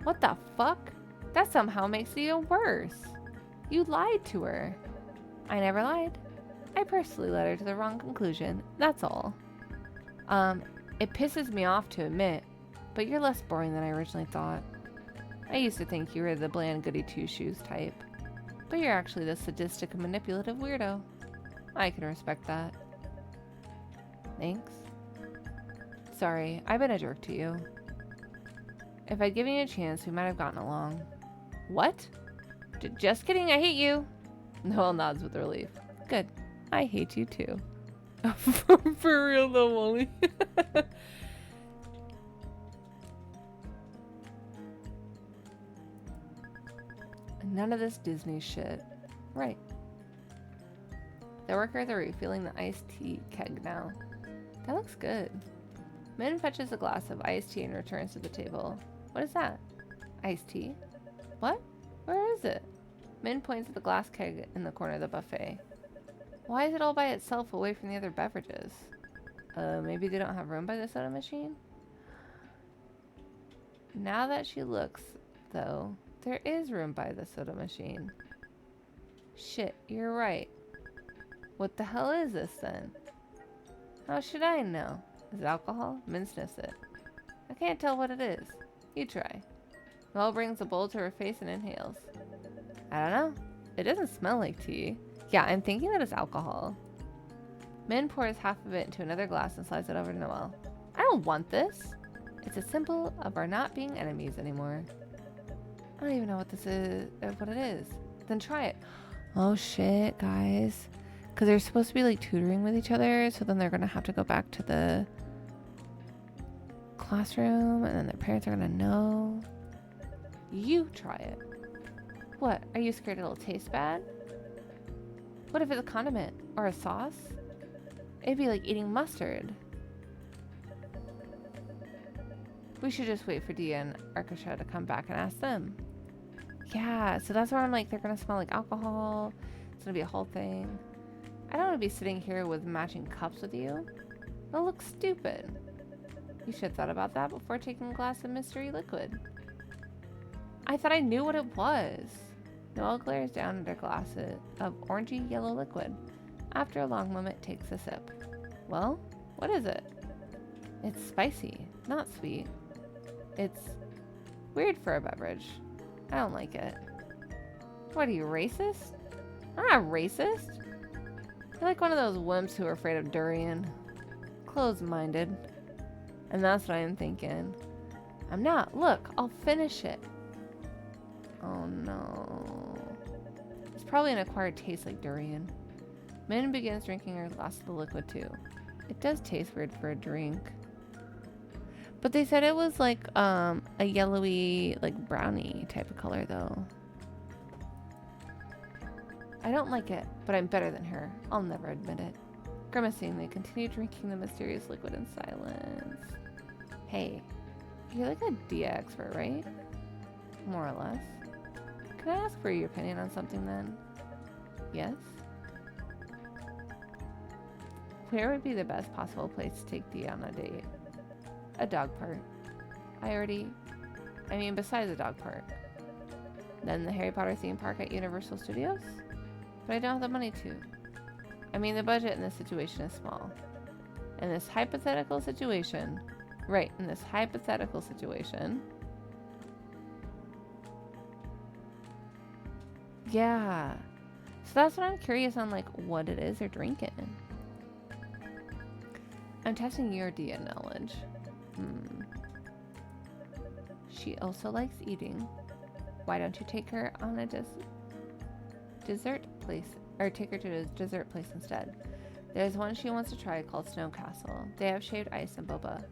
What the fuck? That somehow makes it even worse. You lied to her. I never lied. I personally led her to the wrong conclusion. That's all. It pisses me off to admit, but you're less boring than I originally thought. I used to think you were the bland goody two-shoes type, but you're actually the sadistic and manipulative weirdo. I can respect that. Thanks. Sorry, I've been a jerk to you. If I'd given you a chance, we might have gotten along. What? Just kidding, I hate you. Noel nods with relief. Good. I hate you too. For real though, Molly. None of this Disney shit. Right. The workers are refilling the iced tea keg now. That looks good. Min fetches a glass of iced tea and returns to the table. What is that? Iced tea? What? Where is it? Min points at the glass keg in the corner of the buffet. Why is it all by itself away from the other beverages? Maybe they don't have room by the soda machine? Now that she looks, though, there is room by the soda machine. Shit, you're right. What the hell is this then? How should I know? Is it alcohol? Min sniffs it. I can't tell what it is. You try. Mel brings a bowl to her face and inhales. I don't know. It doesn't smell like tea. Yeah, I'm thinking that it's alcohol. Min pours half of it into another glass and slides it over to Noel. I don't want this. It's a symbol of our not being enemies anymore. I don't even know what this is, what it is. Then try it. Oh shit, guys. Because they're supposed to be like tutoring with each other, so then they're going to have to go back to the classroom, and then their parents are going to know. You try it. What? Are you scared it'll taste bad? What if it's a condiment or a sauce? It'd be like eating mustard. We should just wait for Dia and Arkasha to come back and ask them. Yeah, so that's where I'm like, they're gonna smell like alcohol. It's gonna be a whole thing. I don't want to be sitting here with matching cups with you. It'll look stupid. You should have thought about that before taking a glass of mystery liquid. I thought I knew what it was. Noel glares down at her glass of orangey yellow liquid. After a long moment, takes a sip. Well, what is it? It's spicy, not sweet. It's weird for a beverage. I don't like it. What, are you racist? I'm not racist. You're like one of those wimps who are afraid of durian. Closed-minded. And that's what I'm thinking. I'm not. Look, I'll finish it. Oh no. It's probably an acquired taste like durian. Min begins drinking her glass of the liquid too. It does taste weird for a drink. But they said it was like a yellowy, like brownie type of color though. I don't like it, but I'm better than her. I'll never admit it. Grimacing, they continue drinking the mysterious liquid in silence. Hey, you're like a Dia expert, right? More or less. Can I ask for your opinion on something then? Yes? Where would be the best possible place to take Dia on a date? A dog park. I mean, besides the dog park. Then the Harry Potter theme park at Universal Studios? But I don't have the money to. I mean, the budget in this situation is small. In this hypothetical situation, right, in this hypothetical situation. Yeah. So that's what I'm curious on, like, what it is they're drinking. I'm testing your Dia knowledge. She also likes eating. Why don't you take her on a dessert place, or take her to a dessert place instead? There's one she wants to try called Snow Castle. They have shaved ice and boba.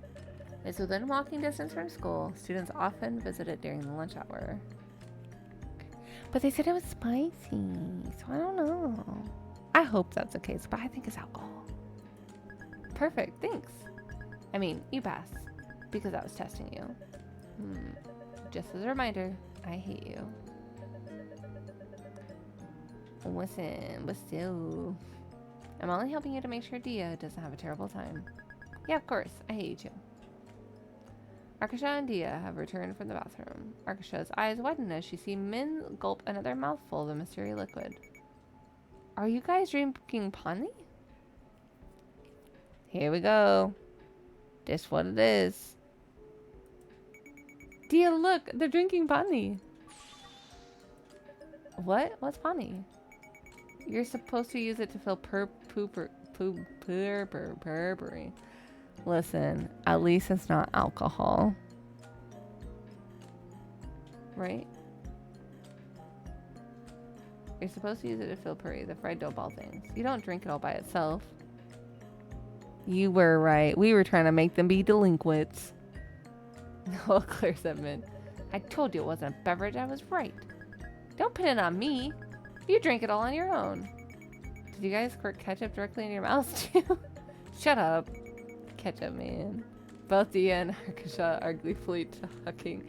It's within walking distance from school. Students often visit it during the lunch hour. But they said it was spicy, so I don't know. I hope that's the case, but I think it's alcohol. Perfect, thanks. I mean, you passed, because I was testing you. Just as a reminder, I hate you. Listen, but still. I'm only helping you to make sure Dia doesn't have a terrible time. Yeah, of course, I hate you too. Arkasha and Dia have returned from the bathroom. Arkasha's eyes widen as she sees Min gulp another mouthful of the mysterious liquid. Are you guys drinking Pani? Here we go. This what it is. Dia, look, they're drinking Pani. What? What's Pani? You're supposed to use it to fill purpery. Listen, at least it's not alcohol. Right? You're supposed to use it to fill puree, the fried dough ball things. You don't drink it all by itself. You were right. We were trying to make them be delinquents. No, Claire said Min. I told you it wasn't a beverage. I was right. Don't pin it on me. You drank it all on your own. Did you guys squirt ketchup directly in your mouths too? Shut up. Ketchup man. Both Dia and Arkasha are gleefully taking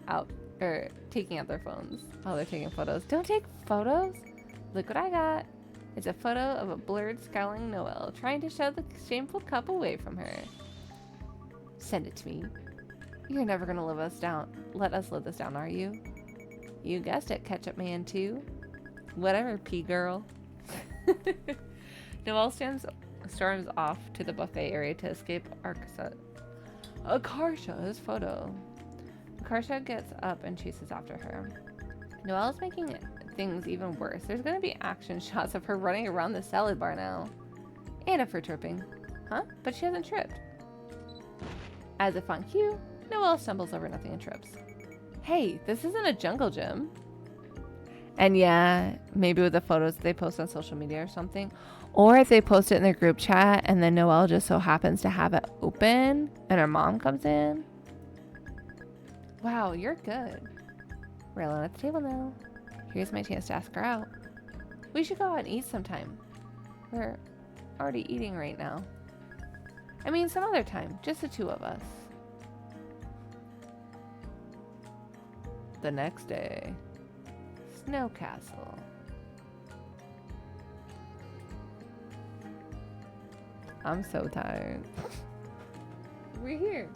out their phones. Oh, they're taking photos. Don't take photos. Look what I got. It's a photo of a blurred, scowling Noelle trying to shove the shameful cup away from her. Send it to me. You're never gonna let us live this down, are you? You guessed it, Ketchup Man 2. Whatever, pea girl. Noelle storms off to the buffet area to escape Akarsha's photo. Akarsha gets up and chases after her. Noelle's making things even worse. There's gonna be action shots of her running around the salad bar now. And of her tripping. Huh? But she hasn't tripped. As if on cue, Noelle stumbles over nothing and trips. Hey, this isn't a jungle gym. And yeah, maybe with the photos they post on social media or something. Or if they post it in their group chat and then Noelle just so happens to have it open and her mom comes in. Wow, you're good. We're alone at the table now. Here's my chance to ask her out. We should go out and eat sometime. We're already eating right now. I mean, some other time. Just the two of us. The next day. Snow Castle. I'm so tired. We're here.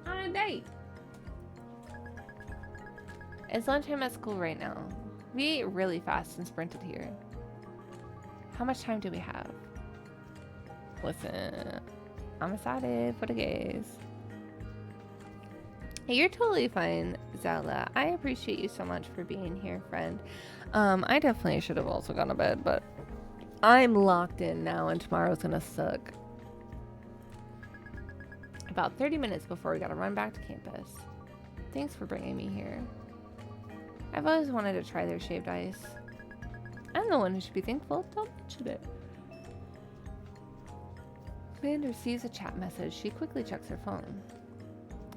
On a date. It's lunchtime at school right now. We ate really fast and sprinted here. How much time do we have? Listen, I'm excited for the gays. Hey, you're totally fine, Zala. I appreciate you so much for being here, friend. I definitely should have also gone to bed, but I'm locked in now and tomorrow's gonna suck. About 30 minutes before we gotta run back to campus. Thanks for bringing me here. I've always wanted to try their shaved ice. I'm the one who should be thankful. Don't mention it. Commander sees a chat message. She quickly checks her phone.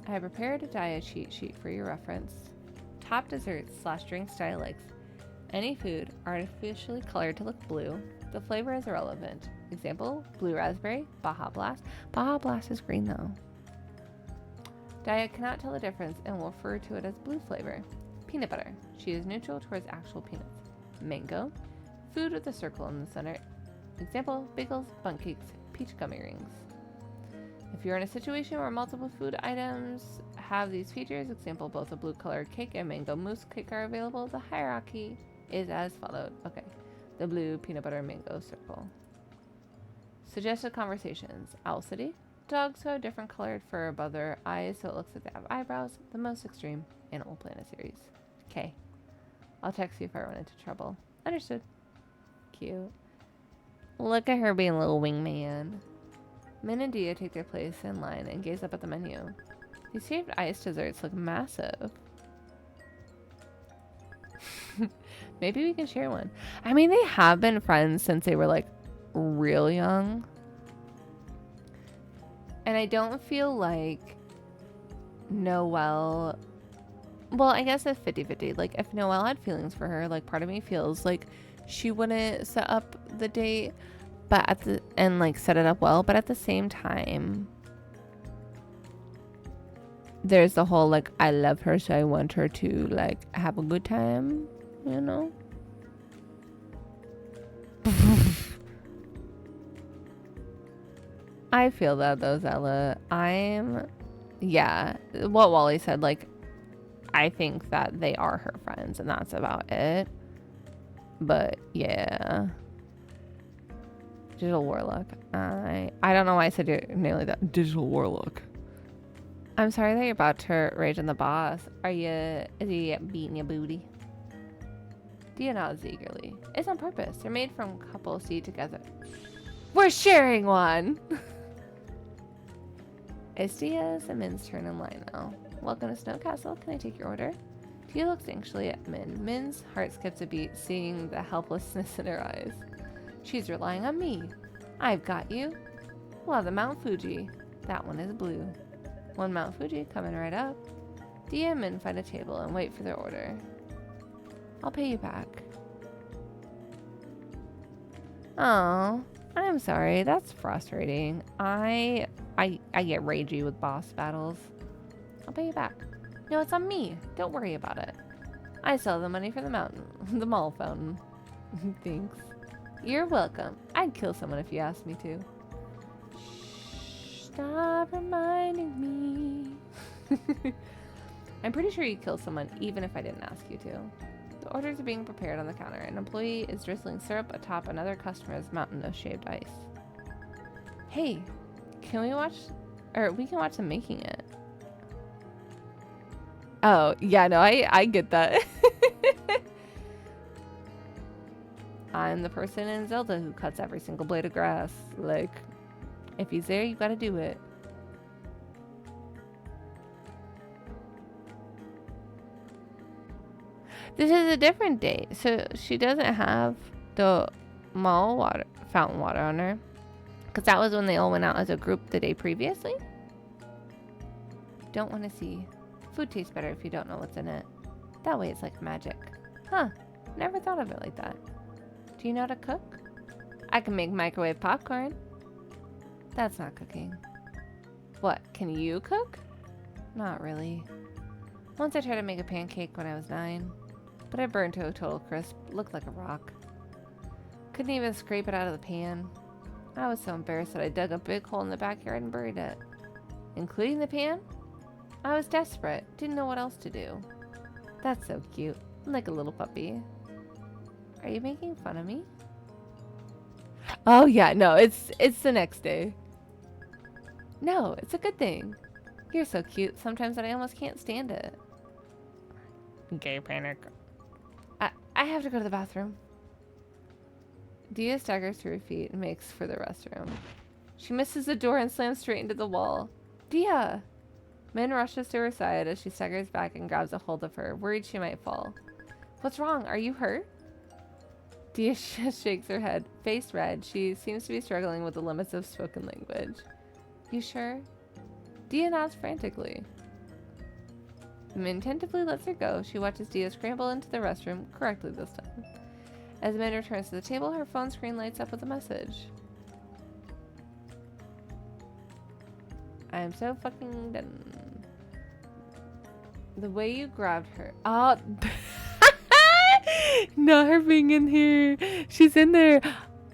I have prepared a diet cheat sheet for your reference. Top desserts / drink style likes. Any food artificially colored to look blue. The flavor is irrelevant. Example, blue raspberry, Baja Blast. Baja Blast is green though. Diet cannot tell the difference and will refer to it as blue flavor. Peanut butter. She is neutral towards actual peanuts. Mango. Food with a circle in the center. Example, bagels, bundt cakes, peach gummy rings. If you're in a situation where multiple food items have these features. Example, both a blue colored cake and mango mousse cake are available. The hierarchy is as followed. Okay. The blue peanut butter mango circle. Suggested conversations. Owl City. Dogs who have different colored fur above their eyes so it looks like they have eyebrows. The most extreme Animal Planet series. Okay. I'll text you if I run into trouble. Understood. Cute. Look at her being a little wingman. Min and Dia take their place in line and gaze up at the menu. These shaved ice desserts look massive. Maybe we can share one. I mean, they have been friends since they were like real young. And I don't feel like Noelle... Well, I guess it's 50-50. Like, if Noelle had feelings for her, like, part of me feels like she wouldn't set up the date, but and like set it up well. But at the same time, there's the whole like, I love her, so I want her to like have a good time, you know? I feel that though, Zella. Yeah, what Wally said, like, I think that they are her friends and that's about it. But yeah. Digital Warlock. I don't know why I said you're nearly that. Digital Warlock. I'm sorry that you're about to rage on the boss. Is he beating your booty? Dia nods eagerly. It's on purpose. They're made from couples to eat together. We're sharing one! It's Dia's and Min's turn in line now. Welcome to Snow Castle. Can I take your order? Dia looks anxiously at Min. Min's heart skips a beat, seeing the helplessness in her eyes. She's relying on me. I've got you. We'll have the Mount Fuji. That one is blue. One Mount Fuji coming right up. Dia and Min find a table and wait for their order. I'll pay you back. Oh, I'm sorry. That's frustrating. I get ragey with boss battles. I'll pay you back. No, it's on me. Don't worry about it. I still have the money for the mall fountain. Thanks. You're welcome. I'd kill someone if you asked me to. Shh, stop reminding me. I'm pretty sure you'd kill someone even if I didn't ask you to. The orders are being prepared on the counter. An employee is drizzling syrup atop another customer's mountain of shaved ice. Hey, can we watch... Or we can watch them making it. Oh, yeah, no, I get that. I'm the person in Zelda who cuts every single blade of grass. Like, if he's there, you gotta do it. This is a different date, so she doesn't have the mall water, fountain water on her. Because that was when they all went out as a group the day previously. Don't want to see. Food tastes better if you don't know what's in it. That way it's like magic. Huh, never thought of it like that. Do you know how to cook? I can make microwave popcorn. That's not cooking. What, can you cook? Not really. Once I tried to make a pancake when I was 9, but I burned to a total crisp, looked like a rock. Couldn't even scrape it out of the pan. I was so embarrassed that I dug a big hole in the backyard and buried it. Including the pan? I was desperate, didn't know what else to do. That's so cute, like a little puppy. Are you making fun of me? Oh yeah, no, it's the next day. No, it's a good thing. You're so cute sometimes that I almost can't stand it. Gay panic. I have to go to the bathroom. Dia staggers to her feet and makes for the restroom. She misses the door and slams straight into the wall. Dia! Min rushes to her side as she staggers back and grabs a hold of her, worried she might fall. What's wrong? Are you hurt? Dia shakes her head, face red. She seems to be struggling with the limits of spoken language. You sure? Dia nods frantically. Min tentatively lets her go. She watches Dia scramble into the restroom, correctly this time. As Min returns to the table, her phone screen lights up with a message. I am so fucking done. The way you grabbed her. Oh. Not her being in here. She's in there.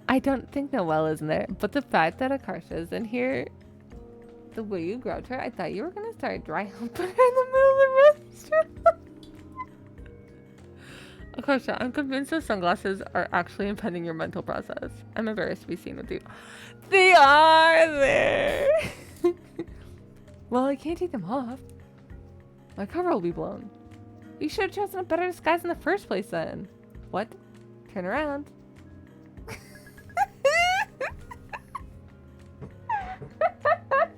I don't think Noelle is in there. But the fact that Akarsha is in here. The way you grabbed her, I thought you were gonna start dry humping her in the middle of the restaurant. Okay, so I'm convinced those sunglasses are actually impeding your mental process. I'm embarrassed to be seen with you. They are there. Well, I can't take them off. My cover will be blown. You should have chosen a better disguise in the first place then. What? Turn around.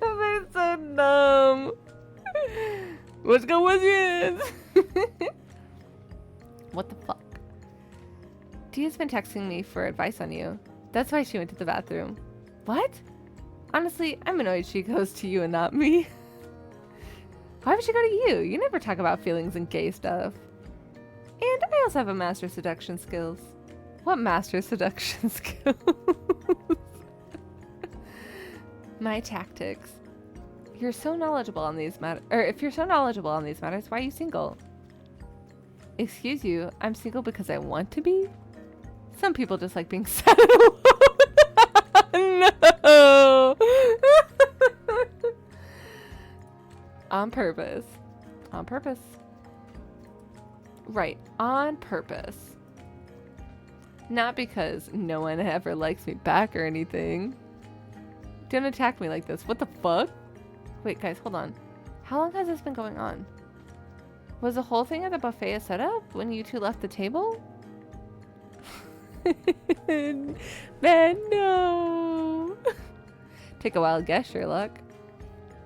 They're so dumb. What's going with What the fuck? Dia's been texting me for advice on you. That's why she went to the bathroom. What? Honestly, I'm annoyed she goes to you and not me. Why would she go to you? You never talk about feelings and gay stuff. And I also have a master seduction skills. What master seduction skills? My tactics. You're so knowledgeable on these matters. Or if you're so knowledgeable on these matters, why are you single? Excuse you, I'm single because I want to be? Some people just like being sad alone. No! On purpose. On purpose. Right, on purpose. Not because no one ever likes me back or anything. Don't attack me like this. What the fuck? Wait, guys, hold on. How long has this been going on? Was the whole thing at the buffet a setup when you two left the table? Man, no. Take a wild guess, Sherlock.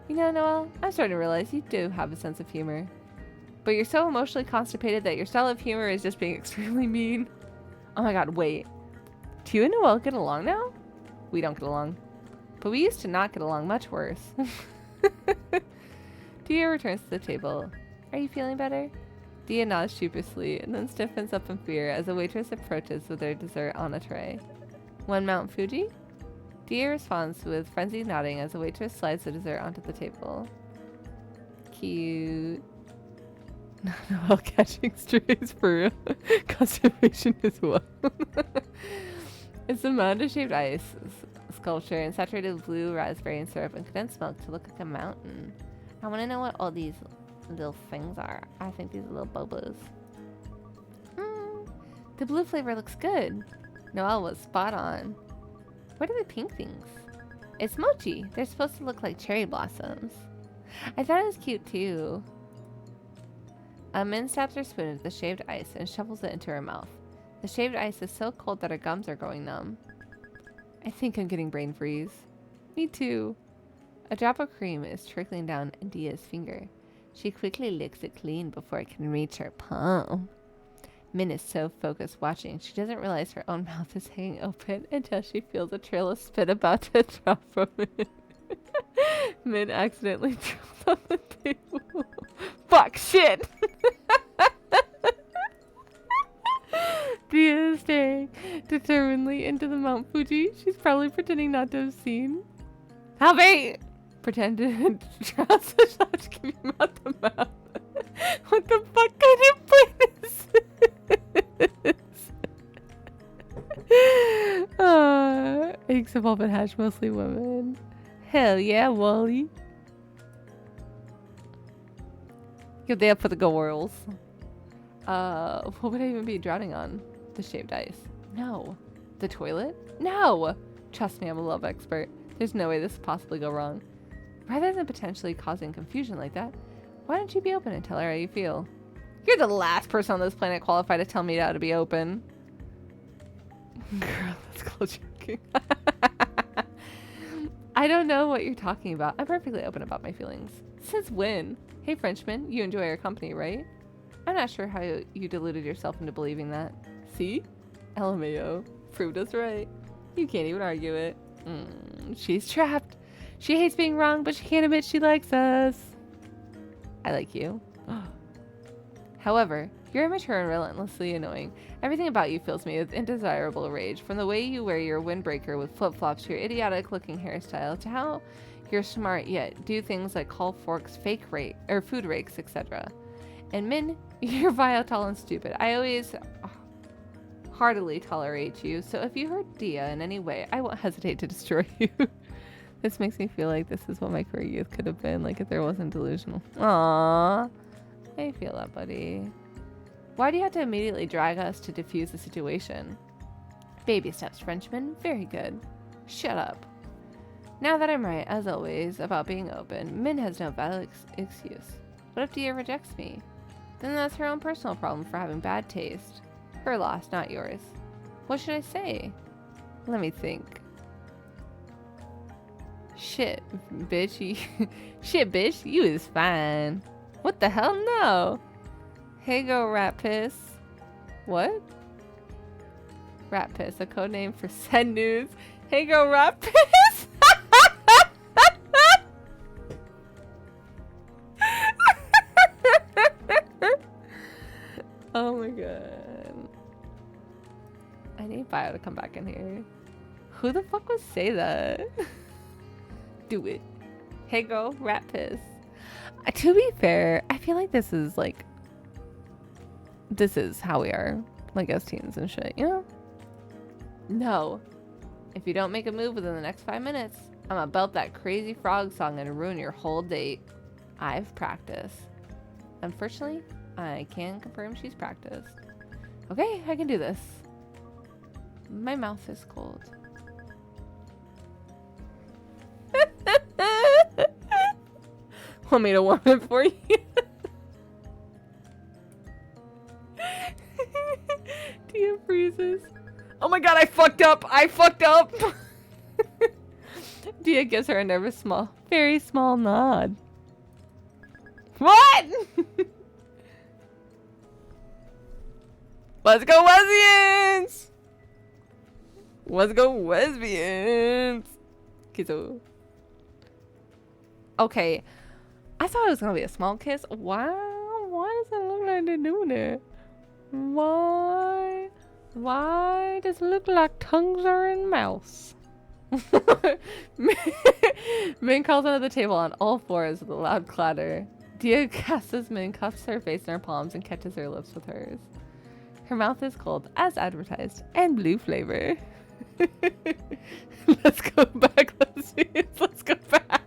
You know, Noelle, I'm starting to realize you do have a sense of humor. But you're so emotionally constipated that your style of humor is just being extremely mean. Oh my god, wait. Do you and Noelle get along now? We don't get along. But we used to not get along much worse. Dia returns to the table. Are you feeling better? Dia nods sheepishly and then stiffens up in fear as a waitress approaches with their dessert on a tray. One Mount Fuji? Dia responds with frenzied nodding as the waitress slides the dessert onto the table. Cute. Noelle catching strays for real. Conservation as well. It's a mountain-shaped ice sculpture and saturated with blue raspberry and syrup and condensed milk to look like a mountain. I want to know what all these little things are. I think these are little bobos. The blue flavor looks good. Noelle was spot on. What are the pink things? It's mochi. They're supposed to look like cherry blossoms. I thought it was cute too. Min stabs her spoon into the shaved ice and shovels it into her mouth. The shaved ice is so cold that her gums are going numb. I think I'm getting brain freeze. Me too. A drop of cream is trickling down Dia's finger. She quickly licks it clean before it can reach her palm. Min is so focused watching, she doesn't realize her own mouth is hanging open until she feels a trail of spit about to drop from it. Min accidentally drops on the table. Fuck, shit! Dia is staring determinedly into the Mount Fuji. She's probably pretending not to have seen. Help me! Pretend to drops the shot to give your mouth a mouth. What the fuck kind of plane is this? Eggs have all been hatched, mostly women. Hell yeah, Wally. You're there for the girls. What would I even be drowning on? The shaved ice. No. The toilet? No! Trust me, I'm a love expert. There's no way this could possibly go wrong. Rather than potentially causing confusion like that, why don't you be open and tell her how you feel? You're the last person on this planet qualified to tell me how to be open. Girl, that's called joking. I don't know what you're talking about. I'm perfectly open about my feelings. Since when? Hey, Frenchman, you enjoy our company, right? I'm not sure how you deluded yourself into believing that. See? LMAO. Proved us right. You can't even argue it. She's trapped. She hates being wrong, but she can't admit she likes us. I like you. However, you're immature and relentlessly annoying. Everything about you fills me with indesirable rage, from the way you wear your windbreaker with flip-flops to your idiotic-looking hairstyle to how you're smart yet do things like call forks fake rake or food rakes, etc. And Min, you're vile, tall, and stupid. I always heartily tolerate you, so if you hurt Dia in any way, I won't hesitate to destroy you. This makes me feel like this is what my career youth could have been, like if there wasn't delusional. Aww. I feel that, buddy. Why do you have to immediately drag us to defuse the situation? Baby steps, Frenchman. Very good. Shut up. Now that I'm right, as always, about being open, Min has no valid excuse. What if Dia rejects me? Then that's her own personal problem for having bad taste. Her loss, not yours. What should I say? Let me think. Shit, bitch. Shit, bitch. You is fine. What the hell? No. Hey, go rat piss. What? Rat piss, a code name for send news. Hey, go rat piss. Oh my god. I need Bio to come back in here. Who the fuck would say that? Do it. Hey girl, rat piss. To be fair, I feel like this is like, this is how we are, like as teens and shit, you know? No. If you don't make a move within the next 5 minutes, I'm gonna belt that crazy frog song and ruin your whole date. I've practiced. Unfortunately, I can confirm she's practiced. Okay, I can do this. My mouth is cold. Want me to warm it for you? Tia freezes. Oh my god, I fucked up! I fucked up! Dia gives her a nervous small, very small nod. What? Let's go lesbians! Let's go lesbians! Kiss. Okay. I thought it was gonna be a small kiss. Why does it look like they're doing it? Why does it look like tongues are in mouths? Min crawls under the table on all fours with a loud clatter. Dia casts Min, cups her face in her palms, and catches her lips with hers. Her mouth is cold, as advertised, and blue flavor. Let's go back, lesbians. Let's go back.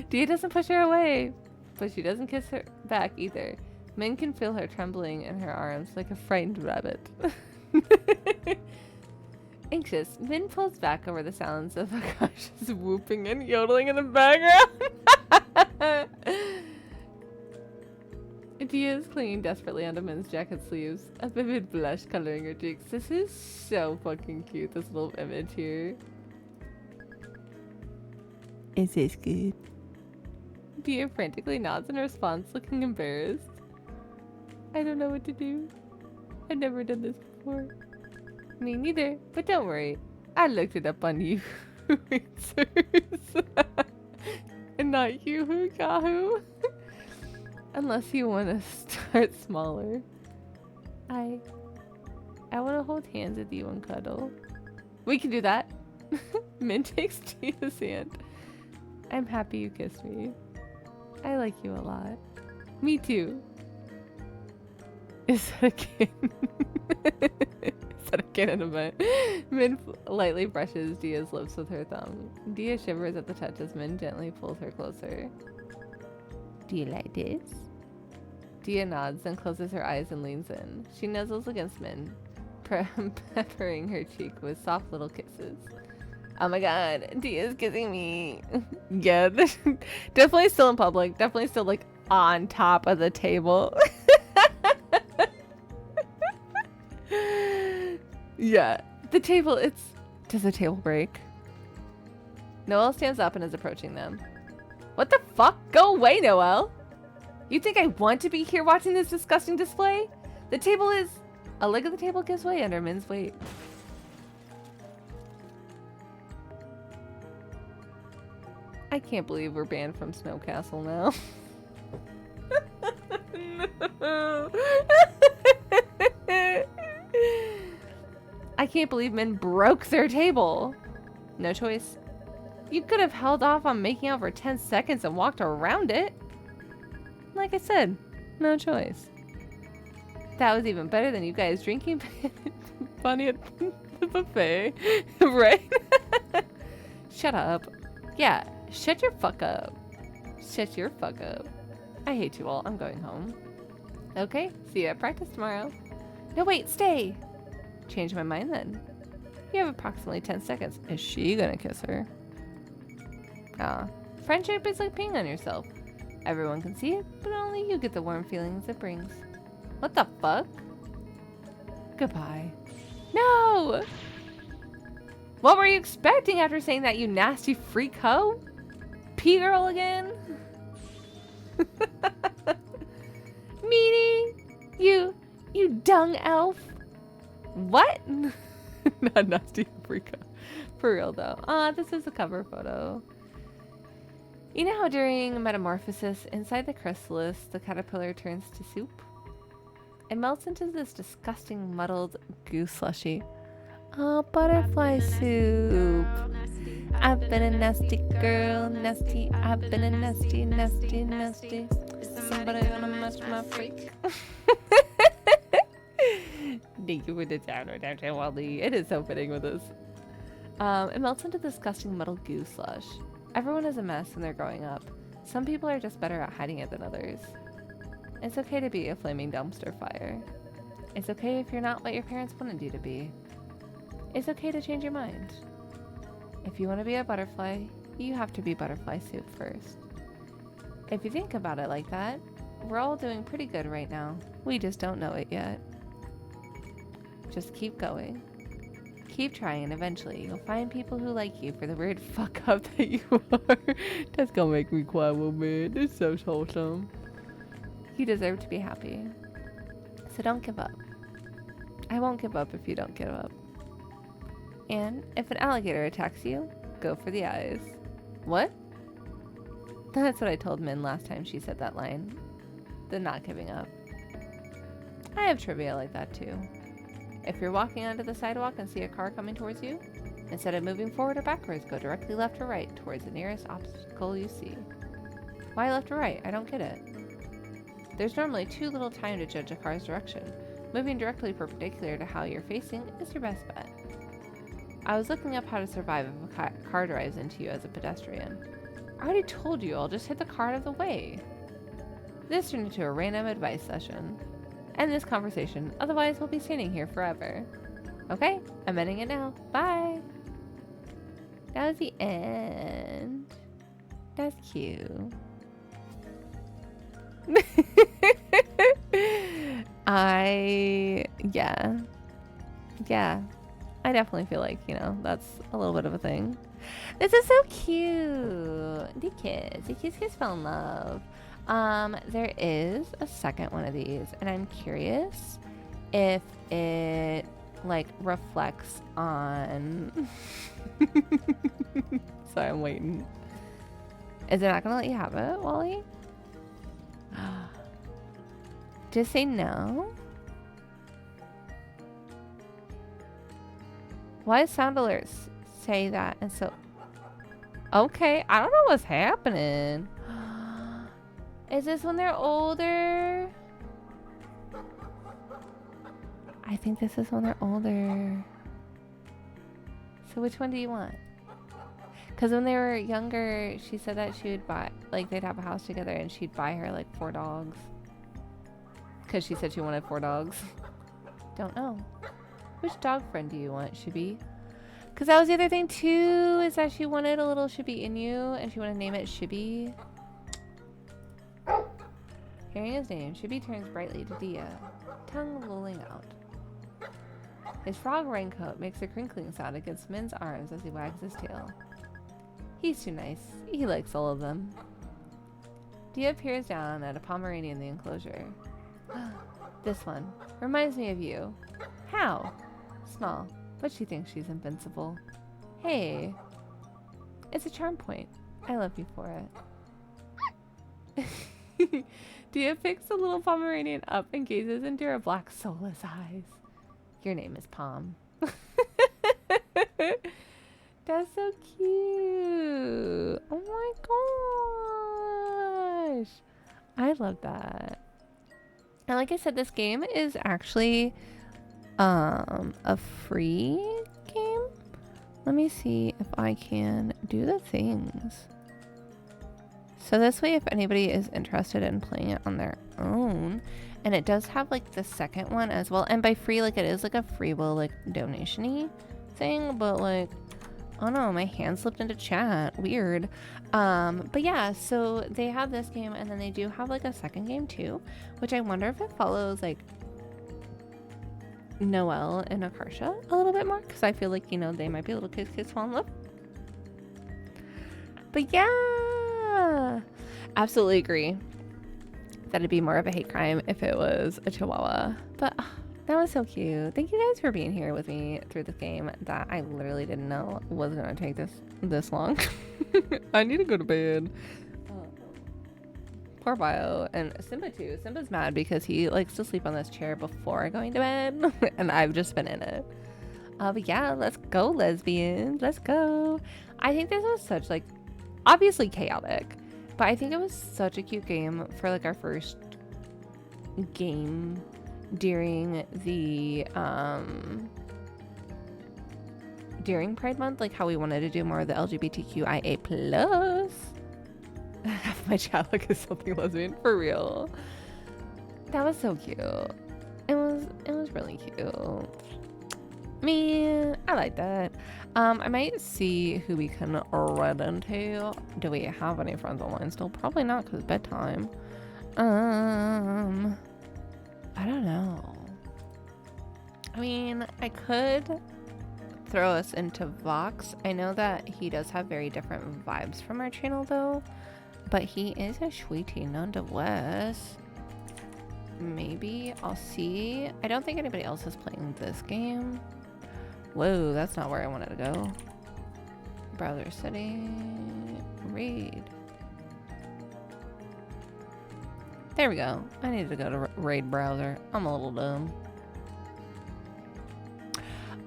Dia doesn't push her away, but she doesn't kiss her back either. Min can feel her trembling in her arms like a frightened rabbit. Anxious, Min pulls back over the sounds of Akasha's whooping and yodeling in the background. Dia is clinging desperately onto Min's jacket sleeves, a vivid blush coloring her cheeks. This is so fucking cute, this little image here. Is this good? Dia frantically nods in response, looking embarrassed. I don't know what to do. I've never done this before. Me neither, but don't worry. I looked it up on you. And not you, Yahoo. Unless you want to start smaller. I want to hold hands with you and cuddle. We can do that. Min takes Tia's hand. I'm happy you kissed me. I like you a lot. Me too. Is that a kid? Is that a kid in a bed? Min lightly brushes Dia's lips with her thumb. Dia shivers at the touch as Min gently pulls her closer. Do you like this? Dia nods, then closes her eyes and leans in. She nuzzles against Min, peppering her cheek with soft little kisses. Oh my god, Dia's kissing me. Yeah, definitely still in public. Definitely still like on top of the table. Yeah, the table, does the table break? Noelle stands up and is approaching them. What the fuck? Go away, Noelle. You think I want to be here watching this disgusting display? The table is... A leg of the table gives way under Min's weight. I can't believe we're banned from Snow Castle now. No. I can't believe Min broke their table. No choice. You could have held off on making out for 10 seconds and walked around it. Like I said, no choice. That was even better than you guys drinking Bunny at the buffet, right? shut up. Yeah, shut your fuck up. Shut your fuck up. I hate you all. I'm going home. Okay, see you at practice tomorrow. No, wait, stay. Change my mind then. You have approximately 10 seconds. Is she gonna kiss her? Ah, friendship is like peeing on yourself. Everyone can see it, but only you get the warm feelings it brings. What the fuck? Goodbye. No! What were you expecting after saying that, you nasty freak hoe? Pea girl again? Meanie! You dung elf! What? Not nasty freak hoe. For real though. This is a cover photo. You know how during metamorphosis, inside the chrysalis, the caterpillar turns to soup? It melts into this disgusting muddled goo slushy. Oh, butterfly soup. I've been a nasty girl, nasty. I've been a nasty, nasty, nasty. Somebody gonna match my freak. Thank you for the downtown Wally. It is so fitting with this. It melts into disgusting muddled goo slush. Everyone is a mess when they're growing up. Some people are just better at hiding it than others. It's okay to be a flaming dumpster fire. It's okay if you're not what your parents wanted you to be. It's okay to change your mind. If you want to be a butterfly, you have to be butterfly soup first. If you think about it like that, we're all doing pretty good right now. We just don't know it yet. Just keep going. Keep trying, and eventually you'll find people who like you for the weird fuck up that you are. That's gonna make me cry a little bit. It's so wholesome. You deserve to be happy. So don't give up. I won't give up if you don't give up. And if an alligator attacks you, go for the eyes. What? That's what I told Min last time she said that line. The not giving up. I have trivia like that too. If you're walking onto the sidewalk and see a car coming towards you, instead of moving forward or backwards, go directly left or right towards the nearest obstacle you see. Why left or right? I don't get it. There's normally too little time to judge a car's direction. Moving directly perpendicular to how you're facing is your best bet. I was looking up how to survive if a car drives into you as a pedestrian. I already told you, I'll just hit the car out of the way. This turned into a random advice session. End this conversation, otherwise we'll be standing here forever. Okay, I'm ending it now. Bye! That was the end. That's cute. Yeah. I definitely feel like, that's a little bit of a thing. This is so cute. The kids fell in love. There is a second one of these, and I'm curious if it like reflects on sorry, I'm waiting. Is it not gonna let you have it, Wally? Just say no. Why does sound alerts say that? And so okay, I don't know what's happening. Is this when they're older? I think this is when they're older. So which one do you want? Because when they were younger, she said that she would buy, like they'd have a house together and she'd buy her like 4 dogs. Because she said she wanted 4 dogs. Don't know. Which dog friend do you want, Shibby? Because that was the other thing too, is that she wanted a little Shibby Inu and she wanted to name it Shibby. Hearing his name, Shibby turns brightly to Dia, tongue lolling out. His frog raincoat makes a crinkling sound against Min's arms as he wags his tail. He's too nice. He likes all of them. Dia peers down at a Pomeranian in the enclosure. This one reminds me of you. How? Small, but she thinks she's invincible. Hey. It's a charm point. I love you for it. Dia picks the little Pomeranian up and gazes into her black, soulless eyes. Your name is Pom. That's so cute. Oh my gosh. I love that. And like I said, this game is actually a free game. let me see if I can do the things. So this way, if anybody is interested in playing it on their own, and it does have like the second one as well, and by free, like it is like a free will like donation-y thing, but like, oh no, my hand slipped into chat, weird. But yeah, so they have this game, and then they do have like a second game too, which I wonder if it follows like Noelle and Akarsha a little bit more, because I feel like, you know, they might be a little kids fall in love. But yeah, absolutely agree that it'd be more of a hate crime if it was a Chihuahua. But that was so cute. Thank you guys for being here with me through this game that I literally didn't know was gonna take this long. I need to go to bed. Poor Bio and Simba too. Simba's mad because he likes to sleep on this chair before going to bed, and I've just been in it. But yeah, let's go, lesbians. Let's go. I think this was such like, obviously chaotic, but I think it was such a cute game for like our first game during the during Pride Month, like how we wanted to do more of the LGBTQIA plus. Half my chat look is something lesbian for real. That was so cute. It was really cute. Me, I like that. I might see who we can run into. Do we have any friends online still? Probably not, because bedtime. I don't know. I mean, I could throw us into Vox. I know that he does have very different vibes from our channel though, but he is a sweetie nonetheless. Maybe I'll see. I don't think anybody else is playing this game. Whoa, that's not where I wanted to go. Browser setting, raid. There we go. I need to go to raid browser. I'm a little dumb.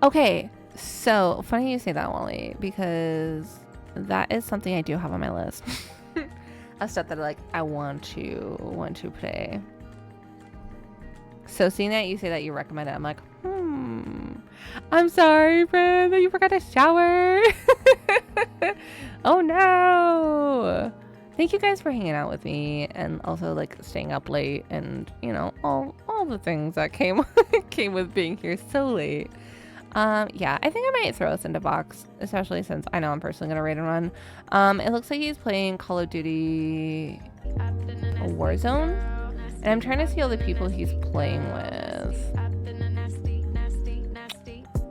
Okay, so funny you say that, Wally, because that is something I do have on my list of stuff that I want to play. So seeing that you say that you recommend it, I'm like, I'm sorry, friend, that you forgot to shower. Oh no. Thank you guys for hanging out with me and also like staying up late and, you know, all the things that came with being here so late. Yeah, I think I might throw us into Vox, especially since I know I'm personally gonna raid and run. It looks like he's playing Call of Duty Warzone, and I'm trying to see all the people he's playing with.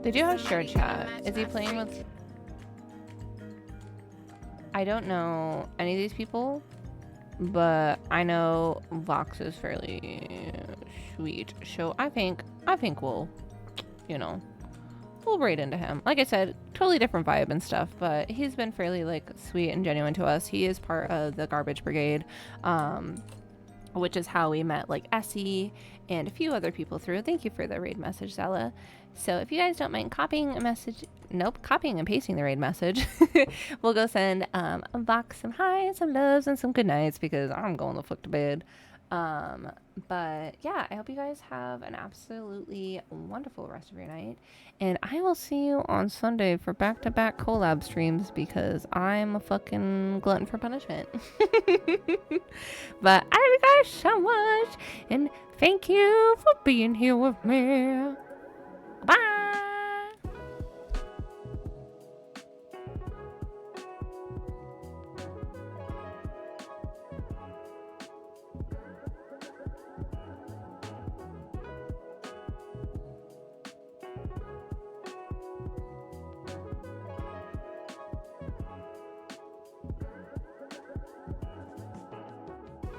They do have shared chat. Is he playing with? I don't know any of these people, but I know Vox is fairly sweet. So I think we'll, you know, we'll raid into him. Like I said, totally different vibe and stuff, but he's been fairly like sweet and genuine to us. He is part of the Garbage Brigade, which is how we met like Essie and a few other people through. Thank you for the raid message, Zella. So if you guys don't mind copying and pasting the raid message, we'll go send Vox some highs, some loves, and some good nights because I'm going the fuck to bed. But yeah, I hope you guys have an absolutely wonderful rest of your night, and I will see you on Sunday for back-to-back collab streams because I'm a fucking glutton for punishment. But I love you guys so much, and thank you for being here with me.